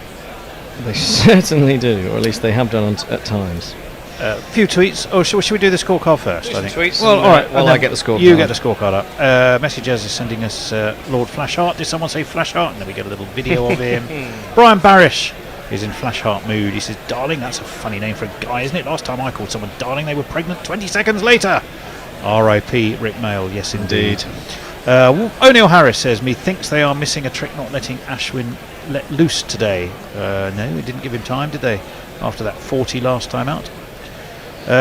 They certainly do, or at least they have done at times. A few tweets. Oh, should we do the scorecard first? Do I think. some tweets Well, and, all right. well, and I then get the scorecard. You get the scorecard up. Messages is sending us Lord Flashheart. Did someone say Flashheart? And then we get a little video of him. Brian Barish is in Flashheart mood. He says, "Darling, that's a funny name for a guy, isn't it? Last time I called someone darling, they were pregnant 20 seconds later." R.I.P. Rick Mail. Yes, indeed. O'Neill Harris says, "Methinks they are missing a trick not letting Ashwin let loose today." No, it didn't give him time, did they? After that 40 last time out.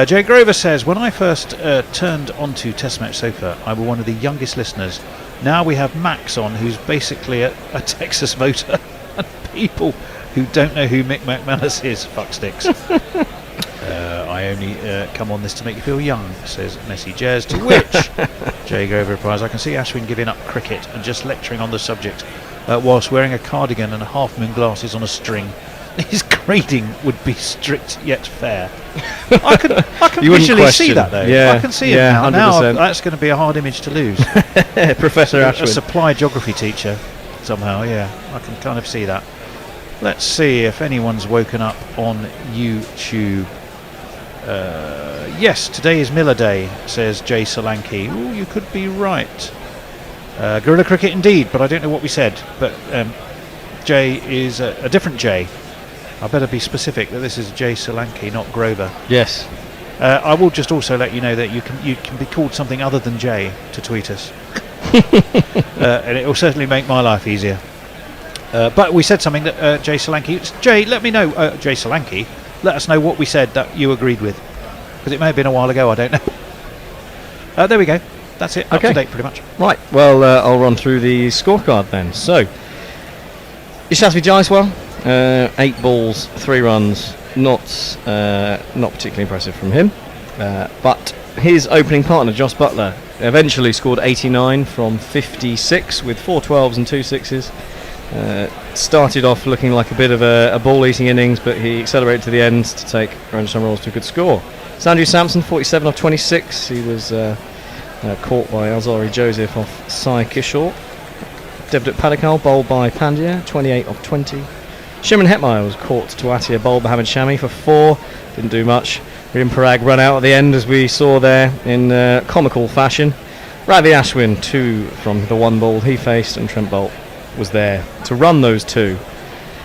Jay Grover says, "When I first turned onto Test Match Sofa, I was one of the youngest listeners. Now we have Max on, who's basically a Texas voter, and people who don't know who Mick McManus is. Fuck sticks." I only come on this to make you feel young, says Messi Jez. To which Jay Grover replies, "I can see Ashwin giving up cricket and just lecturing on the subject whilst wearing a cardigan and half moon glasses on a string. His grading would be strict yet fair." I can visually see that though. Yeah, I can see it now. 100%. Now that's going to be a hard image to lose. Professor Ashwin. A supply geography teacher somehow, yeah. I can kind of see that. Let's see if anyone's woken up on YouTube. Yes, today is Miller Day, says Jay Solanki. Oh, you could be right. Guerrilla cricket indeed, but I don't know what we said. But Jay is a different Jay. I better be specific that this is Jay Solanki, not Grover. Yes. I will just also let you know that you can be called something other than Jay to tweet us. And it will certainly make my life easier. But we said something that Jay Solanki... Jay, let me know, Jay Solanki, let us know what we said that you agreed with. Because it may have been a while ago, I don't know. There we go. That's it. Up to date, pretty much. Right. Well, I'll run through the scorecard then. So, Yashasvi Jaiswal, 8 balls, 3 runs. Not particularly impressive from him. But his opening partner, Joss Butler, eventually scored 89 from 56 with 4 12s and 2 6s. Started off looking like a bit of a ball-eating innings, but he accelerated to the end to take Rajasthan Royals to a good score. Sanju Samson, 47 off 26. He was caught by Alzari Joseph off Sai Kishore. Devdutt Padikkal bowled by Pandya, 28 off 20. Shimron Hetmeyer was caught to Atia, bowled by Hamid Shami for 4. Didn't do much. Rian Parag run out at the end, as we saw there in comical fashion. Ravi Ashwin, 2 from the 1 ball he faced, and Trent Bolt was there to run those 2.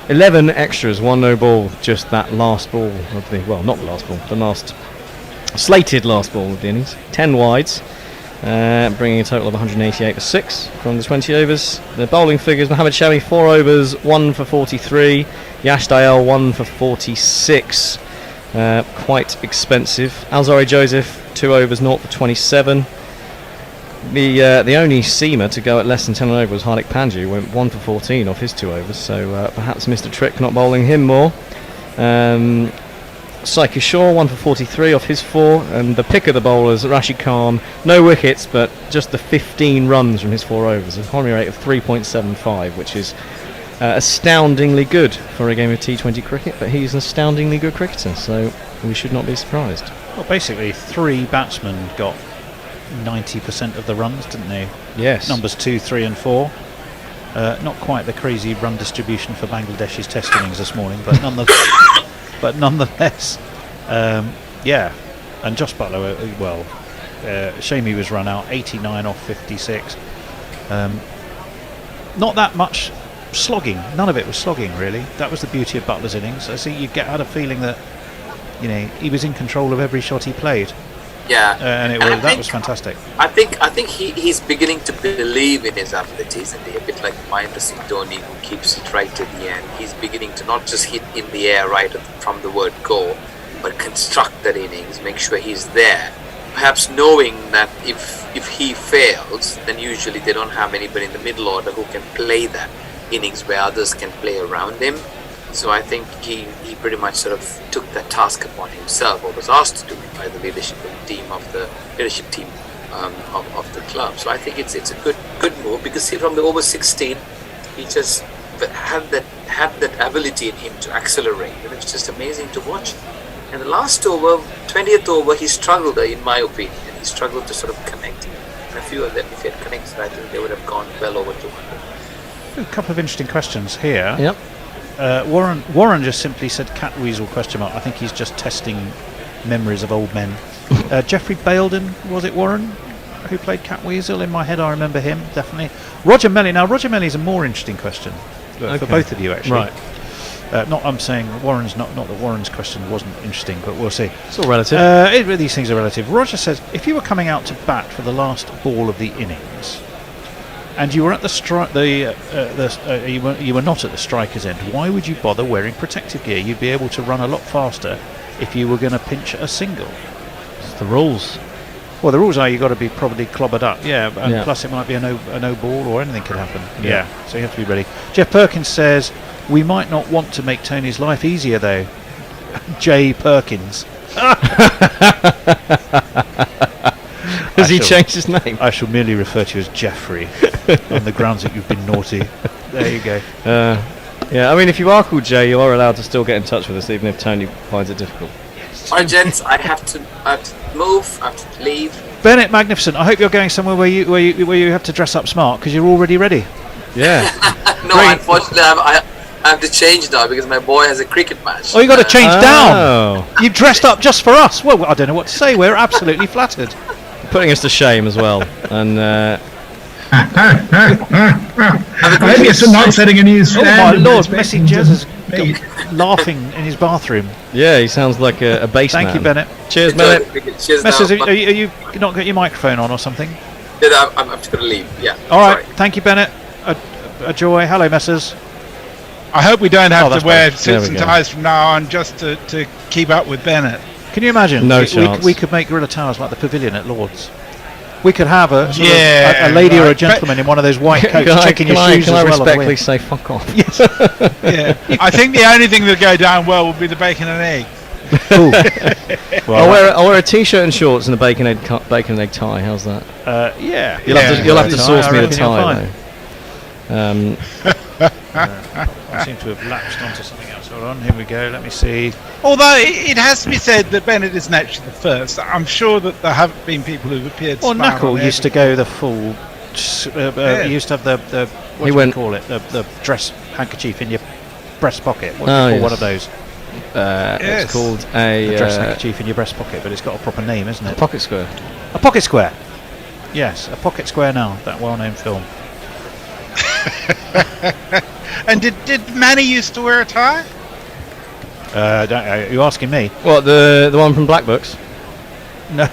11 extras, 1 no ball, just that last ball of the, well, not the last ball, the last slated last ball of the innings. 10 wides. bringing a total of 188 for 6 from the 20 overs. The bowling figures: Mohamed Shami 4 overs, 1 for 43. Yash Dayal 1 for 46. Quite expensive. Alzari Joseph 2 overs, 0 for 27. The only seamer to go at less than 10 over was Hardik Pandya, went 1 for 14 off his 2 overs, so perhaps Mr. Trick not bowling him more. Sai Kishore 1 for 43 off his 4, and the pick of the bowlers, Rashid Khan, no wickets but just the 15 runs from his 4 overs, a economy rate of 3.75, which is astoundingly good for a game of T20 cricket, but he's an astoundingly good cricketer, so we should not be surprised. Well, basically 3 batsmen got 90% of the runs, didn't they? Yes. Numbers 2, 3 and 4. Not quite the crazy run distribution for Bangladesh's test innings this morning, but nonetheless, yeah. And Josh Butler, Shamey was run out 89 off 56. Not that much slogging. None of it was slogging, really. That was the beauty of Butler's innings. I see you had a feeling that he was in control of every shot he played. Yeah, and that was fantastic. I think he's beginning to believe in his abilities, and a bit like Mahendra Singh Dhoni, who keeps it right to the end. He's beginning to not just hit in the air right from the word go, but construct that innings, make sure he's there. Perhaps knowing that if he fails, then usually they don't have anybody in the middle order who can play that innings where others can play around him. So I think he pretty much sort of took that task upon himself, or was asked to do it by the leadership team of the club. So I think it's a good move, because see, from the over 16, he just had that ability in him to accelerate, and it's just amazing to watch. And the last over, 20th over, he struggled, in my opinion. He struggled to sort of connect. And a few of them, if he had connected, I think they would have gone well over 200. A couple of interesting questions here. Yep. Warren just simply said cat weasel question mark. I think he's just testing memories of old men. Jeffrey Baildon, was it Warren, who played cat weasel? In my head I remember him, definitely. Roger Melly. Now Roger Melly's a more interesting question for both of you, actually. Right. I'm saying Warren's not that Warren's question wasn't interesting, but we'll see. It's all relative. These things are relative. Roger says, if you were coming out to bat for the last ball of the innings, and you were at you were not at the striker's end, why would you bother wearing protective gear? You'd be able to run a lot faster if you were going to pinch a single. It's the rules. Well, the rules are you've got to be probably clobbered up. Yeah, and plus it might be a no ball, or anything could happen. Yeah, so you have to be ready. Jeff Perkins says, we might not want to make Tony's life easier though. J. Perkins. Has he changed his name? I shall merely refer to you as Jeffrey on the grounds that you've been naughty. There you go. Yeah, I mean, if you are called Jay, you are allowed to still get in touch with us, even if Tony finds it difficult. Alright, gents, I have to move. I have to leave. Bennett, magnificent. I hope you're going somewhere where you have to dress up smart, because you're already ready. Yeah. No, unfortunately, I have to change now because my boy has a cricket match. Oh, you got to change down. You dressed up just for us. Well, I don't know what to say. We're absolutely flattered. Putting us to shame as well, and maybe it's not setting a new standard. Oh my lord, Messi Jez is laughing in his bathroom. Yeah, he sounds like a bass man. Thank you, Bennett. Cheers, Bennett. Cheers. Messrs, are you not got your microphone on or something? Yeah, I'm just going to leave. Yeah. All right. Thank you, Bennett. A joy. Hello, Messrs. I hope we don't have to wear suits and ties from now on just to keep up with Bennett. Can you imagine? No chance. We could make Gorilla Towers like the Pavilion at Lord's. We could have a lady or a gentleman in one of those white coats checking your shoes. Can I respectfully say fuck off? Yes. Yeah. I think the only thing that'll go down well will be the bacon and egg. Well, I'll wear a t-shirt and shorts and a bacon and egg tie. How's that? Yeah. You'll have to source me the tie though. I seem to have lapsed onto something else. Hold on, here we go. Let me see. Although it has to be said that Bennett isn't actually the first. I'm sure that there have been people who've appeared. Well, Knuckle used to go the full. He used to have the what do you call it? The dress handkerchief in your breast pocket. What do you call one of those? It's called a dress handkerchief in your breast pocket, but it's got a proper name, isn't it? A pocket square. A pocket square. Yes, a pocket square now. That well-known film. And did Manny used to wear a tie? Are you asking me? What, the one from Black Books? No.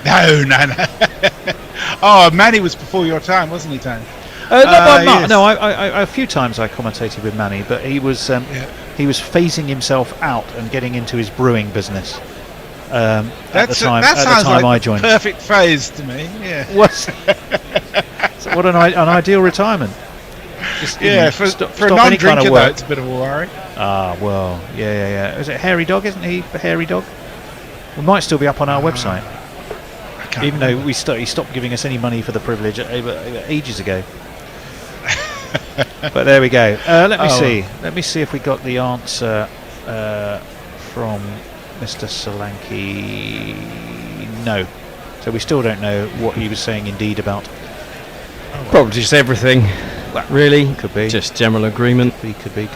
Oh, Manny was before your time, wasn't he, Tony? Yes. No, I a few times I commentated with Manny, but he was phasing himself out and getting into his brewing business. At the time I joined. Perfect phase to me. Yeah. What an ideal retirement. Just, for a non-drinker, though, it's a bit of a worry. Ah, well, yeah. Is it Hairy Dog? Isn't he a Hairy Dog? We might still be up on our website, even though he stopped giving us any money for the privilege ages ago. But there we go. Let me see. Let me see if we got the answer from Mr. Solanke. No. So we still don't know what he was saying indeed about. Probably just everything. Really? Could be. Just general agreement. Could be.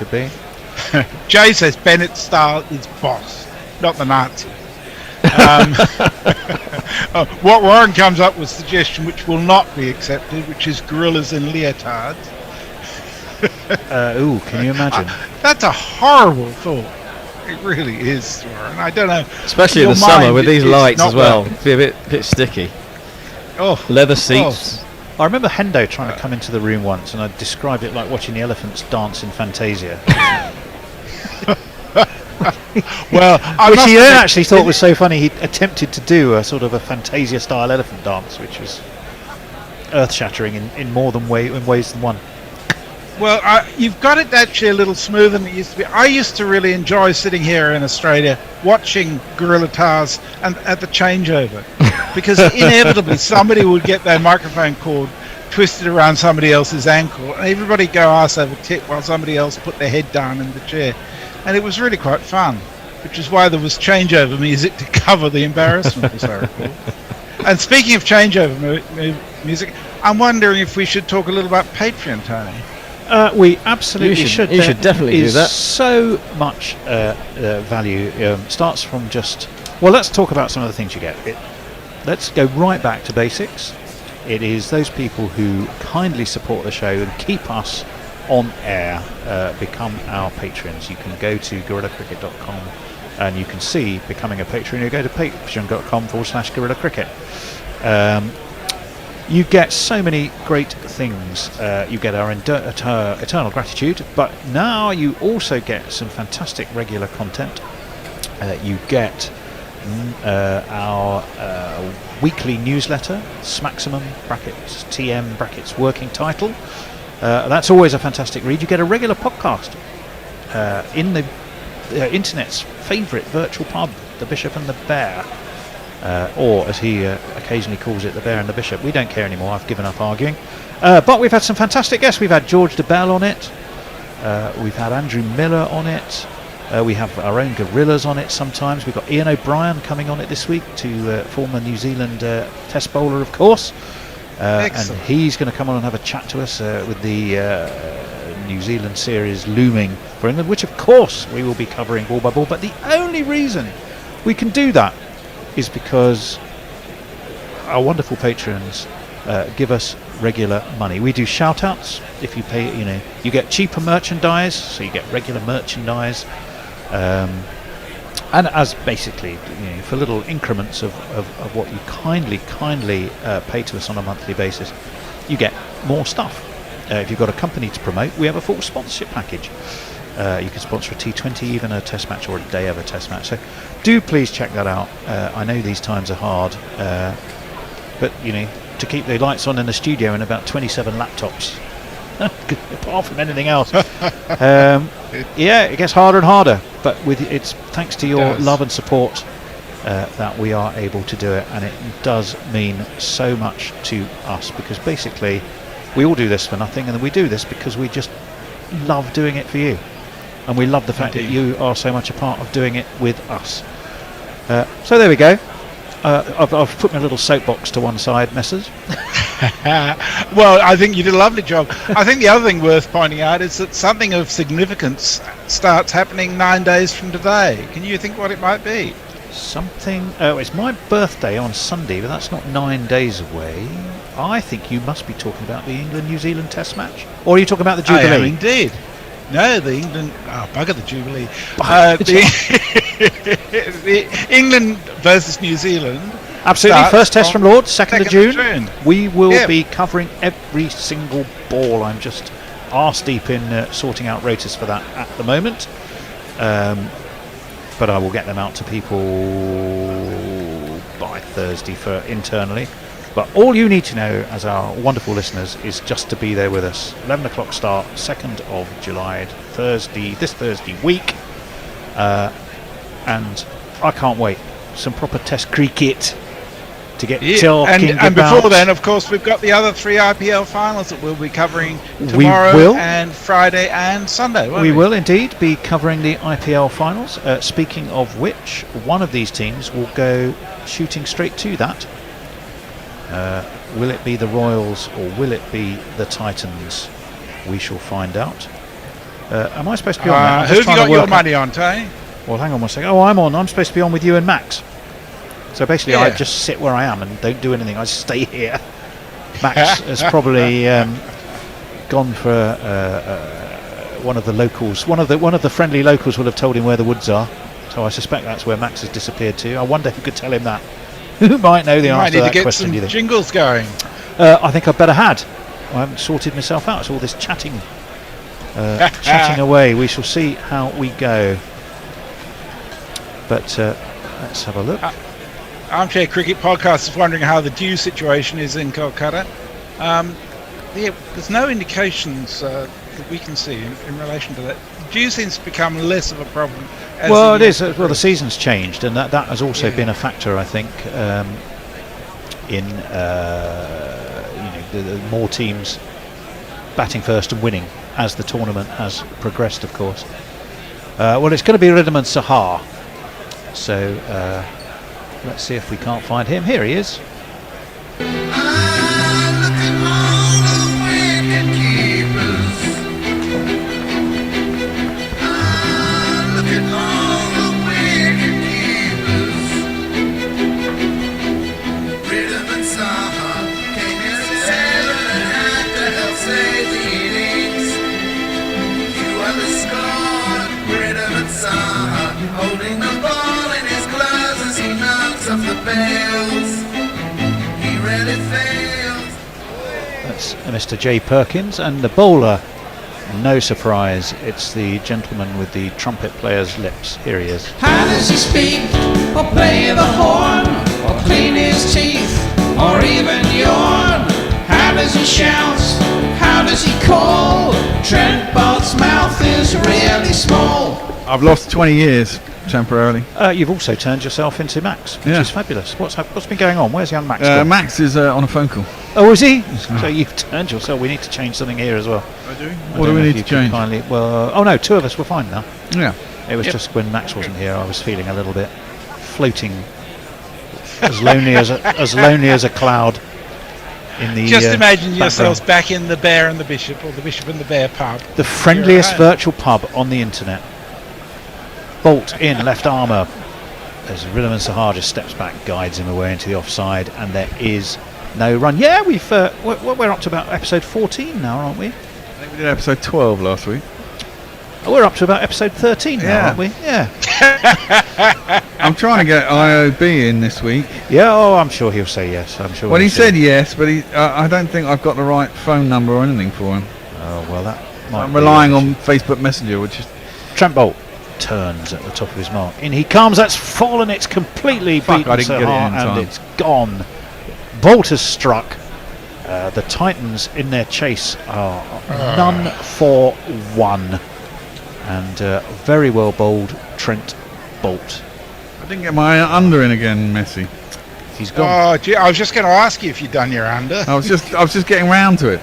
Jay says Bennett's style is boss, not the Nazi. What Warren comes up with a suggestion which will not be accepted, which is gorillas in leotards. Can you imagine? That's a horrible thought. It really is, Warren. I don't know. Especially in the summer with these lights as well. It'd be a bit sticky. Oh, leather seats. I remember Hendo trying to come into the room once, and I described it like watching the elephants dance in Fantasia. Which he then actually thought was so funny. He attempted to do a sort of a Fantasia-style elephant dance, which was earth-shattering in more than ways than one. Well, you've got it actually a little smoother than it used to be. I used to really enjoy sitting here in Australia watching Gorilla Tars and at the changeover, because inevitably somebody would get their microphone cord twisted around somebody else's ankle, and everybody go arse over tit while somebody else put their head down in the chair, and it was really quite fun, which is why there was changeover music to cover the embarrassment, as I recall. And speaking of changeover music, I'm wondering if we should talk a little about Patreon, Tony. We absolutely should. You should definitely do that. So much value starts from just. Well, let's talk about some of the things you get. Let's go right back to basics. It is those people who kindly support the show and keep us on air become our patrons. You can go to GorillaCricket.com and you can see becoming a patron. You go to patreon.com/GorillaCricket. You get so many great things. You get our eternal gratitude, but now you also get some fantastic regular content. You get our weekly newsletter, Smaximum brackets TM brackets working title. That's always a fantastic read. You get a regular podcast in the internet's favourite virtual pub, the Bishop and the Bear. Or as he occasionally calls it, the Bear and the Bishop. We don't care anymore. I've given up arguing. But we've had some fantastic guests. We've had George DeBell on it. We've had Andrew Miller on it. We have our own gorillas on it sometimes. We've got Ian O'Brien coming on it this week, to former New Zealand test bowler, of course. And he's going to come on and have a chat to us with the New Zealand series looming for England, which of course we will be covering ball by ball. But the only reason we can do that is because our wonderful patrons give us regular money. We do shout outs. If you pay, you get cheaper merchandise, so you get regular merchandise, and as basically for little increments of what you kindly pay to us on a monthly basis, you get more stuff. If you've got a company to promote, we have a full sponsorship package. You can sponsor a T20, even a test match, or a day of a test match. So do please check that out. I know these times are hard, but to keep the lights on in the studio and about 27 laptops, apart from anything else, it gets harder and harder. But it's thanks to your love and support that we are able to do it, and it does mean so much to us, because basically we all do this for nothing, and we do this because we just love doing it for you. And we love the fact that you are so much a part of doing it with us. So there we go. I've put my little soapbox to one side, Messrs. Well, I think you did a lovely job. I think the other thing worth pointing out is that something of significance starts happening 9 days from today. Can you think what it might be? Something... Oh, it's my birthday on Sunday, but that's not 9 days away. I think you must be talking about the England-New Zealand test match. Or are you talking about the Jubilee? I am indeed. No, the England... Oh, bugger the Jubilee. The England versus New Zealand Absolutely. starts First test on from Lords, 2nd of 2nd June. of June. We will Yeah. be covering every single ball. I'm just arse deep in sorting out rotas for that at the moment. But I will get them out to people by Thursday for internally. But all you need to know as our wonderful listeners is just to be there with us. 11 o'clock start, 2nd of July, this Thursday week. And I can't wait. Some proper test cricket to get talking and about. before then, of course, we've got the other 3 IPL finals that we'll be covering We tomorrow will. and Friday and Sunday, won't We will indeed be covering the IPL finals. Speaking of which, one of these teams will go shooting straight to that. Will it be the Royals or will it be the Titans? We shall find out. Am I supposed to be on that? I'm Who just have you trying to got your work money on, Tony? Well, hang on one second. Oh, I'm on. I'm supposed to be on with you and Max. So basically, I Yeah. just sit where I am and don't do anything. I just stay here. Max has probably gone for one of the locals. One of the friendly locals will have told him where the woods are. So I suspect that's where Max has disappeared to. I wonder who could tell him that. Who might know the You might answer need to to that get question? some Do you think? jingles going. I think I better had. I haven't sorted myself out. It's all this chatting, chatting away. We shall see how we go. But let's have a look. Armchair Cricket Podcast is wondering how the dew situation is in Kolkata. There's no indications that we can see in relation to that. Dew seems to become less of a problem. As Well, the it years is. Well, the season's changed, and that has also been a factor, I think, in the more teams batting first and winning as the tournament has progressed, of course. Well, it's going to be Riddiman Sahar. So let's see if we can't find him. Here he is. Holding the ball in his gloves as he knocks off the bells. He really fails. That's Mr. J. Perkins, and the bowler, no surprise, it's the gentleman with the trumpet player's lips. Here he is. How does he speak, or play the horn, or clean his teeth, or even yawn? How does he shout? How does he call? Trent Bolt's mouth is really small. I've lost 20 years temporarily. You've also turned yourself into Max, which Yeah. is fabulous. What's been going on? Where's young Max? Max is on a phone call. Oh, is he? So you've turned yourself. We need to change something here as well. I do. I What don't do we know if need you to could change? kindly- well, oh no, 2 of us were fine now. Yeah. It was just when Max wasn't here, I was feeling a little bit floating, as lonely as a cloud. In the Just imagine background. yourselves back in the Bear and the Bishop, or the Bishop and the Bear pub. The friendliest You're right. virtual pub on the internet. Bolt in left armour as Riddiman Sahar just steps back, guides him away into the offside, and there is no run. Yeah, we're up to about episode 14 now, aren't we? I think we did episode 12 last week. We're up to about episode 13 now, Yeah. aren't we? Yeah. I'm trying to get IOB in this week. Yeah, oh, I'm sure he'll say yes. I'm sure. Well, he'll he say said yes, but I don't think I've got the right phone number or anything for him. Oh, well, that might I'm be relying it. on Facebook Messenger, which is... Trent Bolt turns at the top of his mark. In he comes. That's fallen. It's completely Fuck, beaten I didn't get it Sahar, in and time. it's gone. Bolt has struck. The Titans in their chase are none for one, and very well bowled Trent Bolt. I didn't get my under in again, Messi. He's gone. Oh, gee, I was just going to ask you if you'd done your under. I was just getting round to it.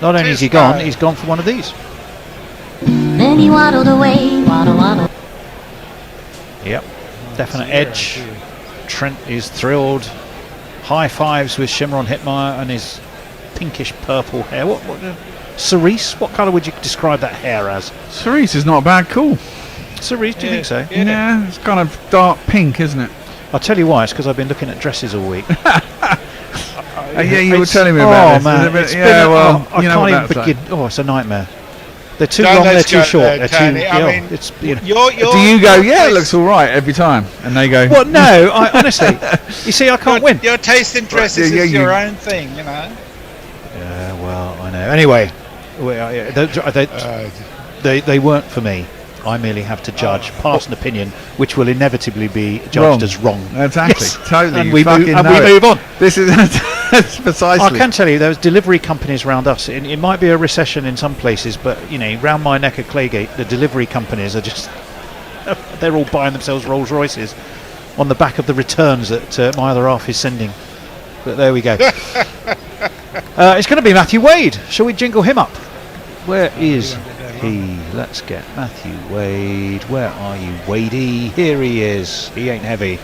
Not only is he gone, he's gone for one of these. Then he waddled away, waddle, waddle. Yep, definite edge. Trent is thrilled. High fives with Shimron Hitmire and his pinkish purple hair. What cerise? What colour would you describe that hair as? Cerise is not a bad call. Cerise, do you think so? Yeah, it's kind of dark pink, isn't it? I'll tell you why. It's because I've been looking at dresses all week. Yeah, you were It's- telling me about this. Man, It's a bit- it's yeah, been, well, I you know what can't that's even begin. Oh, it's a nightmare. They're too Don't long, they're let's too go short. there, They're too. Tony. I Yeah, mean, it's Do you go, yeah, it looks all right every time? And they go, Well, no, I honestly, you see, I can't win. Your taste in dresses yeah, is you- your own thing, you know. Yeah, well, I know. Anyway, they weren't for me. I merely have to judge, pass an opinion, which will inevitably be judged Wrong. as wrong. Exactly, totally. And you we fucking know it. move on. This is that's precisely. I can tell you, there's delivery companies around us. It might be a recession in some places, but round my neck of Claygate, the delivery companies are just—they're all buying themselves Rolls Royces on the back of the returns that my other half is sending. But there we go. It's going to be Matthew Wade. Shall we jingle him up? Where is he? Let's get Matthew Wade. Where are you, Wadey? Here he is. He ain't heavy.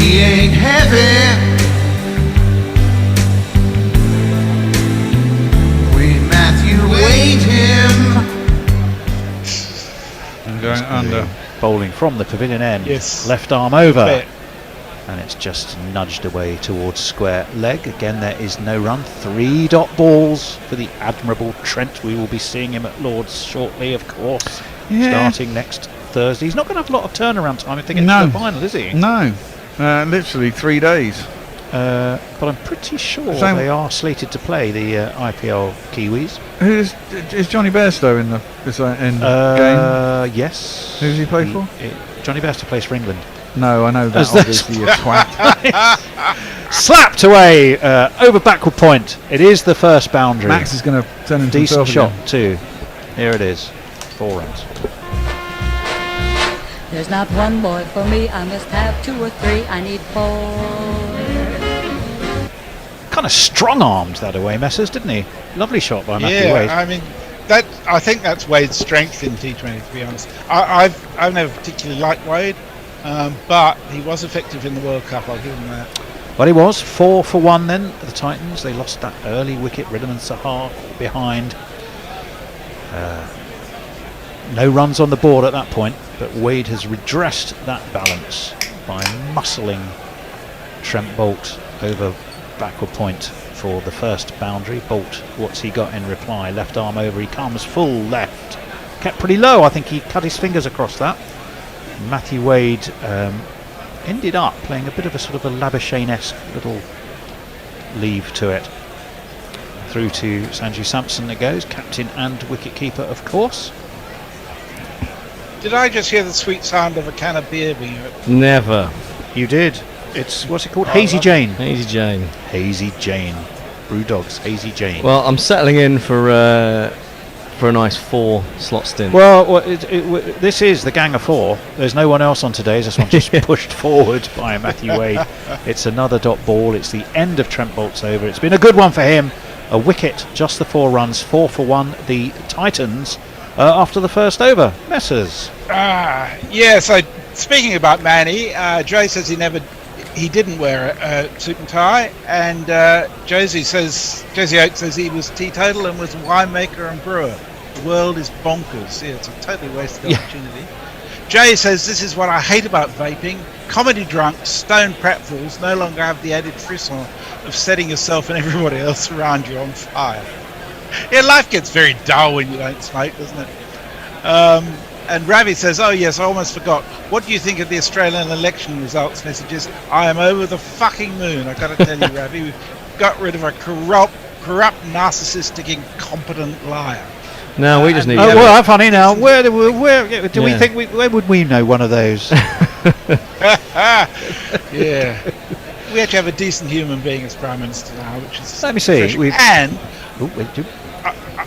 He ain't heavy. We Matthew Wade him. I'm going under. Bowling from the pavilion end. Yes. Left arm over. Bet. And it's just nudged away towards square leg. Again, there is no run. 3 dot balls for the admirable Trent. We will be seeing him at Lord's shortly, of course. Yeah. Starting next Thursday. He's not going to have a lot of turnaround time if they get No. to the final, is he? No, literally 3 days. But I'm pretty sure Same- they are slated to play the IPL Kiwis. Is Johnny Bairstow in the game? Yes. Who does he play for? Johnny Bairstow plays for England. No, I know that. As the- Obviously, you twat. Slapped away over backward point. It is the first boundary. Max is going to turn into Decent himself shot too. Here it is. 4 runs. There's not one boy for me, I must have 2 or 3, I need 4. Kind of strong-armed that away, Messers, didn't he? Lovely shot by Matthew Wade. I mean, I think that's Wade's strength in T20. To be honest, I've never particularly liked Wade, but he was effective in the World Cup. I'll give him that. Well, he was 4 for 1 then. The Titans, they lost that early wicket. Ridham and Sahar behind. No runs on the board at that point, but Wade has redressed that balance by muscling Trent Boult over backward point for the first boundary. Boult, what's he got in reply? Left arm over, he comes full left. Kept pretty low, I think he cut his fingers across that. Matthew Wade ended up playing a bit of a sort of a Labuschagne-esque little leave to it. Through to Sanju Samson it goes, captain and wicket-keeper of course. Did I just hear the sweet sound of a can of beer being opened? Never. You did. It's, what's it called? Oh, Hazy Jane. Hazy Jane. Hazy Jane. Brewdog's Hazy Jane. Well, I'm settling in for a nice 4 slot stint. Well, this is the gang of 4. There's no one else on today's. This one just pushed forward by Matthew Wade. It's another dot ball. It's the end of Trent Boult's over. It's been a good one for him. A wicket, just the 4 runs. 4 for 1. The Titans after the first over. Messers. Yeah. So speaking about Manny, Jay says he didn't wear a suit and tie, and Josie Oak says he was teetotal and was winemaker and brewer. The world is bonkers. Yeah, it's a totally wasted opportunity. Jay says this is what I hate about vaping. Comedy drunks, stone pratfalls no longer have the added frisson of setting yourself and everybody else around you on fire. Yeah, life gets very dull when you don't smoke, doesn't it? And Ravi says, oh yes, I almost forgot. What do you think of the Australian election results messages? I am over the fucking moon. I got to tell you, Ravi, we've got rid of a corrupt, narcissistic, incompetent liar. No, we just need. Oh, well, funny now. Where do we think? Where would we know one of those? Yeah, we actually have a decent human being as Prime Minister now, which is. Let me see. And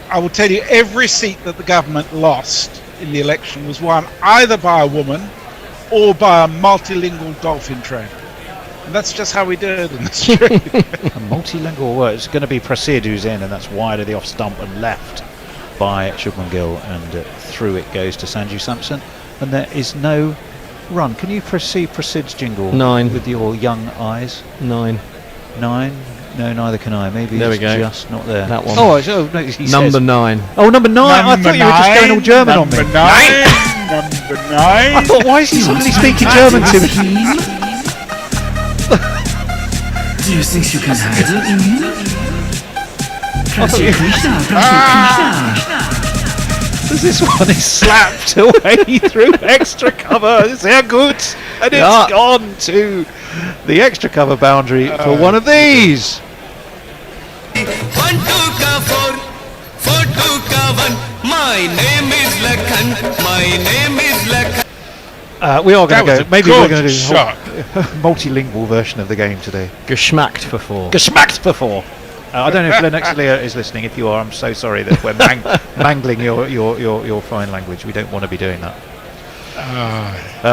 I will tell you, every seat that the government lost in the election was won either by a woman or by a multilingual dolphin trainer. And that's just how we do it in Australia. A multilingual word. It's going to be Prasid who's in, and that's wide of the off stump and left by Shubman Gill, and through it goes to Sanju Samson, and there is no run. Can you see Prasid's jingle 9 with your young eyes? 9. 9? No, neither can I. Maybe there it's we go. Just not there. That one. Oh, no, he number says, 9. Oh, number 9. I thought you were just going all German on me. Number 9. I thought, why is he suddenly speaking German to me? Do you think you can handle it? This one is slapped away through extra cover. Sehr gut. And it's gone to the extra cover boundary for one of these. 1 2 ka 4 4 2 ka 1. My name is Lakhan. My name is Lakhan. We are going to go. Maybe we're going to do shot. a multilingual version of the game today. Geschmackt for 4. Geschmackt for 4. I don't know if Lennox Lear is listening. If you are, I'm so sorry that we're mangling your fine language. We don't want to be doing that.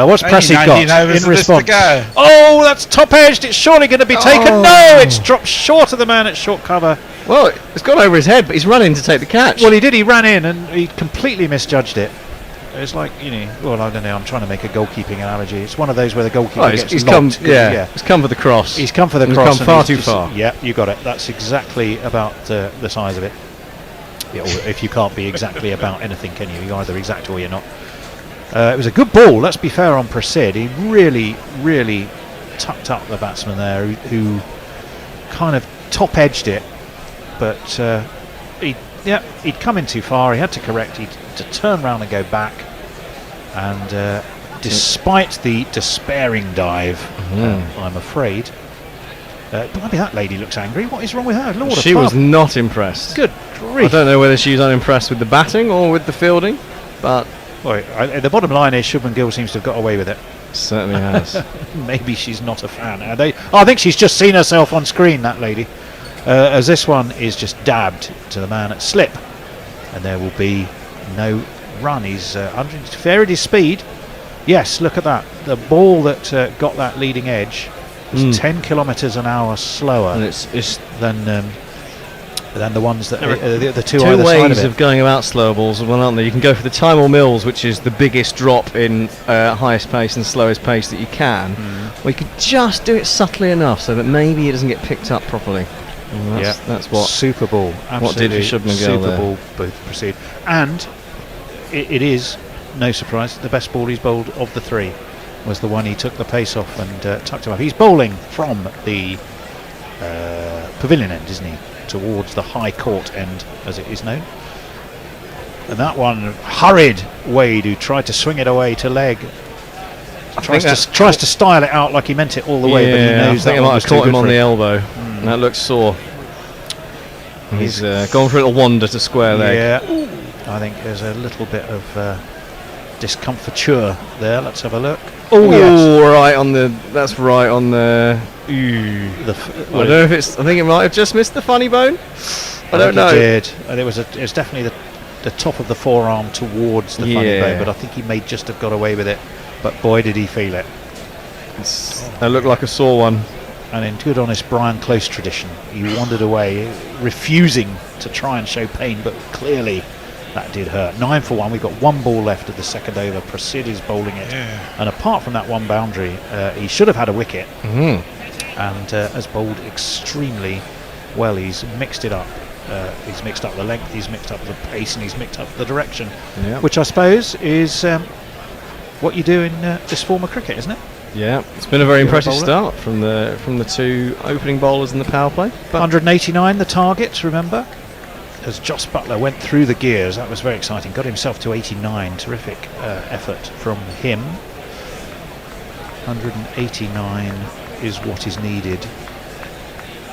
What's Pressy got in response? Oh, that's top edged. It's surely going to be taken. No, it's dropped short of the man at short cover. Well, it's gone over his head, but he's running to take the catch. Well, he did. He ran in and he completely misjudged it. It's like, well, I don't know. I'm trying to make a goalkeeping analogy. It's one of those where the goalkeeper gets he's locked. He's come for the cross. He's come for the cross. He's come far too far. Yeah, you got it. That's exactly about the size of it. Yeah, or if you can't be exactly about anything, can you? You're either exact or you're not. It was a good ball. Let's be fair on Prasid. He really, really tucked up the batsman there, who kind of top edged it, but he'd come in too far. He had to correct. He'd to turn around and go back, and despite the despairing dive, I'm afraid, maybe that lady looks angry. What is wrong with her? Lord, she was not impressed. Good grief. I don't know whether she's unimpressed with the batting or with the fielding, but the bottom line is Shubman Gill seems to have got away with it. Certainly has. Maybe she's not a fan. I think she's just seen herself on screen, that lady, as this one is just dabbed to the man at slip, and there will be no run. He's varied his speed. Yes, look at that. The ball that got that leading edge was 10 kilometres an hour slower, and it's than the ones that the two either ways side of going about slower balls, well, aren't there? You can go for the time or mills, which is the biggest drop in highest pace and slowest pace that you can, or you could just do it subtly enough so that maybe it doesn't get picked up properly. That's what Super Ball. What did for Shubman Gill Super there. Ball both proceed, and it is no surprise the best ball he's bowled of the three was the one he took the pace off and tucked him up. He's bowling from the pavilion end, isn't he, towards the high court end, as it is known. And that one hurried Wade, who tried to swing it away to leg. Tries to style it out like he meant it all the way, but he knows that he might have caught him on the elbow. That looks sore. He's gone for a little wander to square leg. Yeah, I think there's a little bit of discomfiture there. Let's have a look. Oh yes, right on the. That's right on the. I don't know if it's. I think it might have just missed the funny bone. I don't know. It did. It was definitely the top of the forearm towards the funny bone, but I think he may just have got away with it. But boy, did he feel it. That looked like a sore one. And in good honest Brian Close tradition, he wandered away, refusing to try and show pain, but clearly that did hurt. 9 for 1. We've got one ball left of the second over. Prasid is bowling it, and apart from that one boundary, he should have had a wicket, and has bowled extremely well. He's mixed it up. He's mixed up the length, he's mixed up the pace, and he's mixed up the direction, which I suppose is what you do in this form of cricket, isn't it? Yeah, it's been a very impressive start from the two opening bowlers in the power play. 189 the target, remember, as Joss Buttler went through the gears. That was very exciting. Got himself to 89. Terrific effort from him. 189 is what is needed.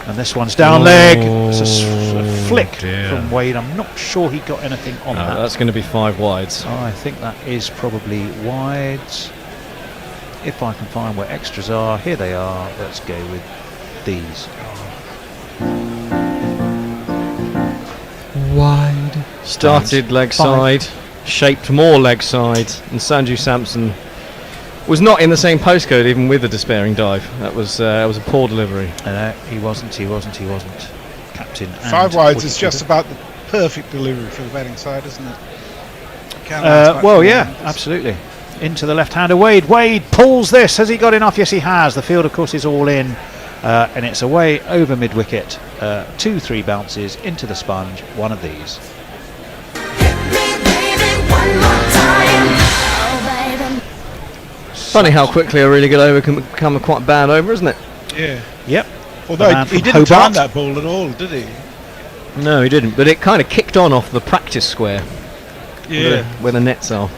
And this one's down leg. It's a flick from Wade. I'm not sure he got anything on that. That's going to be 5 wides. I think that is probably wides. If I can find where extras are, here they are. Let's go with these. Wide. Started leg side, shaped more leg side, and Sanju Samson was not in the same postcode even with the despairing dive. That was a poor delivery. He wasn't. Captain. 5 wides is just about the perfect delivery for the batting side, isn't it? Well, yeah, absolutely. Into the left-hander, Wade. Wade pulls this. Has he got enough? Yes, he has. The field, of course, is all in, and it's away over mid-wicket. 2-3 bounces into the sponge. One of these. Funny how quickly a really good over can become a quite bad over, isn't it? Yeah. Yep. Although he didn't time that ball at all, did he? No, he didn't. But it kind of kicked on off the practice square. Yeah. Where the nets are.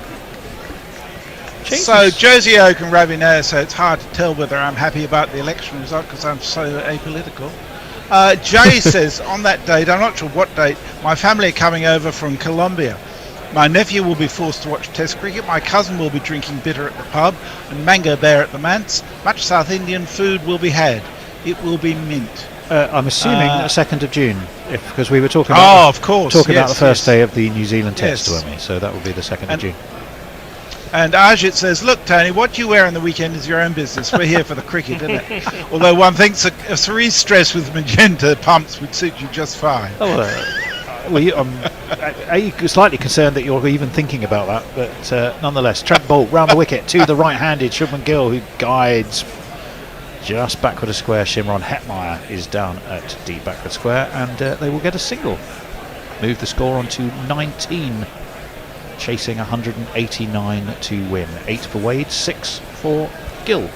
So Josie Oak and Ravi Nair say it's hard to tell whether I'm happy about the election result because I'm so apolitical. Jay says on that date, I'm not sure what date, my family are coming over from Colombia. My nephew will be forced to watch Test cricket. My cousin will be drinking bitter at the pub and mango bear at the manse. Much South Indian food will be had. It will be mint. I'm assuming the 2nd of June, because we were talking about of course, about the first day of the New Zealand Test, weren't we? So that will be the 2nd of June. And Ajit says, look, Tony, what you wear on the weekend is your own business. We're here for the cricket, isn't it? Although one thinks a cerise dress with magenta pumps would suit you just fine. I'm slightly concerned that you're even thinking about that, but nonetheless, Trent Bolt round the wicket to the right-handed Shubman Gill, who guides just backward of square. Shimron Hetmeyer is down at deep backward square, and they will get a single. Move the score on to 19. Chasing 189 to win. 8 for Wade, 6 for Gill.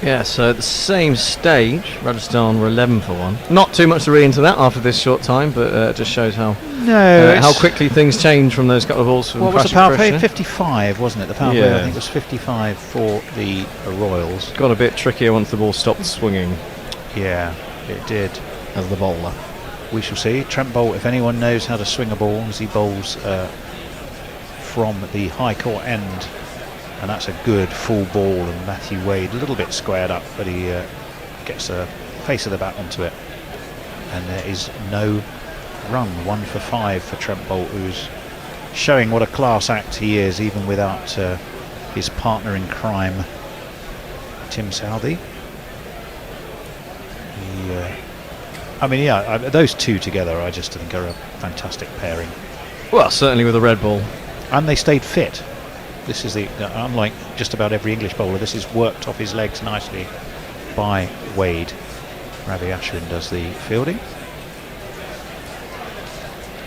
Yeah, so at the same stage, Rajasthan were 11 for 1. Not too much to read into that after this short time, but it just shows how quickly things change from those couple of balls. What was the power play? 55, wasn't it? The power play, I think, was 55 for the Royals. Got a bit trickier once the ball stopped swinging. Yeah, it did. As the bowler. We shall see. Trent Bolt, if anyone knows how to swing a ball, as he bowls from the high court end, and that's a good full ball, and Matthew Wade a little bit squared up, but he gets the face of the bat onto it, and there is no run. 1 for 5 for Trent Bolt, who's showing what a class act he is, even without his partner in crime, Tim Southey. Those two together, I just think, are a fantastic pairing. Well, certainly with a red ball. And they stayed fit. This is unlike just about every English bowler, this is worked off his legs nicely by Wade. Ravi Ashwin does the fielding.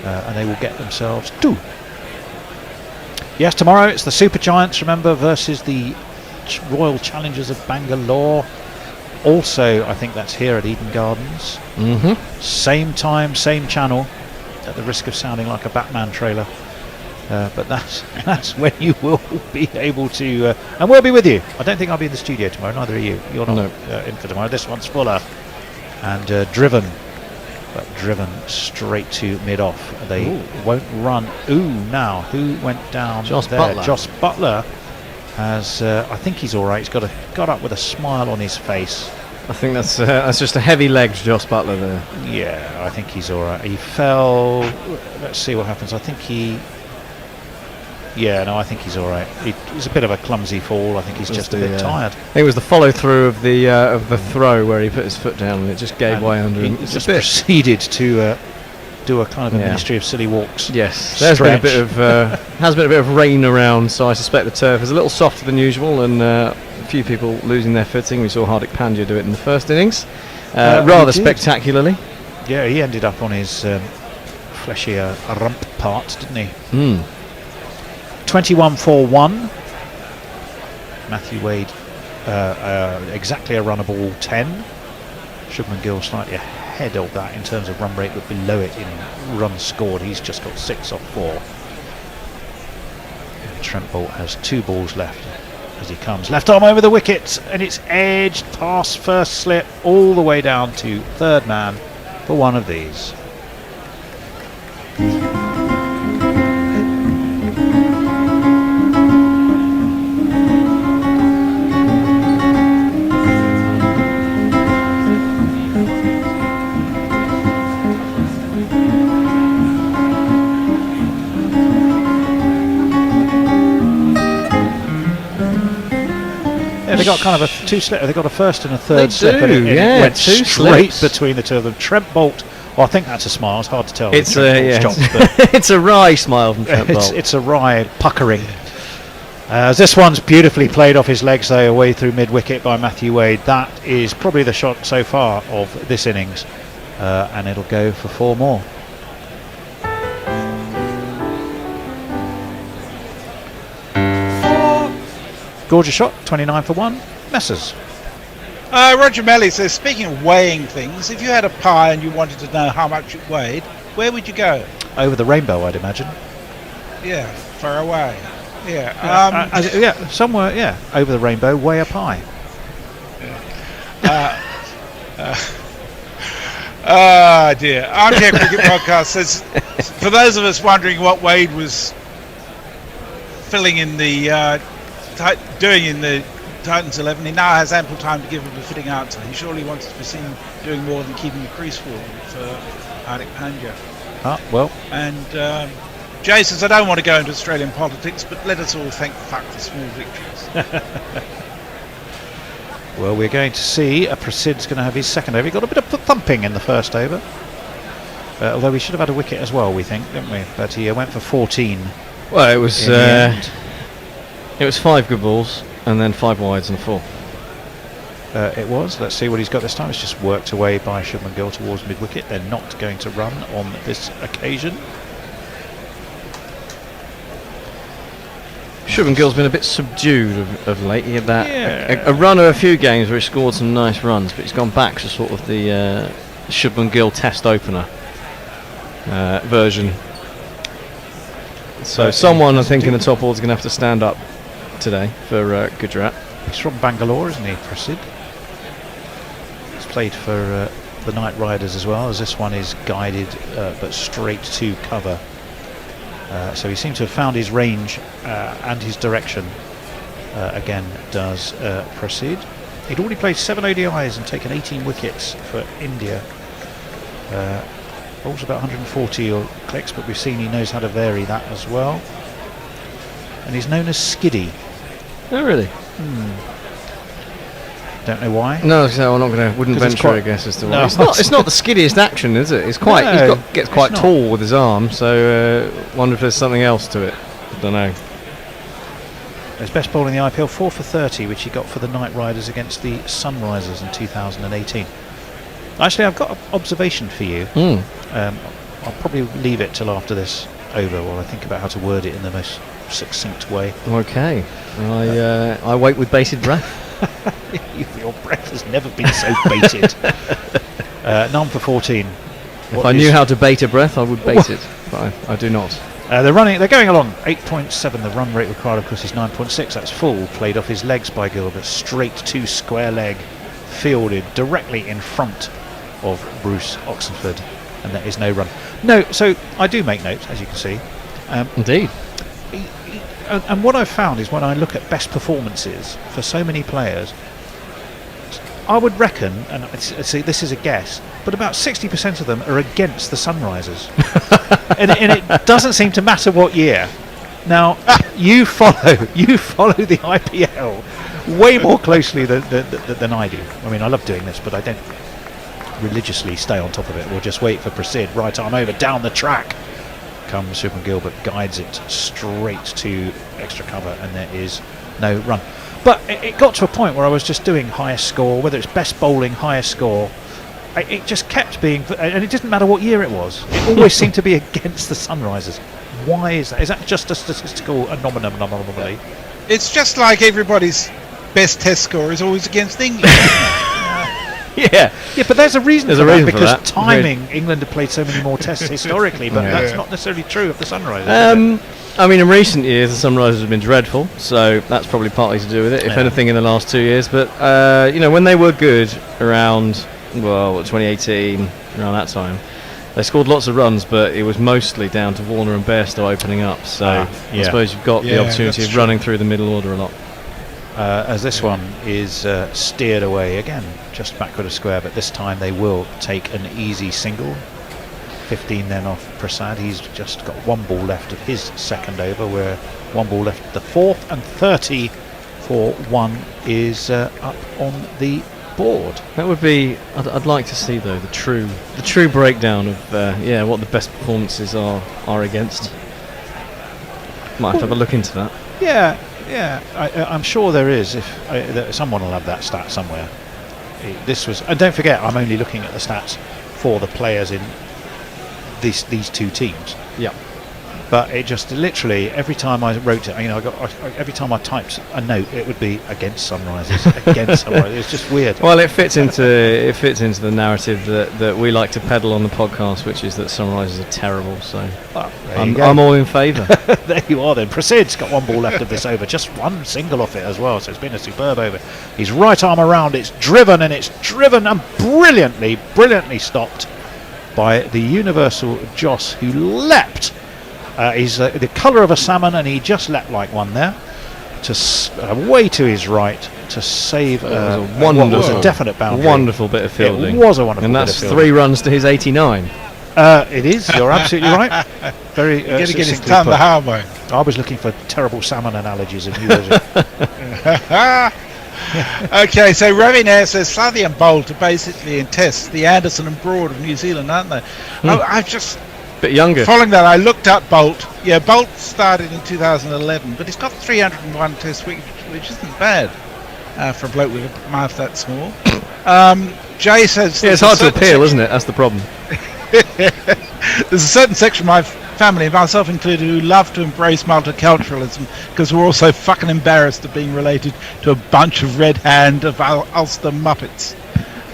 And they will get themselves 2. Yes, tomorrow it's the Super Giants, remember, versus the Royal Challengers of Bangalore. Also, I think that's here at Eden Gardens. Same time, same channel, at the risk of sounding like a Batman trailer. But that's when you will be able to... and we'll be with you. I don't think I'll be in the studio tomorrow, neither are you. You're not in for tomorrow. This one's fuller. And driven straight to mid-off. They won't run. Now, who went down Joss there? Butler. Joss Butler. Has I think he's all right. He's got up with a smile on his face. I think that's just a heavy-legged Joss Butler there. Yeah, I think he's all right. He fell. Let's see what happens. I think I think he's all right. It was a bit of a clumsy fall. I think he's just a bit tired. I think it was the follow-through of the throw where he put his foot down and it just gave way under him. He just proceeded to do a kind of a Ministry of Silly Walks. Yes, there's been a bit of rain around, so I suspect the turf is a little softer than usual, and a few people losing their footing. We saw Hardik Pandya do it in the first innings, rather spectacularly. Yeah, he ended up on his fleshier rump part, didn't he? 21 for 1. Matthew Wade exactly a run of all 10. Shubman Gill slightly ahead of that in terms of run rate, but below it in runs scored. He's just got 6 off 4. And Trent Bolt has 2 balls left as he comes left arm over the wicket, and it's edged past first slip all the way down to third man for one of these. They got kind of a 2 slip. They got a first and a third slip, and it went straight between the two of them. Trent Bolt. Well, I think that's a smile. It's hard to tell. It's it's a wry smile from Trent Bolt. It's a wry puckering. As this one's beautifully played off his legs, though, away through mid-wicket by Matthew Wade. That is probably the shot so far of this innings, and it'll go for 4 more. Gorgeous shot, 29 for 1. Messers. Roger Melly says, speaking of weighing things, if you had a pie and you wanted to know how much it weighed, where would you go? Over the rainbow, I'd imagine. Yeah, far away. Yeah. Somewhere. Yeah, over the rainbow, weigh a pie. Dear. Armchair Cricket Podcast says, for those of us wondering what Wade was filling in the doing in the Titans 11, he now has ample time to give him a fitting answer. He surely wants to be seen doing more than keeping the crease full for Hardik Pandya. Well. And Jay says, I don't want to go into Australian politics, but let us all thank fuck for small victories. Well, we're going to see Prasid's going to have his second over. He got a bit of thumping in the first over. Although we should have had a wicket as well, we think, didn't we? But he went for 14. Well, it was 5 good balls and then 5 wides and 4. It was. Let's see what he's got this time. It's just worked away by Shubman Gill towards mid-wicket. They're not going to run on this occasion. Shubman Gill's been a bit subdued of late. He had that a run of a few games where he scored some nice runs, but he's gone back to sort of the Shubman Gill test opener version. So someone, I think, in the top order is going to have to stand up today for Gujarat. He's from Bangalore, isn't he, Prasid? He's played for the Knight Riders as well, as this one is guided but straight to cover. So he seems to have found his range and his direction. Again, does Prasid. He'd already played 7 ODIs and taken 18 wickets for India. Balls about 140 or clicks, but we've seen he knows how to vary that as well. And he's known as Skiddy. Oh, really? Don't know why. No, so I'm not going to. Wouldn't venture a guess as to why. It's not the skiddiest action, is it? It's quite. No, gets quite tall with his arm. So wonder if there's something else to it. I don't know. His best ball in the IPL, 4 for 30, which he got for the Knight Riders against the Sunrisers in 2018. Actually, I've got an observation for you. I'll probably leave it till after this over while I think about how to word it in the most succinct way. Okay. I wait with bated breath. Your breath has never been so baited. None for 14. If I knew how to bait a breath, I would bait it, but I do not. They're going along 8.7. The run rate required, of course, is 9.6. That's full, played off his legs by Gill, but straight to square leg, fielded directly in front of Bruce Oxenford, and there is no run. No, so I do make notes, as you can see. Indeed. And what I've found is when I look at best performances for so many players, I would reckon, and see, this is a guess, but about 60% of them are against the Sunrisers. and it doesn't seem to matter what year. Now, you follow the IPL way more closely than I do. I mean, I love doing this, but I don't religiously stay on top of it. We'll just wait for Prasid, right arm over, down the track comes Shubman Gill, but guides it straight to extra cover, and there is no run. But it got to a point where I was just doing highest score, whether it's best bowling, highest score. It just kept being, and it didn't matter what year it was. It always seemed to be against the Sunrisers. Why is that? Is that just a statistical anomaly? It's just like everybody's best test score is always against England. Yeah, but there's a reason for that, because that. Timing, England have played so many more tests historically, but that's not necessarily true of the Sunrisers. I mean, in recent years, the Sunrisers have been dreadful, so that's probably partly to do with it, if anything, in the last 2 years. But, when they were good around, 2018, around that time, they scored lots of runs, but it was mostly down to Warner and Bairstow opening up. So I suppose you've got the opportunity of running through the middle order a lot. As this one is steered away again, just backward of square, but this time they will take an easy single. 15 then off Prasad. He's just got 1 ball left of his second over, where 1 ball left of the fourth, and 30 for 1 is up on the board. That would be. I'd like to see though the true breakdown of what the best performances are against. Might have to have a look into that. Yeah, I'm sure there is. If someone will have that stat somewhere. This was, and don't forget, I'm only looking at the stats for the players in these two teams. Yeah. But it just literally every time I wrote it, every time I typed a note, it would be against Sunrisers, against Sunrisers. It's just weird. Well, it fits into the narrative that we like to peddle on the podcast, which is that Sunrisers are terrible. So I'm all in favour. There you are then. Prasid's got one ball left of this over, just one single off it as well. So it's been a superb over. His right arm around, it's driven and brilliantly stopped by the universal Joss, who leapt. He's the colour of a salmon, and he just leapt like one there, way to his right to save what was a definite boundary. Wonderful bit of fielding. It was a wonderful bit of And fielding. that's 3 runs to his 89. It is. You're absolutely right. Very. You're going to get his tongue the hard way. I was looking for terrible salmon analogies, and you wasn't. Okay, so Ravi now says Southey and Bolt are basically in tests the Anderson and Broad of New Zealand, aren't they? I've just bit younger. Following that, I looked up Bolt. Yeah, Bolt started in 2011, but he's got 301 test wickets, which isn't bad for a bloke with a mouth that small. Jay says... Yeah, it's hard to appeal, isn't it? That's the problem. There's a certain section of my family, myself included, who love to embrace multiculturalism because we're all so fucking embarrassed of being related to a bunch of red hand of Ulster Muppets.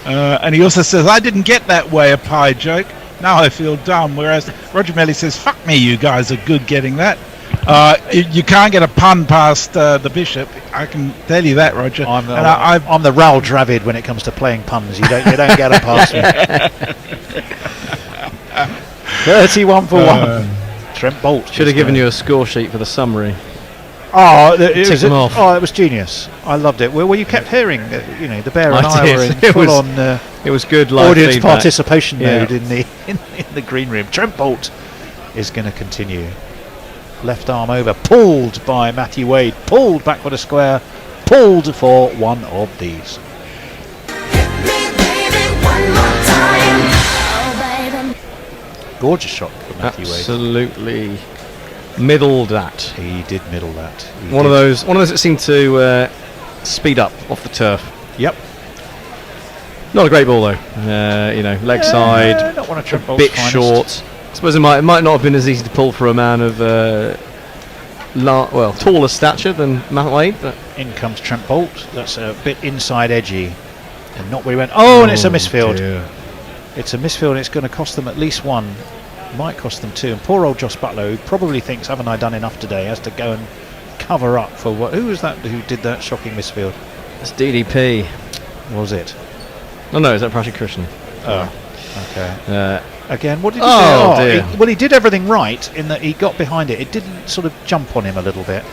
And he also says, I didn't get that way a pie joke. Now I feel dumb. Whereas Roger Melly says, fuck me, you guys are good getting that. You can't get a pun past the Bishop. I can tell you that, Roger. I'm the Raoul Dravid when it comes to playing puns. You don't get them past me. 31 for 1. Trent Bolt should have given you a score sheet for the summary. It was genius. I loved it. Well, you kept hearing, the Bear and I were in full on. It was good live audience feedback. Participation mode in the green room. Trent Bolt is going to continue. Left arm over, pulled by Matthew Wade, pulled back for the square, pulled for one of these. Gorgeous shot from Matthew Wade. Absolutely middled that. He did middle that. One of those that seemed to speed up off the turf. Yep. Not a great ball though. Leg side, not one of Trent a Bolt's bit finest. short. I suppose it might not have been as easy to pull for a man of taller stature than Matt Wade. But in comes Trent Bolt. That's a bit inside edgy, and not where he went. And it's a misfield. Dear. It's a misfield, and it's going to cost them at least one. Might cost them 2. And poor old Joss Butler, who probably thinks, haven't I done enough today, has to go and cover up for what? Who was that who did that shocking misfield? It's DDP. Was it? Oh no, is that Prashik Krishnan? Oh, okay. Again, what did he do? He did everything right in that he got behind it. It didn't sort of jump on him a little bit.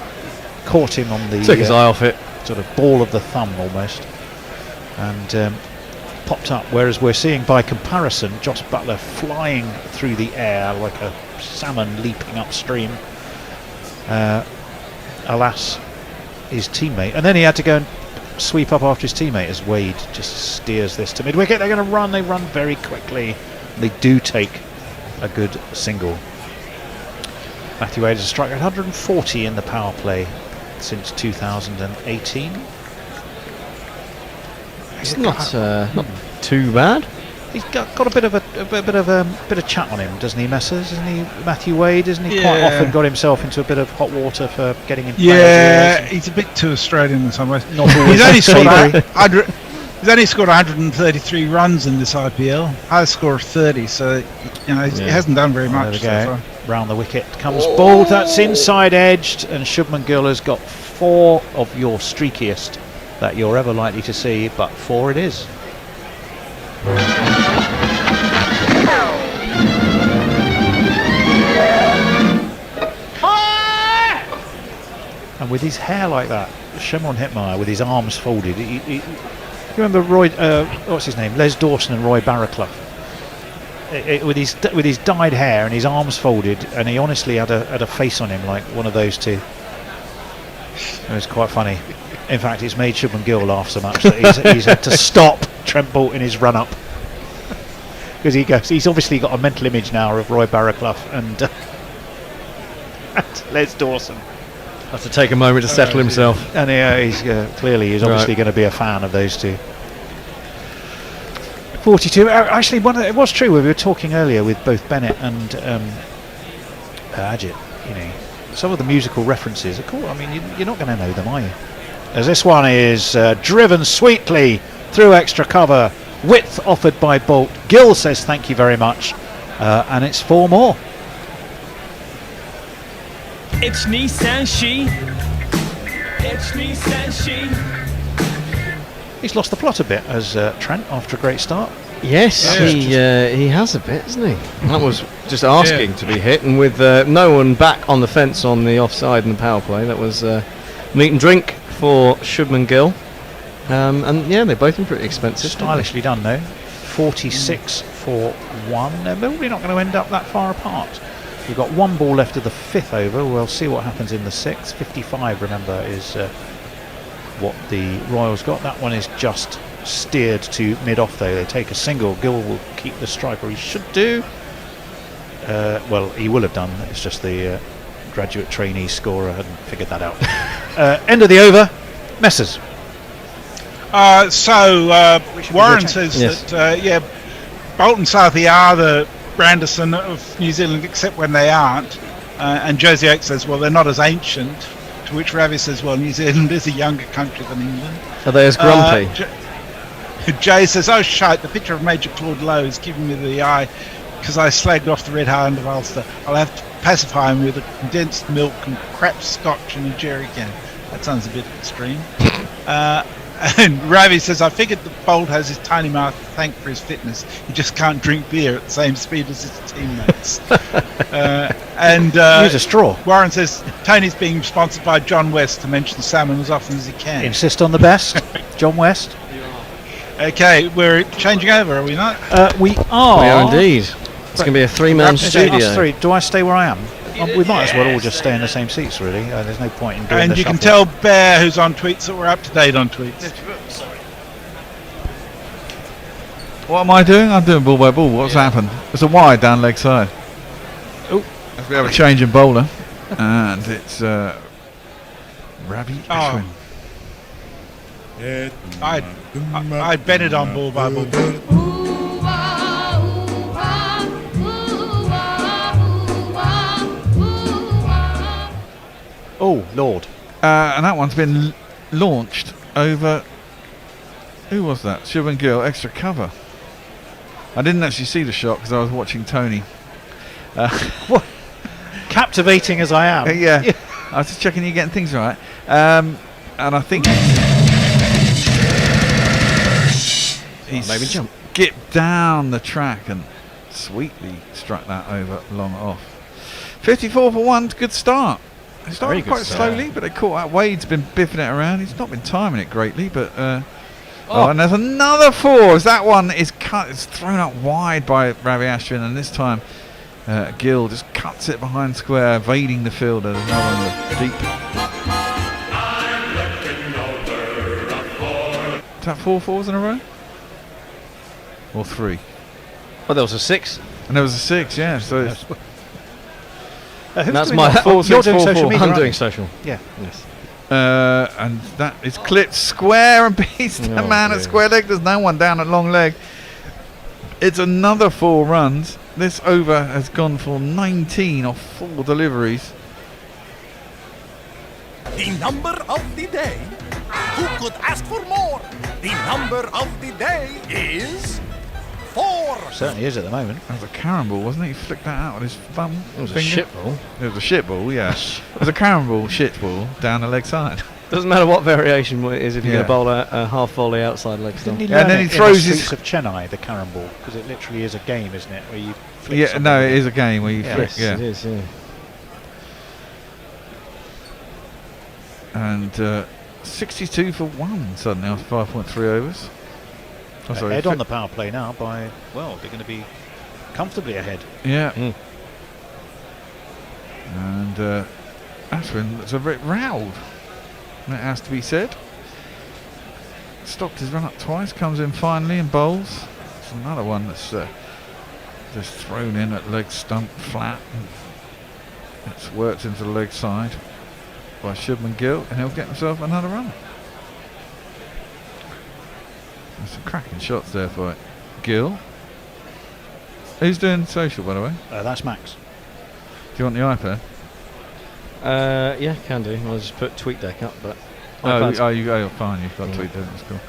Caught him on the... Took his eye off it. Sort of ball of the thumb almost. And popped up, whereas we're seeing by comparison Joss Butler flying through the air like a salmon leaping upstream. Alas, his teammate. And then he had to go and sweep up after his teammate as Wade just steers this to mid-wicket. They're going to run. They run very quickly. They do take a good single. Matthew Wade has struck 140 in the power play since 2018. It's not too bad. He's got a bit of chat on him, doesn't he, Messers? Isn't he, Matthew Wade? Isn't he quite often got himself into a bit of hot water for getting in? Yeah, he's a bit too Australian in some ways. Not always. He's only scored 133 runs in this IPL. High score of 30, so he hasn't done very much so far. Round the wicket comes ball. That's inside edged, and Shubman Gill has got 4 of your streakiest that you're ever likely to see, but 4 it is. And with his hair like that, Shimon Hetmeyer with his arms folded. You remember Roy? What's his name? Les Dawson and Roy Barraclough. With his dyed hair and his arms folded, and he honestly had a face on him like one of those two. It was quite funny. In fact, it's made Shubman Gill laugh so much that he's had to stop Trent Bolt in his run-up. Because he's obviously got a mental image now of Roy Barraclough and Les Dawson. Has to take a moment to settle himself. And he's clearly obviously going to be a fan of those two. 42. Actually, it was true. We were talking earlier with both Bennett and Ajit you know, some of the musical references are cool. I mean, you're not going to know them, are you? As this one is driven sweetly through extra cover, width offered by Bolt. Gill says thank you very much, and it's 4 more. It's Nissan She. It's Nissan She. He's lost the plot a bit as Trent after a great start. Yes, he has a bit, hasn't he? That was just asking to be hit, and with no one back on the fence on the offside in the power play, that was meat and drink for Shubman Gill. And yeah, they've both been pretty expensive. Stylishly done though. 46 for 1. They're probably not going to end up that far apart. We've got 1 ball left of the 5th over. We'll see what happens in the 6th. 55, remember, is what the Royals got. That one is just steered to mid-off though. They take a single. Gill will keep the strike, or he should do. Well, he will have done. It's just the graduate trainee scorer hadn't figured that out. End of the over. Messers. Warren says that Bolt and Southey are the Branderson of New Zealand, except when they aren't. And Josie Oak says, well, they're not as ancient. To which Ravi says, well, New Zealand is a younger country than England. Are they as grumpy? Jay says, oh shite, the picture of Major Claude Lowe is giving me the eye because I slagged off the Red Highland of Ulster. I'll have to pacify him with a condensed milk and crap scotch in a jerry can. That sounds a bit extreme. And Ravi says, I figured the Bolt has his tiny mouth to thank for his fitness. He just can't drink beer at the same speed as his teammates. Use a straw. Warren says, Tony's being sponsored by John West to mention salmon as often as he can. Insist on the best. John West. Okay, we're changing over, are we not? We are. We are indeed. It's going to be a 3-man studio. Do I stay where I am? We might as well all just stay in the same seats, really. There's no point in doing And the you can shuffle. tell Bear, who's on tweets, that we're up to date on tweets. What am I doing? I'm doing ball by ball. What's happened? It's a wide down leg side. Oh, we have a change in bowler, and it's Ravi Ashwin. I bet it on ball by ball. Oh, Lord. And that one's been launched over... Who was that? Shubman Gill, extra cover. I didn't actually see the shot because I was watching Tony. What? Captivating as I am. Yeah. I was just checking you're getting things right. And I think... He maybe jump. Skipped down the track and sweetly struck that over long off. 54 for 1, good start. They started quite slowly, but they caught out. Wade's been biffing it around. He's not been timing it greatly, but and there's another 4. As that one is cut, it's thrown up wide by Ravi Ashwin, and this time Gill just cuts it behind square, evading the fielder. There's another one deep. Is that 4 fours in a row? Or 3? Oh, there was a 6. And there was a 6, yeah. So it's that's my. You're doing social media. I'm doing social. Yeah. Yes. And that is clipped square and beats the man at square leg. There's no one down at long leg. It's another 4 runs. This over has gone for 19 off 4 deliveries. The number of the day. Who could ask for more? The number of the day is 4. Certainly is at the moment. That was a carrom ball, wasn't it? He flicked that out with his thumb. It was a shit ball. It was a shit ball, yes. It was a carrom ball, shit ball, down the leg side. Doesn't matter what variation it is if you're going to bowl a half volley outside leg stump. And then he throws his of Chennai, the carrom ball, because it literally is a game, isn't it? Where you flick no, it is a game where you flick. Yes, it is. Yeah. And 62 for 1 suddenly after 5.3 overs. Ahead on the power play now by, well, they're going to be comfortably ahead. Yeah. And Ashwin looks a bit riled. That has to be said. Stopped his run up twice, comes in finally and bowls. It's another one that's just thrown in at leg stump flat. And it's worked into the leg side by Shubman Gill, and he'll get himself another run. There's some cracking shots there by Gill. Who's doing social, by the way? That's Max. Do you want the iPad? Yeah, can do. I'll just put TweetDeck up, but... Oh, you're fine. You've got TweetDeck. That's cool.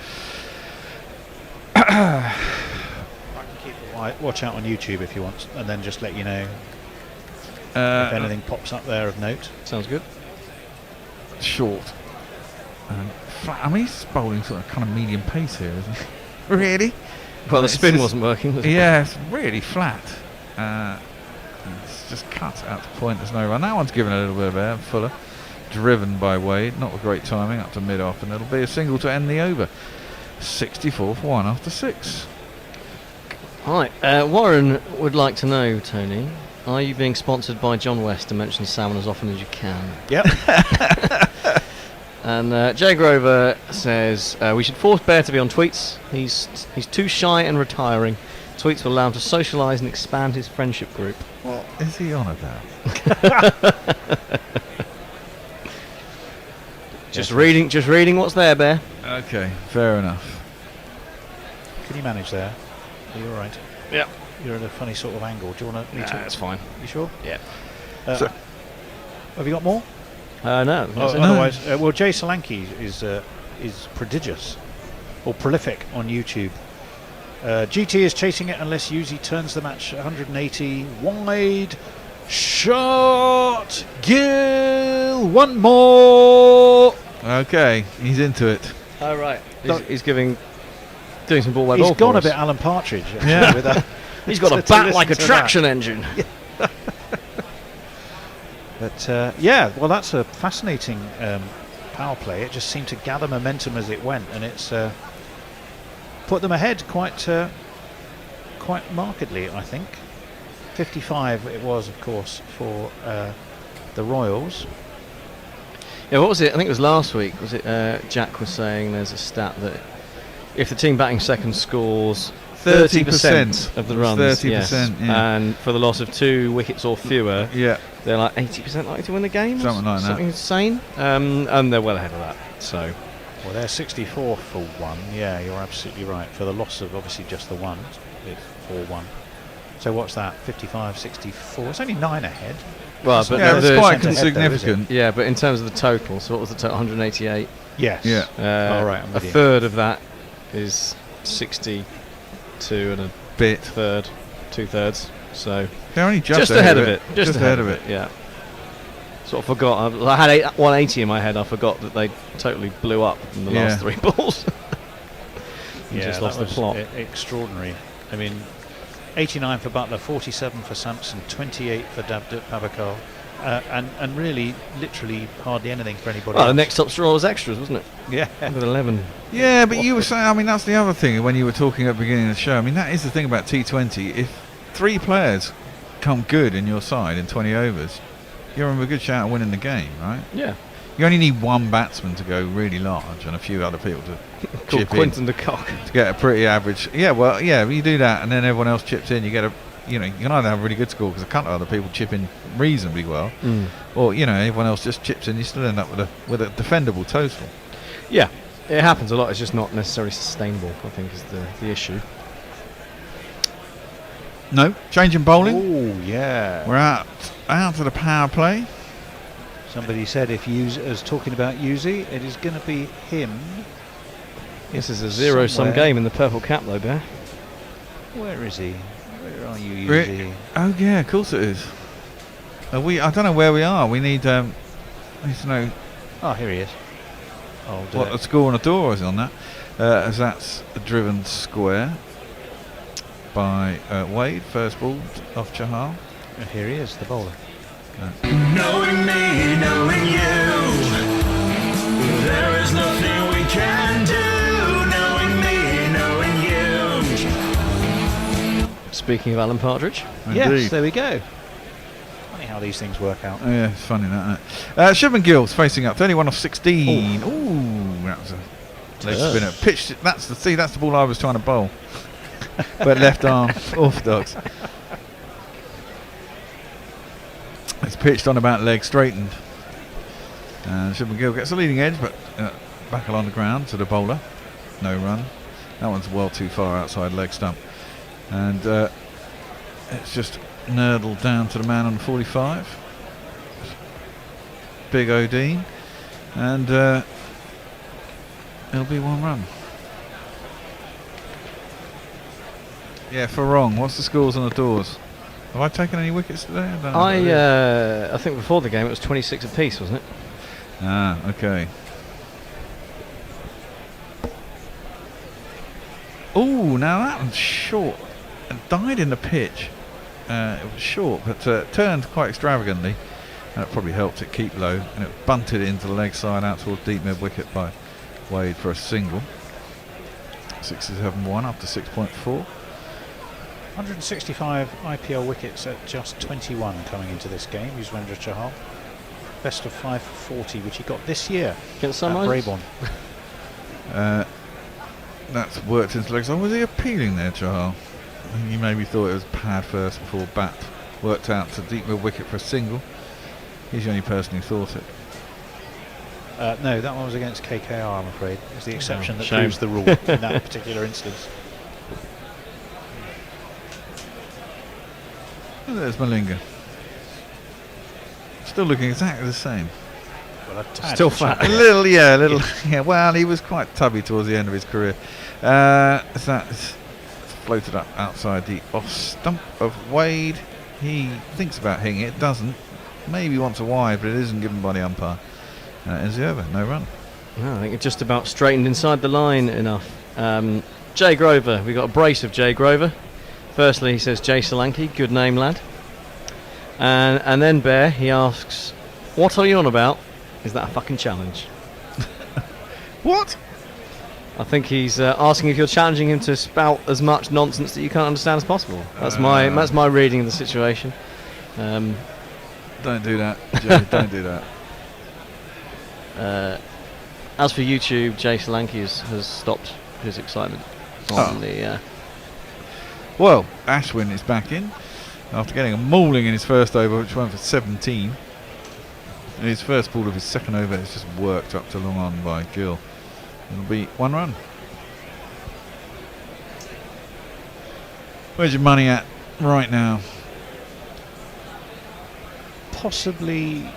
I can keep watch out on YouTube if you want, and then just let you know if anything pops up there of note. Sounds good. Short. And flat. I mean, he's bowling sort of kind of medium pace here, isn't he? Really? Well, the spin wasn't working, was it? Yeah, it's really flat. It's just cut out to point. There's no run. That one's given a little bit of air. Fuller. Driven by Wade. Not with great timing. Up to mid-off. And it'll be a single to end the over. 64 for 1 after 6. Hi. Warren would like to know, Tony, are you being sponsored by John West to mention salmon as often as you can? Yep. And Jay Grover says we should force Bear to be on tweets. He's too shy and retiring. Tweets will allow him to socialise and expand his friendship group. What is he on about? Just reading what's there, Bear. Okay, fair enough. Can you manage there? Are you all right? Yeah. You're at a funny sort of angle. Do you want to? That's fine. You sure? Yeah. Have you got more? No. Otherwise, well, Jay Solanke is prodigious or prolific on YouTube. GT is chasing it unless Yuzi turns the match 180 wide. Shot. Gill. One more. Okay, he's into it. Oh right. He's doing some ball by ball. He's gone a bit Alan Partridge. Actually, yeah. With he's got a bat like a traction engine. But well, that's a fascinating power play. It just seemed to gather momentum as it went, and it's put them ahead quite markedly, I think. 55 it was, of course, for the Royals. Yeah, what was it? I think it was last week. Was it Jack was saying there's a stat that if the team batting second scores 30% of the runs, 30%, yes, yeah. and for the loss of 2 wickets or fewer, yeah, they're like 80% likely to win the game. Something like that. Something insane. And they're well ahead of that. So, well, they're 64 for 1. Yeah, you're absolutely right. For the loss of obviously just the 1, it's 4-1. So what's that? 55, 64. It's only 9 ahead. Well, but yeah, it's quite insignificant. Yeah, but in terms of the total, so what was the total? 188. Yes. Yeah. All right. A third of that is 62 and a bit. Third, 2/3. So they're only just ahead of it. Just ahead of it. Yeah. Sort of forgot. I had 180 in my head. I forgot that they totally blew up in the last 3 balls. Just lost the plot. Extraordinary. I mean, 89 for Butler, 47 for Sampson, 28 for Pavakal, and really, literally, hardly anything for anybody else. The next top straw was extras, wasn't it? Yeah. With 11. Yeah, but you were saying, I mean, that's the other thing when you were talking at the beginning of the show. I mean, that is the thing about T20. If 3 players come good in your side in 20 overs, you're in a good shout at winning the game, right? Yeah. You only need 1 batsman to go really large and a few other people to chip Quinton in de Kock to get a pretty average. Yeah, well, yeah, you do that, and then everyone else chips in. You get you can either have a really good score because a couple of other people chip in reasonably well, or everyone else just chips in. You still end up with a defendable total. Yeah, it happens a lot. It's just not necessarily sustainable, I think, is the issue. No, changing bowling. Oh yeah, we're out to the power play. Somebody said if Yuzi is talking about Yuzi, it is going to be him. This is a zero-sum game in the purple cap, though, Bear. Where is he? Where are you, Yuzi? Oh yeah, of course it is. I don't know where we are. We need to know. Oh, here he is. What the score on the door is on that? As that's a driven square by Wade. First ball off Chahal. And here he is, the bowler. Knowing me, knowing you, there is nothing we can do. Knowing me, knowing you. Speaking of Alan Partridge. Yes, there we go. Funny how these things work out. Oh, yeah, it's funny that. Shubman Gill's facing up, 31 off 16. Ooh, that was a leg spinner. Pitched. That's the ball I was trying to bowl, but left arm orthodox. It's pitched on about leg straightened. And Shubman Gill gets a leading edge, but back along the ground to the bowler. No run. That one's well too far outside leg stump. And it's just nurdled down to the man on the 45. Big O'Dean, and it'll be 1 run. Yeah, for wrong. What's the scores on the doors? Have I taken any wickets today? I don't know. I think before the game it was 26 apiece, wasn't it? Ah, okay. Oh, now that one's short. It died in the pitch. It was short, but turned quite extravagantly. That probably helped it keep low, and it bunted into the leg side out towards deep mid wicket by Wade for a single. 67-1 up to 6.4. 165 IPL wickets at just 21 coming into this game. Yuzvendra Chahal. Best of 540, which he got this year against at Brabourne. That's worked into legs. Oh, was he appealing there, Chahal? You maybe thought it was pad first before bat. Worked out to deep mid wicket for a single. He's the only person who thought it. No, that one was against KKR, I'm afraid. It's the exception that shame. proves the rule in that particular instance. And there's Malinga. Still looking exactly the same. Well, a tad Still fat. A little, yeah, a little. Yeah, well, he was quite tubby towards the end of his career. That's floated up outside the off stump of Wade. He thinks about hitting it, doesn't. Maybe wants a wide, but it isn't given by the umpire. Ends the over, no run. No, I think it just about straightened inside the line enough. Jay Grover, we got a brace of Jay Grover. Firstly, he says, Jay Solanke, good name, lad. And then Bear, he asks, what are you on about? Is that a fucking challenge? What? I think he's asking if you're challenging him to spout as much nonsense that you can't understand as possible. That's my reading of the situation. Don't do that, Jay, don't do that. As for YouTube, Jay Solanke has stopped his excitement on the... Well, Ashwin is back in after getting a mauling in his first over, which went for 17. And his first ball of his second over is just worked up to long on by Gill. It'll be 1 run. Where's your money at right now? Possibly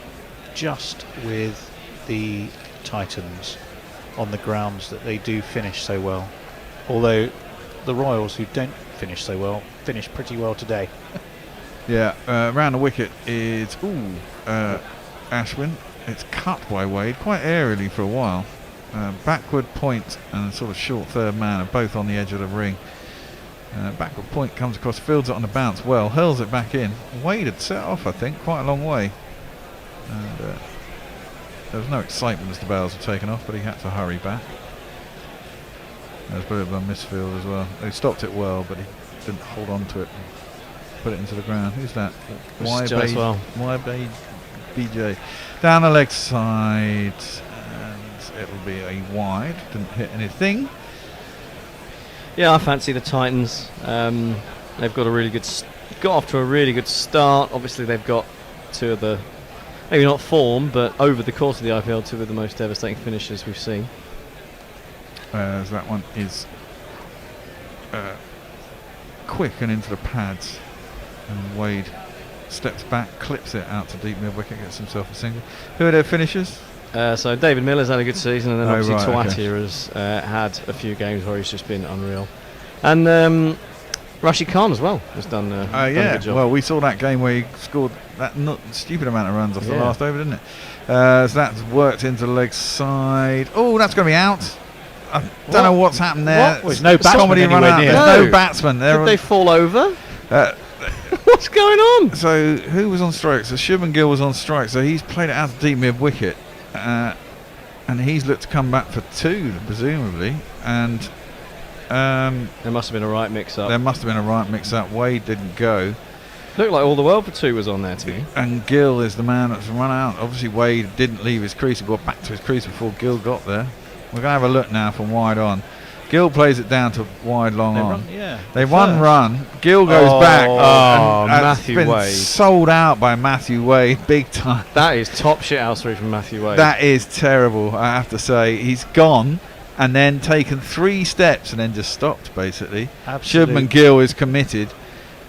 just with the Titans on the grounds that they do finish so well. Although the Royals, who don't finish so well, finish pretty well today. Yeah, round the wicket is Ashwin. It's cut by Wade quite airily for a while. Backward point and sort of short third man are both on the edge of the ring. Backward point comes across, fields it on the bounce well, hurls it back in. Wade had set off, I think, quite a long way. And there was no excitement as the bails were taken off, but he had to hurry back. There was a bit of a misfield as well. He stopped it well, but he didn't hold on to it and put it into the ground. Who's that? BJ. Down the leg side, and it'll be a wide. Didn't hit anything. Yeah, I fancy the Titans. They've got got off to a really good start. Obviously, they've got two of the, maybe not form, but over the course of the IPL, two of the most devastating finishes we've seen. As that one is quick and into the pads, and Wade steps back, clips it out to deep mid wicket, gets himself a single. Who are their finishers? So David Miller's had a good season, and then obviously right, Tawati has had a few games where he's just been unreal. And Rashid Khan as well has done a good job. Well, we saw that game where he scored that stupid amount of runs off the last over, didn't it? So that's worked into the leg side. Oh, that's going to be out. I don't know what's happened there. What? There's no batsman anywhere near. There's no batsman. Did they fall over? What's going on? So who was on strike? So Shubman Gill was on strike. So he's played it out to deep mid wicket, and he's looked to come back for 2, presumably. And there must have been a right mix-up. Wade didn't go. Looked like all the world for 2 was on there to me. And Gill is the man that's run out. Obviously Wade didn't leave his crease. He got back to his crease before Gill got there. We're going to have a look now from wide on. Gill plays it down to wide long on. They one run. Gill goes back. And Matthew been Wade. Sold out by Matthew Wade big time. That is top shit housery from Matthew Wade. That is terrible, I have to say. He's gone and then taken 3 steps and then just stopped, basically. Absolutely. Shubman Gill is committed.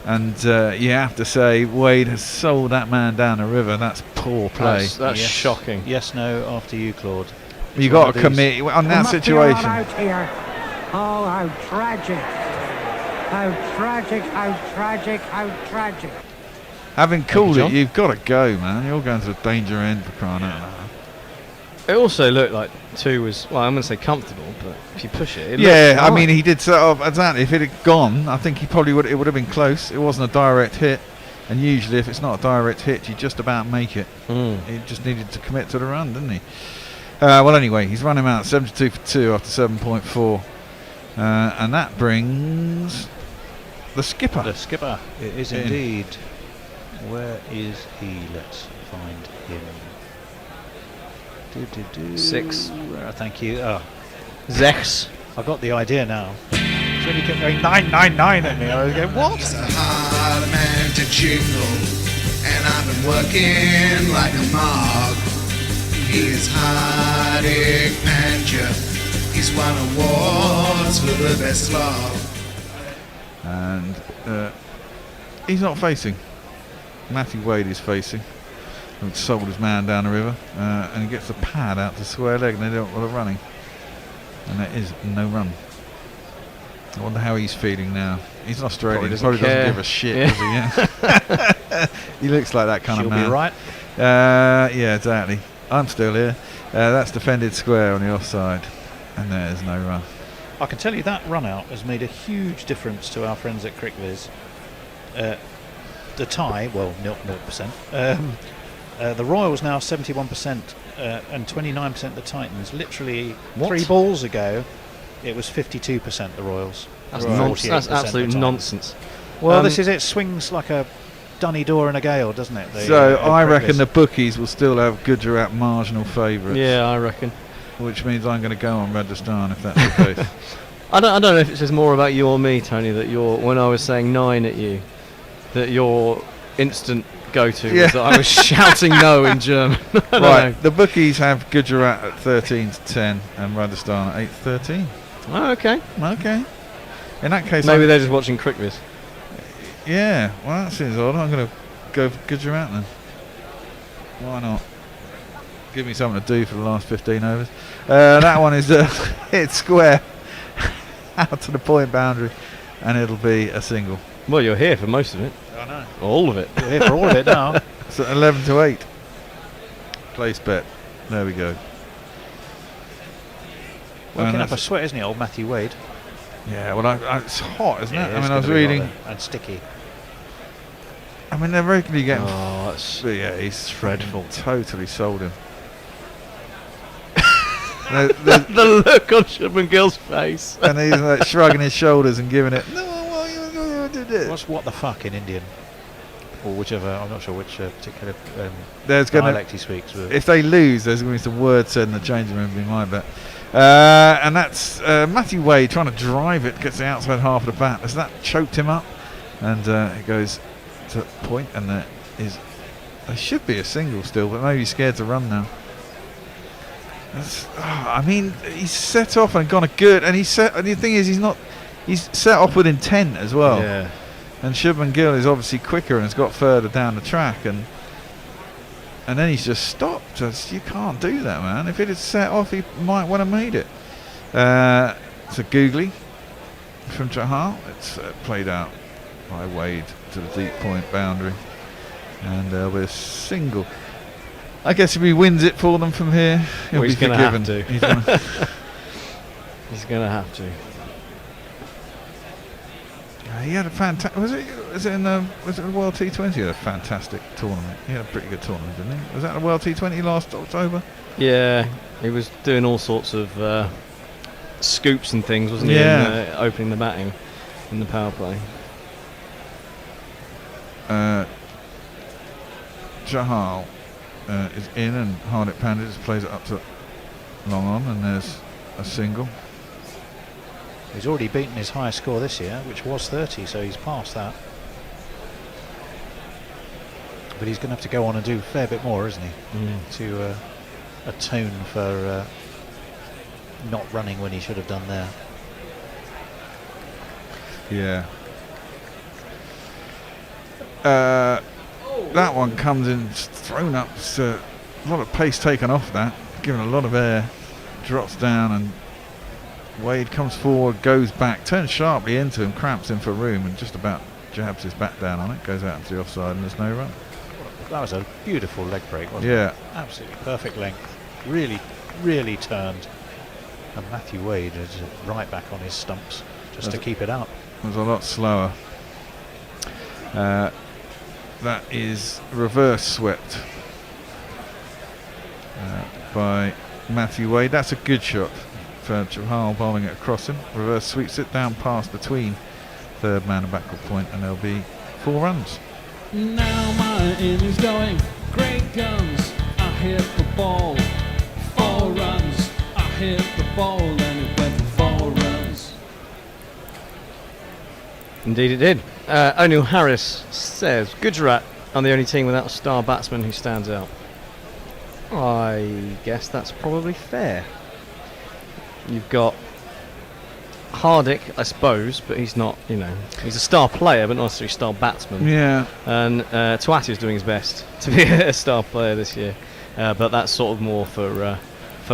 And you have to say Wade has sold that man down the river. That's poor play. That's shocking. Yes, no, after you, Claude. You got to commit on that situation. Out here. Oh, how tragic. How tragic, how tragic, how tragic. Having called it, you've got to go, man. You're going to the danger end for crying out loud. It also looked like 2 was, well, I'm going to say comfortable, but if you push it, I mean, he did set off exactly. If it had gone, I think he probably would. It would have been close. It wasn't a direct hit, and usually, if it's not a direct hit, you just about make it. He just needed to commit to the run, didn't he? Well, anyway, he's run him out 72 for 2 after 7.4, and that brings the skipper. The skipper, it is indeed. Where is he? Let's find him. 6. Thank you. Zex. I got the idea now. So when he kept going 999 at me, I was going, what? He's a hard man to jingle, and I've been working like a mob. He is Hardik Pandya. He's won awards for the best love. And he's not facing. Matthew Wade is facing. And sold his man down the river, and he gets the pad out to square leg, and they don't want running. And there is no run. I wonder how he's feeling now. He's an Australian. Probably doesn't give a shit, does he? Yeah. He looks like that kind of man. She'll be right. Yeah, exactly. I'm still here. That's defended square on the offside, and there's no run. I can tell you that run out has made a huge difference to our friends at CricViz. The tie, well, 0%. The Royals now 71% and 29% the Titans. Literally 3 balls ago, it was 52% the Royals. That's nonsense. That's absolute nonsense. Well, this is it. Swings like a dunny door in a gale, doesn't it? So I reckon the bookies will still have Gujarat marginal favourites. Yeah, I reckon. Which means I'm going to go on Rajasthan if that's the case. I don't know if it says more about you or me, Tony, that when I was saying 9 at you, that your instant go-to was that I was shouting no in German. Right, the bookies have Gujarat at 13-10 and Rajasthan at 8-13. Oh, okay. Okay. In that case, maybe they're just watching CricViz. Yeah, well, that seems odd. I'm going to go for Gujarat then. Why not? Give me something to do for the last 15 overs. That one is hit square out to the point boundary, and it'll be a single. Well, you're here for most of it. I know. All of it. You're here for all of it now. So 11-8. Place bet. There we go. Working up a sweat, isn't it, old Matthew Wade? Yeah, well, it's hot, isn't it? I mean, I was reading. And sticky. I mean, they're regularly getting. Oh, that's he's dreadful. Totally sold him. The look on Shubman Gill's face. And he's like shrugging his shoulders and giving it. What's what the fuck in Indian? Or whichever, I'm not sure which particular dialect he speaks with. If they lose, there's going to be some words said in the changing room, be my bet. And that's Matthew Wade trying to drive it, gets the outside half of the bat. Has that choked him up? And it goes to point, and there should be a single still, but maybe he's scared to run now. I mean, he's set off and gone a good, and the thing is, he's set off with intent as well. Yeah. And Shubman Gill is obviously quicker and has got further down the track, and then he's just stopped. You can't do that, man. If it had set off, he might want to made it. It's a googly from Chahal. It's played out by Wade to the deep point boundary, and there'll be a single. I guess if he wins it for them from here, he'll be forgiven. He's going to have to. He had a fantastic. Was it the World T20? He had a fantastic tournament. He had a pretty good tournament, didn't he? Was that the World T20 last October? Yeah, he was doing all sorts of scoops and things, wasn't he? Yeah. Opening the batting in the power play. Chahal is in, and Hardik Pandya just plays it up to long on, and there's a single. He's already beaten his highest score this year, which was 30, so he's passed that. But he's going to have to go on and do a fair bit more, isn't he? To atone for not running when he should have done there. Yeah. That one comes in, thrown up, so a lot of pace taken off that, given a lot of air, drops down, and Wade comes forward, goes back, turns sharply into him, cramps him for room, and just about jabs his back down on it, goes out into the offside, and there's no run. That was a beautiful leg break, wasn't Yeah. it? Absolutely perfect length. Really, really turned. And Matthew Wade is right back on his stumps just to keep it up. It was a lot slower. That is reverse swept by Matthew Wade. That's a good shot for Chahal, bowling it across him. Reverse sweeps it down past between third man and backward point, and there'll be 4 runs. Now my innings going, great guns. I hit the ball, 4 runs. I hit the ball and it went for 4 runs. Indeed it did. O'Neill Harris says, Gujarat are the only team without a star batsman who stands out. I guess that's probably fair. You've got Hardik, I suppose, but he's not, he's a star player, but not necessarily a star batsman. Yeah. And Tuati is doing his best to be a star player this year, but that's sort of more for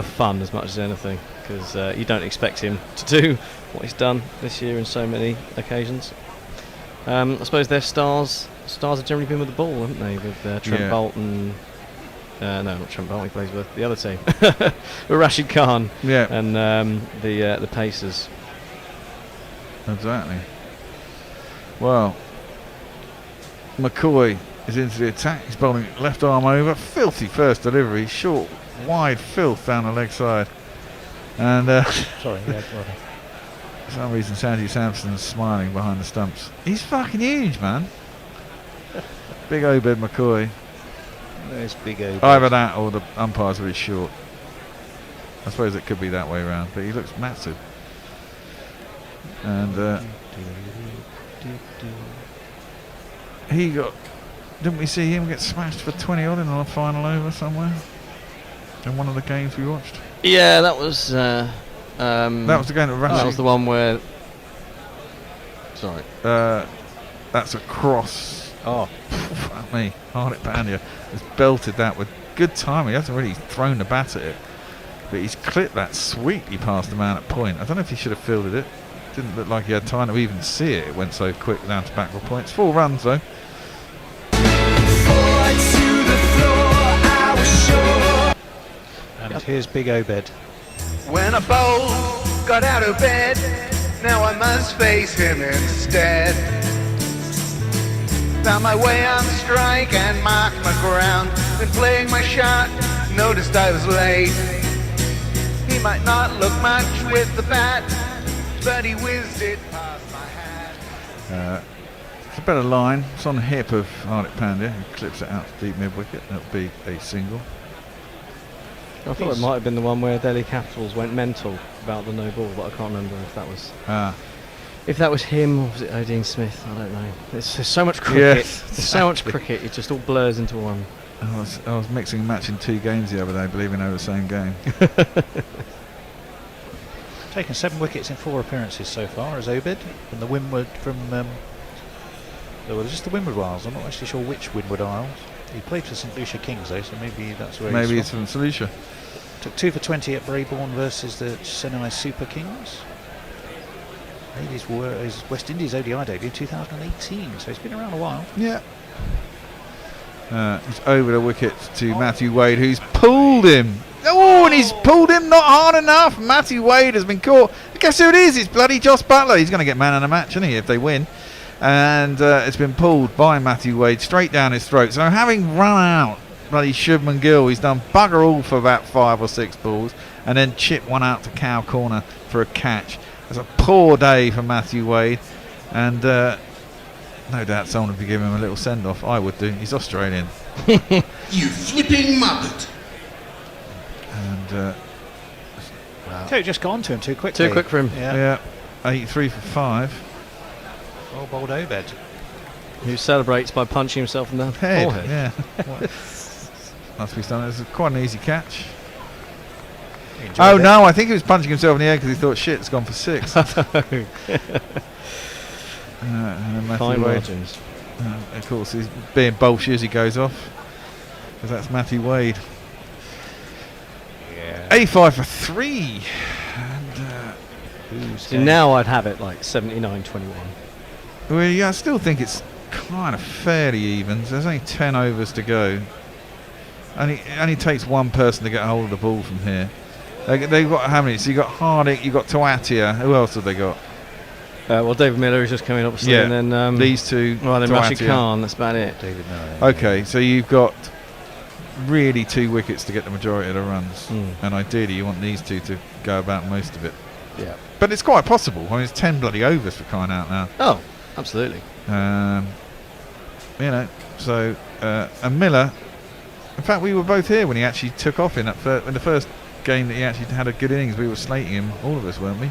fun as much as anything, because you don't expect him to do what he's done this year in so many occasions. I suppose their stars have generally been with the ball, haven't they? With Trent Bolt and no, not Trent Bolt. He plays with the other team, with Rashid Khan. Yeah. And the Pacers. Exactly. Well, McCoy is into the attack. He's bowling left arm over. Filthy first delivery. Short, wide filth down the leg side. And sorry, yeah, for some reason, Sandy Sampson's smiling behind the stumps. He's fucking huge, man. Big Obed McCoy. There's big Obed. Either that or the umpire's really short. I suppose it could be that way around, but he looks massive. And didn't we see him get smashed for 20 odd in the final over somewhere? In one of the games we watched? Yeah, that was that was the game that that was the one where. Sorry. That's a cross. Oh, fuck me. Hardik Pandya has belted that with good timing. He hasn't really thrown the bat at it, but he's clipped that sweetly past the man at point. I don't know if he should have fielded it. Didn't look like he had time to even see it. It went so quick down to backward points. 4 runs though. and here's big Obed. When a bowl got out of bed, now I must face him instead. Found my way on strike and marked my ground. Been playing my shot, noticed I was late. He might not look much with the bat, but he whizzed it past my hat. It's a better line. It's on the hip of Hardik Pandya. He clips it out to deep mid-wicket. That'll be a single. I thought it might have been the one where Delhi Capitals went mental about the no ball, but I can't remember if that was him or was it Odin Smith. I don't know. There's so much cricket. Yes, There's so much cricket. It just all blurs into one. I was mixing and matching 2 games the other day, believing they were the same game. Taken 7 wickets in 4 appearances so far as Obed from the Windward just the Windward Isles. I'm not actually sure which Windward Isles. He played for St Lucia Kings though, so maybe that's where maybe he's it's from St Lucia. Took 2 for 20 at Brayborn versus the Chennai Super Kings. Made his West Indies ODI debut in 2018, so he's been around a while. Yeah. He's over the wicket to Matthew Wade, who's pulled him. Oh, and he's pulled him not hard enough. Matthew Wade has been caught. Guess who it is? It's bloody Joss Butler. He's going to get man of the match, isn't he, if they win? And it's been pulled by Matthew Wade straight down his throat. So having run out bloody Shubman Gill, he's done bugger all for about 5 or 6 balls, and then chipped one out to cow corner for a catch. It's a poor day for Matthew Wade, and no doubt someone would be giving him a little send-off. I would do. He's Australian. You flipping muppet. And So just gone to him too quickly. Too quick for him. yeah, 83 for 5. Well bowled Obed. Who celebrates by punching himself in the Head, forehead. yeah. Must be done. It's quite an easy catch. Oh no, I think he was punching himself in the head because he thought, shit, it's gone for 6. And then Fine Matthew Wade margins. Of course, he's being bolshy as he goes off, because that's Matty Wade. Yeah. 85 for 3. And So now I'd have it like 79-21. well, yeah, I still think it's kind of fairly even. There's only 10 overs to go. It only takes one person to get a hold of the ball from here. They've got how many? So you got Hardick, you got Tawatia. Who else have they got? Well, David Miller is just coming up, Yeah, and then these two. Well, then Rashid Tawatia. Khan. That's about it. David Miller. Okay, so you've got really 2 wickets to get the majority of the runs, and ideally you want these two to go about most of it. Yeah. But it's quite possible. I mean, it's 10 bloody overs for crying out now. Oh, absolutely. You know, so and Miller. In fact, we were both here when he actually took off in that in the first game that he actually had a good innings. We were slating him, all of us, weren't we?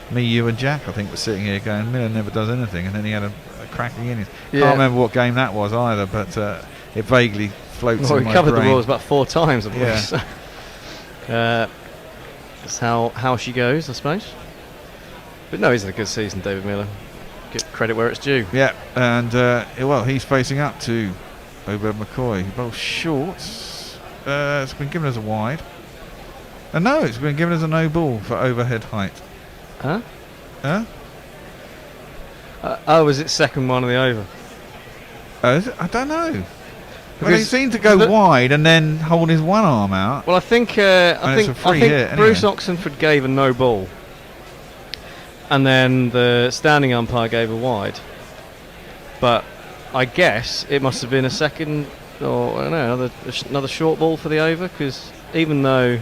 Me, you, and Jack, I think, were sitting here going, Miller never does anything, and then he had a cracking innings. Yeah. Can't remember what game that was either, but it vaguely floats Well, in we my covered brain. the rules about 4 times, of Yeah. course. That's how she goes, I suppose. But no, he's had a good season, David Miller. Get credit where it's due. Yeah, and well, he's facing up to Obed McCoy. He bowls short. It's been given as a wide. No, it's been given as a no ball for overhead height. Huh? Huh? Oh, was it second one of the over? Is it? I don't know. Well, he Because seemed to go wide and then hold his one arm out. Well, I think And it's a free hit, Bruce anyway. Oxenford gave a no ball, and then the standing umpire gave a wide. But I guess it must have been a second, or I don't know, another short ball for the over, because even though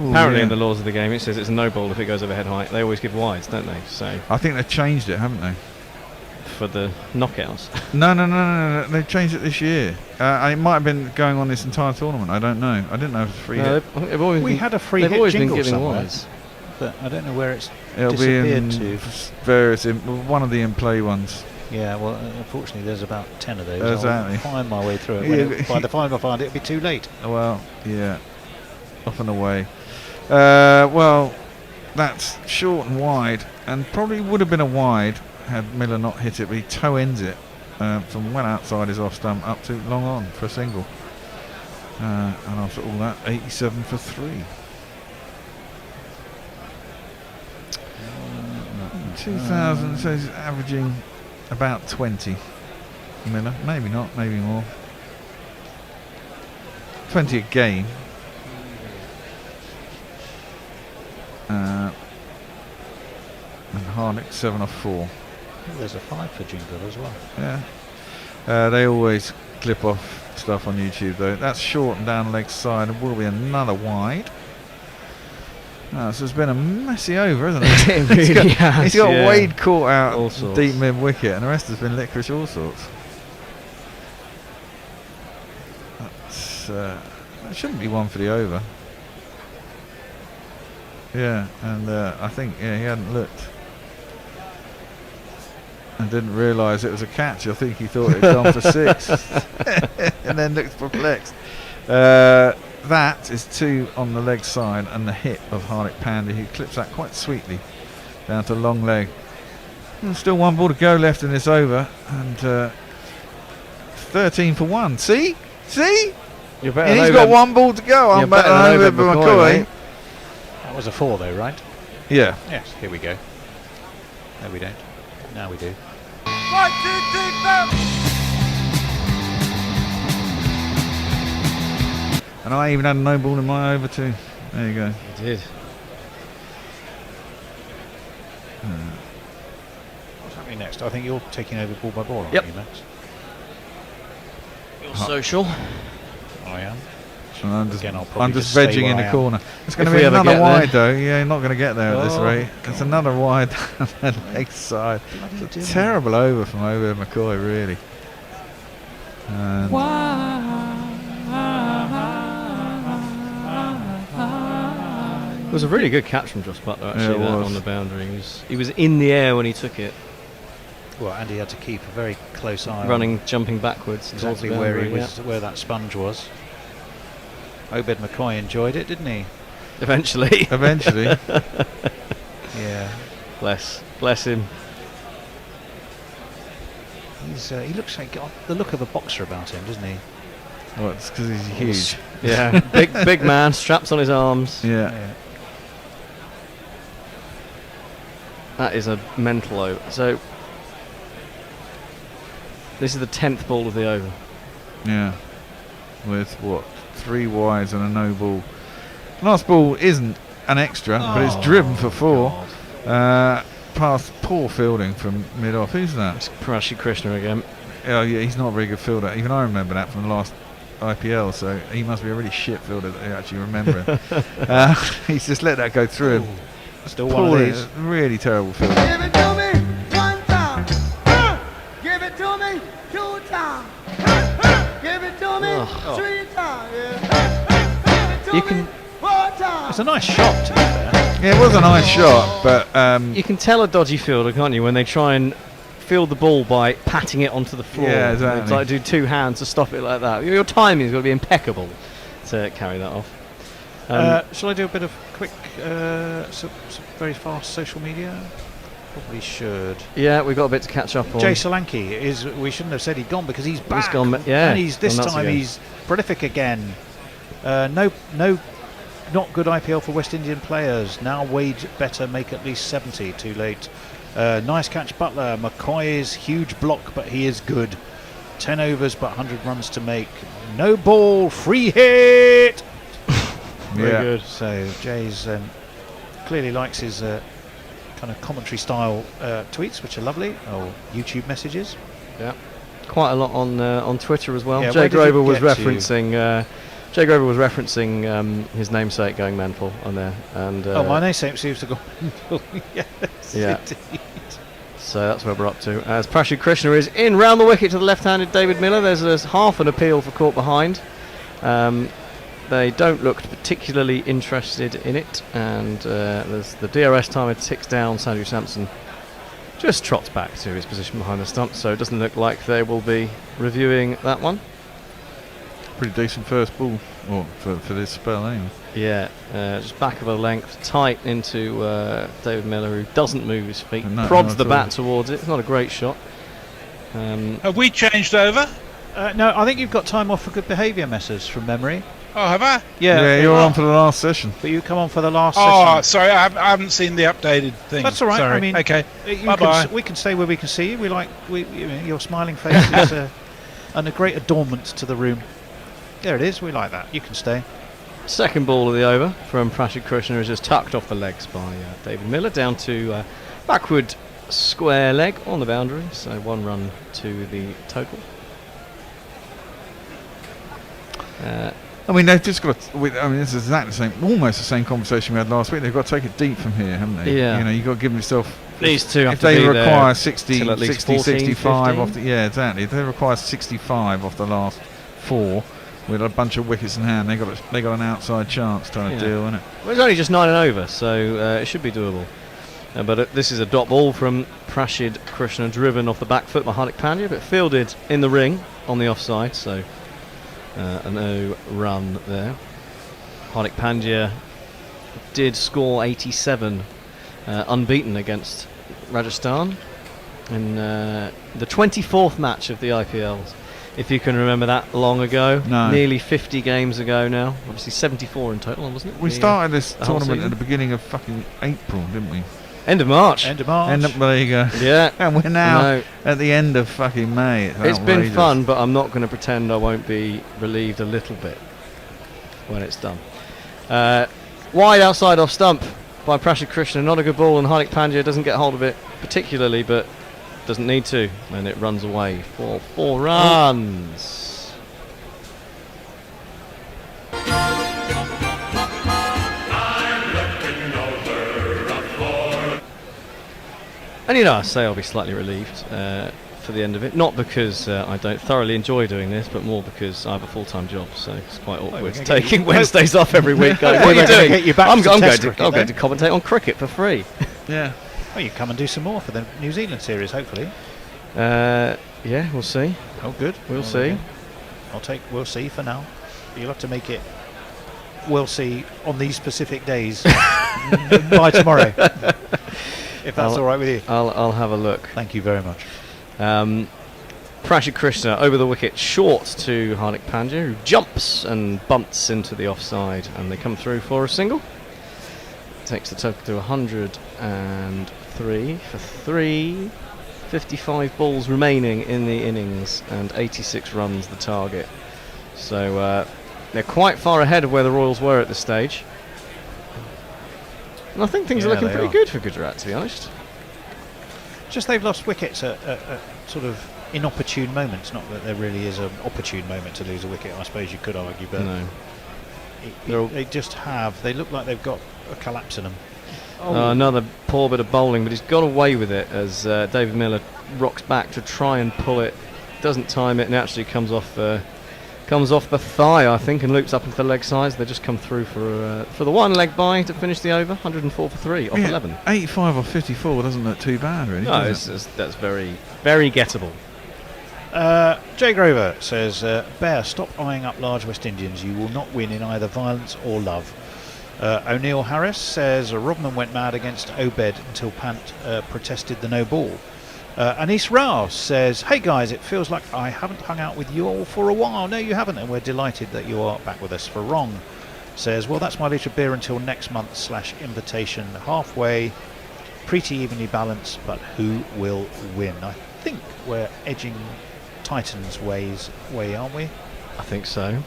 apparently in the laws of the game it says it's a no ball if it goes over head height, they always give wides, don't they? So I think they've changed it, haven't they? for the knockouts. No. They've changed it this year. It might have been going on this entire tournament. I don't know. I didn't know it was a free hit. They've always We been, had a free they've hit always been jingle giving somewhere, wides. but I don't know where it's It'll be disappeared in to. various, one of the in-play ones. Yeah, well, unfortunately, there's about 10 of those. Exactly. I'll find my way through it. Yeah. By the time I find it, it'll be too late. Well, yeah. Off and away. Well, that's short and wide, and probably would have been a wide had Miller not hit it, but he toe ends it from well outside his off stump up to long on for a single. And after all that, 87 for 3. 2000, so he's averaging about 20. Miller, maybe not, maybe more. 20 a game. And Harnick 7 off 4. There's a 5 for jingle as well. Yeah. They always clip off stuff on YouTube though. That's short and down leg side, and will be another wide. So it's been a messy over, hasn't it? It really has, He's got yeah. Wade caught out All sorts. deep mid wicket, and the rest has been licorice all sorts. That shouldn't be one for the over. Yeah, and I think he hadn't looked and didn't realise it was a catch. I think he thought it had gone for 6 and then looked perplexed. That is 2 on the leg side, and the hit of Hardick Pandey, who clips that quite sweetly down to long leg. Still 1 ball to go left in this over, and 13 for 1. See? You're better And than he's got 1 ball to go. I'm better than Obed McCoy. mate. That was a 4 though, right? Yeah. Yes, here we go. No, we don't. Now we do. 1, 2, 3, 4. And I even had a no ball in my over too. There you go. You did. What's happening next? I think you're taking over ball by ball, aren't Yep. you, Max? You're social. I am. So I'm just, Again, I'll I'm probably just stay vegging where in I the am. corner. It's going If to we be ever another get wide there. though. Yeah, you're not going to get there at this Oh, rate. It's another wide down the leg side. It's a terrible over from Obed McCoy, really. And It was a really good catch from Joss Butler, actually, Yeah, it that was. on the boundary. He was in the air when he took it, Well, and he had to keep a very close eye running, jumping backwards exactly towards the where boundary, he was, where that sponge was. Obed McCoy enjoyed it, didn't he? Eventually. Eventually. Yeah. Bless him. He looks like got the look of a boxer about him, doesn't he? Well, it's because he's huge. Yeah, big man, straps on his arms. Yeah. That is a mental over. So this is the 10th ball of the over. Yeah. With what? 3 wides and a no ball. Last ball isn't an extra, but it's driven for 4. Past poor fielding from mid-off. Who's that? It's Parashi Krishna again. Oh yeah, he's not a very good fielder. Even I remember that from the last IPL, so he must be a really shit fielder that you actually remember him. He's just let that go through him. Still one of these. Really terrible fielder. Give it to me 1 time. Give it to me 2 times. Give it to me 3 times. Yeah. Give it to You me can. 4 times. It's a nice shot, to be fair. Yeah, it was a nice shot, but You can tell a dodgy fielder, can't you, when they try and field the ball by patting it onto the floor. Yeah, exactly. It's like do 2 hands to stop it like that. Your timing's got to be impeccable to carry that off. Shall I do a bit of quick, some very fast social media? Probably should. Yeah, we've got a bit to catch up on. Jay Solanke is. We shouldn't have said he'd gone because he's back. He's gone, yeah. And he's this gone nuts time again. he's prolific again. Not good IPL for West Indian players. Now Wade better make at least 70. Too late. Nice catch, Butler. McCoy's huge block, but he is good. 10 overs, but 100 runs to make. No ball, free hit. Very good. So Jay's clearly likes his kind of commentary style tweets, which are lovely, or YouTube messages. Yeah, quite a lot on Twitter as well. Yeah, Jay Grover was get to? referencing. Jay Grover was referencing his namesake going mental on there, and my namesake seems to go mental. Yes, yeah. indeed. So that's where we're up to. As Prashi Krishna is in round the wicket to the left-handed David Miller. There's half an appeal for caught behind. They don't look particularly interested in it, and there's the DRS timer ticks down. Sanju Samson just trots back to his position behind the stump, so it doesn't look like they will be reviewing that one. pretty decent first ball for this spell anyway. Yeah, just back of a length, tight into David Miller, who doesn't move his feet, No, prods not the at bat all. towards it. It's not a great shot. Have we changed over? No, I think you've got time off for good behaviour messages from memory. Oh, have I? Yeah, you're on for the last session. But you come on for the last Oh, session. sorry, I haven't seen the updated thing. That's all right. Sorry. I mean, okay. Bye-bye. We can stay where we can see you. Your smiling face is and a great adornment to the room. There it is. We like that. You can stay. Second ball of the over from Prashi Krishna is just tucked off the legs by David Miller down to backward square leg on the boundary. So 1 run to the total. I mean, they've just got. This is exactly the same, almost the same conversation we had last week. They've got to take it deep from here, haven't they? Yeah. You know, you've got to give yourself. These two have if to they be require there 60, till at least 60 14, 65 15. off the, yeah, exactly. If they require 65 off the last 4 with a bunch of wickets in hand, they got an outside chance trying to deal, isn't it? Well, it's only just 9 and over, so it should be doable. But this is a dot ball from Prashid Krishna, driven off the back foot by Hardik Pandya, but fielded in the ring on the offside, so a no run there. Hardik Pandya did score 87 unbeaten against Rajasthan in the 24th match of the IPL, if you can remember that long ago. No. Nearly 50 games ago now. Obviously 74 in total, wasn't it? We started this the whole tournament at season? the beginning of fucking April, didn't we? End of March. There you go. Yeah. And we're now No. at the end of fucking May. It's been outrageous. fun, but I'm not going to pretend I won't be relieved a little bit when it's done. Wide outside off stump by Prashid Krishna. Not a good ball, and Hardik Pandya doesn't get hold of it particularly, but doesn't need to, and it runs away for 4 runs. And I say I'll be slightly relieved for the end of it. Not because I don't thoroughly enjoy doing this, but more because I have a full-time job, so it's quite awkward taking Wednesdays off every week. Going, what are you doing? Get you back I'm to going Test to cricket, commentate on cricket for free. Yeah. Well, you come and do some more for the New Zealand series, hopefully. Yeah, we'll see. Oh, good. We'll Well, see. okay. We'll see for now. You'll have to make it we'll see on these specific days by tomorrow. If that's all right with you. I'll have a look. Thank you very much. Prashant Krishna over the wicket, short to Hardik Pandya, who jumps and bumps into the offside, and they come through for a single. Takes the total to 103 for 3. 55 balls remaining in the innings, and 86 runs the target. So they're quite far ahead of where the Royals were at this stage. And I think things are looking pretty good for Gujarat, to be honest. Just they've lost wickets at sort of inopportune moments. Not that there really is an opportune moment to lose a wicket, I suppose you could argue, but no. They just have. They look like they've got a collapse in them. Another poor bit of bowling, but he's got away with it as David Miller rocks back to try and pull it. Doesn't time it and actually comes off the thigh, I think, and loops up into the leg sides. They just come through for the one leg bye to finish the over. 104 for 3 off 11. 85 or 54 doesn't look too bad, really. No, that's very, very gettable. Jay Grover says, Bear, stop eyeing up large West Indians. You will not win in either violence or love. O'Neill Harris says, Rodman went mad against Obed until Pant protested the no ball. Anis Rao says, hey guys, it feels like I haven't hung out with you all for a while. No, you haven't, and we're delighted that you are back with us. For Wrong says, well, that's my litre of beer until next month / invitation. Halfway, pretty evenly balanced, but who will win? I think we're edging Titans' way, aren't we? I think so.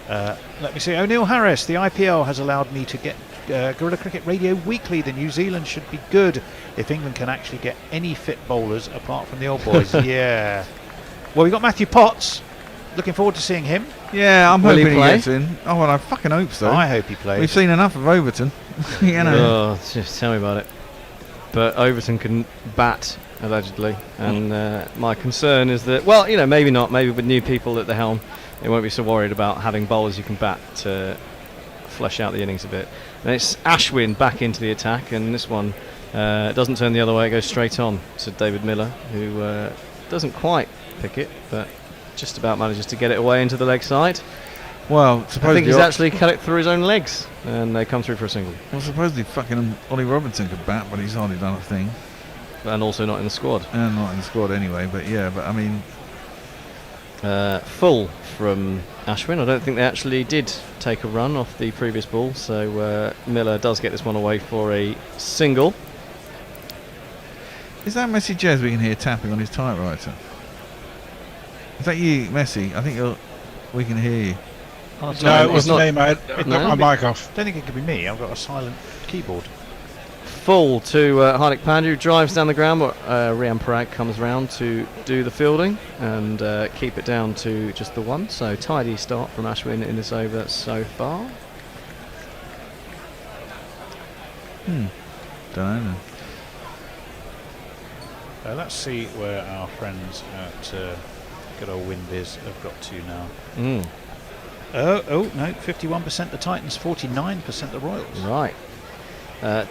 Let me see. O'Neill Harris, the IPL has allowed me to get Guerrilla Cricket Radio weekly. The New Zealand should be good if England can actually get any fit bowlers apart from the old boys. Yeah. Well, we've got Matthew Potts. Looking forward to seeing him. Yeah, I'm hoping he gets in. Oh, well, I fucking hope so. I hope he plays. We've seen enough of Overton. You know. Oh, just tell me about it. But Overton can bat, allegedly, and my concern is that, well, maybe not. Maybe with new people at the helm, they won't be so worried about having bowlers who can bat to flesh out the innings a bit. And it's Ashwin back into the attack, and this one doesn't turn the other way. It goes straight on to David Miller, who doesn't quite pick it, but just about manages to get it away into the leg side. Well, I think he's actually cut it through his own legs, and they come through for a single. Well, supposedly fucking Ollie Robinson could bat, but he's hardly done a thing. And also not in the squad. And not in the squad anyway, but yeah, but I mean... full from Ashwin. I don't think they actually did take a run off the previous ball, so Miller does get this one away for a single. Is that Messi Jez we can hear tapping on his typewriter? Is that you, Messi? I think we can hear you. No, it wasn't me, mate. I got my mic off. I don't think it could be me. I've got a silent keyboard. Full to Hardik Pandya, who drives down the ground, but Rian Parag comes round to do the fielding and keep it down to just the one. So tidy start from Ashwin in this over so far. Don't know. Let's see where our friends at good old WinBiz have got to now. Oh no, 51% the Titans, 49% the Royals. Right.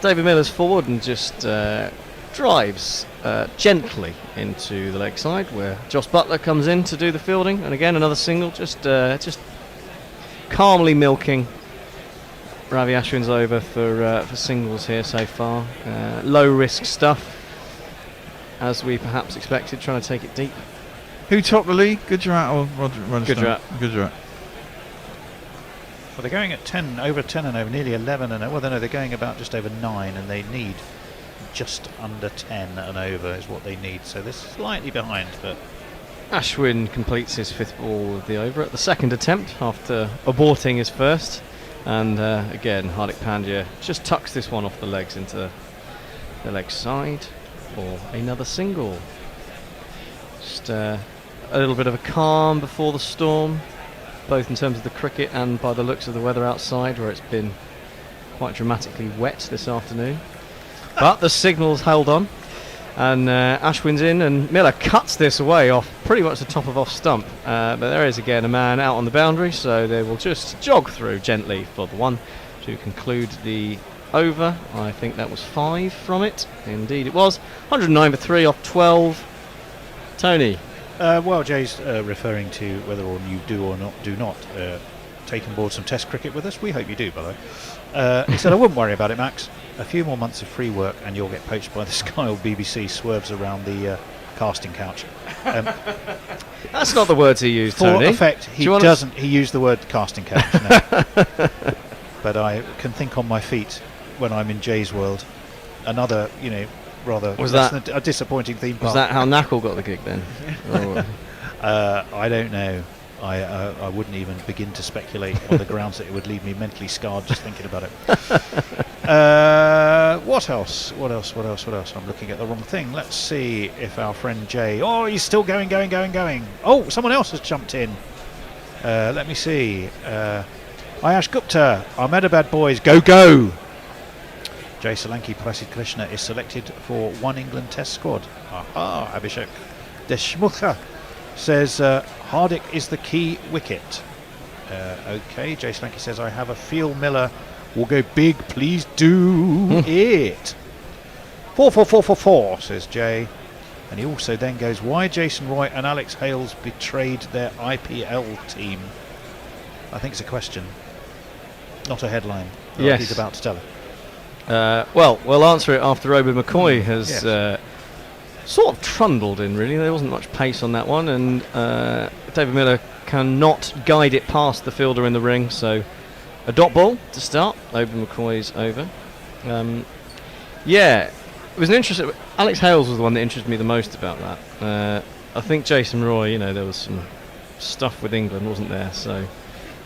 David Miller's forward and just drives gently into the leg side, where Josh Butler comes in to do the fielding, and again another single, just calmly milking Ravi Ashwin's over for singles here so far. Low risk stuff, as we perhaps expected, trying to take it deep. Who topped the league, Gujarat or Rajasthan? Gujarat. Well, they're going at 10, over 10 and over, nearly 11 and over. Well, no, they're going about just over 9, and they need just under 10 and over is what they need. So they're slightly behind, but... Ashwin completes his 5th ball of the over at the 2nd attempt after aborting his first. And again, Hardik Pandya just tucks this one off the legs into the leg side for another single. Just a little bit of a calm before the storm, both in terms of the cricket and by the looks of the weather outside, where it's been quite dramatically wet this afternoon. But the signals held on, and Ashwin's in, and Miller cuts this away off pretty much the top of off stump. But there is again a man out on the boundary, so they will just jog through gently for the one to conclude the over. I think that was 5 from it. Indeed it was. 109 for 3 off 12. Tony. Well, Jay's referring to whether or you do not take on board some Test cricket with us. We hope you do, by the way. He said, I wouldn't worry about it, Max. A few more months of free work and you'll get poached by the Sky or BBC. Swerves around the casting couch. That's not the words he used, For Tony. effect, he doesn't. He used the word casting couch. No. But I can think on my feet when I'm in Jay's world. Another, rather a disappointing theme park. Was that how Knackle got the gig then? I don't know. I wouldn't even begin to speculate on the grounds that it would leave me mentally scarred just thinking about it. What else? I'm looking at the wrong thing. Let's see if our friend Jay... Oh, he's still going. Oh, someone else has jumped in. Let me see. Ayash Gupta, Ahmedabad boys, go! Jay Solanki Prasid Krishna is selected for One England Test squad. Aha, Abhishek Deshmukha says Hardik is the key wicket. Okay, Jay Solanki says I have a feel Miller will go big, please do it. 4 says Jay. And he also then goes, why Jason Roy and Alex Hales betrayed their IPL team? I think it's a question, not a headline. Yes. He's about to tell it. Well, we'll answer it after Obi McCoy has sort of trundled in, really. There wasn't much pace on that one, and David Miller cannot guide it past the fielder in the ring, so a dot ball to start. Obi McCoy's over. It was an interesting... Alex Hales was the one that interested me the most about that. I think Jason Roy, there was some stuff with England, wasn't there, so...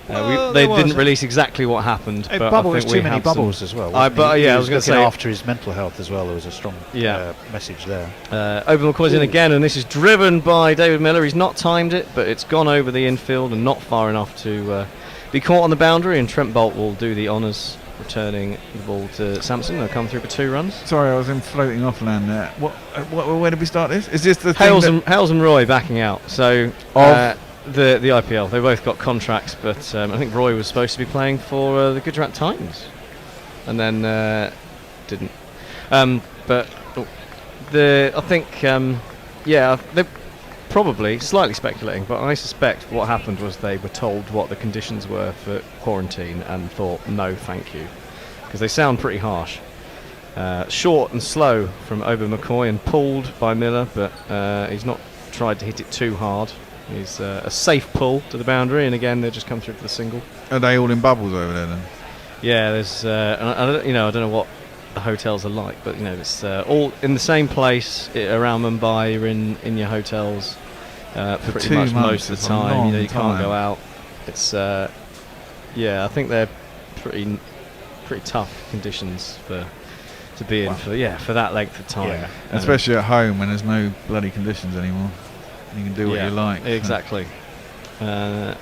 they didn't release exactly what happened. But Bubble I think was too many bubbles as well. I was going to say after his mental health as well. There was a strong message there. Obi McCoy's in again, and this is driven by David Miller. He's not timed it, but it's gone over the infield and not far enough to be caught on the boundary. And Trent Bolt will do the honours, returning the ball to Sampson. They'll come through for 2 runs. Sorry, I was in floating off land there. Where did we start this? Is this the Hales and Roy backing out? So. The IPL, they both got contracts, but I think Roy was supposed to be playing for the Gujarat Titans, and then didn't. But I think they're probably slightly speculating, but I suspect what happened was they were told what the conditions were for quarantine and thought no, thank you, because they sound pretty harsh. Short and slow from Obi McCoy and pulled by Miller, but he's not tried to hit it too hard. He's a safe pull to the boundary, and again they've just come through for the single. Are they all in bubbles over there then? Yeah, there's I don't know what the hotels are like, but it's all in the same place around Mumbai. You're in your hotels for pretty much most of the time. You can't go out. It's I think they're pretty tough conditions to be in for that length of time. Yeah. Especially at home when there's no bloody conditions anymore. You can do what you like. Exactly. Over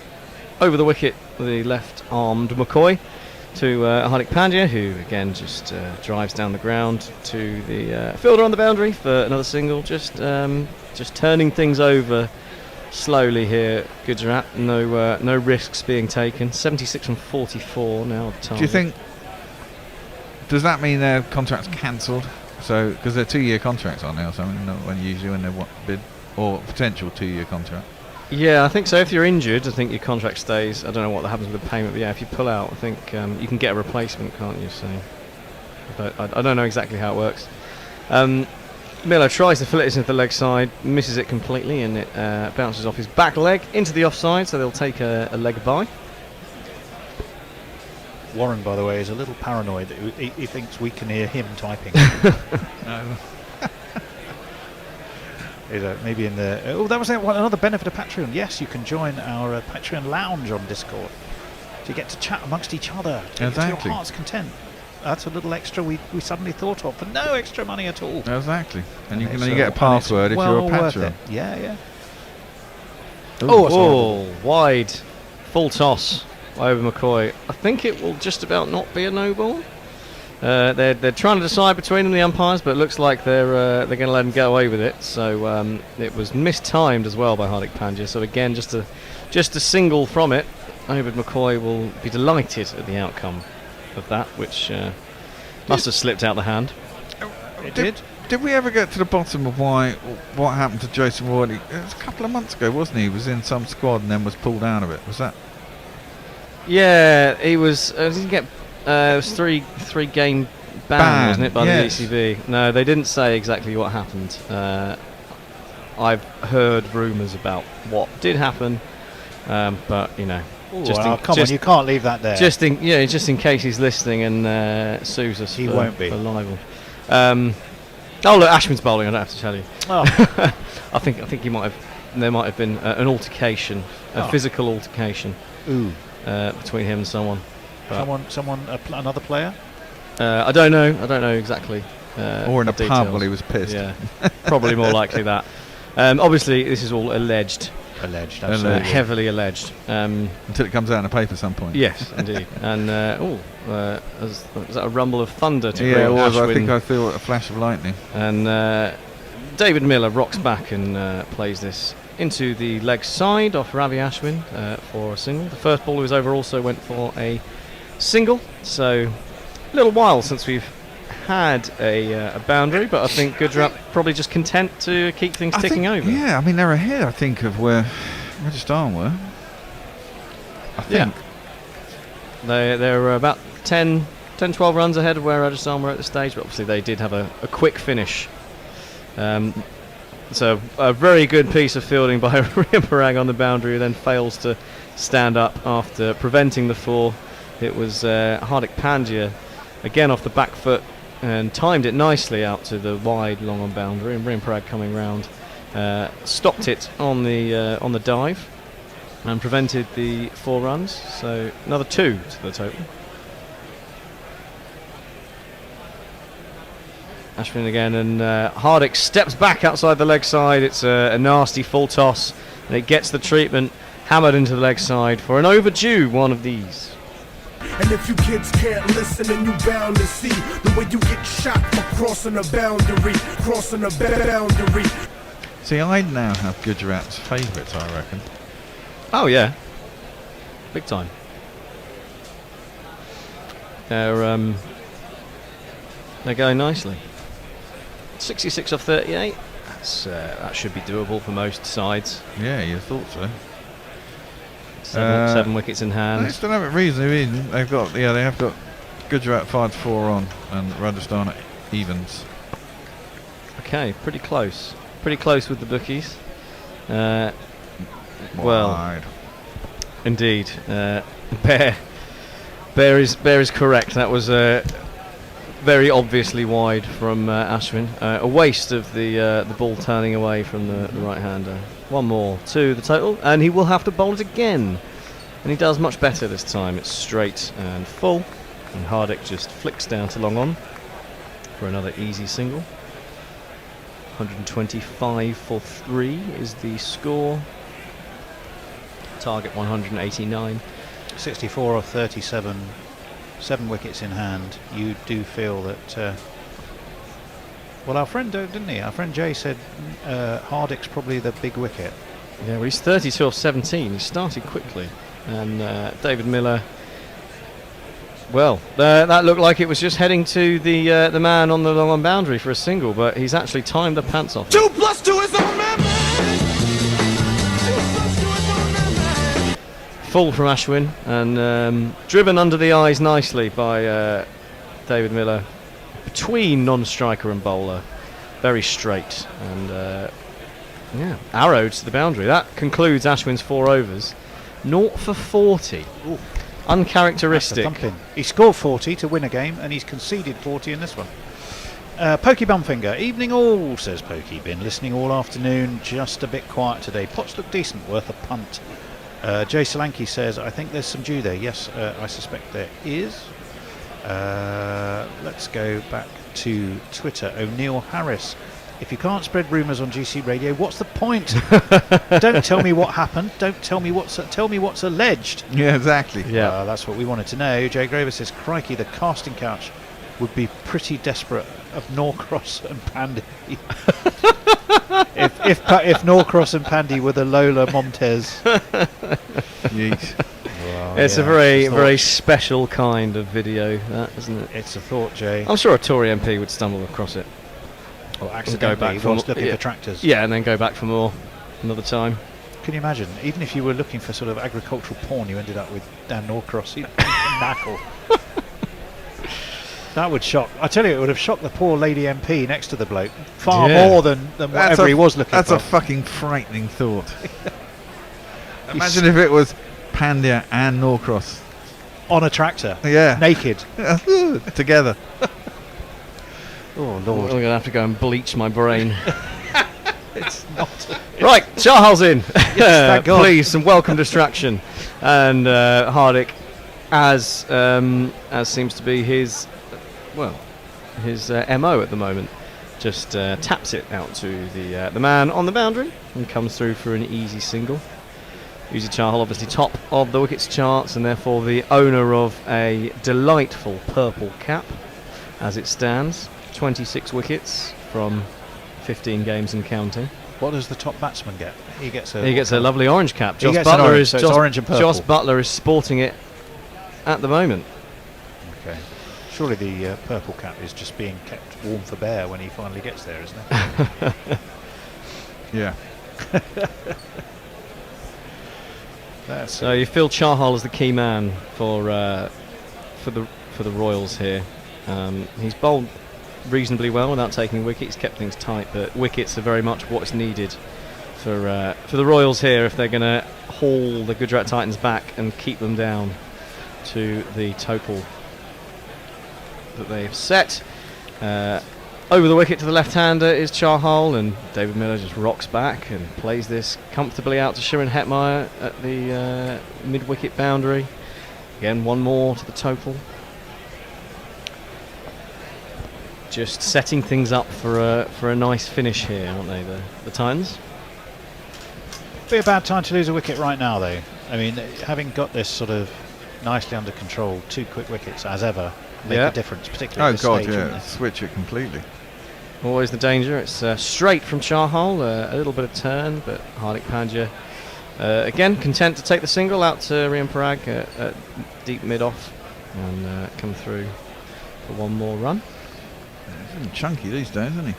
the wicket, the left-armed McCoy to Hardik Pandya, who again just drives down the ground to the fielder on the boundary for another single. Just turning things over slowly here, Gujarat. No risks being taken. 76 and 44 now. Do you think? Does that mean their contract's cancelled? So because they're 2-year contracts, aren't they, or something? When they bid. Or potential 2-year contract. Yeah, I think so. If you're injured, I think your contract stays. I don't know what happens with the payment, but if you pull out, I think you can get a replacement, can't you? So, but I don't know exactly how it works. Miller tries to fill it into the leg side, misses it completely, and it bounces off his back leg into the offside, so they'll take a leg by. Warren, by the way, is a little paranoid that he thinks we can hear him typing. No. Maybe in the... that was another benefit of Patreon. Yes, you can join our Patreon lounge on Discord. So you get to chat amongst each other to your heart's content. That's a little extra we suddenly thought of for no extra money at all. Exactly. And you get a password if you're a Patreon. Yeah. Wide. Full toss over McCoy. I think it will just about not be a no ball. They're trying to decide between them, the umpires, but it looks like they're going to let him get away with it. So it was mistimed as well by Hardik Pandya. So again, just a single from it. Obed McCoy will be delighted at the outcome of that, which must have slipped out the hand. It did. Did we ever get to the bottom of what happened to Jason Roy? It was a couple of months ago, wasn't he? He was in some squad and then was pulled out of it. Was that? Yeah, he was. Did he get? It was three game ban, wasn't it, by the ECB? No, they didn't say exactly what happened. I've heard rumours about what did happen, but you know, Ooh, come on, you can't leave that there. Just in case he's listening and sues us. He for, won't be. for libel. Oh look, Ashman's bowling. I don't have to tell you. Oh. I think there might have been an altercation, a physical altercation. Ooh. Between him and someone. Another player? I don't know exactly. Or in a details. pub while he was pissed. Yeah, probably more likely that. Obviously, this is all alleged. Alleged, absolutely. Heavily alleged. Until it comes out in the paper at some point. Yes, indeed. And was that a rumble of thunder to it was. Ashwin. I think I feel a flash of lightning. And David Miller rocks back and plays this into the leg side off Ravi Ashwin for a single. The first ball he was over also went for a single. So a little while since we've had a boundary, but I think Gujarat probably just content to keep things ticking over. Yeah, I mean they're ahead, I think, of where Rajasthan were. I think. Yeah. They're about 10, 12 runs ahead of where Rajasthan were at this stage, but obviously they did have a quick finish. So a very good piece of fielding by Riamparang on the boundary, who then fails to stand up after preventing the four. It was Hardik Pandya again off the back foot and timed it nicely out to the wide long on boundary, and Riamparang coming round stopped it on the dive and prevented the 4 runs. So another 2 to the total. Ashwin again, and Hardik steps back outside the leg side. It's a nasty full toss, and it gets the treatment hammered into the leg side for an overdue one of these. And if you kids can't listen, then you bound to see the way you get shot for crossing a boundary, crossing a boundary. See, I now have Gujarat's favourites, I reckon. Oh yeah, big time. They're going nicely. 66 off 38. That should be doable for most sides. Yeah, you thought so. 7 wickets in hand. They still haven't reasonably. They have got Gujarat 5-4 on and Rajasthan at evens. Okay, pretty close with the bookies. Well, indeed, Bear is correct. That was very obviously wide from Ashwin. A waste of the ball turning away from the right-hander. One more to the total, and he will have to bowl it again. And he does much better this time. It's straight and full, and Hardik just flicks down to long on for another easy single. 125 for 3 is the score. Target 189. 64 of 37, 7 wickets in hand. You do feel that. Well, our friend didn't he? Our friend Jay said Hardik's probably the big wicket. Yeah, well, he's 32 off 17. He started quickly, and David Miller. Well, that looked like it was just heading to the man on the long on boundary for a single, but he's actually timed the pants off. 2 + 2 is a man. Full from Ashwin, and driven under the eyes nicely by David Miller between non-striker and bowler. Very straight, and arrowed to the boundary. That concludes Ashwin's 4 overs. 0 for 40. Ooh. Uncharacteristic. He scored 40 to win a game, and he's conceded 40 in this one. Pokey Bumfinger, evening all, says Pokey. Been listening all afternoon, just a bit quiet today. Pots look decent, worth a punt. Jay Solanke says, I think there's some dew there. Yes, I suspect there is. Let's go back to Twitter. O'Neill Harris. If you can't spread rumours on GC Radio, what's the point? Don't tell me what happened. Don't tell me tell me what's alleged. Yeah, exactly. Yeah, that's what we wanted to know. Jay Graver says, crikey, the casting couch would be pretty desperate of Norcross and Pandy. if Norcross and Pandy were the Lola Montez. Yeet. Well, it's a very special kind of video, that, isn't it? It's a thought, Jay. I'm sure a Tory MP would stumble across it. Or accidentally go back whilst looking for tractors. Yeah, and then go back for more another time. Can you imagine? Even if you were looking for sort of agricultural porn, you ended up with Dan Norcross. Knackle. That would shock. I tell you, it would have shocked the poor lady MP next to the bloke far more than whatever he was looking for. That's a fucking frightening thought. Imagine if it was Pandya and Norcross on a tractor. Yeah. Naked. Together. Oh, Lord. I'm going to have to go and bleach my brain. It's not. Right, Charles in. Thank God. Please, some welcome distraction. And Hardik, as seems to be his MO at the moment, just taps it out to the man on the boundary and comes through for an easy single. Uzi Chahal obviously top of the wickets charts and therefore the owner of a delightful purple cap as it stands. 26 wickets from 15 games and counting. What does the top batsman get? He gets a lovely orange cap. Josh Butler is orange and purple. Josh Butler is sporting it at the moment. Okay. Surely the purple cap is just being kept warm for bear when he finally gets there, isn't it? Yeah. So you feel Chahal as the key man for the Royals here. He's bowled reasonably well without taking wickets, kept things tight, but wickets are very much what's needed for the Royals here if they're going to haul the Gujarat Titans back and keep them down to the total that they've set. Over the wicket to the left-hander is Chahal, and David Miller just rocks back and plays this comfortably out to Shirin Hetmeyer at the mid-wicket boundary. Again, one more to the total. Just setting things up for a nice finish here, aren't they, the Titans? Be a bad time to lose a wicket right now, though. I mean, having got this sort of nicely under control, 2 quick wickets as ever make a difference, particularly at this stage. Switch it completely. Always the danger. It's straight from Chahal, a little bit of turn, but Hardik Pandya again content to take the single out to Rian Parag at deep mid-off and come through for one more run. He's chunky these days, isn't he?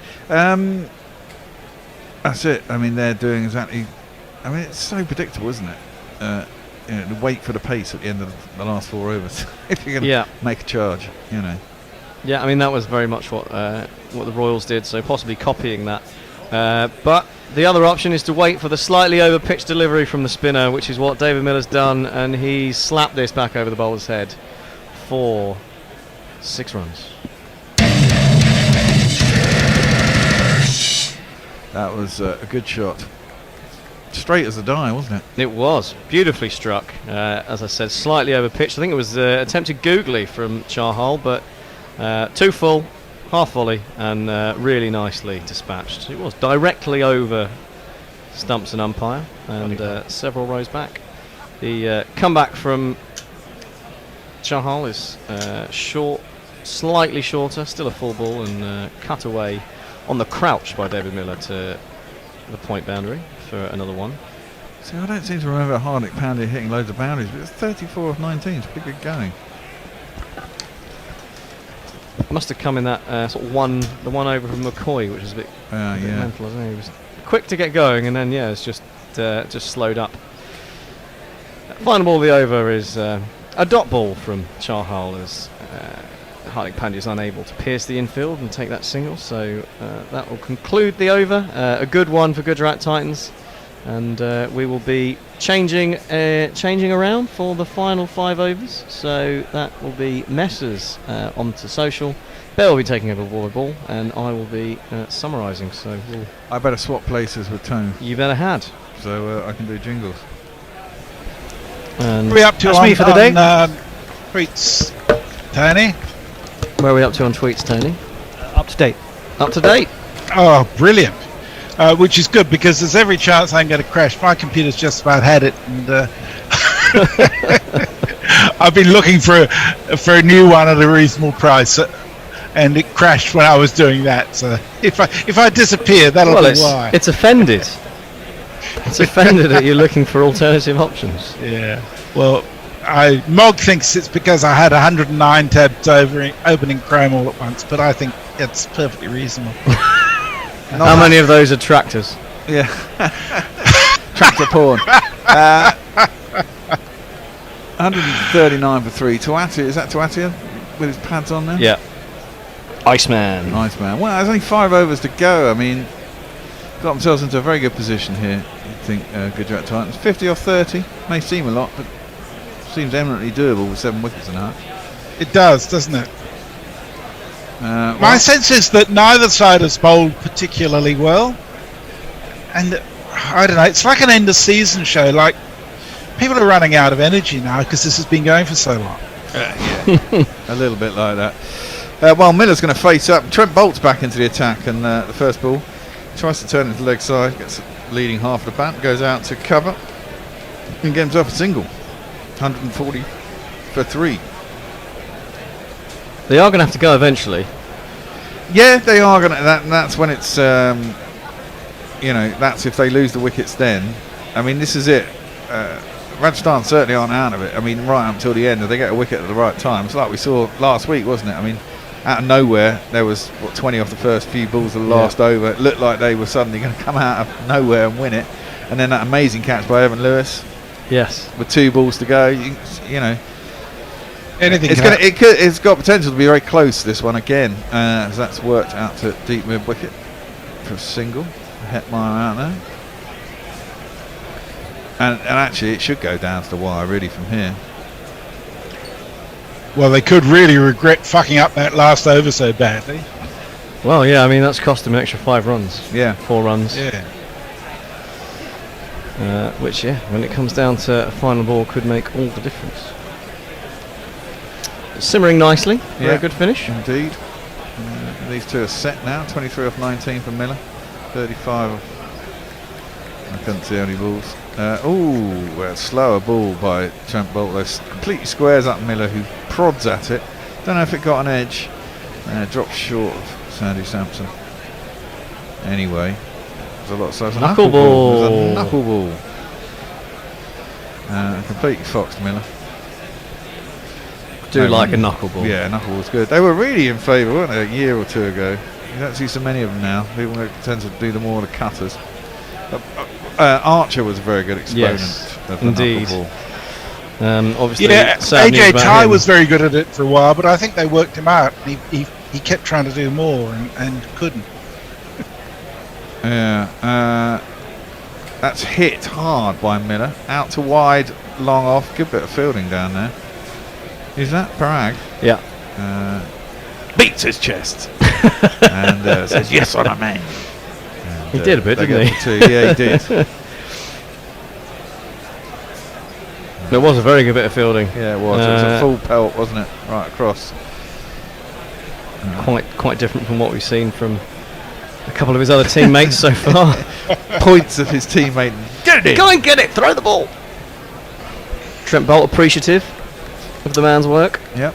That's it. I mean, they're doing exactly. I mean, it's so predictable, isn't it? To wait for the pace at the end of the last 4 overs if you're going to make a charge, Yeah, I mean that was very much what the Royals did, so possibly copying that. But the other option is to wait for the slightly over-pitched delivery from the spinner, which is what David Miller's done, and he slapped this back over the bowler's head for 6 runs. That was a good shot. Straight as a die, wasn't it? It was. Beautifully struck. As I said, slightly over-pitched. I think it was attempted googly from Chahal, but 2 full, half volley, and really nicely dispatched. It was directly over stumps and umpire, and several rows back. The comeback from Chahal is short, slightly shorter, still a full ball, and cut away on the crouch by David Miller to the point boundary for another one. See, I don't seem to remember Hardik Pandya hitting loads of boundaries, but it's 34 of 19. It's pretty good going. Must have come in that sort of the one over from McCoy, which is a bit mental, isn't it? He was quick to get going, and then it's just slowed up. Final ball of the over is a dot ball from Chahal as Hardik Pandya is unable to pierce the infield and take that single, so that will conclude the over. A good one for Gujarat Titans, and we will be changing around for the final 5 overs. So that will be Messers onto social. Bear will be taking over volleyball, and I will be summarising. So I better swap places with Tony. You better had. So I can do jingles. And What are we up to that's me for the day. Tweets, Tony? Where are we up to on tweets, Tony? Up to date. Up to date. Oh, brilliant. Which is good because there's every chance I'm going to crash. My computer's just about had it, and I've been looking for a new one at a reasonable price, and it crashed when I was doing that. So if I disappear, that'll be why. It's offended. It's offended that you're looking for alternative options. Yeah. Well, Mog thinks it's because I had 109 tabs opening Chrome all at once, but I think it's perfectly reasonable. How many of those are tractors? Yeah. Tractor porn. 139 for 3. Tuatia, is that Tuatia with his pads on there? Yeah. Iceman. Well, there's only 5 overs to go. I mean, got themselves into a very good position here. I think Gujarat Titans 50 off 30 may seem a lot, but seems eminently doable with 7 wickets and a half. It does, doesn't it? My Well, sense is that neither side has bowled particularly well, and I don't know. It's like an end of season show. Like people are running out of energy now because this has been going for so long. yeah, a little bit like that. While Miller's going to face up, Trent Bolt's back into the attack, and the first ball tries to turn into leg side, gets leading half of the bat, goes out to cover, and gets himself a single. 140 for 3. They are going to have to go eventually. Yeah, they are going to. That's when it's, that's if they lose the wickets then. I mean, this is it. Rajasthan certainly aren't out of it. I mean, right up until the end, if they get a wicket at the right time, it's like we saw last week, wasn't it? I mean, out of nowhere, there was 20 off the first few balls of the last over. It looked like they were suddenly going to come out of nowhere and win it. And then that amazing catch by Evan Lewis. Yes. With 2 balls to go, you know. Anything. It's got potential to be very close, this one again. As that's worked out to deep mid wicket for a single. Hetmeyer out there. And actually, it should go down to the wire really from here. Well, they could really regret fucking up that last over so badly. Well, yeah, I mean, that's cost them an extra 5 runs. Yeah. 4 runs. Yeah. Which, when it comes down to a final ball, could make all the difference. Simmering nicely. Very good finish. Indeed. These two are set now. 23 off 19 for Miller. 35 off. I couldn't see any balls. A slower ball by Trent Bolt. Completely squares up Miller, who prods at it. Don't know if it got an edge. Drops short of Sandy Sampson. Anyway, there's a lot of size. Knuckleball. There's a knuckleball. Completely foxed Miller. Do like a knuckleball. Yeah, knuckleball's good. They were really in favour, weren't they, a year or 2 ago? You don't see so many of them now. People tend to do more of the cutters. Archer was a very good exponent of the knuckleball. Obviously, AJ Ty was very good at it for a while, but I think they worked him out. He kept trying to do more and couldn't. That's hit hard by Miller. Out to wide, long off. Good bit of fielding down there. Is that Parag? Yeah. Beats his chest and says, "Yes, on a man." He did a bit, didn't he? Yeah, he did. It was a very good bit of fielding. Yeah, it was. It was a full pelt, wasn't it? Right across. Quite different from what we've seen from a couple of his other teammates so far. Points of his teammate. Get it in. Go and get it. Throw the ball. Trent Bolt appreciative of the man's work. Yep.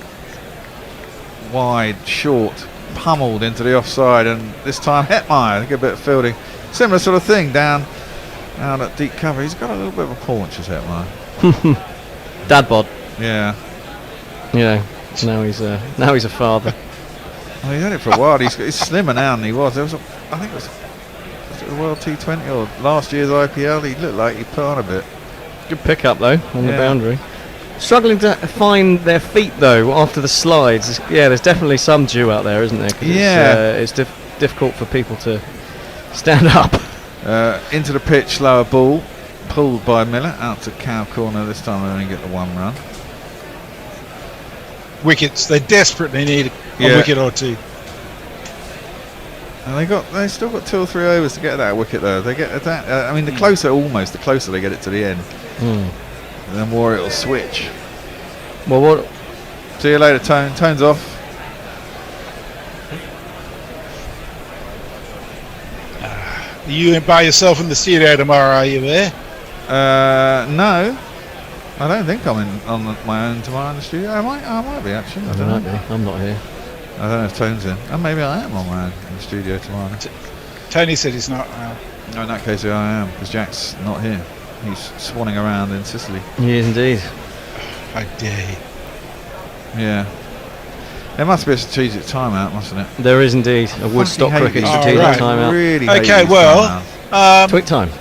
Wide, short, pummeled into the offside, and this time Hetmeyer, a good bit of fielding. Similar sort of thing down at deep cover. He's got a little bit of a paunch, as Hetmeyer. Dad bod. Yeah. Now he's a father. Well, he's had it for a while. He's slimmer now than he was. I think it was the World T20 or last year's IPL. He looked like he put on a bit. Good pick-up though on the boundary. Struggling to find their feet though after the slides. There's definitely some dew out there, isn't there? 'Cause it's difficult for people to stand up. Into the pitch, lower ball, pulled by Miller out to cow corner. This time they only get the 1 run. Wickets. They desperately need a wicket or 2. And they still got 2 or 3 overs to get that wicket though. They get that. I mean, the closer they get it to the end. And then Warrior will switch. Well, what? See you later, Tone. Tone's off. Are you by yourself in the studio tomorrow? Are you there? No. I don't think I'm on my own tomorrow in the studio. I might be actually. I don't know. I'm not here. I don't know if Tone's in. And maybe I am on my own in the studio tomorrow. Tony said he's not. No, in that case I am, because Jack's not here. He's swanning around in Sicily. He is indeed. How dare he? Yeah. There must be a strategic timeout, mustn't it? There is indeed a Woodstock cricket strategic timeout. Really Quick time.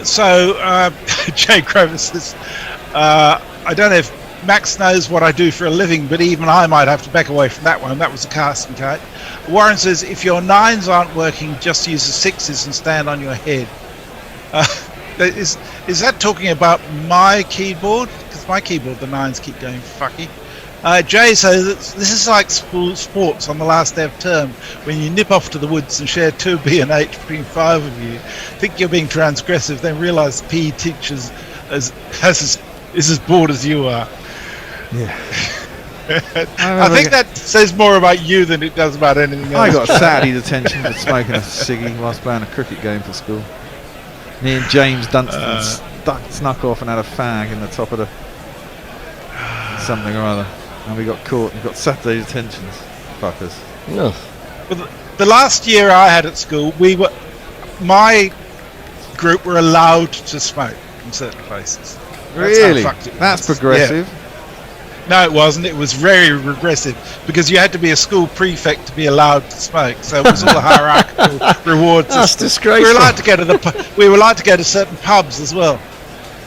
So Jay Grover says, I don't know if Max knows what I do for a living, but even I might have to back away from that one. That was a casting kite. Warren says, if your 9s aren't working, just use the 6s and stand on your head. Is that talking about my keyboard? Because my keyboard, the 9s keep going fucky. Jay says, this is like sports on the last day of term, when you nip off to the woods and share 2 B&H between 5 of you. Think you're being transgressive, then realise the PE teachers is as bored as you are. Yeah. I think that says more about you than it does about anything else. I got Saturday detention for smoking a ciggy whilst playing a cricket game for school. Me and James Dunstan snuck off and had a fag in the top of the something or other, and we got caught and got Saturday detentions. Fuckers. No. Well, the last year I had at school, my group were allowed to smoke in certain places. Really? That's progressive. Yeah. No, it wasn't. It was very regressive because you had to be a school prefect to be allowed to smoke. So it was all a hierarchical reward system. That's disgraceful. We were allowed to go to certain pubs as well.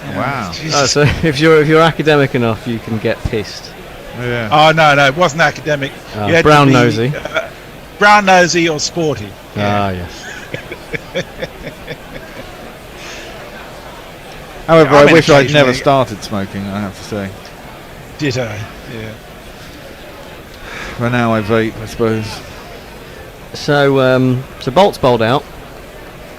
Wow. So if you're academic enough, you can get pissed. Yeah. Oh no, it wasn't academic. You had brown to be, nosy. Brown nosy or sporty. Ah, yes. However, I I mean, wish I'd never occasionally- started smoking, I have to say. Ditto. Yeah. But now I vape, I suppose. So Bolt's bowled out.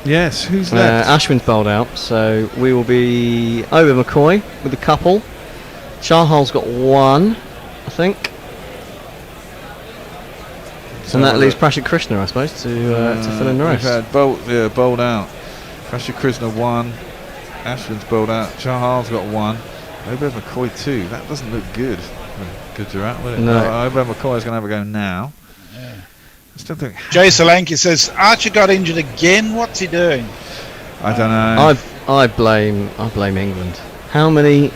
Yes, who's left? Ashwin's bowled out, so we will be over McCoy with a couple. Charhal's got 1, I think. And that leaves Prashant Krishna, I suppose, to fill in the rest. We've had bowled out. Prashant Krishna 1. Ashwin's bowled out. Charhal's got 1. Ober McCoy 2. That doesn't look good. Gujarat, will it? No. Ober McCoy's going to have a go now. Yeah. I still think. Jay Solanki says Archer got injured again. What's he doing? I don't know. I blame England. How many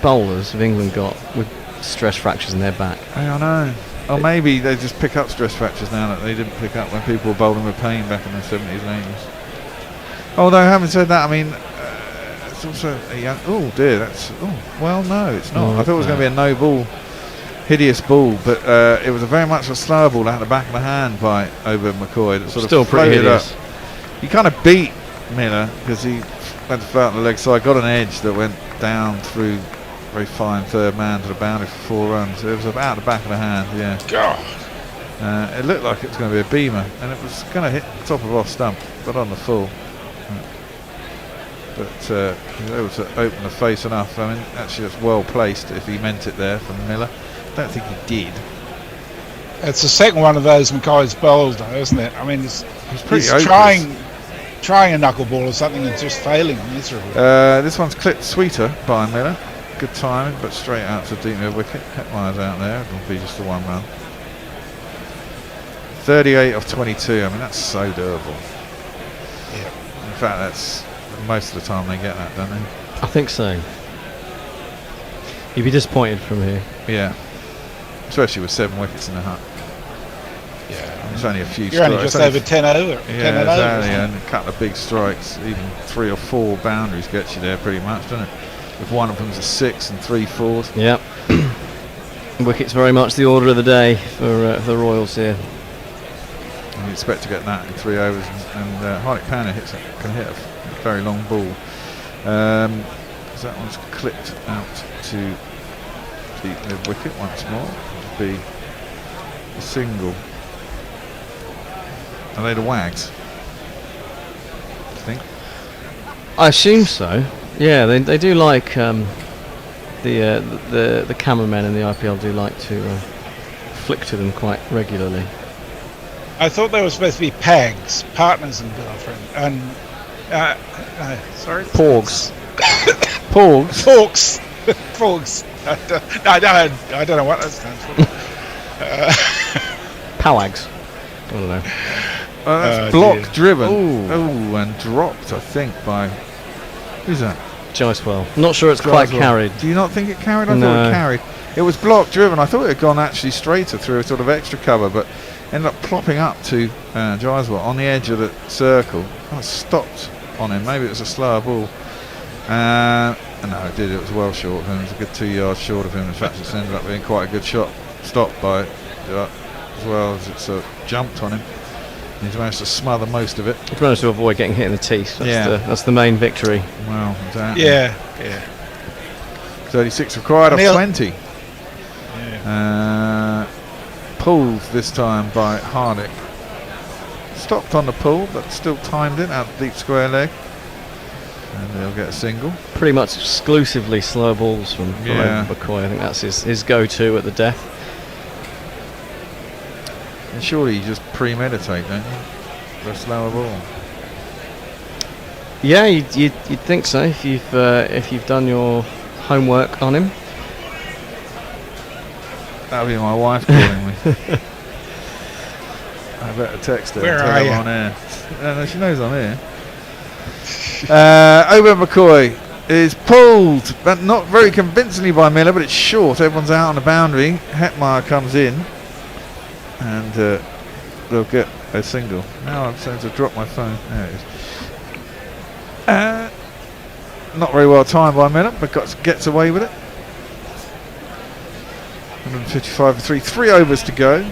bowlers have England got with stress fractures in their back? I don't know. Or maybe they just pick up stress fractures now that they didn't pick up when people were bowling with pain back in the 70s and 80s. Although, having said that, I mean, it's also a young. Oh dear, that's. Oh well, no, it's not. I thought it was going to be a no ball, hideous ball, but it was very much a slower ball out the back of the hand by Ober McCoy. That sort Still of pretty floated up. hideous. He kind of beat Miller because he went to float on the leg side, got an edge that went down through very fine third man to the boundary for 4 runs. It was about the back of the hand, yeah. God. It looked like it was going to be a beamer, and it was going to hit the top of off stump, but on the full. But he was able to open the face enough. I mean, actually, it's well placed if he meant it there from Miller. I don't think he did. It's the second one of those McCoy's bowls, though, isn't it? I mean, he's pretty hopeless. trying a knuckleball or something and just failing miserably. This one's clipped sweeter by Miller. Good timing, but straight out to deep mid wicket. Hetmeyer's out there. It'll be just a 1 run. 38 of 22. I mean, that's so doable. Yeah. In fact, that's most of the time they get that, don't they? I think so. You'd be disappointed from here. Yeah. Especially with 7 wickets in the hut. Yeah. It's only a few You're strikes. only just over 10 over. 10 Yeah, and exactly. over. And a couple of big strikes, even 3 or 4 boundaries gets you there pretty much, doesn't it? If one of them's a 6 and 3 4s. Yep. Wicket's very much the order of the day for the Royals here. And you expect to get that in 3 overs, and Hardik Pandya can hit a very long ball. So that one's clipped out to deep mid wicket once more. It'll be a single. Are they the Wags? I think. I assume so. Yeah, they do like the cameramen in the IPL do like to flick to them quite regularly. I thought they were supposed to be PAGs, partners and girlfriend, and no, sorry, Porgs. Porgs. Forks. Forks. I don't know what that stands for. Powags. I don't know. That's block driven. Oh, and dropped, I think, by who's that? Jaiswal. Not sure it's quite carried. Do you not think it carried? I No. thought it carried. It was block driven. I thought it had gone actually straighter through a sort of extra cover, but ended up plopping up to Jaiswal on the edge of the circle. Kind of stopped on him. Maybe it was a slower ball. No, it did. It was well short of him. It was a good 2 yards short of him. In fact, it's ended up being quite a good shot. Stopped by as well as it's jumped on him. He's managed to smother most of it. He's managed to avoid getting hit in the teeth. That's the main victory. Well, exactly. Yeah. 36 required of Neil- 20. Pulled this time by Hardick. Stopped on the pull, but still timed it out the deep square leg. And they'll get a single. Pretty much exclusively slow balls from McCoy. I think that's his go-to at the death. And surely you just premeditate, don't you? For a slower ball. Yeah, you'd think so if you've done your homework on him. That'll be my wife calling me. I better text her. Where and tell are her you? on air. No, she knows I'm here. Owen McCoy is pulled, but not very convincingly by Miller, but it's short. Everyone's out on the boundary. Hetmeyer comes in, and they'll get a single. Now I'm starting to drop my phone. There it is. Not very well timed by Miller, but gets away with it. 155 for 3. 3 overs to go.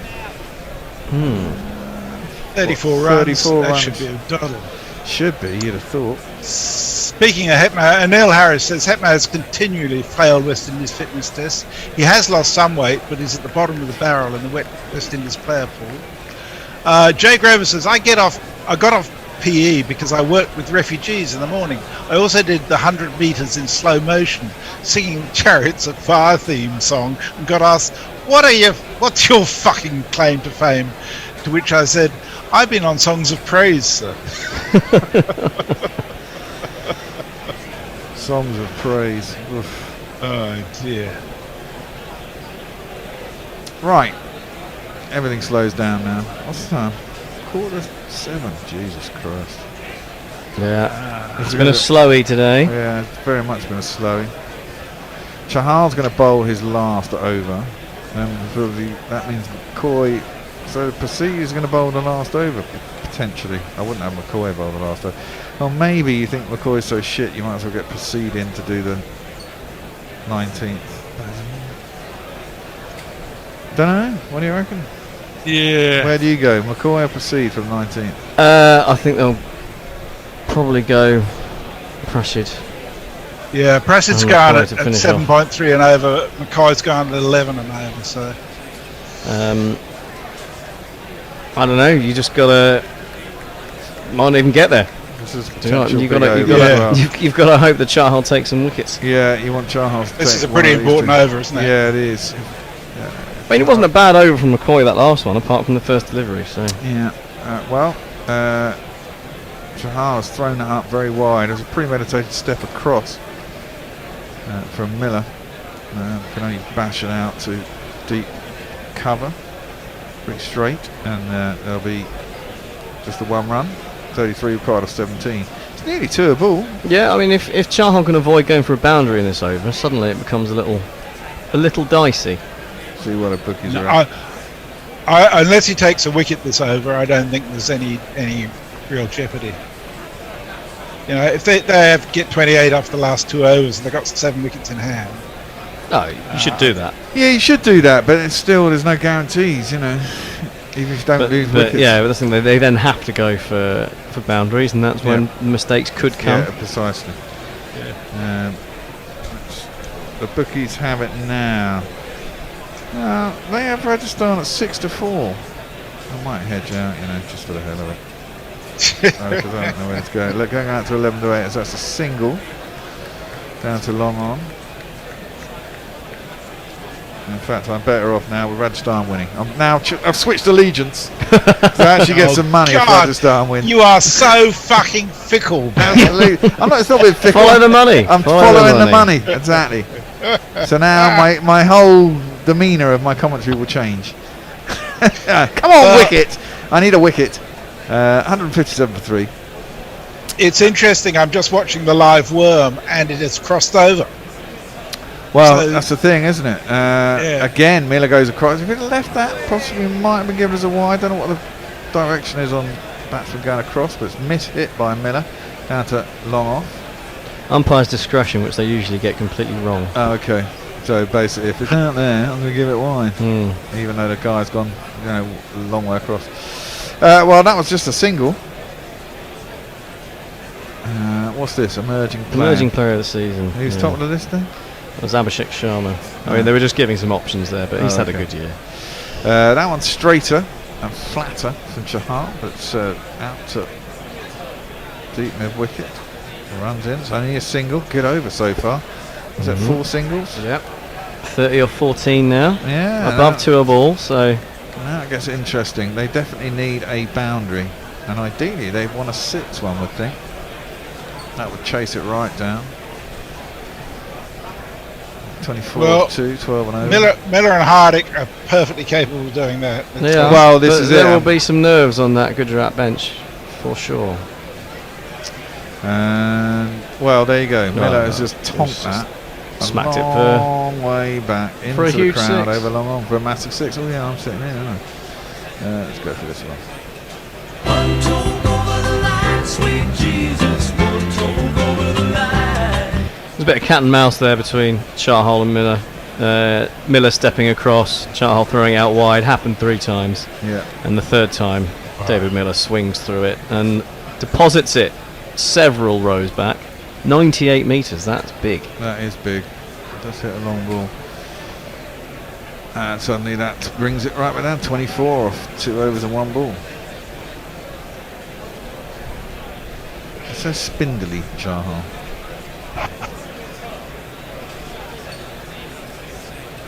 34 runs. 34 that runs. should be a doddle. Should be, you'd have thought. Speaking of Hetmeyer, Neil Harris says Hetmeyer has continually failed West Indies fitness tests. He has lost some weight, but he's at the bottom of the barrel in the West Indies player pool. Jay Grover says, I got off PE because I worked with refugees in the morning. I also did the 100 meters in slow motion, singing Chariots of Fire theme song, and got asked, what's your fucking claim to fame? To which I said, I've been on Songs of Praise, sir. Songs of praise. Oof. Oh dear. Right. Everything slows down now. What's the time? 7:15. Jesus Christ. Yeah. It's been a slowie today. Yeah, it's very much been a slowie. Chahal's going to bowl his last over. That means McCoy. So Percy is going to bowl the last over, potentially. I wouldn't have McCoy bowl the last over. Well, maybe you think McCoy's so shit, you might as well get Percy in to do the 19th. Don't know. What do you reckon? Yeah. Where do you go? McCoy or Percy for the 19th? I think they'll probably go Prashid. Yeah, Prasid's And gone McCoy at to finish off. 7.3 and over. McCoy's gone at 11 and over. So I don't know. You just gotta might not even get there. This is You've got to hope that Chahal takes some wickets. Yeah, you want Chahal to This is take a pretty one of these important two. over, isn't it? Yeah, it is. I mean, it wasn't a bad over from McCoy that last one, apart from the first delivery. So Yeah. Chahal has thrown it up very wide. It was a premeditated step across from Miller. Can only bash it out to deep cover, pretty straight, and there'll be just the one run. 33 required of 17. It's nearly 2 a ball. yeah, I mean, if Chahal can avoid going for a boundary in this over, suddenly it becomes a little dicey. See what the bookies No, are at. unless he takes a wicket this over, I don't think there's any real jeopardy. You know, if they get 28 after the last 2 overs and they've got 7 wickets in hand. No, you should do that. Yeah, you should do that, but it's still, there's no guarantees, you know. Even if you don't lose But wickets. yeah, but that's the thing, they then have to go for boundaries, and that's when mistakes could come. Yeah, precisely. The bookies have it now. They have Rajasthan at 6-4. I might hedge out, you know, just for the hell of it. Because I don't know where it's going. Look, going out to 11-8, so that's a single. Down to long on. In fact, I'm better off now with Rajasthan winning. I've switched allegiance to actually get some money if Rajasthan win. You are so fucking fickle. Absolutely. It's not a bit fickle. Follow the money. I'm following the money. Exactly. So now my whole demeanour of my commentary will change. Come on, wicket! I need a wicket. 157 for 3. It's interesting. I'm just watching the live worm, and it has crossed over. Well, So- that's the thing, isn't it? Again, Miller goes across. If he'd have left that, possibly might have been given as a wide. Don't know what the direction is on batsman going across, but it's mishit by Miller. Down to long off. umpire's discretion, which they usually get completely wrong. Oh, okay. So basically, if it's out there, I'm going to give it wide, even though the guy's gone, a long way across. Well, that was just a single. What's this? Emerging player. Emerging player of the season. Who's top of the list then? It was Abhishek Sharma. I mean, they were just giving some options there, but he's had a good year. That one's straighter and flatter from Chahal, but out to deep mid wicket. Runs in. It's only a single. Good over so far. Is that 4 singles? Yep. 30 or 14 now. Yeah. Above 2 a ball, so. Now it gets interesting. They definitely need a boundary, and ideally they want a 6, one would think. That would chase it right down. 24 2, 12 and over. Miller and Hardik are perfectly capable of doing that. Yeah. Well, this is there will be some nerves on that Gujarat bench, for sure. And well, there you go. Miller has just tonked that. Smacked it for long way back into for a huge the crowd 6. over long on for a massive 6. Oh yeah, I'm sitting here. Aren't I? Let's go for this one. One talk over the line, sweet Jesus. One talk over the line. There's a bit of cat and mouse there between Chahal and Miller. Miller stepping across, Chahal throwing out wide. Happened 3 times. Yeah. And the 3rd time, David Miller swings through it and deposits it several rows back. 98 metres, that's big. That is big. It does hit a long ball. And suddenly that brings it right back down. 24 off 2 overs and 1 ball. It's so spindly, Chahal.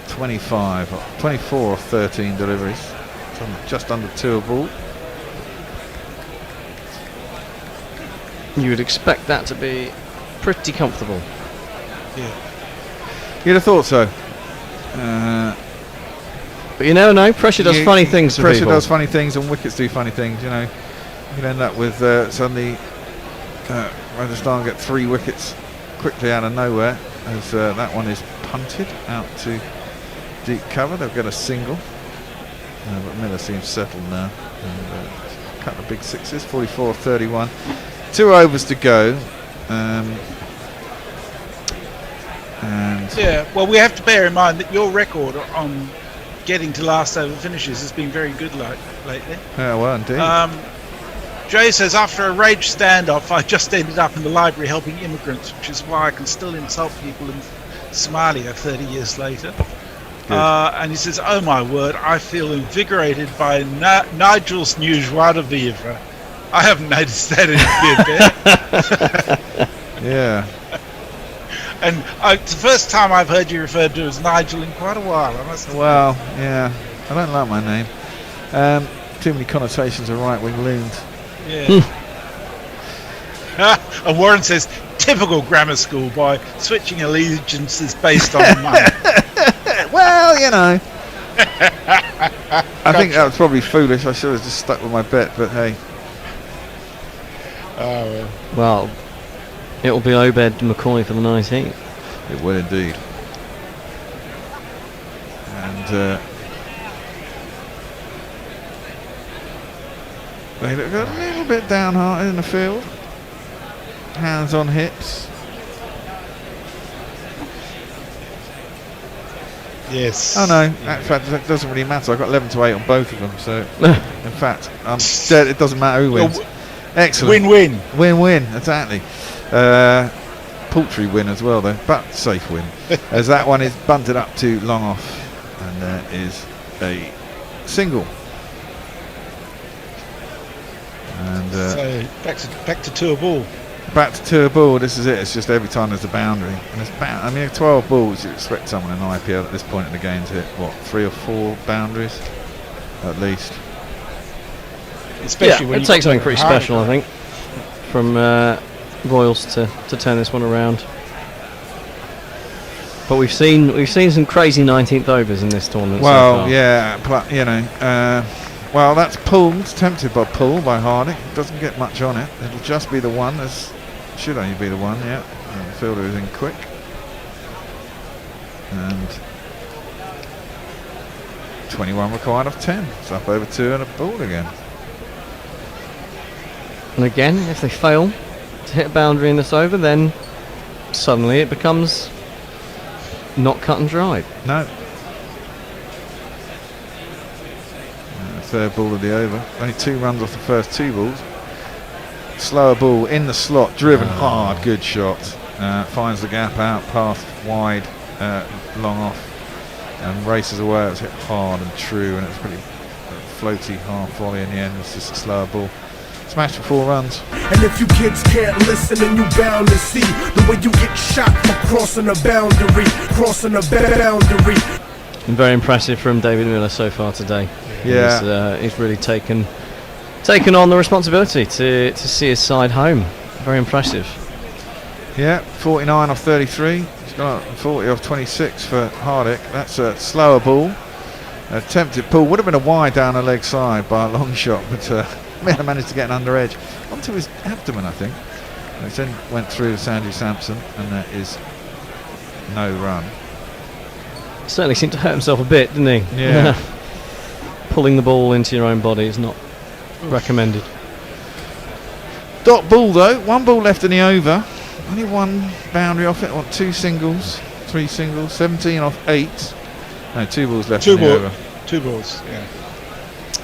24 off 13 deliveries. So just under 2 a ball. You would expect that to be pretty comfortable. Yeah. You'd have thought so. But you never know. Pressure does funny things to Pressure people. does funny things, and wickets do funny things. You can end up with suddenly Rajasthan get 3 wickets quickly out of nowhere, as that one is punted out to deep cover. They'll get a single, but Miller seems settled now. And, a couple of big 6s, 44 31. 2 overs to go. And yeah, well, we have to bear in mind that your record on getting to last over finishes has been very good lately. Yeah, well, indeed. Jay says, after a rage standoff, I just ended up in the library helping immigrants, which is why I can still insult people in Somalia 30 years later. And he says, oh my word, I feel invigorated by Nigel's new joie de vivre. I haven't noticed that in a bit. Yeah. And it's the first time I've heard you referred to as Nigel in quite a while, I must admit. Well, yeah, I don't like my name. Too many connotations of right-wing loons. Yeah. And Warren says, typical grammar school boy, switching allegiances based on money. Well, I think that was probably foolish. I should have just stuck with my bet, but hey. Well, it will be Obed McCoy for the 19th. It will indeed. And they look a little bit downhearted in the field. Hands on hips. Yes. Oh no, in fact it doesn't really matter. I got 11 to 8 on both of them, so in fact I'm dead. It doesn't matter who wins. Excellent. Win-win. Win-win, exactly. Paltry win as well though, but safe win. As that one is bunted up to long off, and there is a single. And so back to 2 a ball. Back to 2 a ball. This is it. It's just every time there's a boundary, and it's I mean, 12 balls. You expect someone in IPL at this point in the game to hit what 3 or 4 boundaries at least. Especially when it takes something pretty special, I think, from Royals to turn this one around. But we've seen some crazy 19th overs in this tournament. Well, so far. yeah, well, that's pulled, tempted by pull by Hardik. Doesn't get much on it. It'll just be the one. Should only be the one. Yeah, and the fielder is in quick, and 21 required of 10. It's up over 2 and a ball again. And again, if they fail to hit a boundary in this over, then suddenly it becomes not cut and dried. No. Third ball of the over. Only 2 runs off the first 2 balls. Slower ball in the slot, driven hard, good shot. Finds the gap out, past wide, long off, and races away. It's hit hard and true, and it's pretty floaty half volley in the end. It's just a slower ball. Smashed for 4 runs. And if you kids can't listen, then you bound to see the way you get shot for crossing a boundary, crossing a boundary. And very impressive from David Miller so far today. Yeah. He's really taken on the responsibility to see his side home. Very impressive. Yeah, 49 off 33. He's got 40 off 26 for Hardick. That's a slower ball. Attempted pull. Would have been a wide down the leg side by a long shot, but Miller managed to get an under edge onto his abdomen, I think. Which then went through Sandy Sampson, and that is no run. Certainly seemed to hurt himself a bit, didn't he? Yeah. Pulling the ball into your own body is not recommended. Dot ball though, 1 ball left in the over. Only 1 boundary off it. 2 singles, 3 singles, 17 off 8. No, 2 balls left in the over. 2 balls, yeah.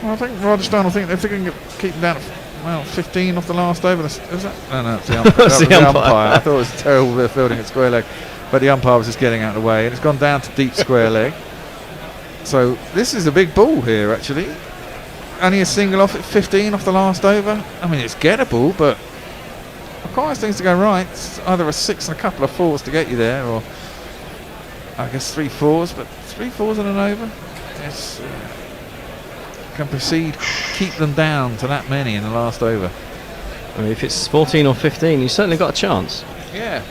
Well, I think Rajasthan, if they can keep them down at 15 off the last over. Is that? No, it's the umpire. That's the umpire. I thought it was terrible fielding at square leg, but the umpire was just getting out of the way, and it's gone down to deep square leg. So this is a big ball here, actually. Only a single off at 15 off the last over. I mean, it's gettable, but requires things to go right. It's either a 6 and a couple of 4s to get you there, or I guess 3 4s, but 3 4s and an over. It's can proceed, keep them down to that many in the last over. I mean, if it's 14 or 15, you've certainly got a chance. Yeah.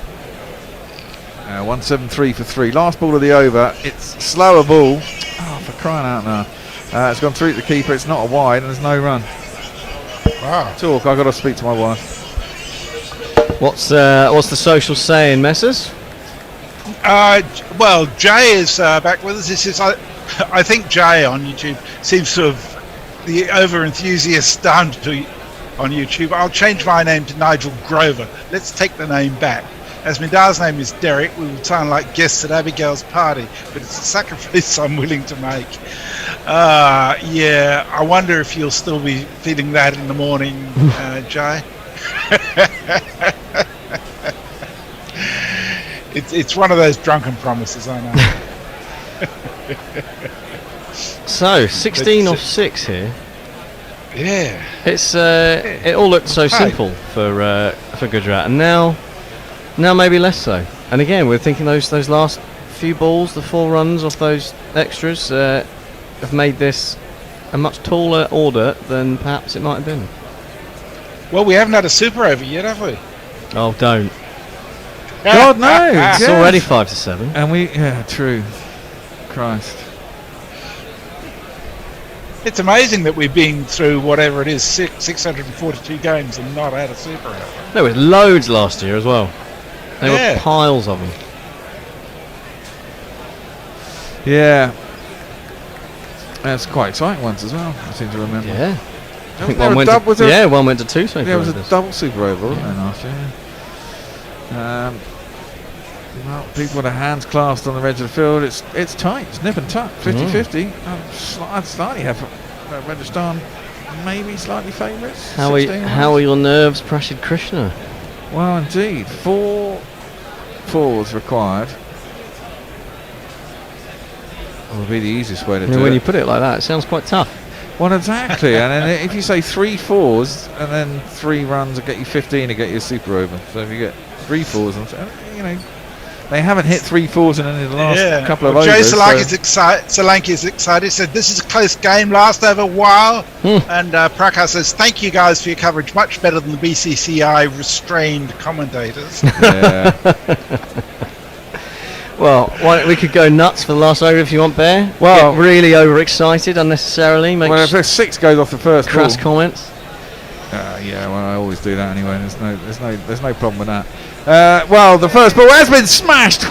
173 for 3. Last ball of the over. It's slower ball. Oh, for crying out now. It's gone through to the keeper. It's not a wide, and there's no run. Wow. Talk. I've got to speak to my wife. What's the social saying, Messrs? Well, Jay is back with us. This is, I think Jay on YouTube seems to have the over-enthusiast down to on YouTube. I'll change my name to Nigel Grover. Let's take the name back. As my dad's name is Derek, we will sound like guests at Abigail's party, but it's a sacrifice I'm willing to make. Yeah, I wonder if you'll still be feeling that in the morning, Jay. It's one of those drunken promises, I know. So 16 off 6 here. Yeah. It's it all looked so simple for Gujarat, and now maybe less so. And again, we're thinking those last few balls, the 4 runs off those extras, have made this a much taller order than perhaps it might have been. Well, we haven't had a super over yet, have we? Oh, don't. God no! It's already 5 to 7. And yeah, true. Christ. It's amazing that we've been through whatever it is, 642 games and not had a super over. There was loads last year as well. There were piles of them. Yeah. That's quite exciting ones as well, I seem to remember. Yeah. I think one went to 2 super there was overs. a double super over, wasn't there, last year? Well, people with their hands clasped on the edge of the field. It's tight. It's nip and tuck. 50-50. I'd slightly have Rajasthan maybe slightly favourites. How are your nerves, Prashid Krishna? Well, indeed. 4 4s required. That would be the easiest way to do it. When you put it like that, it sounds quite tough. Well, exactly. And then if you say 3 4s and then 3 runs will get you 15 to get you a super over. So if you get 3 4s, and you know, they haven't hit 3 4s in any of the last couple of overs. Jay Solanki is excited. Said this is a close game, last over wow. And Prakash says thank you guys for your coverage, much better than the BCCI restrained commentators. Yeah. Well, we could go nuts for the last over if you want, Bear. Well, get really overexcited unnecessarily. Well, if there's 6 goes off the first crass ball. comments. Yeah, well, I always do that anyway. There's no problem with that. Well, the first ball has been smashed.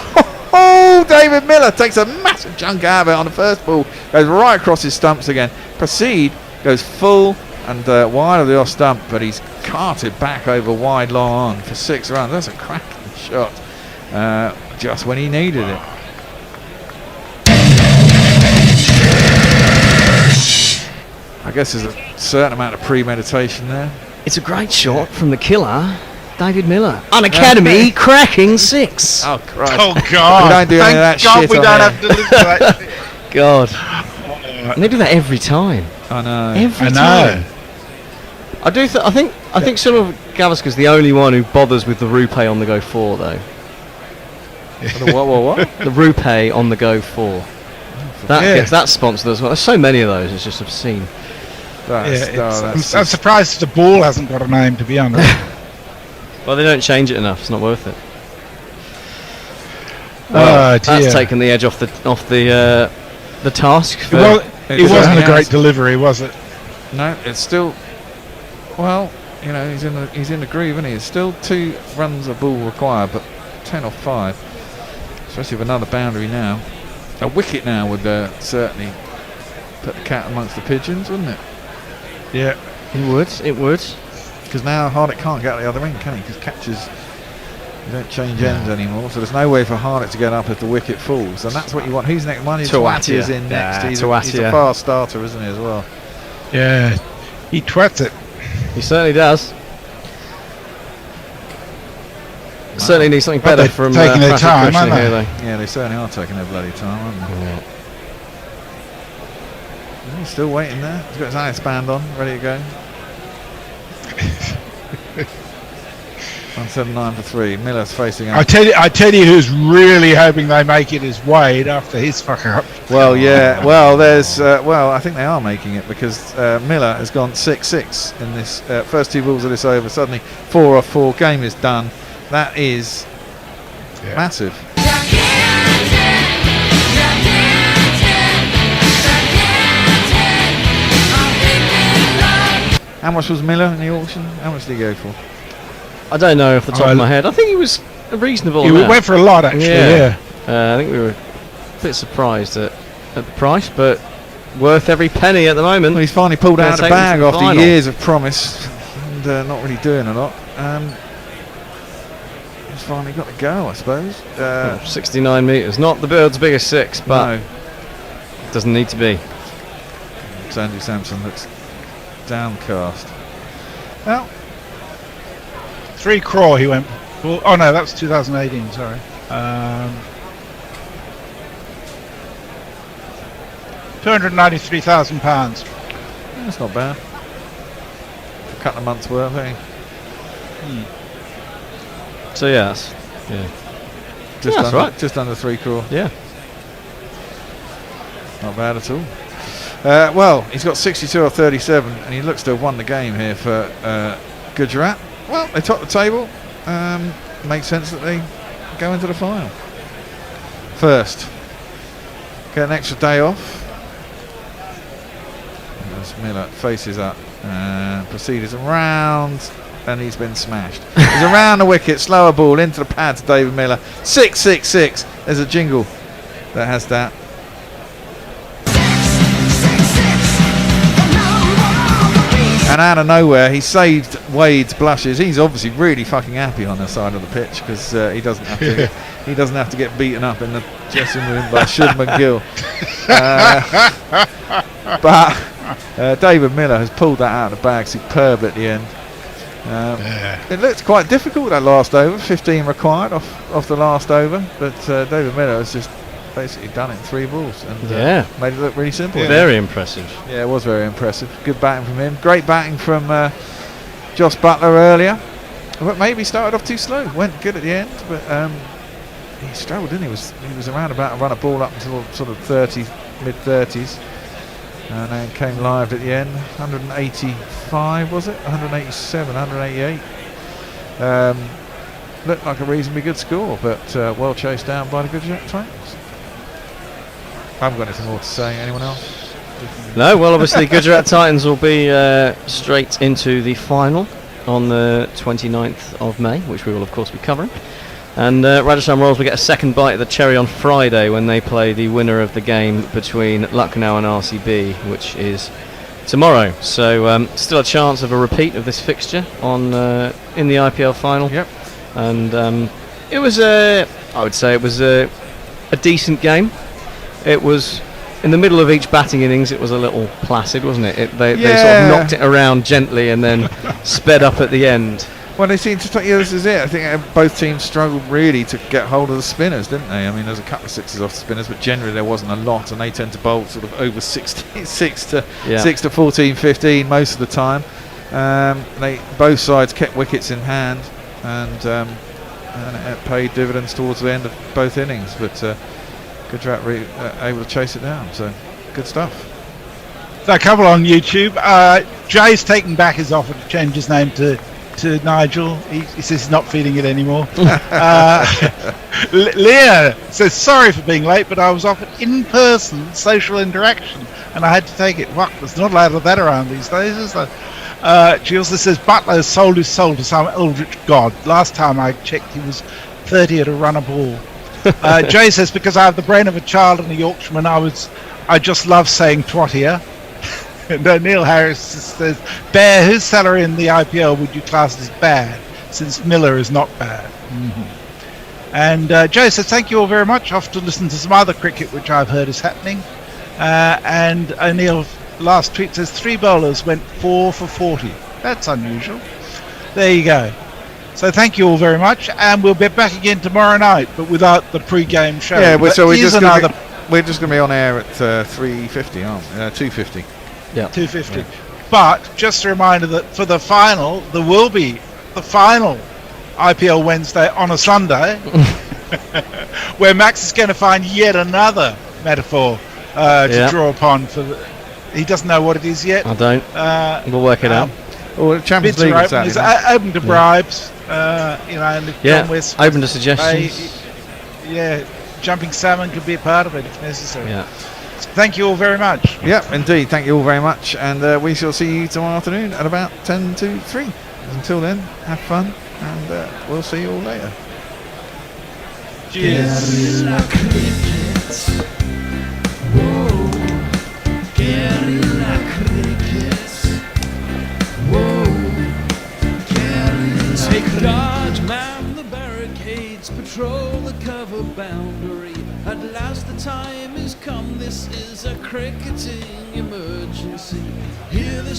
Oh, David Miller takes a massive chunk out of it on the first ball. Goes right across his stumps again. Proceed goes full and wide of the off stump, but he's carted back over wide long on for 6 runs. That's a cracking shot. just when he needed it. I guess there's a certain amount of premeditation there. It's a great shot from the killer, David Miller. Unacademy cracking 6. Oh, Christ. Oh, God. We don't do any of that God shit we on don't here. have to listen to that shit. God. And they do that every time. I know. Every time. I think sort of Gavaska's the only one who bothers with the Rupe on the go 4 though. The what? The Rupe on the go 4. That gets that sponsored as well. There's so many of those. It's just obscene. I'm surprised the ball hasn't got a name, to be honest. Well, they don't change it enough. It's not worth it. Well, that's taken the edge off the task. It wasn't a great delivery, was it? No, it's still. Well, you know, he's in the groove, isn't he? It's still 2 runs a ball required, but 10 off 5, especially with another boundary now. A wicket now would certainly put the cat amongst the pigeons, wouldn't it? Yeah, it would. Because now Hardick can't get out the other end, can he? Because catches, you don't change ends anymore, so there's no way for Hardick to get up if the wicket falls, and that's what you want. Who's next? Twatia's in next. He's a fast starter, isn't he, as well? Yeah, he twats it. He certainly does. Certainly need something better from taking their time, here, though. Yeah, they certainly are taking their bloody time, aren't they? Yeah. He's still waiting there. He's got his ice band on, ready to go. 179 for 3. Miller's facing out. I tell you who's really hoping they make it is Wade after his fuck up. Well, yeah. Well, there's. I think they are making it because Miller has gone 6-6 in this first 2 balls of this over. Suddenly 4 off 4. Game is done. That is massive. How much was Miller in the auction? How much did he go for? I don't know off the top of my head. I think he was reasonable. He went for a lot, actually. Yeah. I think we were a bit surprised at the price, but worth every penny at the moment. Well, he's finally pulled out of the bag after years of promise and not really doing a lot. He's finally got to go, I suppose. 69 metres, not the world's biggest 6, but it doesn't need to be. Sandy Sampson looks downcast. Well, 3 crore he went. Well, oh no, that's 2018. Sorry. £293,000. That's not bad. A couple of months' worth, eh? So yes, that's right. Just under 3 crore. Yeah, not bad at all. Well, he's got 62 or 37, and he looks to have won the game here for Gujarat. Well, they top the table. Makes sense that they go into the final first. Get an extra day off. As Miller faces up, proceeds around, and he's been smashed. He's around the wicket, slower ball into the pad to David Miller. 6-6-6. There's a jingle that has that. And out of nowhere, he saved Wade's blushes. He's obviously really fucking happy on the side of the pitch because he doesn't have to get beaten up in the dressing room by Shubman Gill. But David Miller has pulled that out of the bag superb at the end. It looked quite difficult that last over. 15 required off the last over, but David Miller has just basically done it in 3 balls and made it look really simple. Very impressive. Yeah, it was very impressive. Good batting from him. Great batting from Josh Butler earlier, but maybe started off too slow. Went good at the end, but he struggled, didn't he? He was around about to run a ball up until sort of 30s, mid-30s, and then came live at the end. 185 was it? 187, 188. Looked like a reasonably good score, but well chased down by the Gujarat Titans. I haven't got anything more to say. Anyone else? No, well, obviously Gujarat Titans will be straight into the final on the 29th of May, which we will of course be covering. And Rajasthan Royals will get a second bite of the cherry on Friday when they play the winner of the game between Lucknow and RCB, which is tomorrow. So still a chance of a repeat of this fixture on in the IPL final. Yep. And It was I would say it was a decent game. It was in the middle of each batting innings. It was a little placid, wasn't it? They sort of knocked it around gently and then sped up at the end. Well, they seem to. This is it. I think both teams struggled really to get hold of the spinners, didn't they? I mean, there's a couple of sixes off the spinners, but generally there wasn't a lot, and they tend to bowl sort of over 6 to 14, 15 most of the time. Both sides kept wickets in hand, and it paid dividends towards the end of both innings. But Gujarat able to chase it down. So good stuff. So a couple on YouTube. Jay's taken back his offer to change his name to Nigel. He says he's not feeling it anymore. Leah says, sorry for being late, but I was offered in-person social interaction and I had to take it. Fuck, there's not a lot of that around these days, is there? She also says, Butler has sold his soul to some eldritch god. Last time I checked, he was 30 at a run a ball. Jay says, because I have the brain of a child and a Yorkshireman, I just love saying twat here. And Neil Harris says, Bear, whose salary in the IPL would you class as bad, since Miller is not bad? Mm-hmm. And Joe says, thank you all very much. Off to listen to some other cricket, which I've heard is happening. And O'Neill's last tweet says, 3 bowlers went 4 for 40. That's unusual. There you go. So thank you all very much. And we'll be back again tomorrow night, but without the pre-game show. Yeah, we're just going to be on air at 3:50, aren't we? 2:50. Yeah, 2:50. Yeah. But just a reminder that for the final, there will be the final IPL Wednesday on a Sunday, where Max is going to find yet another metaphor to draw upon. He doesn't know what it is yet. I don't. We'll work it out. Well, Champions League is open to bribes. And John West open to suggestions. Jumping salmon could be a part of it if necessary. Yeah. Thank you all very much. Yeah, indeed. Thank you all very much. And we shall see you tomorrow afternoon at about 10 to 3. Until then, have fun. And we'll see you all later. Cheers. Take guard, man the barricades, patrol the cover boundary. At last the time is come, this is a cricketing emergency. Hear the